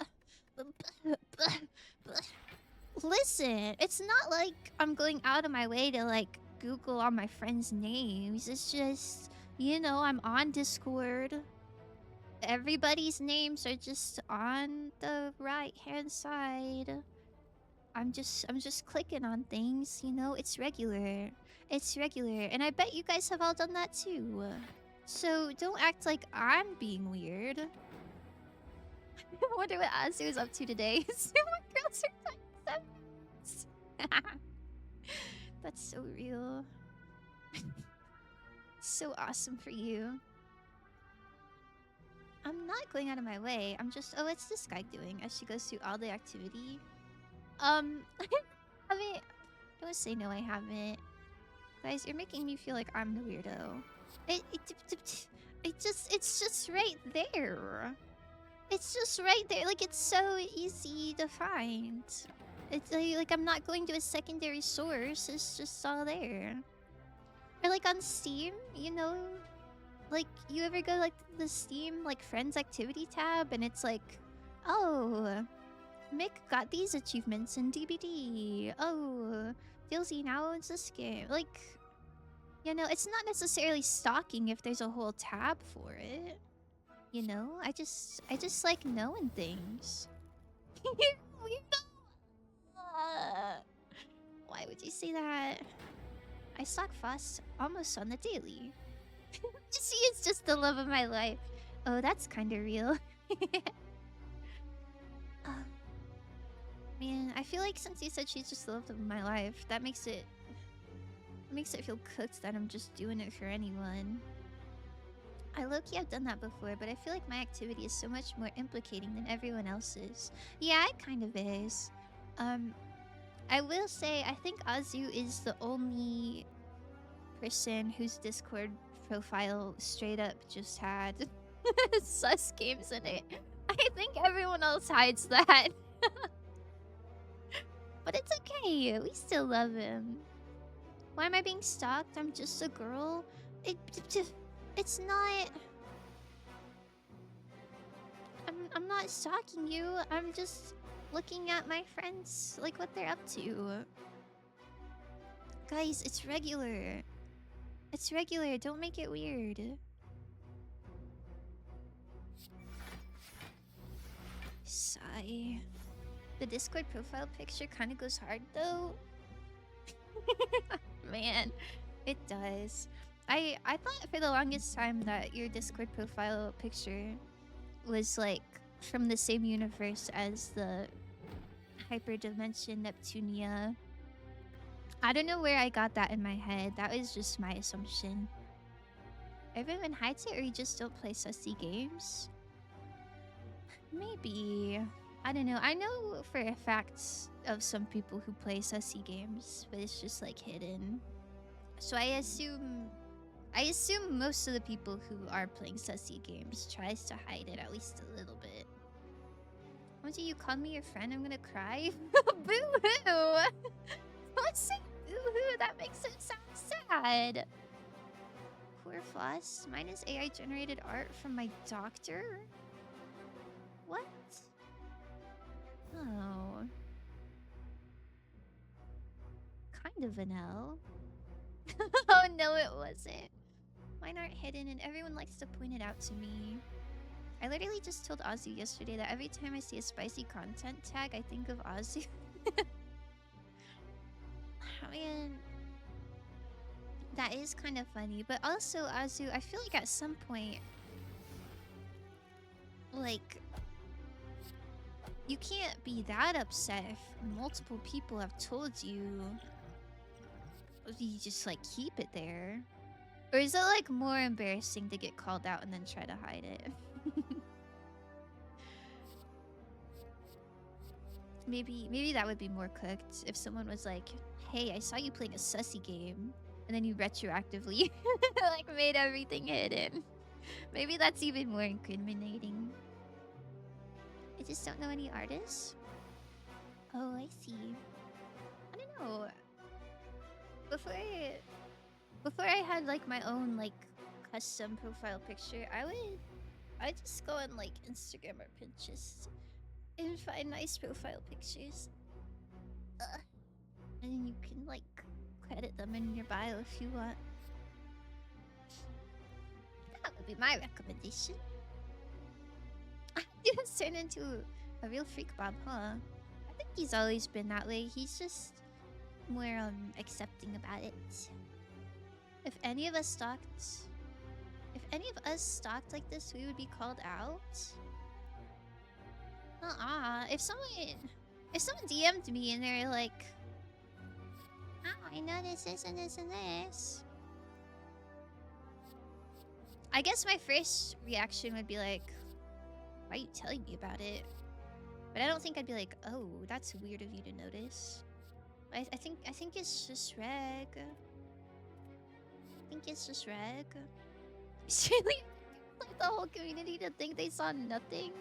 Listen, it's not like I'm going out of my way to like Google all my friends' names. It's just, you know, I'm on Discord. Everybody's names are just on the right-hand side. I'm just clicking on things, you know? It's regular. It's regular. And I bet you guys have all done that too. So don't act like I'm being weird. I wonder what Azu is up to today. What girls are typing sevens? That's so real. So awesome for you. I'm not going out of my way. I'm just... Oh, what's this guy doing as she goes through all the activity? I haven't... Don't say no, I haven't. Guys, you're making me feel like I'm the weirdo. It's just right there. It's just right there. Like, it's so easy to find. It's like I'm not going to a secondary source. It's just all there. Or like on Steam, you know? Like, you ever go like the Steam like friends activity tab and it's like, oh, Mick got these achievements in DBD. Oh, Dilsey now owns this game. Like, you know, it's not necessarily stalking if there's a whole tab for it. You know, I just like knowing things. Why would you say that? I stalk Foss almost on the daily. She is just the love of my life. Oh, that's kind of real. uh, man, I feel like since you said she's just the love of my life, that makes it feel cooked that I'm just doing it for anyone. I low-key have done that before, but I feel like my activity is so much more implicating than everyone else's. Yeah, it kind of is. I will say, I think Azu is the only person whose Discord profile straight up just had sus games in it. I think everyone else hides that. But it's okay, we still love him. Why am I being stalked? I'm just a girl. It's not... I'm not stalking you. I'm just looking at my friends, like what they're up to. Guys, it's regular. It's regular. Don't make it weird. Sigh. The Discord profile picture kind of goes hard though. Man, it does. I thought for the longest time that your Discord profile picture was like from the same universe as the hyperdimension Neptunia. I don't know where I got that in my head. That was just my assumption. Everyone hides it, or you just don't play sussy games? Maybe. I don't know. I know for a fact of some people who play sussy games, but it's just like hidden. So I assume most of the people who are playing sussy games tries to hide it at least a little bit. Once you call me your friend, I'm gonna cry. Boo-hoo! Don't say boo-hoo. That makes it sound sad. Poor Floss. Mine is AI generated art from my doctor. What? Oh. Kind of an L. Oh no, it wasn't. Mine aren't hidden and everyone likes to point it out to me. I literally just told Azu yesterday that every time I see a spicy content tag, I think of Azu. I mean, that is kind of funny. But also, Azu, I feel like at some point, like, you can't be that upset if multiple people have told you. You just, like, keep it there. Or is it, like, more embarrassing to get called out and then try to hide it? Maybe that would be more cooked if someone was like, hey, I saw you playing a sussy game. And then you retroactively, like, made everything hidden. Maybe that's even more incriminating. I just don't know any artists. Oh, I see. I don't know. Before I had like my own like custom profile picture, I'd just go on like Instagram or Pinterest and find nice profile pictures. And then you can like credit them in your bio if you want. That would be my recommendation. He has turned into a real freak Bob, huh? I think he's always been that way. He's just more accepting about it. If any of us stalked like this, we would be called out. If someone DM'd me and they're like, oh, I know this and this and this. I guess my first reaction would be like, why are you telling me about it? But I don't think I'd be like, oh, that's weird of you to notice. I think it's just reg. I think it's just reg. It's really like the whole community to think they saw nothing.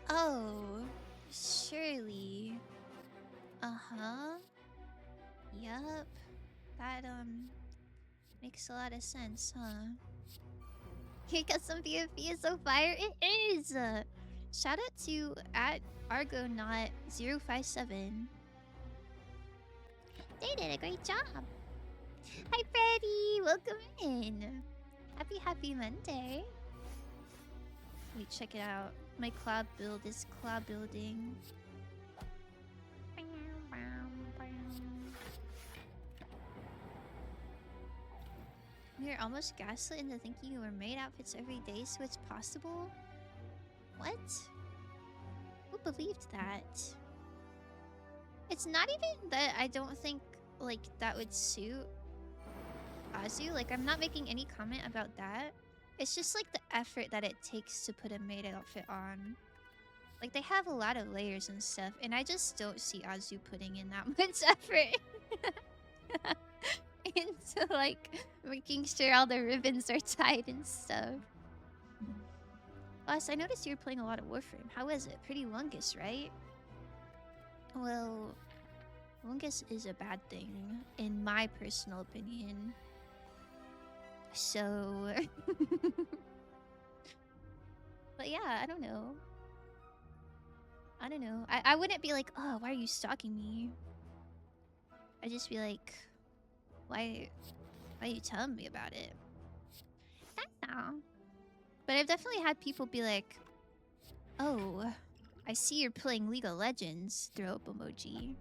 Oh, surely. Uh-huh. Yup. That makes a lot of sense, huh? Because some PvP is so fire. It is. Shout out to @Argonaut057. They did a great job. Hi, Freddy. Welcome in. Happy Monday. Wait, check it out. My cloud build is cloud building. You're almost gaslit into thinking you wear maid outfits every day, so it's possible? What? Who believed that? It's not even that I don't think, like, that would suit Azu. Like, I'm not making any comment about that. It's just, like, the effort that it takes to put a maid outfit on. Like, they have a lot of layers and stuff, and I just don't see Azu putting in that much effort into, like, making sure all the ribbons are tied and stuff. Plus, I noticed you were playing a lot of Warframe. How is it? Pretty lungus, right? Well, lungus is a bad thing, in my personal opinion. So... But yeah, I don't know. I don't know. I wouldn't be like, oh, why are you stalking me? I'd just be like, why are you telling me about it? That's all. But I've definitely had people be like, oh, I see you're playing League of Legends. Throw up emoji.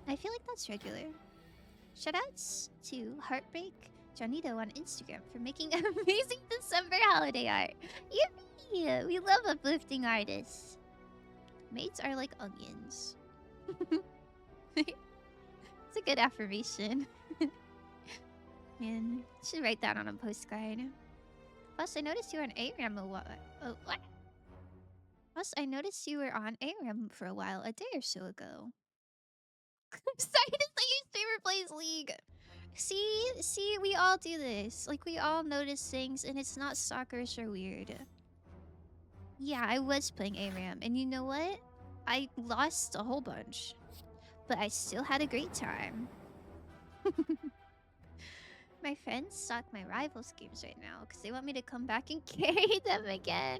I feel like that's regular. Shoutouts to Heartbreak Johnito on Instagram for making amazing December holiday art. Yippee! We love uplifting artists. Mates are like onions. It's a good affirmation. Man, should write that on a postcard. Plus, I noticed you were on ARAM a while. Oh, what? Plus, I noticed you were on ARAM for a while, a day or so ago. I'm sorry to say your favorite plays League. See, we all do this. Like, we all notice things, and it's not stalkerish or weird. Yeah, I was playing ARAM, and you know what? I lost a whole bunch. But I still had a great time. My friends stalk my rivals' games right now because they want me to come back and carry them again.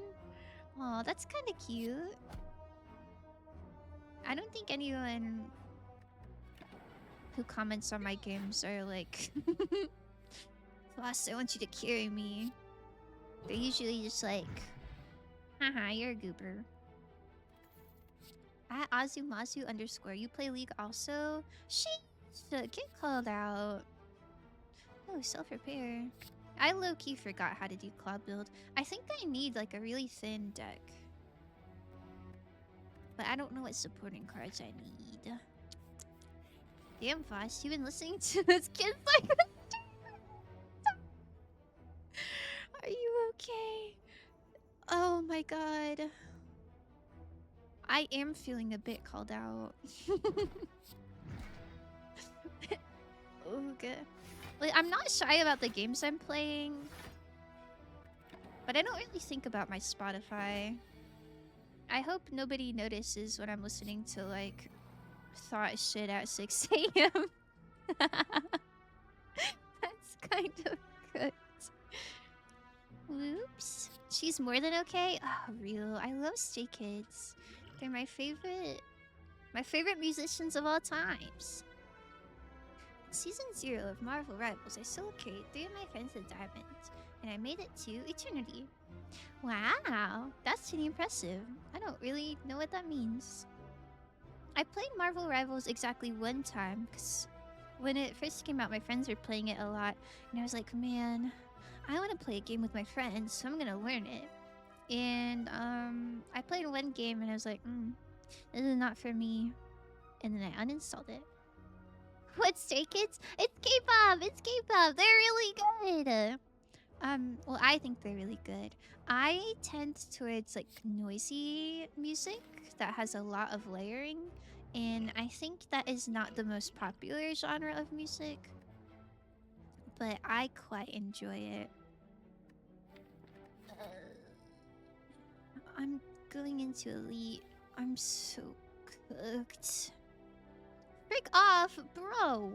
Oh, that's kind of cute. I don't think anyone who comments on my games are like, Floss, I want you to carry me. They're usually just like, haha, you're a goober. At Azumazu _ you play League also? Sheesh, get called out. Oh, self-repair. I low-key forgot how to do cloud build. I think I need like a really thin deck. But I don't know what supporting cards I need. Damn, Voss, you've been listening to those kids like this. Are you okay? Oh my god. I am feeling a bit called out. Oh, good. Like, I'm not shy about the games I'm playing. But I don't really think about my Spotify. I hope nobody notices when I'm listening to, like, thought shit at 6 a.m. That's kind of good. Whoops. She's more than okay? Oh, real. I love Stray Kids. They're my favorite musicians of all times. Season 0 of Marvel Rivals, I solo carried 3 of my friends to Diamond, and I made it to Eternity. Wow, that's pretty impressive. I don't really know what that means. I played Marvel Rivals exactly one time, because when it first came out, my friends were playing it a lot, and I was like, man, I want to play a game with my friends, so I'm gonna learn it. And I played one game, and I was like, this is not for me. And then I uninstalled it. What, Stray Kids? It's K-pop! It's K-pop! They're really good! Well, I think they're really good. I tend towards, like, noisy music that has a lot of layering. And I think that is not the most popular genre of music. But I quite enjoy it. I'm going into Elite. I'm so cooked. Break off, bro.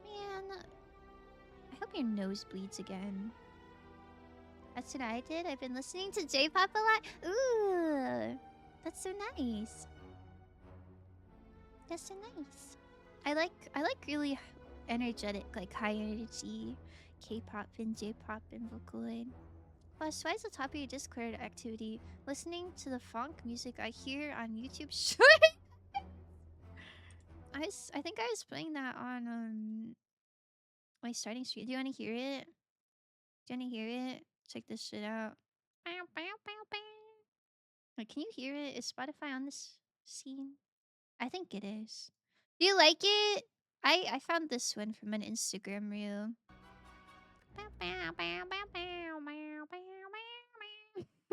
Man, I hope your nose bleeds again. That's what I did. I've been listening to J-pop a lot. Ooh, that's so nice. That's so nice. I like really energetic, like high energy K-pop and J-pop and Vocaloid. Plus, why is the top of your Discord activity listening to the funk music I hear on YouTube short? I think I was playing that on my starting stream. Do you want to hear it? Do you want to hear it? Check this shit out. Bow, bow, bow, bow. Wait, can you hear it? Is Spotify on this scene? I think it is. Do you like it? I found this one from an Instagram reel. Bow, bow, bow, bow, bow, bow, bow, bow, bow.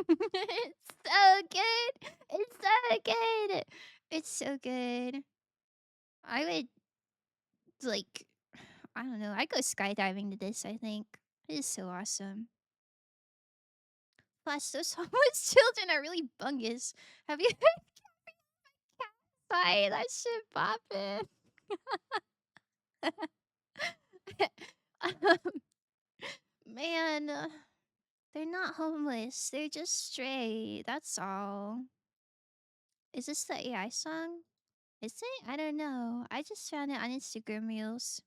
It's so good. It's so good. It's so good. I would like I don't know. I'd go skydiving to this, I think. It is so awesome. Plus, those homeless children are really bungus. Have you heard Cat? That shit poppin'. um, man, they're not homeless. They're just stray. That's all. Is this the AI song? Is it? I don't know. I just found it on Instagram Reels.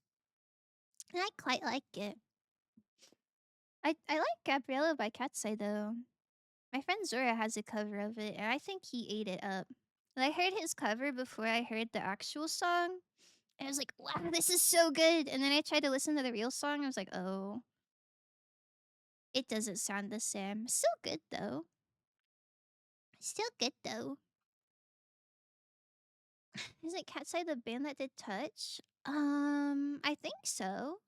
And I quite like it. I like Gabriella by Cat's Eye though. My friend Zora has a cover of it, and I think he ate it up. I heard his cover before I heard the actual song, and I was like, wow, this is so good. And then I tried to listen to the real song, and I was like, oh, it doesn't sound the same. Still good though. Still good though. Is it Cat's Eye the band that did Touch? I think so.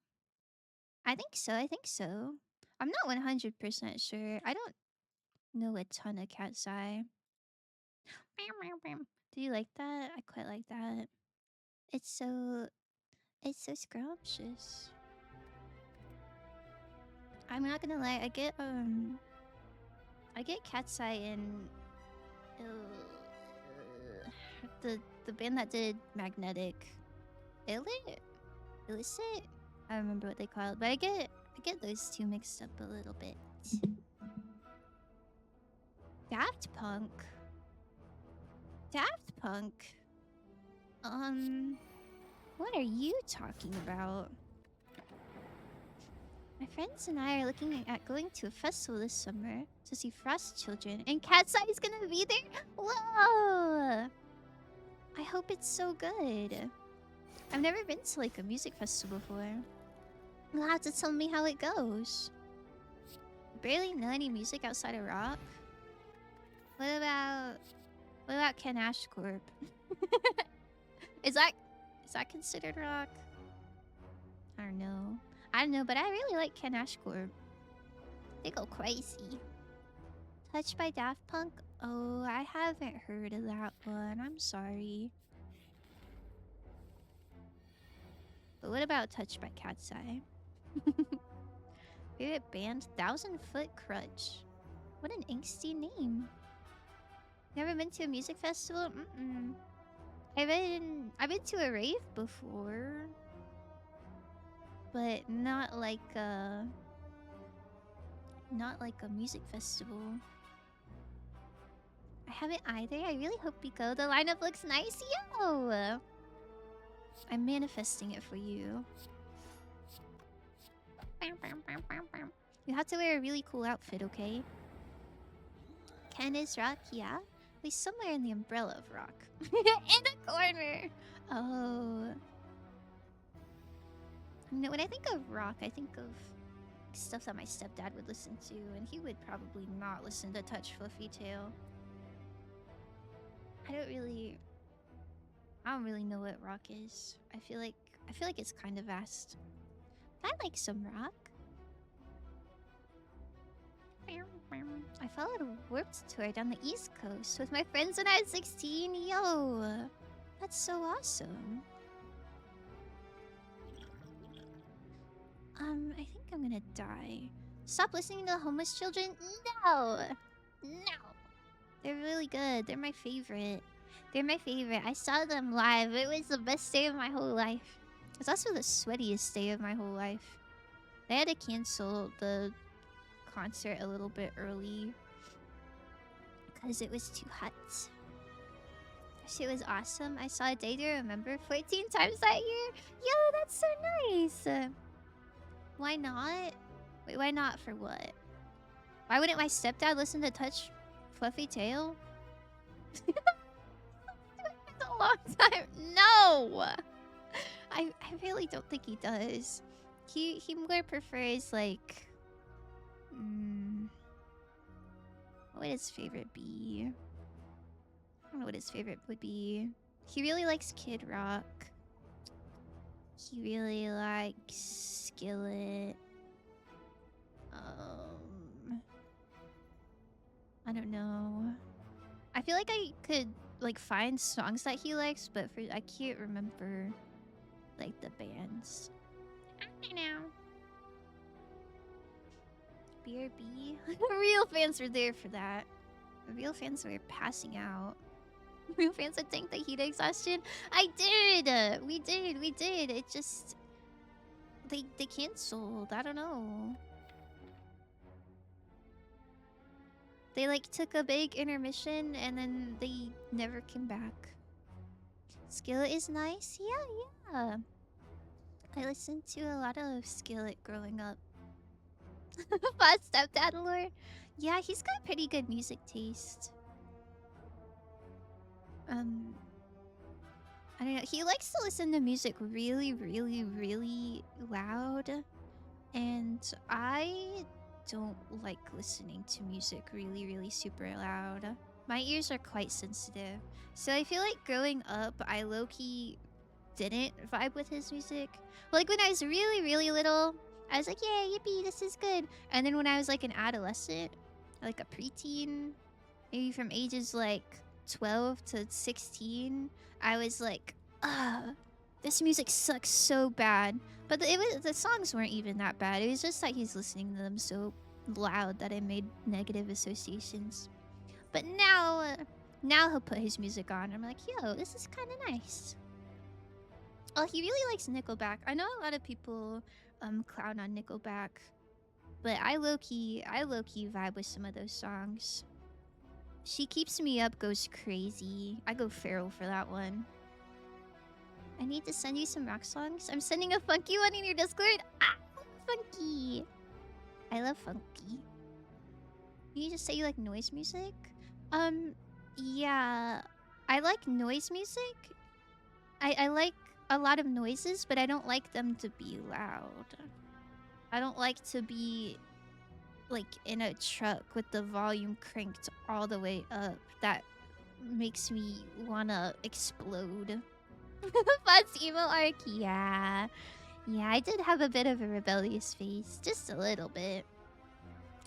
I think so. I think so. I'm not 100% sure. I don't know a ton of Cat's Eye. Do you like that? I quite like that. It's so scrumptious. I'm not gonna lie, I get Cat's Eye in the band that did Magnetic. Illicit? I don't remember what they call it, but I get those two mixed up a little bit. Daft Punk. Daft Punk. What are you talking about? My friends and I are looking at going to a festival this summer to see Frost Children, and Cat's Eye is gonna be there. Whoa! I hope it's so good. I've never been to like a music festival before. You'll have to tell me how it goes. Barely know any music outside of rock. What about Ken Ashcorp? Is that considered rock? I don't know, but I really like Ken Ashcorp. They go crazy. Touched by Daft Punk? Oh, I haven't heard of that one. I'm sorry. But what about Touched by Cat's Eye? Favorite band? 1,000 Foot Crutch. What an angsty name. Never been to a music festival? Mm-mm. I've been to a rave before, but not like a music festival. I haven't either. I really hope we go. The lineup looks nice. Yo! I'm manifesting it for you. You have to wear a really cool outfit, okay? Ken is rock, yeah? At least somewhere in the umbrella of rock. In the corner! Oh. No, when I think of rock, I think of stuff that my stepdad would listen to, and he would probably not listen to Touch Fluffy Tail. I don't really know what rock is. I feel like it's kind of vast. I like some rock. I followed a Warped Tour down the East Coast with my friends when I was 16. Yo! That's so awesome. I think I'm gonna die. Stop listening to the homeless children? No! No! They're really good. They're my favorite. They're my favorite. I saw them live. It was the best day of my whole life. It's also the sweatiest day of my whole life. They had to cancel the concert a little bit early because it was too hot. Shit was awesome. I saw A Day to Remember 14 times that year. Yo, that's so nice. Why not? Wait, why not for what? Why wouldn't my stepdad listen to Touch Fluffy Tail? It's a long time. No! I really don't think he does. He more prefers like what would his favorite be? I don't know what his favorite would be. He really likes Kid Rock. He really likes Skillet. I don't know. I feel like I could like find songs that he likes, but I can't remember like the bands. I don't know. BRB? Real fans were there for that. The real fans were passing out. Real fans would tank the heat exhaustion. I did! We did. It just... They canceled. I don't know. They like took a big intermission and then they never came back. Skillet is nice? Yeah. I listened to a lot of Skillet growing up. Fast stepdad lore. Yeah, he's got pretty good music taste. I don't know. He likes to listen to music really, really, really loud. And I don't like listening to music really, really super loud. My ears are quite sensitive. So I feel like growing up, I low-key didn't vibe with his music. Like when I was really, really little, I was like, yeah, yippee, this is good. And then when I was like an adolescent, like a preteen, maybe from ages like 12 to 16, I was like, this music sucks so bad. But the songs weren't even that bad. It was just that he's listening to them so loud that I made negative associations. But now he'll put his music on. I'm like, yo, this is kind of nice. Oh, he really likes Nickelback. I know a lot of people clown on Nickelback, but I low-key vibe with some of those songs. She Keeps Me Up goes crazy. I go feral for that one. I need to send you some rock songs. I'm sending a funky one in your Discord. Funky. I love funky. You just say you like noise music? Yeah. I like noise music. I like a lot of noises, but I don't like them to be loud. I don't like to be like in a truck with the volume cranked all the way up. That makes me wanna explode. Fuzz emo arc, yeah. Yeah, I did have a bit of a rebellious phase. Just a little bit.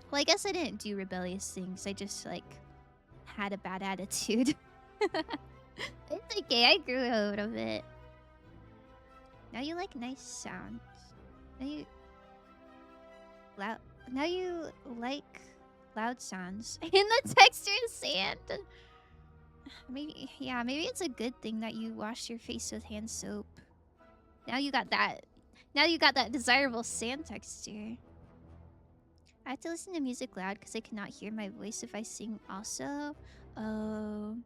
Well, I guess I didn't do rebellious things. I just, like, had a bad attitude. It's okay, I grew out of it. Now you like nice sounds. Now you like loud sounds. In the texture of sand. Maybe it's a good thing that you wash your face with hand soap. Now you got that desirable sand texture. I have to listen to music loud because I cannot hear my voice if I sing also. Oh.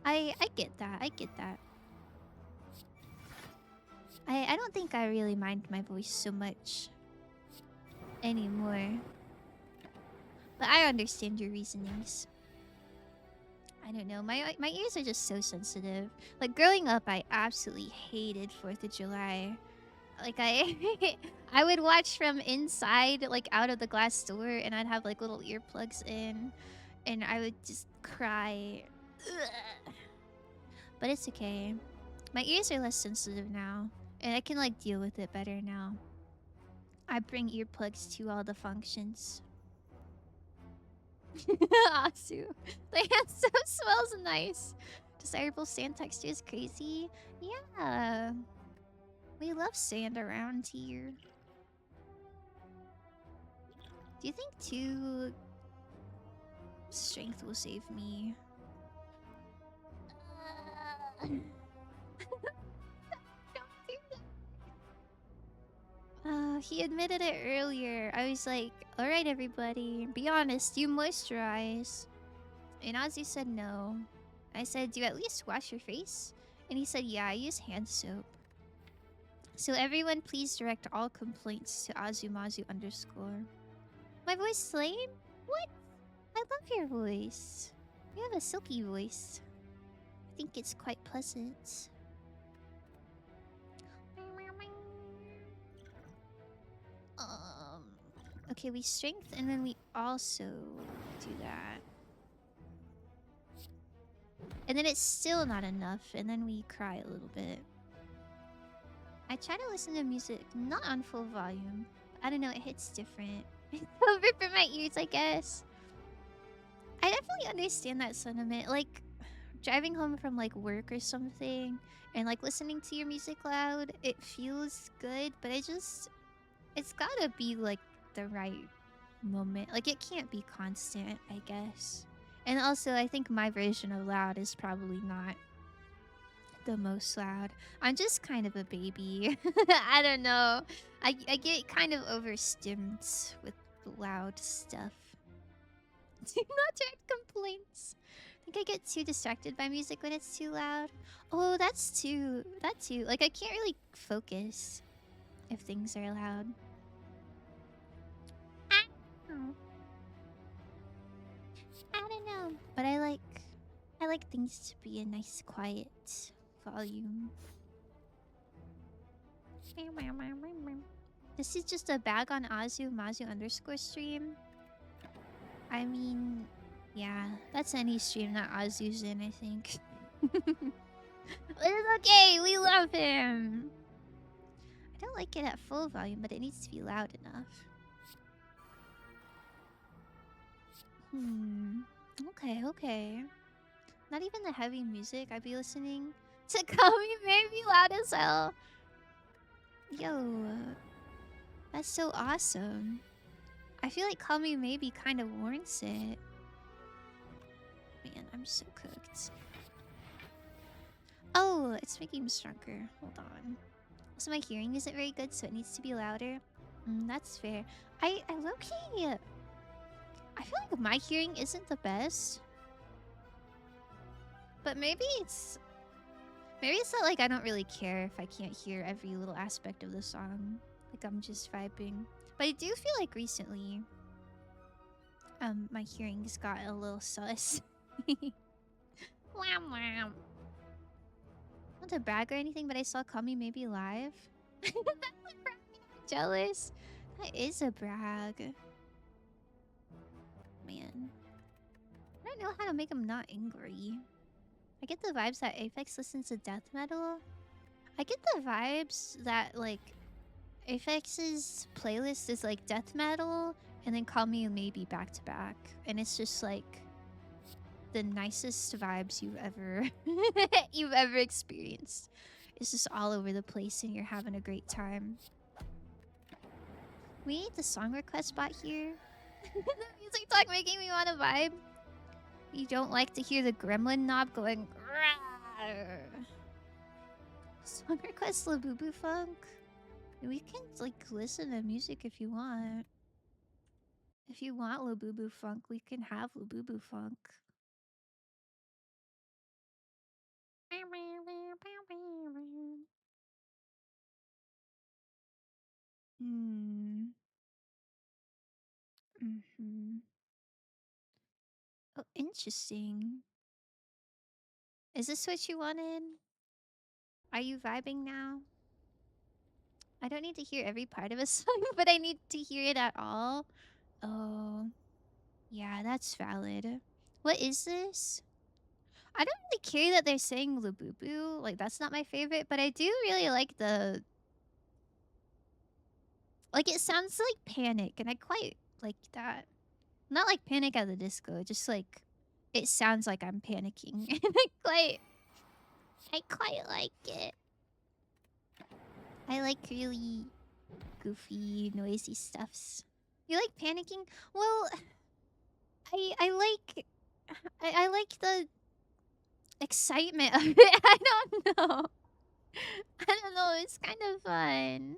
I get that. I don't think I really mind my voice so much anymore. But I understand your reasonings. I don't know. My ears are just so sensitive. Like growing up, I absolutely hated 4th of July. Like I would watch from inside, like out of the glass door, and I'd have like little earplugs in, and I would just cry. Ugh. But it's okay. My ears are less sensitive now, and I can like deal with it better now. I bring earplugs to all the functions. Asu. The hand soap smells nice. Desirable sand texture is crazy. Yeah. We love sand around here. Do you think 2 strength will save me? Don't do that. He admitted it earlier. I was like, alright everybody, be honest, you moisturize. And Ozzy said no. I said, do you at least wash your face? And he said, yeah, I use hand soap. So everyone please direct all complaints to Azumazu_. My voice lame? What? I love your voice. You have a silky voice. I think it's quite pleasant. Okay, we strength and then we also do that. And then it's still not enough, and then we cry a little bit. I try to listen to music not on full volume. I don't know, it hits different. It's over for my ears, I guess. I definitely understand that sentiment. Like, driving home from like work or something and like listening to your music loud, it feels good, but it's gotta be like the right moment. Like, it can't be constant, I guess. And also, I think my version of loud is probably not the most loud. I'm just kind of a baby. I don't know. I get kind of overstimmed with loud stuff. Do not direct complaints. I think I get too distracted by music when it's too loud. Oh, that's too. That too. Like, I can't really focus if things are loud. I don't know. I don't know. But I like things to be a nice, quiet volume. This is just a bag on Azu Mazu underscore stream. I mean, yeah, that's any stream that Azu's in, I think. It's okay, we love him. I don't like it at full volume, but it needs to be loud enough. Okay, okay. Not even the heavy music I'd be listening to Call Me Maybe loud as hell. Yo, that's so awesome. I feel like Call Me Maybe kind of warrants it. Man, I'm so cooked. Oh, it's making me stronger. Hold on. So my hearing isn't very good, so it needs to be louder. That's fair. I low-key... I feel like my hearing isn't the best. But maybe it's... Maybe it's not like I don't really care if I can't hear every little aspect of the song. Like, I'm just vibing. But I do feel like recently... my hearing's got a little sus. Wham wham. Not to brag or anything, but I saw Call Me Maybe live. That's a brag. I'm jealous. That is a brag. Man. I don't know how to make him not angry. I get the vibes that Aphex listens to death metal. I get the vibes that, like, Aphex's playlist is, like, death metal, and then Call Me Maybe back to back. And it's just, like, the nicest vibes you've ever you've ever experienced. It's just all over the place and you're having a great time. We need the song request bot here. The music talk making me want to vibe. You don't like to hear the gremlin knob going "Rawr." Song request Labubu Funk. We can like listen to music if you want. If you want Labubu Funk, we can have Labubu Funk. Oh, interesting. Is this what you wanted? Are you vibing now? I don't need to hear every part of a song, but I need to hear it at all. Oh, yeah, that's valid. What is this? I don't really care that they're saying Labubu. Like, that's not my favorite, but I do really like the... Like, it sounds like Panic, and I quite like that. Not like Panic at the Disco, just like... It sounds like I'm panicking, and I quite like it. I like really goofy, noisy stuffs. You like panicking? Well, I like the excitement of it. I don't know. I don't know. It's kind of fun.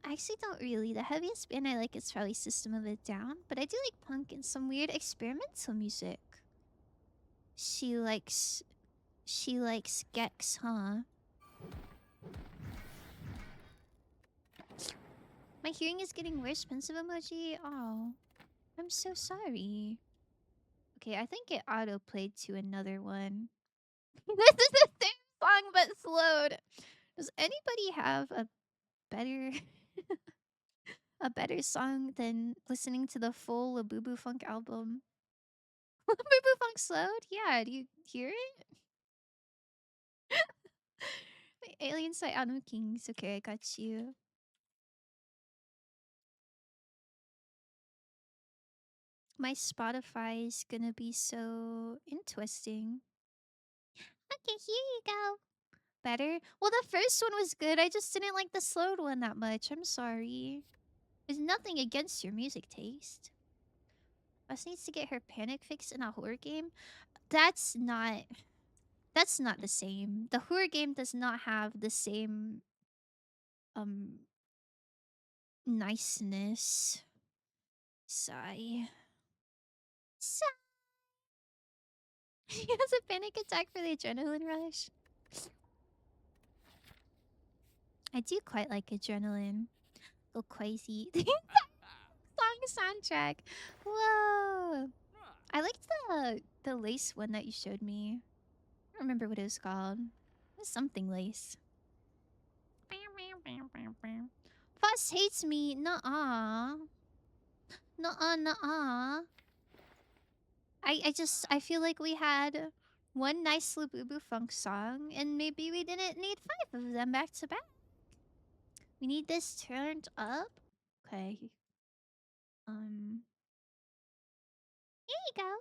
I actually don't really. The heaviest band I like is probably System of a Down, but I do like punk and some weird experimental music. She likes Gex, huh? My hearing is getting worse. Pensive emoji. Oh, I'm so sorry. Okay, I think it auto played to another one. This is the same song but slowed. Does anybody have a better a better song than listening to the full Labubu Funk album. Labubu Funk slowed? Yeah, do you hear it? Alien Site Autumn Kings. Okay, I got you. My Spotify is gonna be so interesting. Okay, here you go. Better? Well, the first one was good. I just didn't like the slowed one that much. I'm sorry. There's nothing against your music taste. Us needs to get her panic fixed in a horror game. That's not. That's not the same. The horror game does not have the same um niceness. Sigh. Sigh. He has a panic attack for the adrenaline rush. I do quite like adrenaline. Go crazy. Song soundtrack. Whoa. I liked the lace one that you showed me. I don't remember what it was called. It was something lace. Fuss hates me. Nuh-uh. Nuh-uh, nuh-uh. I feel like we had one nice Labubu Funk song, and maybe we didn't need 5 of them back to back. We need this turned up. Okay. Here you go.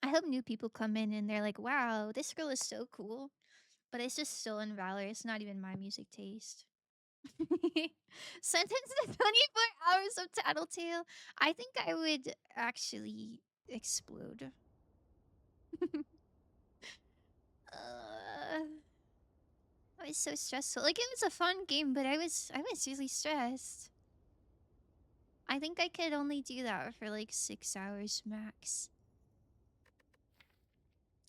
I hope new people come in and they're like, wow, this girl is so cool. But it's just still in Valor. It's not even my music taste. Sentenced to 24 hours of Tattletale. I think I would actually explode. It was so stressful. Like, it was a fun game, but I was really stressed. I think I could only do that for like 6 hours max.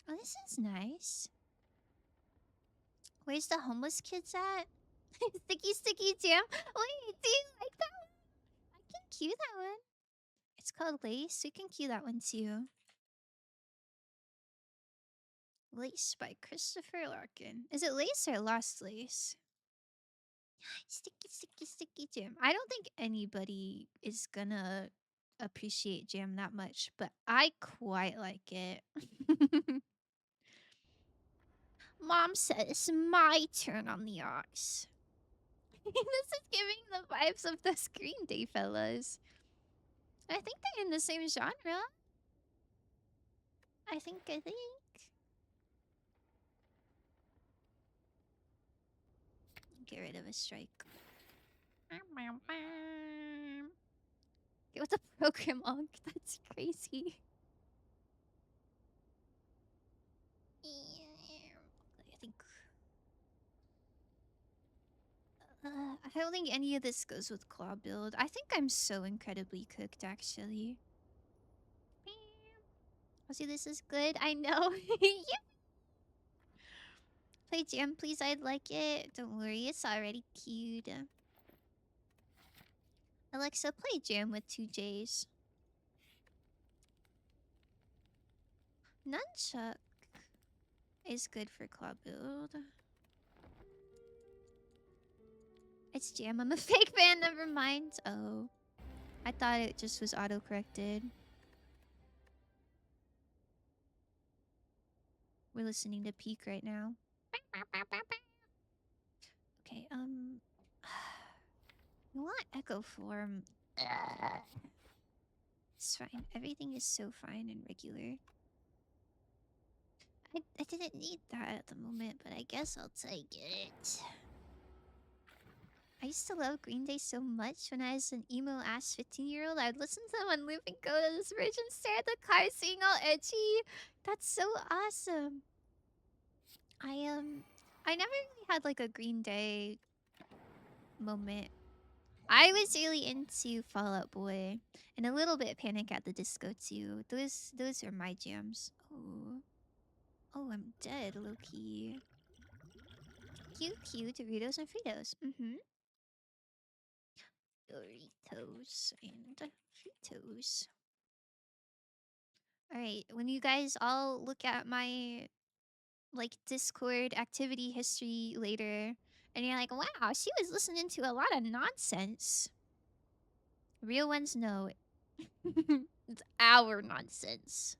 Oh, this is nice. Where's the homeless kids at? Sticky jam. Wait, do you like that one? I can cue that one. It's called Lace. We can cue that one too. Lace by Christopher Larkin. Is it Lace or Lost Lace? Sticky jam. I don't think anybody is gonna appreciate jam that much, but I quite like it. Mom said it's my turn on the ox. This is giving the vibes of the Screen Day fellas. I think they're in the same genre. I think. Get rid of a strike. Get with the program onk. That's crazy. I think. I don't think any of this goes with claw build. I think I'm so incredibly cooked, actually. Oh, see, this is good. I know. Yeah. Play jam, please. I'd like it. Don't worry, it's already queued. Alexa, play jam with 2 J's. Nunchuck is good for claw build. It's jam. I'm a fake fan. Never mind. Oh, I thought it just was auto-corrected. We're listening to Peak right now. Okay, you want echo form? It's fine. Everything is so fine and regular. I didn't need that at the moment, but I guess I'll take it. I used to love Green Day so much when I was an emo-ass 15-year-old. I'd listen to them on loop and go to this bridge and stare at the car singing all edgy. That's so awesome. I never really had like a Green Day moment. I was really into Fall Out Boy and a little bit Panic at the Disco too. Those are my jams. Oh, I'm dead, low-key. QQ, Doritos and Fritos. Doritos and Fritos. Alright, when you guys all look at my like Discord activity history later and you're like, wow, she was listening to a lot of nonsense. Real ones know. It's our nonsense.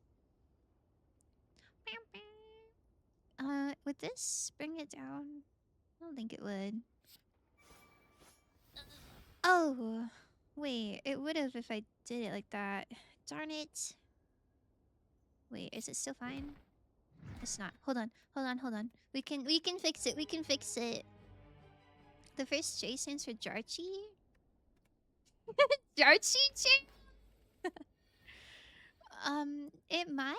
Would this bring it down? I don't think it would. Oh, wait. It would have if I did it like that. Darn it. Wait, is it still fine? It's not. Hold on. Hold on. Hold on. We can fix it. We can fix it. The first J stands for Jarchi. Jarchi Jam? It might.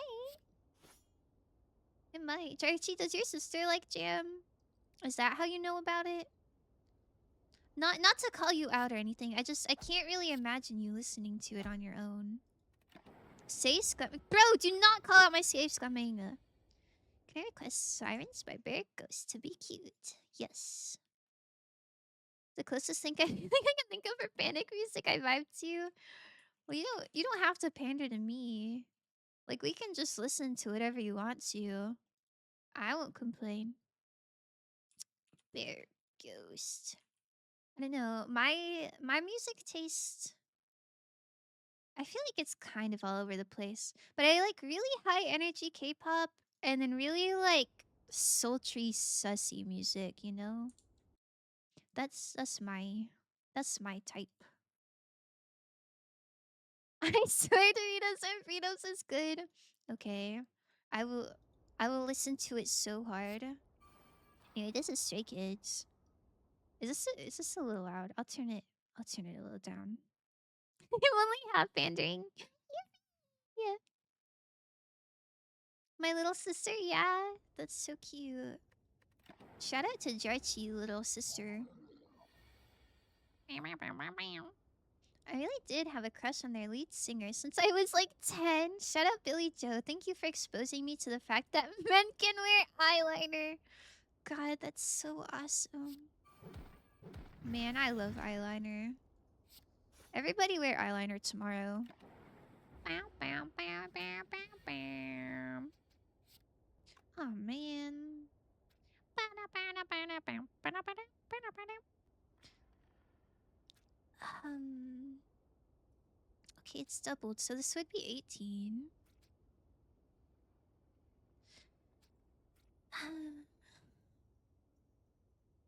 It might. Jarchi, does your sister like jam? Is that how you know about it? Not to call you out or anything. I can't really imagine you listening to it on your own. Say scumming. Bro, do not call out my safe scumming. Can I request Sirens by Bear Ghost to be cute? Yes. The closest thing I think I can think of for panic music I vibe to. Well, you don't have to pander to me. Like, we can just listen to whatever you want to. I won't complain. Bear Ghost. I don't know. My music taste, I feel like it's kind of all over the place. But I like really high energy K-pop and then really like sultry sussy music, you know? That's my type. I swear Doritos and Fritos is good. Okay. I will I will listen to it so hard. Anyway, this is Stray Kids. Is this a little loud? I'll turn it a little down. You only have pandering. Yeah. My little sister, yeah. That's so cute. Shout out to Jarchi, little sister. I really did have a crush on their lead singer since I was like 10. Shout out Billy Joe. Thank you for exposing me to the fact that men can wear eyeliner. God, that's so awesome. Man, I love eyeliner. Everybody wear eyeliner tomorrow. Oh man. Um Okay, it's doubled, so this would be 18.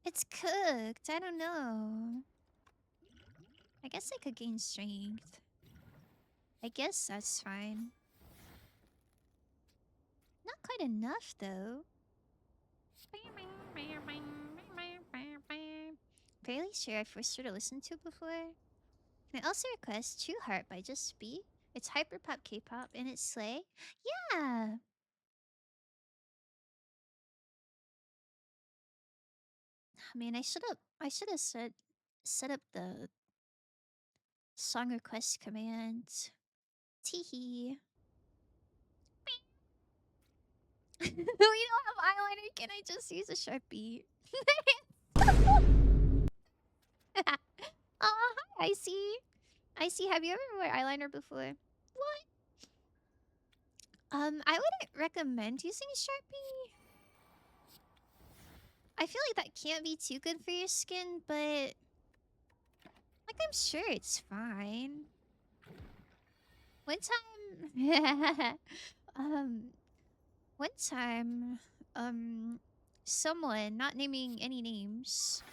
It's cooked. I don't know. I guess I could gain strength. I guess that's fine. Not quite enough, though. Fairly sure I've forced her to listen to before. Can I also request True Heart by Just Be? It's hyperpop K-pop and it's Slay. Yeah. I mean, I should have set up the song request command. Teehee. We don't have eyeliner. Can I just use a Sharpie? Oh, hi, Icy. Icy, have you ever worn eyeliner before? What? I wouldn't recommend using Sharpie. I feel like that can't be too good for your skin, but like I'm sure it's fine. One time, one time, someone, not naming any names,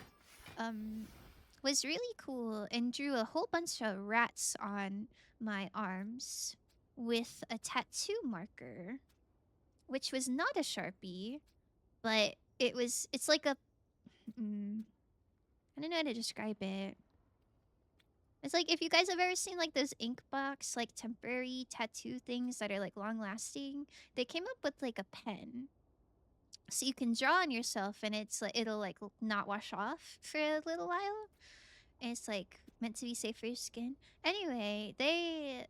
was really cool and drew a whole bunch of rats on my arms with a tattoo marker, which was not a Sharpie, but it's like a, I don't know how to describe it. It's like if you guys have ever seen like those ink box, like temporary tattoo things that are like long lasting, they came up with like a pen. So you can draw on yourself and it's like it'll like not wash off for a little while. And it's like meant to be safe for your skin. Anyway, they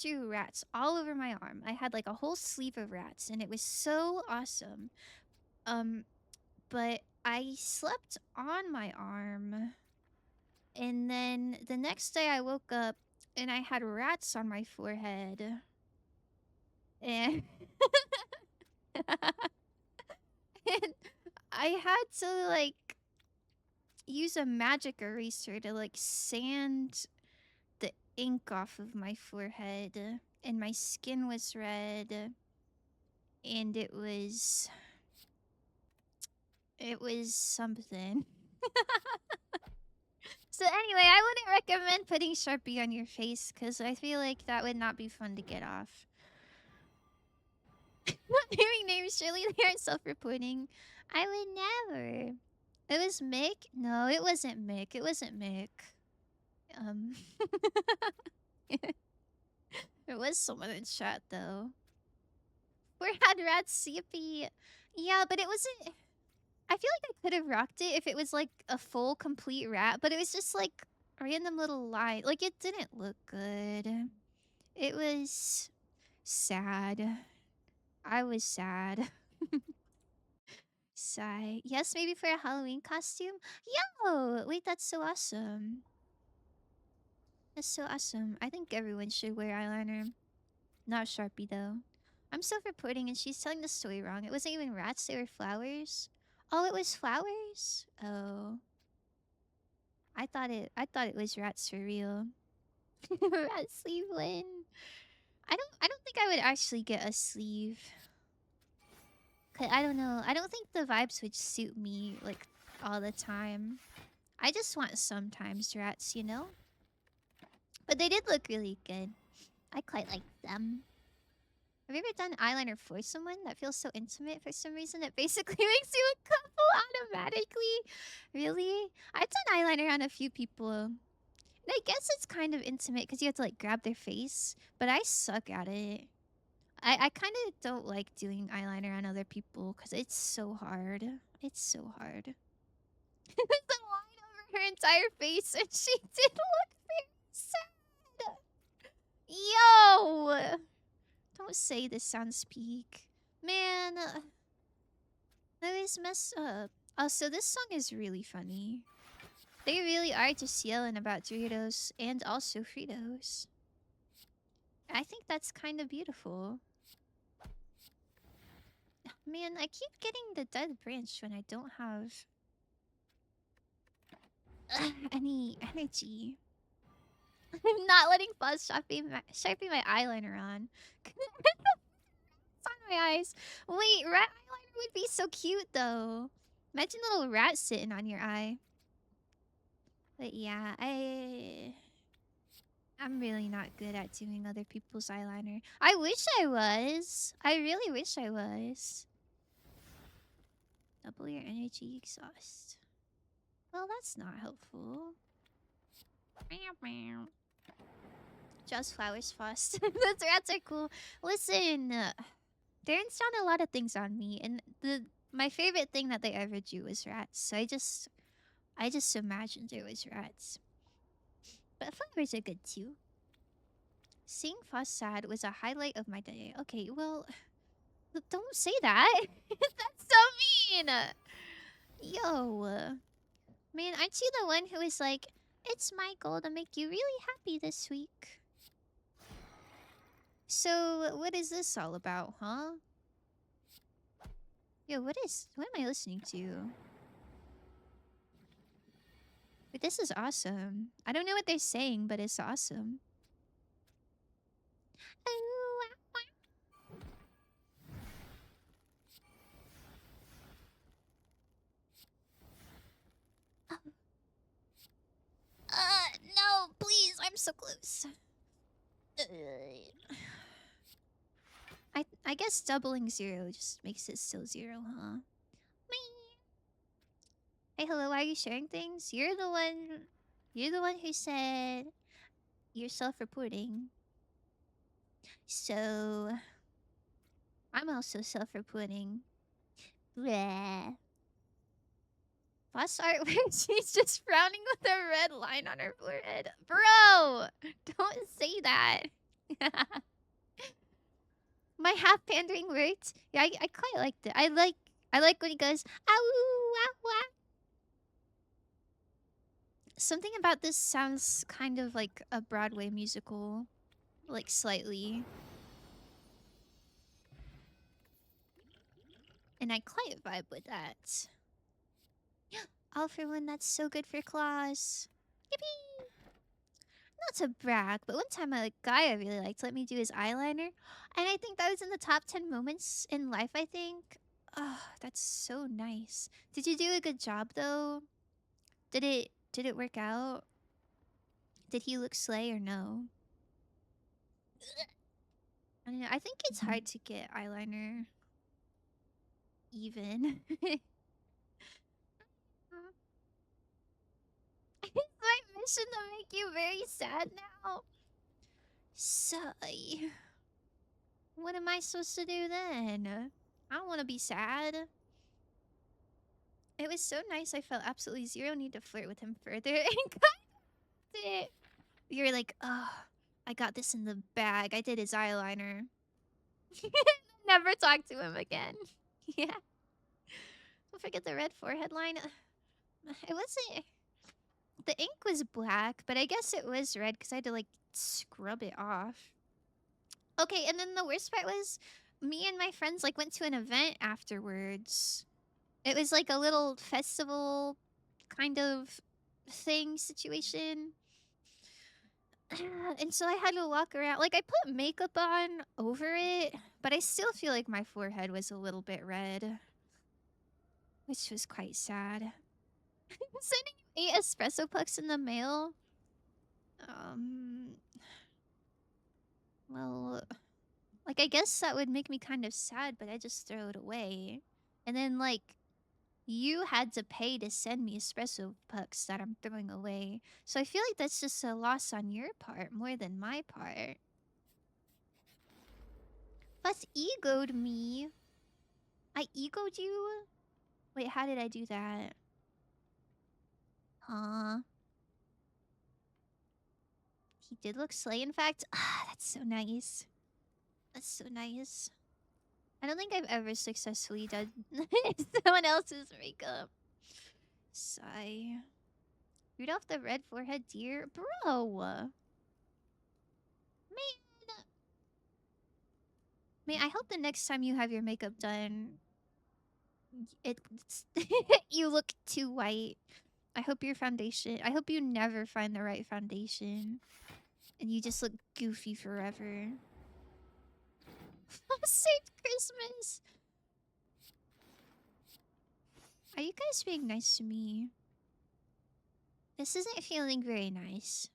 drew rats all over my arm. I had like a whole sleeve of rats and it was so awesome. But I slept on my arm. And then the next day I woke up and I had rats on my forehead. And, and I had to like use a magic eraser to like sand the ink off of my forehead, and my skin was red, and it was something. So anyway, I wouldn't recommend putting Sharpie on your face because I feel like that would not be fun to get off. Not naming names, surely they aren't self-reporting. I would never. It was Mick? No, it wasn't Mick. It wasn't Mick. There was someone in chat though. Where had rats CP? Yeah, but it wasn't. I feel like I could have rocked it if it was like a full complete rat, but it was just like a random little line. Like it didn't look good. It was sad. I was sad. Sigh. Yes, maybe for a Halloween costume. Yo, wait, that's so awesome. That's so awesome. I think everyone should wear eyeliner. Not Sharpie though. I'm self-reporting and she's telling the story wrong. It wasn't even rats, they were flowers. Oh, it was flowers? Oh. I thought it was rats for real. Rat sleeve win. I don't think I would actually get a sleeve. 'Cause I don't know. I don't think the vibes would suit me like all the time. I just want sometimes rats, you know? But they did look really good. I quite like them. Have you ever done eyeliner for someone? That feels so intimate for some reason. It basically makes you a couple automatically. Really? I've done eyeliner on a few people. And I guess it's kind of intimate because you have to like grab their face. But I suck at it. I kind of don't like doing eyeliner on other people because it's so hard. It's so hard. There's a line over her entire face and she did look very sad. Yo! Don't say this sounds peak. Man, that is messed up. Oh, so this song is really funny. They really are just yelling about Doritos and also Fritos. I think that's kind of beautiful. Man, I keep getting the dead branch when I don't have any energy. I'm not letting Fuzz sharpie my eyeliner on. It's on my eyes. Wait, rat eyeliner would be so cute though. Imagine a little rat sitting on your eye. But yeah, I'm really not good at doing other people's eyeliner. I wish I was. I really wish I was. Double your energy exhaust. Well, that's not helpful. Just flowers fast. Those rats are cool. Listen, Darren's done a lot of things on me, and my favorite thing that they ever drew was rats. So I just imagined it was rats. But flowers are good too. Seeing Foss sad was a highlight of my day. Okay, well, don't say that. That's so mean. Yo, man, aren't you the one who is like, it's my goal to make you really happy this week? So, what is this all about, huh? Yo, what am I listening to? But this is awesome. I don't know what they're saying, but it's awesome. No, please, I'm so close. I guess doubling 0 just makes it still 0, huh? Hey, hello, are you sharing things? You're the one who said you're self-reporting. So, I'm also self-reporting. Bleh. Boss art where she's just frowning with a red line on her forehead. Bro! Don't say that. My half pandering worked. Yeah, I quite liked it. I like when he goes, ow, ow, ow. Something about this sounds kind of like a Broadway musical. Like, slightly. And I quite vibe with that. All for one, that's so good for claws. Yippee! not to brag, but one time a guy I really liked let me do his eyeliner, and I think that was in the top 10 moments in life, I think. Oh, that's so nice. Did you do a good job though? Did it work out? Did he look slay or no? I don't know, I think it's hard to get eyeliner even. Is my mission to make you very sad now? Sigh. What am I supposed to do then? I don't want to be sad. It was so nice. I felt absolutely zero need to flirt with him further and got it. You're like, oh, I got this in the bag. I did his eyeliner. Never talk to him again. Yeah. Don't forget the red forehead line. It wasn't. The ink was black, but I guess it was red because I had to like scrub it off. Okay, and then the worst part was me and my friends like went to an event afterwards. It was like a little festival kind of thing situation. And so I had to walk around. Like I put makeup on over it, but I still feel like my forehead was a little bit red, which was quite sad. I'm sending you 8 espresso pucks in the mail. Well, like I guess that would make me kind of sad, but I just throw it away. And then like you had to pay to send me espresso pucks that I'm throwing away. So I feel like that's just a loss on your part more than my part. Plus egoed me. I egoed you? Wait, how did I do that? Huh? He did look slay, in fact. Ah, that's so nice. That's so nice. I don't think I've ever successfully done someone else's makeup. Sigh. Rudolph the red forehead deer? Bro! Man, I hope the next time you have your makeup done, it's you look too white. I hope your foundation. I hope you never find the right foundation, and you just look goofy forever. Safe Christmas. Are you guys being nice to me? This isn't feeling very nice.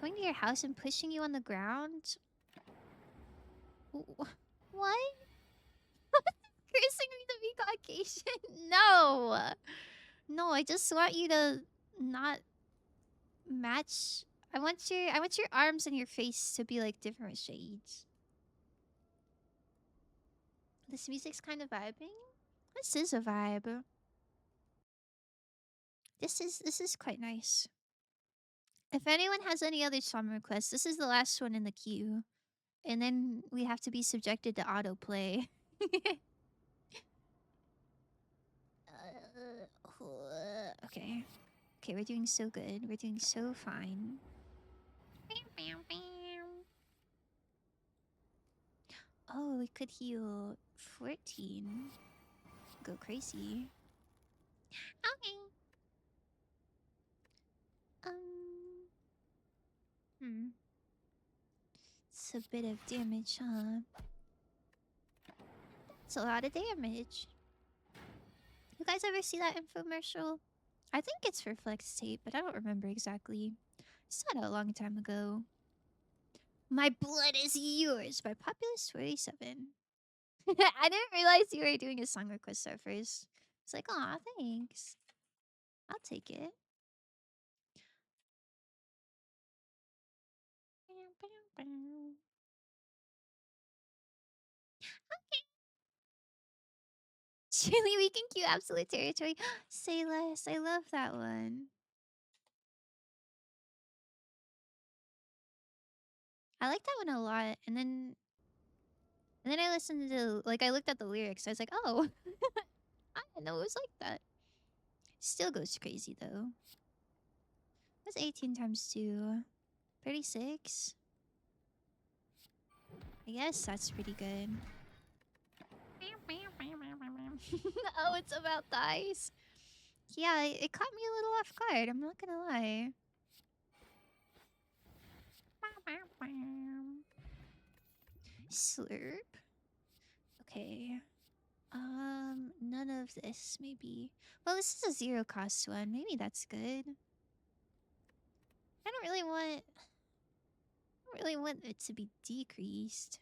Going to your house and pushing you on the ground? What? Cursing me to be Caucasian? No! No, I just want you to not match. I want your arms and your face to be like different shades. This music's kind of vibing. This is a vibe. This is quite nice. If anyone has any other song requests, this is the last one in the queue. And then we have to be subjected to autoplay. Okay. Okay, we're doing so good. We're doing so fine. Oh, we could heal 14. Go crazy. Okay. It's a bit of damage, huh? It's a lot of damage. You guys ever see that infomercial? I think it's for Flex Tape, but I don't remember exactly. I saw it a long time ago. My blood is yours by Populous 47. I didn't realize you were doing a song request at first. It's like, aw, thanks. I'll take it. Chili Week in Q Absolute Territory. Say less. I love that one. I like that one a lot. And then I listened to, like, I looked at the lyrics. I was like, oh, I didn't know it was like that. Still goes crazy, though. What's 18 times 2? 36? I guess that's pretty good. Oh, it's about thighs. Yeah, it caught me a little off guard. I'm not gonna lie. Slurp. Okay. None of this, maybe. Well, this is a zero cost one. Maybe that's good. I don't really want it to be decreased.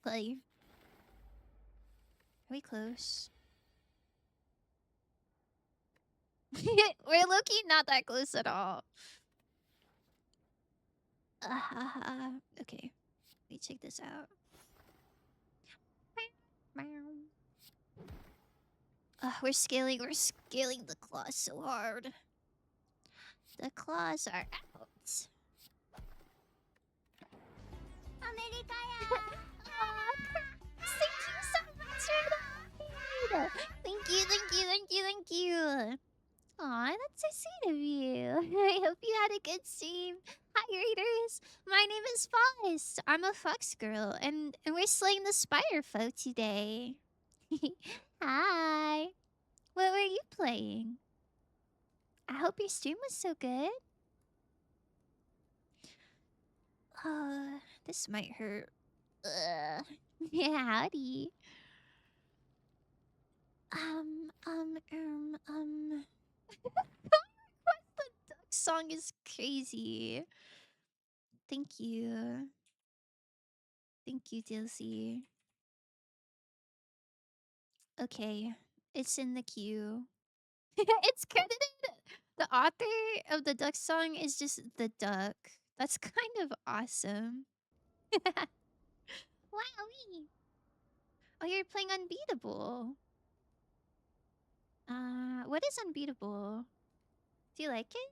Play. Are we close? We're low-key not that close at all. Okay. Let me check this out. We're scaling the claws so hard. The claws are out. Thank you so much for that. Thank you. Aw, that's so sweet of you. I hope you had a good stream. Hi, Raiders. My name is Fox. I'm a fox girl, and we're slaying the spire foe today. Hi. What were you playing? I hope your stream was so good. This might hurt. Yeah, howdy. The duck song is crazy. Thank you. Thank you, Dilsey. Okay, it's in the queue. It's credited. The author of the duck song is just the duck. That's kind of awesome. Wowee. Oh, you're playing Unbeatable. What is Unbeatable? Do you like it?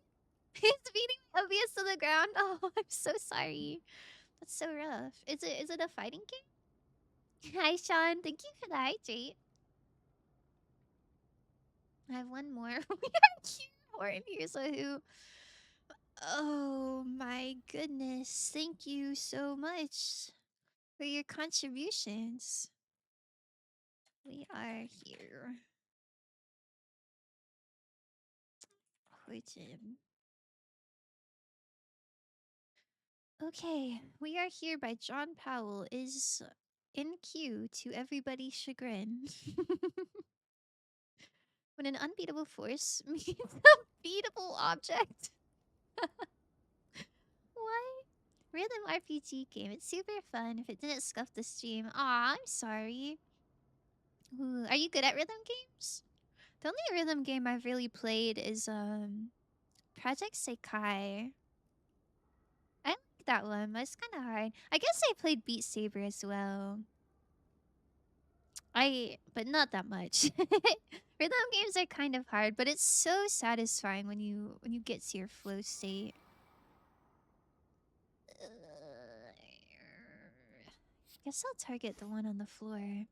It's beating Obvious to the ground. Oh, I'm so sorry. That's so rough. Is it a fighting game? Hi, Sean. Thank you for the hydrate. I have one more. We have more in here, so who? Oh my goodness. Thank you so much for your contributions. We are here. Origin. Okay, We Are Here by John Powell is in queue to everybody's chagrin. When an unbeatable force meets a beatable object. What? Rhythm RPG game. It's super fun. If it didn't scuff the stream. Aw, I'm sorry. Ooh, are you good at rhythm games? The only rhythm game I've really played is Project Sekai. I like that one, but it's kind of hard. I guess I played Beat Saber as well. But not that much. Rhythm games are kind of hard, but it's so satisfying when you get to your flow state. Guess I'll target the one on the floor.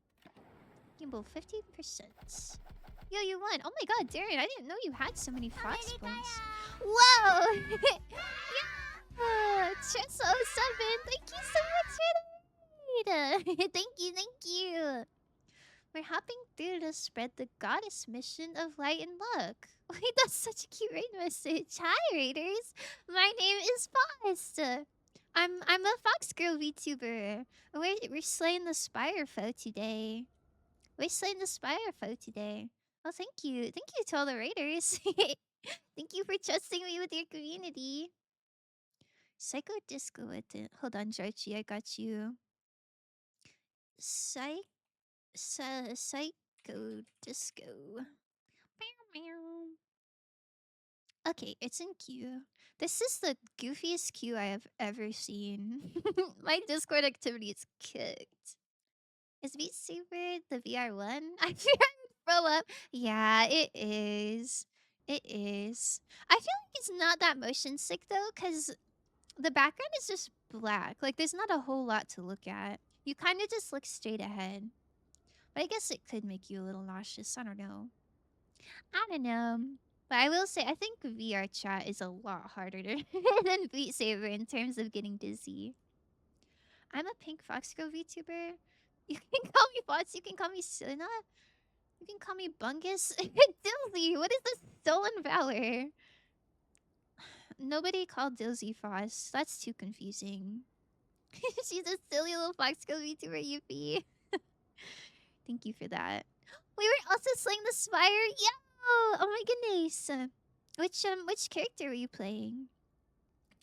Gimbal 15%. Yo, you won. Oh my god, Darren, I didn't know you had so many Fox points. Whoa! Yeah! Tresso07, thank you so much for the raid. Thank you. We're hopping through to spread the goddess mission of light and luck. Wait, that's such a cute raid message. Hi, raiders. My name is Fox. I'm a Fox Girl VTuber. We're slaying the Spire foe today. We're slaying the Spire foe today. Oh, thank you. Thank you to all the raiders. Thank you for trusting me with your community. Psycho Disco with it. Hold on, Jarchi, I got you. Psycho Disco. Okay, it's in queue. This is the goofiest queue I have ever seen. My Discord activity is kicked. Is Beat Saber the VR one? I feel like throw up. Yeah, it is. It is. I feel like it's not that motion sick though, because the background is just black. Like, there's not a whole lot to look at. You kind of just look straight ahead. But I guess it could make you a little nauseous. I don't know. But I will say, I think VR chat is a lot harder than Beat Saber in terms of getting dizzy. I'm a Pink Fox Girl VTuber. You can call me Bots. You can call me Suna. You can call me Bungus. Dilsey, what is this stolen valor? Nobody called Dilsey Frost. That's too confusing. She's a silly little fox girl VTuber, Yuppie. Thank you for that. We were also slaying the spire. Yo! Oh my goodness. Which character were you playing?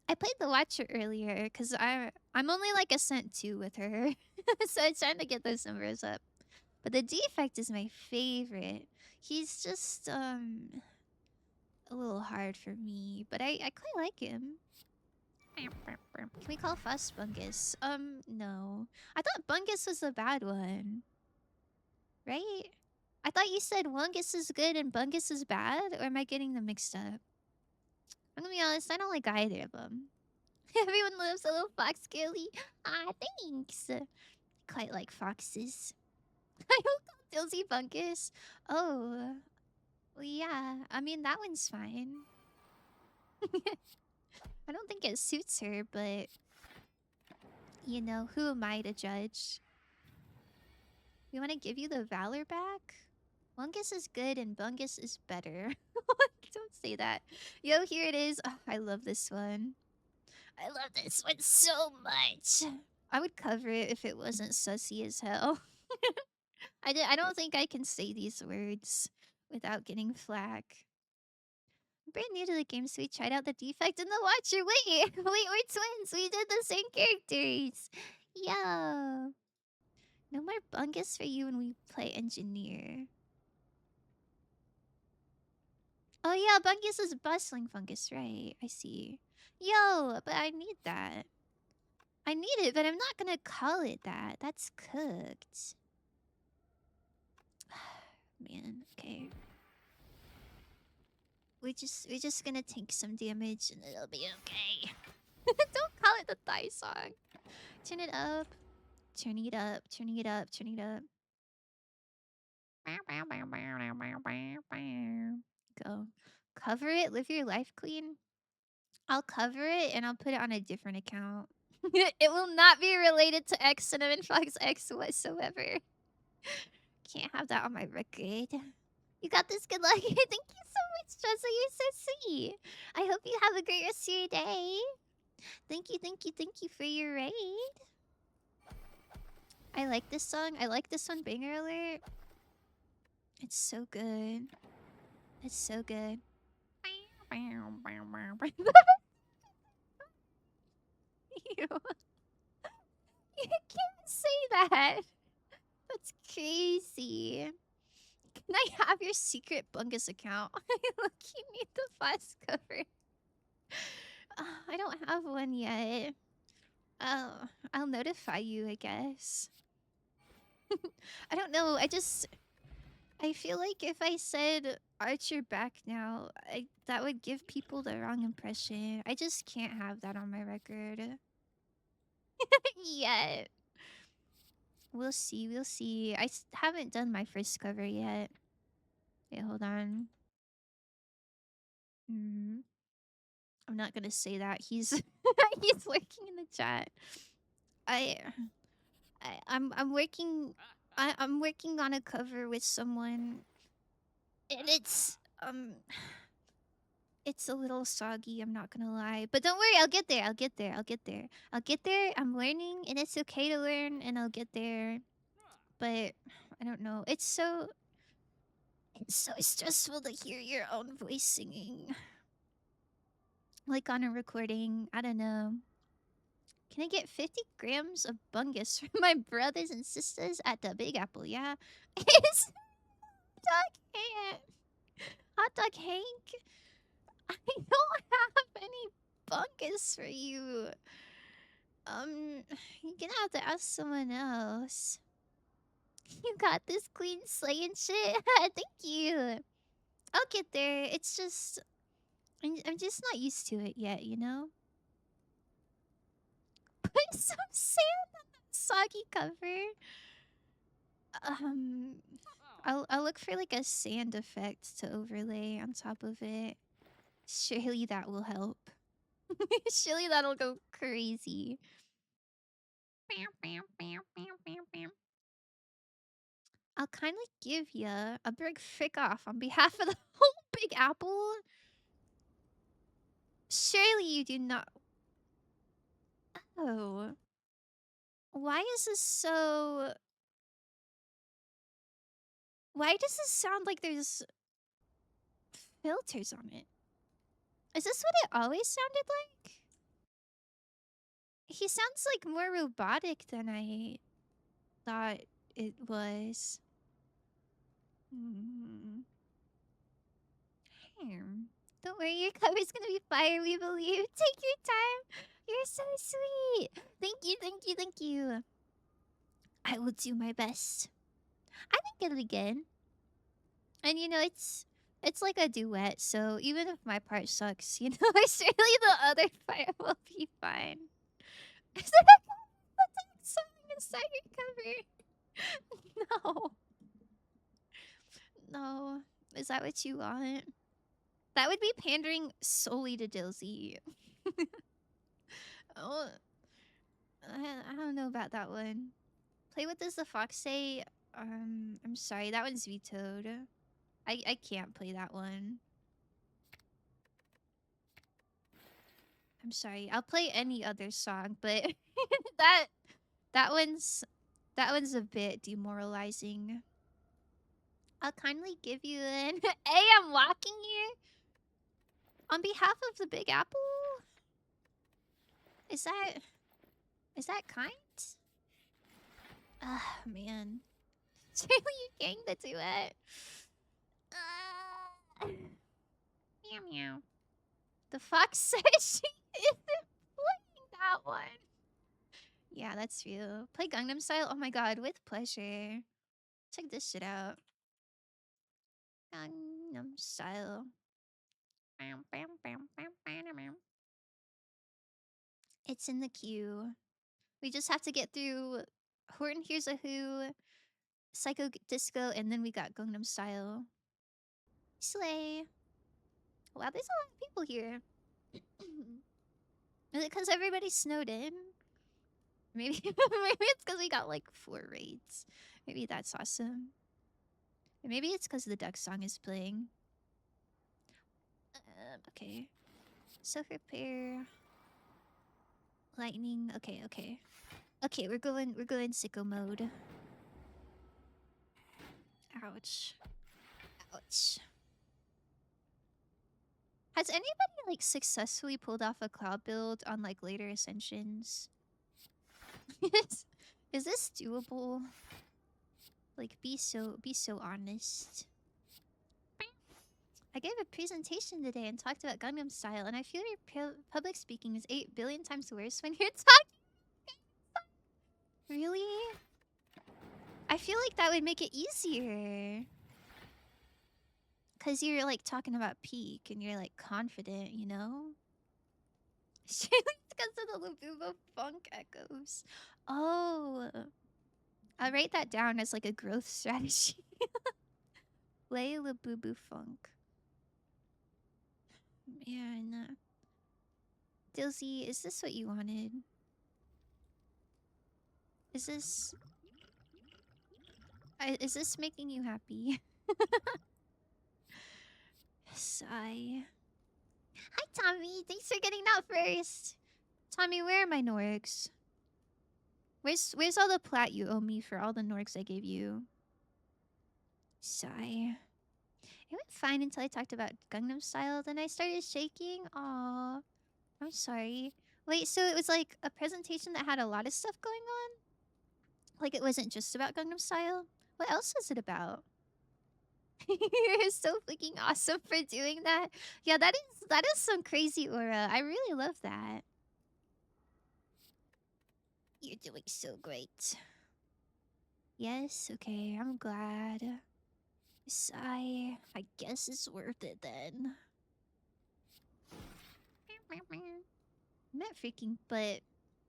I played the Watcher earlier because I'm only like ascent 2 with her. So I'm trying to get those numbers up. But the defect is my favorite. He's just a little hard for me, but I quite like him. Can we call Fuss Bungus? No. I thought Bungus was the bad one. Right? I thought you said Wungus is good and Bungus is bad, or am I getting them mixed up? I'm gonna be honest, I don't like either of them. Everyone loves a little fox girly. Ah, thanks. Quite like foxes. I hope Dilsey Bunkus. Oh, well, yeah. I mean, that one's fine. I don't think it suits her, but you know, who am I to judge? We want to give you the valor back? Bungus is good and Bungus is better. Don't say that. Yo, here it is. Oh, I love this one. I love this one so much. I would cover it if it wasn't sussy as hell. I don't think I can say these words without getting flack. I'm brand new to the game, so we tried out the defect in the Watcher. Wait, we're twins. We did the same characters. Yeah. No more Bungus for you when we play Engineer. Oh yeah, Bungus is bustling fungus, right? I see. Yo, but I need that. I need it, but I'm not gonna call it that. That's cooked. Man, okay. We're just gonna take some damage and it'll be okay. Don't call it the thigh song. Turn it up. Turning it up. Turning it up. Turning it up. Go. Cover it. Live your life clean. I'll cover it and I'll put it on a different account. It will not be related to X Cinnamon Fox X whatsoever. Can't have that on my record. You got this. Good luck. Thank you so much, Jessa. You're so sweet. I hope you have a great rest of your day. Thank you, thank you, thank you for your raid. I like this song. I like this one, Banger Alert. It's so good. It's so good. You can't say that. That's crazy. Can I have your secret Bungus account? Look, you need the fast cover. I don't have one yet. I'll notify you, I guess. I don't know. I feel like if I said Archer back now, that would give people the wrong impression. I just can't have that on my record. Yet. We'll see, we'll see. Haven't done my first cover yet. Wait, hold on. I'm not gonna say that. He's he's lurking in the chat. I'm working I'm working on a cover with someone, and it's a little soggy, I'm not gonna lie. But don't worry, I'll get there. I'll get there. I'll get there. I'll get there. I'm learning, and it's okay to learn, and I'll get there. But I don't know. It's so stressful to hear your own voice singing. Like on a recording. I don't know. Can I get 50 grams of bungus from my brothers and sisters at the Big Apple? Yeah. It's Dog Hank. Hot Dog Hank. I don't have any bungus for you. You're gonna have to ask someone else. You got this clean slaying shit. Thank you. I'll get there. It's just I'm just not used to it yet, you know? Put some sand on that soggy cover. I'll look for like a sand effect to overlay on top of it. Surely that will help. Surely that'll go crazy. I'll kindly give ya a big frick off on behalf of the whole Big Apple. Surely you do not. Oh. Why is this so... Why does this sound like there's filters on it? Is this what it always sounded like? He sounds like more robotic than I thought it was. Hmm. Don't worry, your cover's gonna be fire, we believe. Take your time. You're so sweet. Thank you, thank you, thank you. I will do my best. I think it'll be good. And you know, it's like a duet, so even if my part sucks, you know, surely the other part will be fine. Is that a song inside your cover? No. No. Is that what you want? That would be pandering solely to Dilsey. Oh, I don't know about that one. Play What Does the Fox Say? I'm sorry, that one's vetoed. I can't play that one. I'm sorry. I'll play any other song, but that that one's that one's a bit demoralizing. I'll kindly give you an Hey, I'm walking here. On behalf of the Big Apple? Is that kind? Ah, man. Surely you gang the duet. Meow meow. The fox says she isn't playing that one. Yeah, that's true. Play Gangnam Style? Oh my god, with pleasure. Check this shit out. Gangnam Style. Bam, bam, bam, bam, bam, bam. It's in the queue. We just have to get through Horton Hears a Who, Psycho Disco, and then we got Gangnam Style. Slay. Wow, there's a lot of people here. Is it because everybody snowed in? Maybe maybe it's because we got like 4 raids. Maybe that's awesome. Or maybe it's because the duck song is playing. Okay. So prepare. Lightning. Okay, okay. Okay, we're going sicko mode. Ouch. Ouch. Has anybody like successfully pulled off a cloud build on like later ascensions? Is this doable? Like be so honest. I gave a presentation today and talked about Gangnam Style, and I feel your public speaking is 8 billion times worse when you're talking. Really? I feel like that would make it easier. Because you're like talking about peak and you're like confident, you know? It's because of the Labubu funk echoes. Oh. I'll write that down as like a growth strategy. Play Labubu funk. Man. Dilsey, is this what you wanted? Is this making you happy? Sigh. Hi, Tommy. Thanks for getting out first. Tommy, where are my Norgs? Where's all the plat you owe me for all the Norgs I gave you? Sigh. It went fine until I talked about Gangnam Style. Then I started shaking. Aw. I'm sorry. Wait, so it was like a presentation that had a lot of stuff going on? Like it wasn't just about Gangnam Style? What else was it about? You're so freaking awesome for doing that. Yeah, that is some crazy aura. I really love that. You're doing so great. Yes, okay, I'm glad. Sigh. I guess it's worth it then. Not freaking, but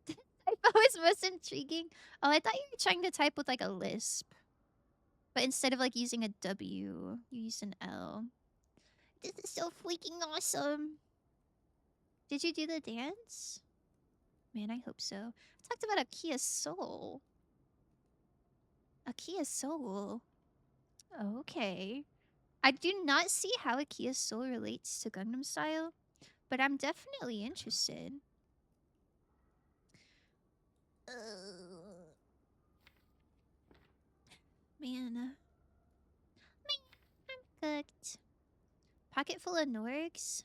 typo is most intriguing. Oh, I thought you were trying to type with like a lisp. But instead of like using a W, you use an L. This is so freaking awesome. Did you do the dance? Man, I hope so. I talked about a Kia Soul. A Kia Soul. Okay. I do not see how a Kia Soul relates to Gangnam Style, but I'm definitely interested. Man. I'm cooked. Pocket full of Norgs?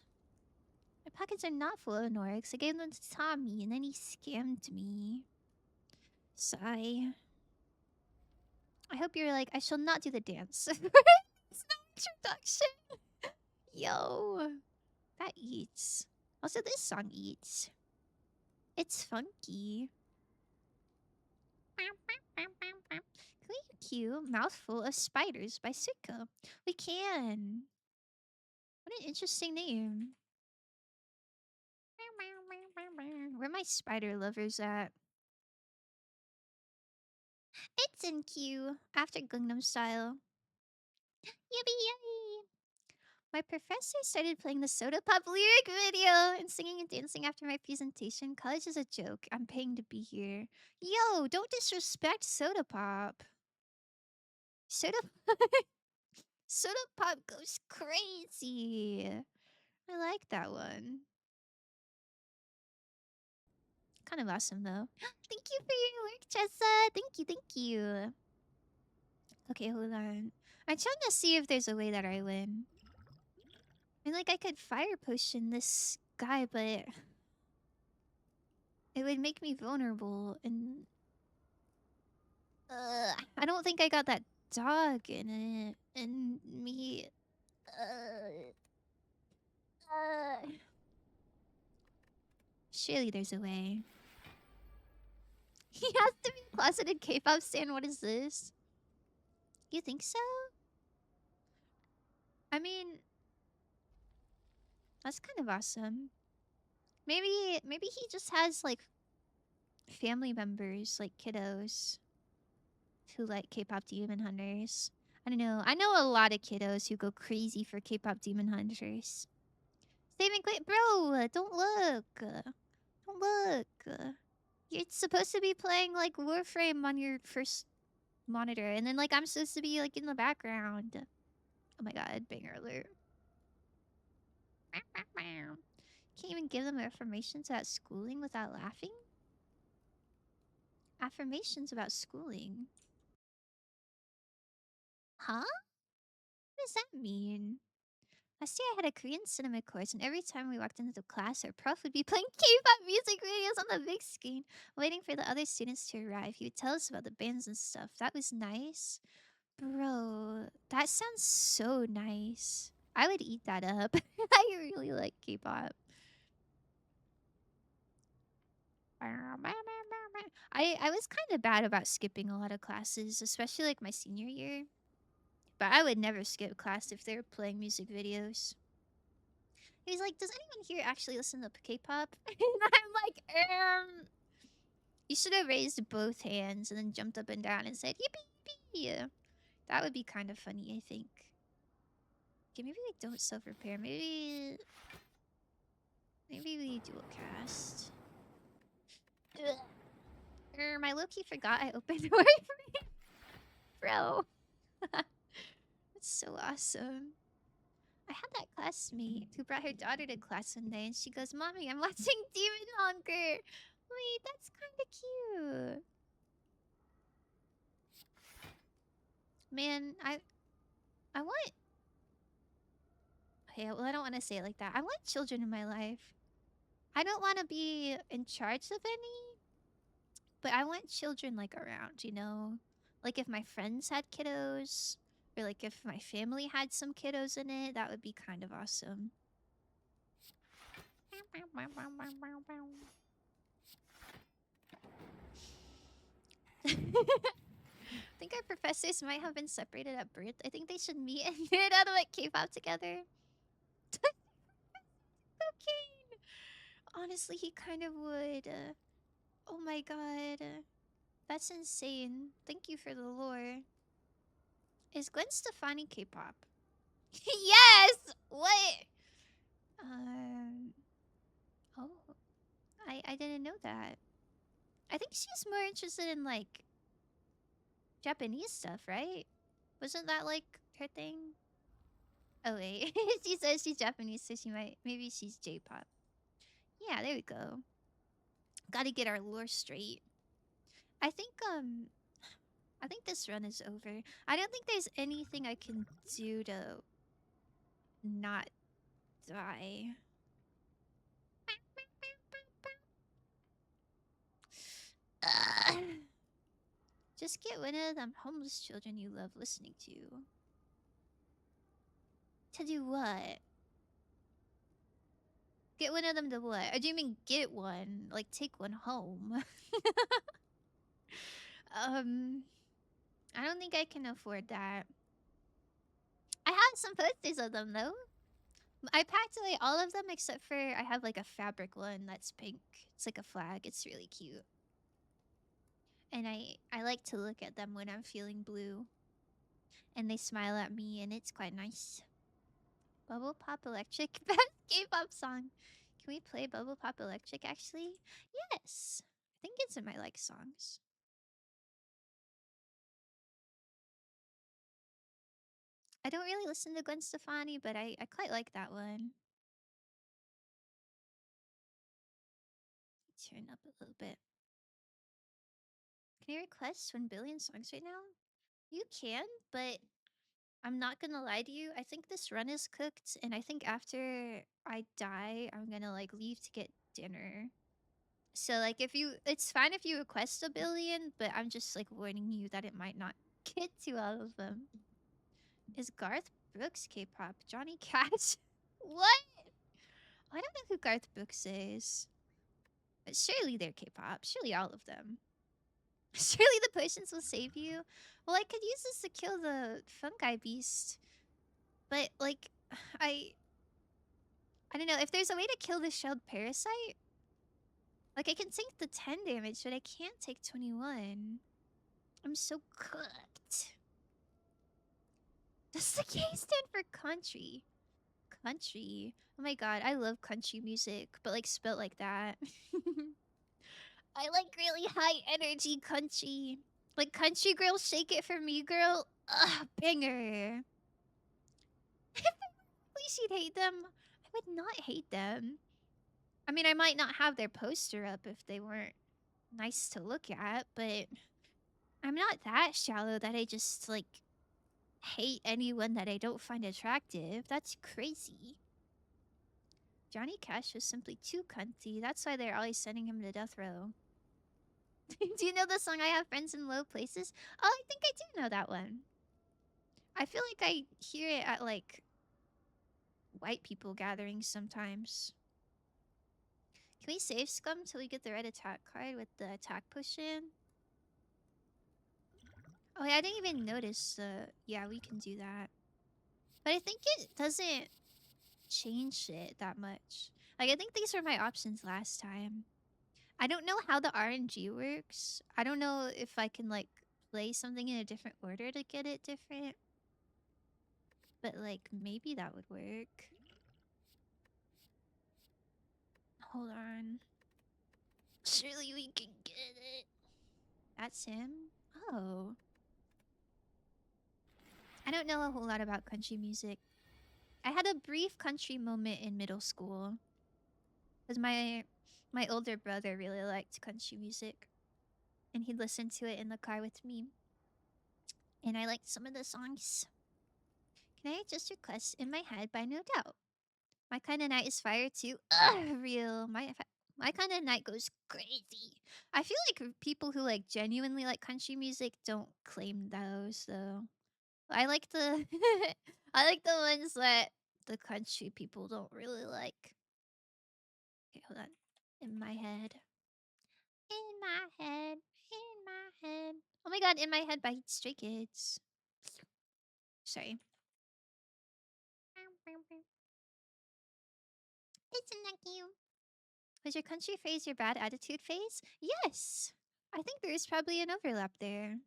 My pockets are not full of Norgs. I gave them to Tommy and then he scammed me. Sigh. I hope you're like, I shall not do the dance. It's no introduction. Yo. That eats. Also, this song eats. It's funky. Can we cue Mouthful of Spiders by Sicko? We can. What an interesting name. Where my spider lovers at? It's in queue after Gangnam Style. Yippee yippee! My professor started playing the Soda Pop lyric video and singing and dancing after my presentation. College is a joke. I'm paying to be here. Yo, don't disrespect Soda Pop. Soda Soda Pop goes crazy. I like that one. Kind of awesome though. Thank you for your work, Chessa. Thank you, thank you. Okay, hold on. I'm trying to see if there's a way that I win. I mean, like, I could fire potion this guy, but it would make me vulnerable, and I don't think I got that dog in it, and me. Surely there's a way. He has to be a closeted K-pop stan. What is this? You think so? I mean, that's kind of awesome. Maybe he just has like family members, like kiddos, who like K-pop Demon Hunters. I don't know. I know a lot of kiddos who go crazy for K-pop Demon Hunters. Saving Quit, bro! Don't look! Don't look! You're supposed to be playing like Warframe on your first monitor, and then like I'm supposed to be like in the background. Oh my god, banger alert. Can't even give them affirmations about schooling without laughing? Affirmations about schooling? Huh? What does that mean? Last year I had a Korean cinema course, and every time we walked into the class, our prof would be playing K-pop music videos on the big screen, waiting for the other students to arrive. He would tell us about the bands and stuff. That was nice. Bro, that sounds so nice. I would eat that up. I really like K-pop. I was kind of bad about skipping a lot of classes, especially like my senior year. But I would never skip class if they were playing music videos. He was like, "Does anyone here actually listen to K-pop?" And I'm like, You should have raised both hands and then jumped up and down and said, "Yippee yippee!" That would be kind of funny, I think. Okay, maybe we don't self-repair. Maybe we dual cast. My Loki forgot I opened the Warframe. Bro. That's so awesome. I had that classmate who brought her daughter to class one day, and she goes, "Mommy, I'm watching Demon Hunger." Wait, that's kind of cute. Man, I want... Okay, well, I don't want to say it like that. I want children in my life. I don't want to be in charge of any, but I want children, like, around, you know? Like, if my friends had kiddos, or, like, if my family had some kiddos in it, that would be kind of awesome. I think our professors might have been separated at birth. I think they should meet and learn how to like K-pop together. Okay. Honestly, he kind of would. Oh my god. That's insane. Thank you for the lore. Is Gwen Stefani K-pop? Yes! What? Oh. I didn't know that. I think she's more interested in like Japanese stuff, right? Wasn't that like her thing? Oh wait, she says she's Japanese, so maybe she's J-pop. Yeah, there we go. Gotta get our lore straight. I think I think this run is over. I don't think there's anything I can do to not die. Ugh. Just get one of them homeless children you love listening to. To do what? Get one of them to what? Or do you mean get one? Like take one home? I don't think I can afford that. I have some posters of them though. I packed away all of them except for I have like a fabric one that's pink. It's like a flag. It's really cute. And I like to look at them when I'm feeling blue. And they smile at me and it's quite nice. Bubble Pop Electric, best K-pop song. Can we play Bubble Pop Electric actually? Yes. I think it's in my like songs. I don't really listen to Gwen Stefani, but I quite like that one. Turn up a little bit. Can you request 1 billion songs right now? You can, but I'm not gonna lie to you. I think this run is cooked, and I think after I die, I'm gonna like leave to get dinner. So like if you, it's fine if you request 1 billion, but I'm just like warning you that it might not get to all of them. Is Garth Brooks K-pop? Johnny Cash? What? I don't know who Garth Brooks is. But surely they're K-pop. Surely all of them. Surely the potions will save you. Well, I could use this to kill the fungi beast. But like, I don't know if there's a way to kill the shelled parasite. Like I can take the 10 damage, but I can't take 21. I'm so cooked. Does the K stand for country? Country. Oh my god, I love country music, but like spelt like that. I like really high energy country. Like country girl, shake it for me, girl. Ugh, banger. Please you'd hate them. I would not hate them. I mean, I might not have their poster up if they weren't nice to look at, but I'm not that shallow that I just like hate anyone that I don't find attractive. That's crazy. Johnny Cash was simply too cunty. That's why they're always sending him to death row. Do you know the song I Have Friends in Low Places? Oh, I think I do know that one. I feel like I hear it at like white people gatherings sometimes. Can we save Scum till we get the red attack card with the attack potion? Oh yeah, I didn't even notice the... Yeah, we can do that. But I think it doesn't change it that much. Like, I think these were my options last time. I don't know how the RNG works. I don't know if I can, like, play something in a different order to get it different. But, like, maybe that would work. Hold on. Surely we can get it. That's him? Oh. I don't know a whole lot about country music. I had a brief country moment in middle school. Because my older brother really liked country music. And he'd listen to it in the car with me. And I liked some of the songs. Can I just request In My Head by No Doubt? My Kind of Night is fire too. Ugh, real. My Kind of Night goes crazy. I feel like people who like genuinely like country music don't claim those though. I like the I like the ones that the country people don't really like. Okay, hold on. In my head. In my head. In my head. Oh my god, In My Head by Stray Kids. Sorry. Isn't that cute? Was your country phase your bad attitude phase? Yes! I think there is probably an overlap there.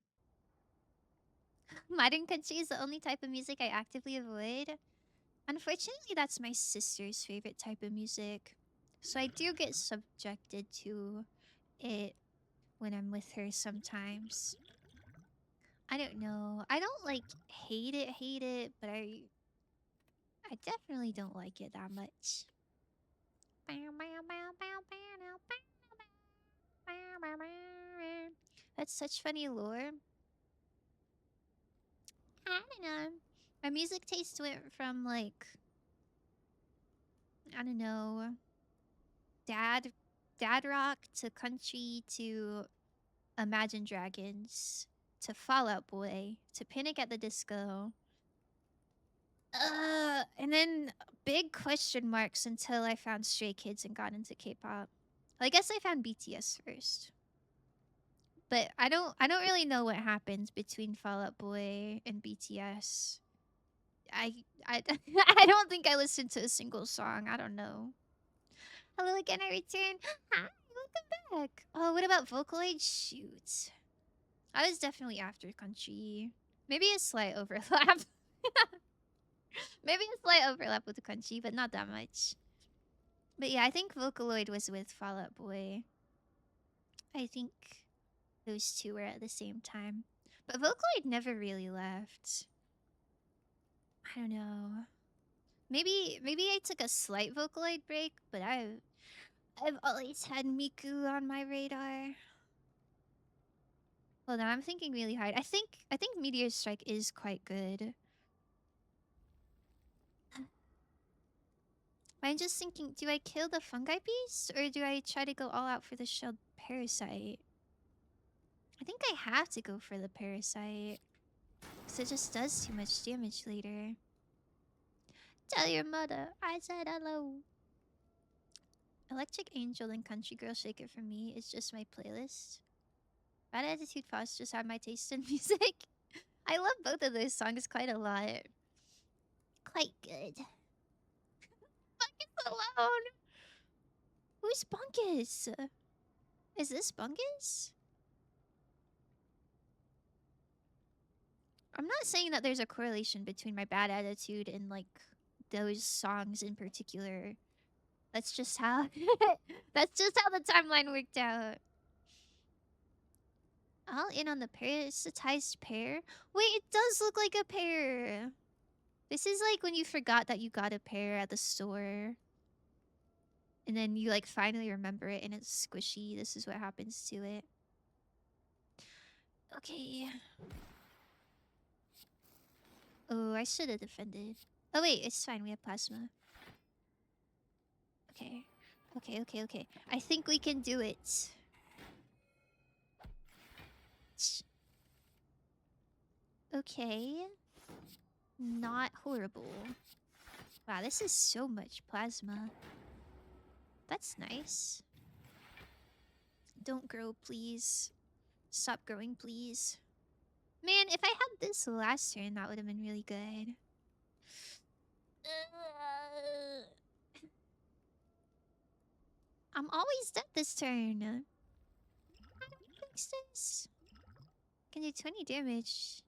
Modern country is the only type of music I actively avoid. Unfortunately, that's my sister's favorite type of music. So I do get subjected to it when I'm with her sometimes. I don't know. I don't like hate it, but I definitely don't like it that much. That's such funny lore. I don't know. My music taste went from like, I don't know, dad rock to country to Imagine Dragons to Fall Out Boy to Panic at the Disco. And then big question marks until I found Stray Kids and got into K-pop. Well, I guess I found BTS first. But I don't really know what happens between Fall Out Boy and BTS. I I don't think I listened to a single song. I don't know. Hello again, I return. Hi, welcome back. Oh, what about Vocaloid? Shoot. I was definitely after country. Maybe a slight overlap. Maybe a slight overlap with the country, but not that much. But yeah, I think Vocaloid was with Fall Out Boy. I think those two were at the same time. But Vocaloid never really left. I don't know. Maybe I took a slight Vocaloid break, but I've always had Miku on my radar. Hold on, I'm thinking really hard. I think Meteor Strike is quite good. I'm just thinking, do I kill the fungi beast or do I try to go all out for the shelled parasite? I think I have to go for the parasite. Because it just does too much damage later. Tell your mother I said hello. Electric Angel and Country Girl Shake It For Me is just my playlist. Bad Attitude Foss just had my taste in music. I love both of those songs quite a lot. Quite good. Bunkus alone! Who's Bunkus? Is this Bunkus? I'm not saying that there's a correlation between my bad attitude and like those songs in particular. That's just how that's just how the timeline worked out. All in on the parasitized pear. Wait, it does look like a pear. This is like when you forgot that you got a pear at the store. And then you like finally remember it and it's squishy. This is what happens to it. Okay. Oh, I should have defended. Oh wait, it's fine. We have plasma. Okay. Okay. I think we can do it. Okay. Not horrible. Wow, this is so much plasma. That's nice. Don't grow, please. Stop growing, please. Man, if I had this last turn, that would have been really good. I'm always dead this turn. How do we fix this? Can do 20 damage.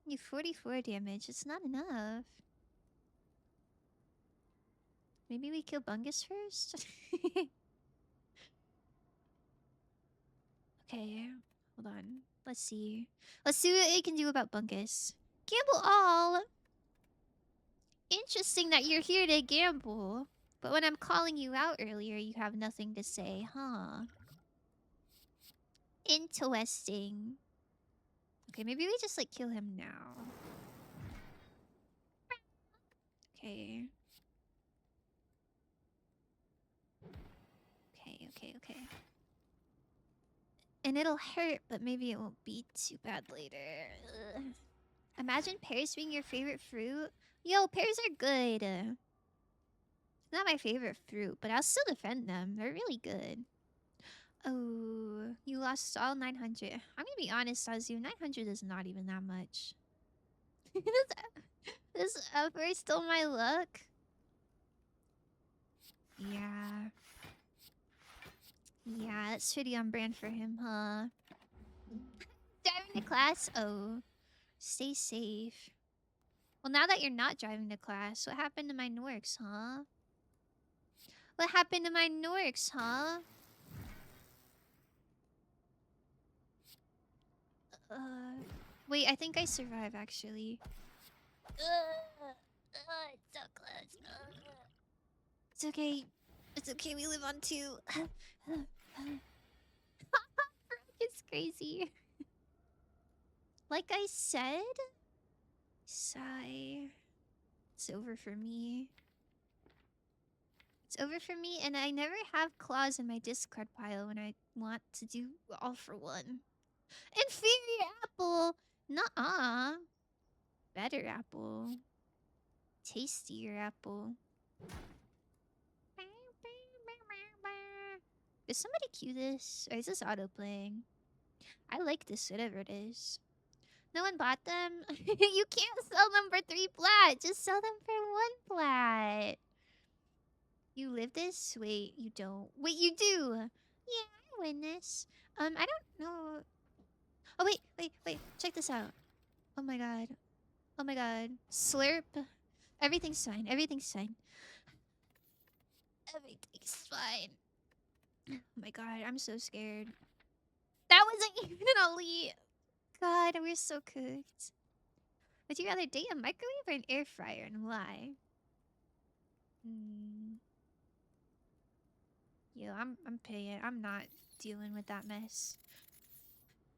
Can do 44 damage. It's not enough. Maybe we kill Bungus first? Okay, hold on. Let's see. Let's see what we can do about Bungus. Gamble all! Interesting that you're here to gamble. But when I'm calling you out earlier, you have nothing to say, huh? Interesting. Okay, maybe we just like kill him now. Okay. Okay. And it'll hurt, but maybe it won't be too bad later. Ugh. Imagine pears being your favorite fruit. Yo, pears are good. It's not my favorite fruit, but I'll still defend them. They're really good. Oh, you lost all 900. I'm gonna be honest, Azu. 900 is not even that much. This upper still my luck. Yeah, that's pretty on brand for him, huh? Driving to class? Oh, stay safe. Well, now that you're not driving to class, what happened to my Norks, huh? What happened to my Norks, huh? Wait, I think I survive, actually. It's so close. It's okay. It's okay, we live on two. It's crazy. Like I said, Sigh. It's over for me. It's over for me, and I never have claws in my discard pile when I want to do all for one. Inferior apple! Nuh-uh. Better apple. Tastier apple. Did somebody cue this? Or is this auto-playing? I like this, whatever it is. No one bought them? You can't sell them for 3 plat! Just sell them for 1 plat! You live this? Wait, you don't. Wait, you do! Yeah, I win this. I don't know. Oh, wait. Check this out. Oh my god. Oh my god. Slurp. Everything's fine. Everything's fine. Everything's fine. Oh my god, I'm so scared. That wasn't even an elite. God, we're so cooked. Would you rather date a microwave or an air fryer, and why? Yo, I'm paying. I'm not dealing with that mess.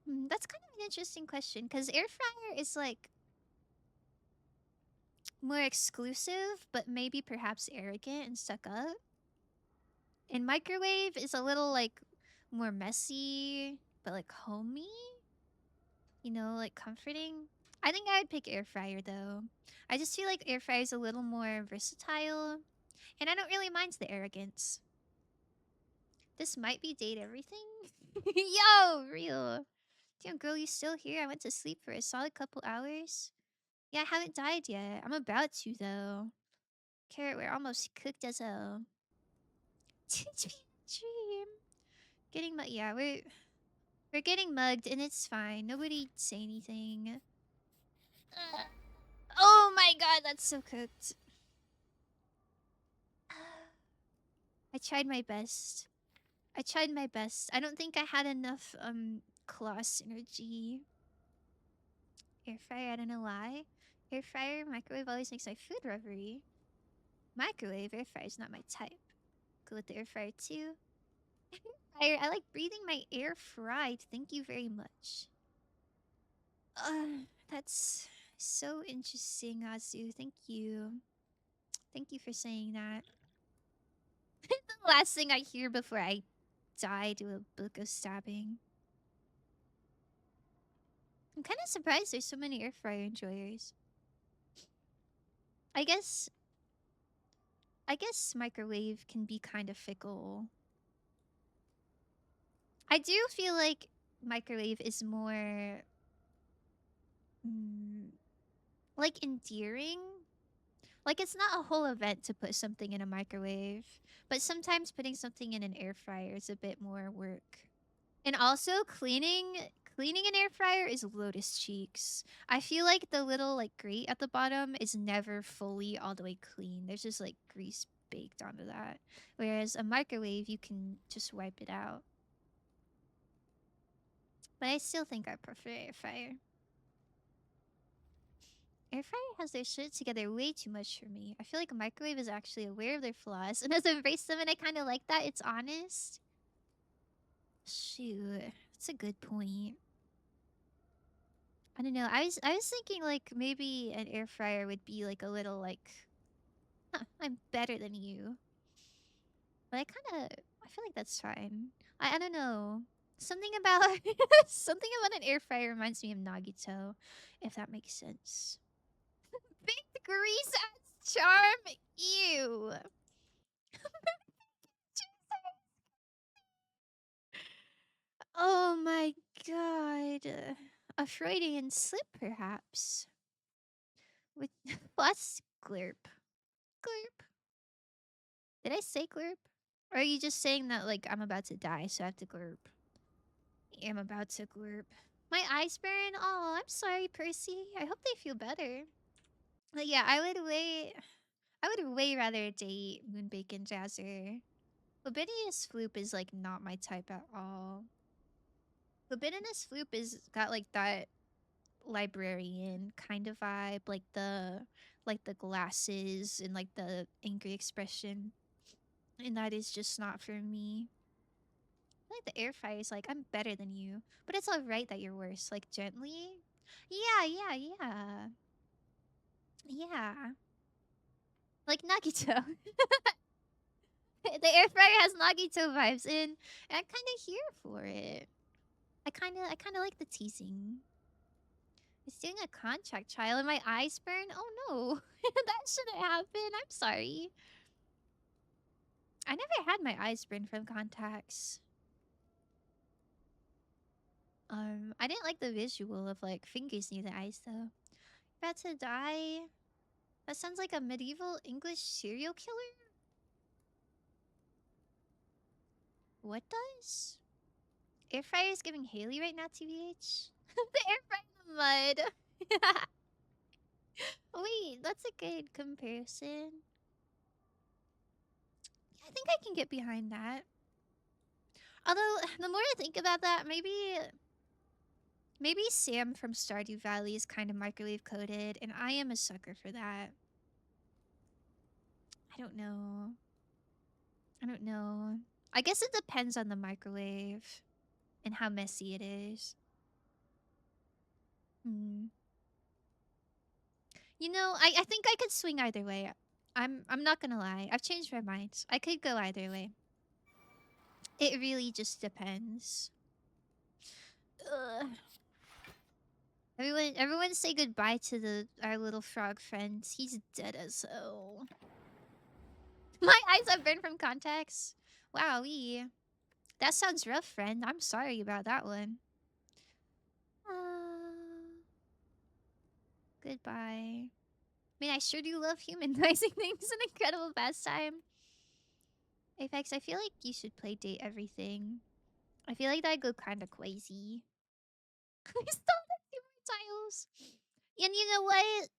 That's kind of an interesting question, because air fryer is like more exclusive, but maybe perhaps arrogant and stuck up. And microwave is a little like more messy, but like homey. You know, like comforting. I think I would pick air fryer though. I just feel like air fryer is a little more versatile, and I don't really mind the arrogance. This might be date everything. Yo, real. Damn, girl, you still here? I went to sleep for a solid couple hours. Yeah, I haven't died yet. I'm about to though. Carrot, we're almost cooked as hell. Teach me a dream. Getting yeah, we're getting mugged and it's fine. Nobody say anything. Oh my god, that's so cooked. I tried my best. I tried my best. I don't think I had enough claw synergy. Air fryer, I don't know why. Air fryer, microwave always makes my food rubbery. Microwave, air fryer is not my type. Go with the air fryer too. Fryer, I like breathing my air fried. Thank you very much. That's so interesting, Azu. Thank you. Thank you for saying that. The last thing I hear before I die to a book of stabbing. I'm kind of surprised there's so many air fryer enjoyers. I guess microwave can be kind of fickle. I do feel like microwave is more like endearing. Like it's not a whole event to put something in a microwave, but sometimes putting something in an air fryer is a bit more work. And also cleaning an air fryer is lotus cheeks. I feel like the little like grate at the bottom is never fully all the way clean. There's just like grease baked onto that. Whereas a microwave, you can just wipe it out. But I still think I prefer air fryer. Air fryer has their shit together way too much for me. I feel like a microwave is actually aware of their flaws and has embraced them, and I kind of like that. It's honest. Shoot, that's a good point. I don't know. I was thinking like maybe an air fryer would be like a little like, huh, I'm better than you. But I feel like that's fine. I don't know. Something about something about an air fryer reminds me of Nagito, if that makes sense. Big grease adds charm. Ew. Oh my god. A Freudian slip, perhaps. With plus glurp. Glurp. Did I say glurp? Or are you just saying that, like, I'm about to die, so I have to glurp? I'm about to glurp. My eyes burn? Oh, I'm sorry, Percy. I hope they feel better. But yeah, I would way rather date Moonbake Jazzer. Libidinous Floop is, like, not my type at all. Libidinous Floop is got, like, that librarian kind of vibe. Like the glasses and, like, the angry expression. And that is just not for me. I feel like the air fryer is like, I'm better than you. But it's alright that you're worse. Like, gently. Yeah. Yeah. Like Nagito. The air fryer has Nagito vibes, and I'm kind of here for it. I kind of like the teasing. It's doing a contract trial and my eyes burn. Oh no, that shouldn't happen. I'm sorry. I never had my eyes burn from contacts. I didn't like the visual of like fingers near the eyes though. About to die. That sounds like a medieval English serial killer. What does? Air fryer is giving Haley right now, TBH. The air fryer in the mud. Wait, that's a good comparison. I think I can get behind that. Although, the more I think about that, maybe Sam from Stardew Valley is kind of microwave coated, and I am a sucker for that. I don't know. I don't know. I guess it depends on the microwave and how messy it is. Hmm. You know, I think I could swing either way. I'm not gonna lie. I've changed my mind. I could go either way. It really just depends. Ugh. Everyone say goodbye to our little frog friend. He's dead as hell. My eyes have burned from contacts. Wowee. That sounds rough, friend. I'm sorry about that one. Goodbye. I mean, I sure do love humanizing things. An incredible pastime. Apex, I feel like you should play date everything. I feel like that'd go kind of crazy. I stole the humor tiles. And you know what?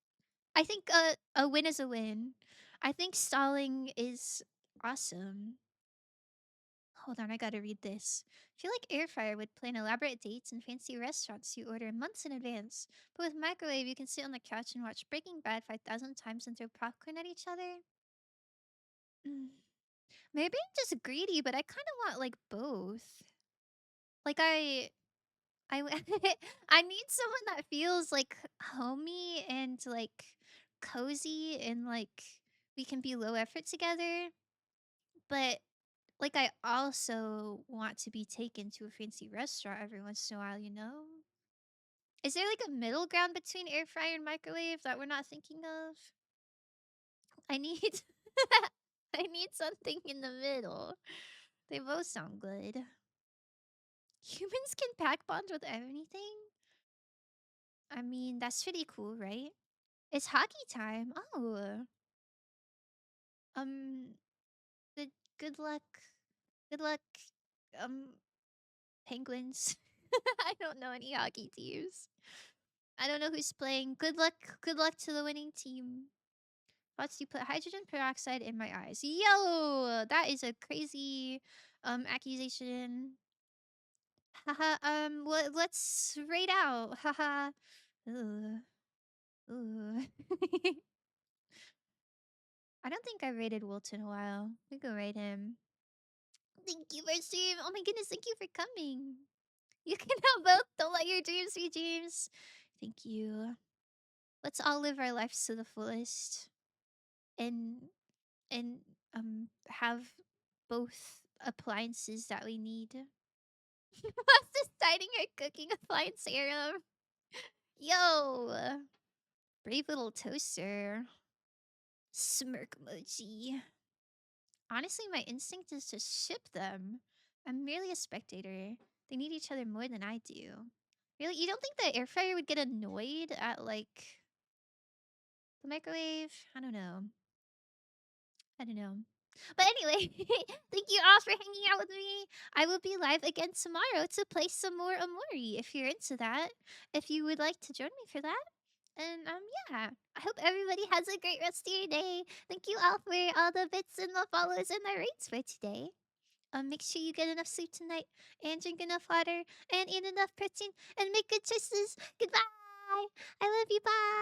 I think a win is a win. I think stalling is awesome. Hold on, I gotta read this. I feel like air fryer would plan elaborate dates in fancy restaurants you order months in advance. But with microwave, you can sit on the couch and watch Breaking Bad 5,000 times and throw popcorn at each other. Mm. Maybe I'm just greedy, but I kind of want like both. Like I need someone that feels like homey and like cozy and like we can be low effort together. But like I also want to be taken to a fancy restaurant every once in a while, you know? Is there like a middle ground between air fryer and microwave that we're not thinking of? I need I need something in the middle. They both sound good. Humans can pack bonds with everything? I mean, that's pretty cool, right? It's hockey time. Oh. Um good good luck. Good luck. Um Penguins. I don't know any hockey teams. I don't know who's playing. Good luck. Good luck to the winning team. Thoughts you put hydrogen peroxide in my eyes. Yo, that is a crazy accusation. Haha. Let's rate out. Haha. Ugh. Ooh. I don't think I've rated Wilt in a while. We could rate him. Thank you for stream. Oh my goodness, thank you for coming. You can have both. Don't let your dreams be dreams. Thank you. Let's all live our lives to the fullest and have both appliances that we need. What's deciding our cooking appliance harem? Yo, brave little toaster. Smirk emoji. Honestly, my instinct is to ship them. I'm merely a spectator. They need each other more than I do. Really? You don't think the air fryer would get annoyed at, like, the microwave? I don't know. I don't know. But anyway, thank you all for hanging out with me. I will be live again tomorrow to play some more Amori if you're into that. If you would like to join me for that. And yeah, I hope everybody has a great rest of your day. Thank you all for all the bits and the follows and the rates for today. Make sure you get enough sleep tonight and drink enough water and eat enough protein and make good choices. Goodbye. I love you. Bye.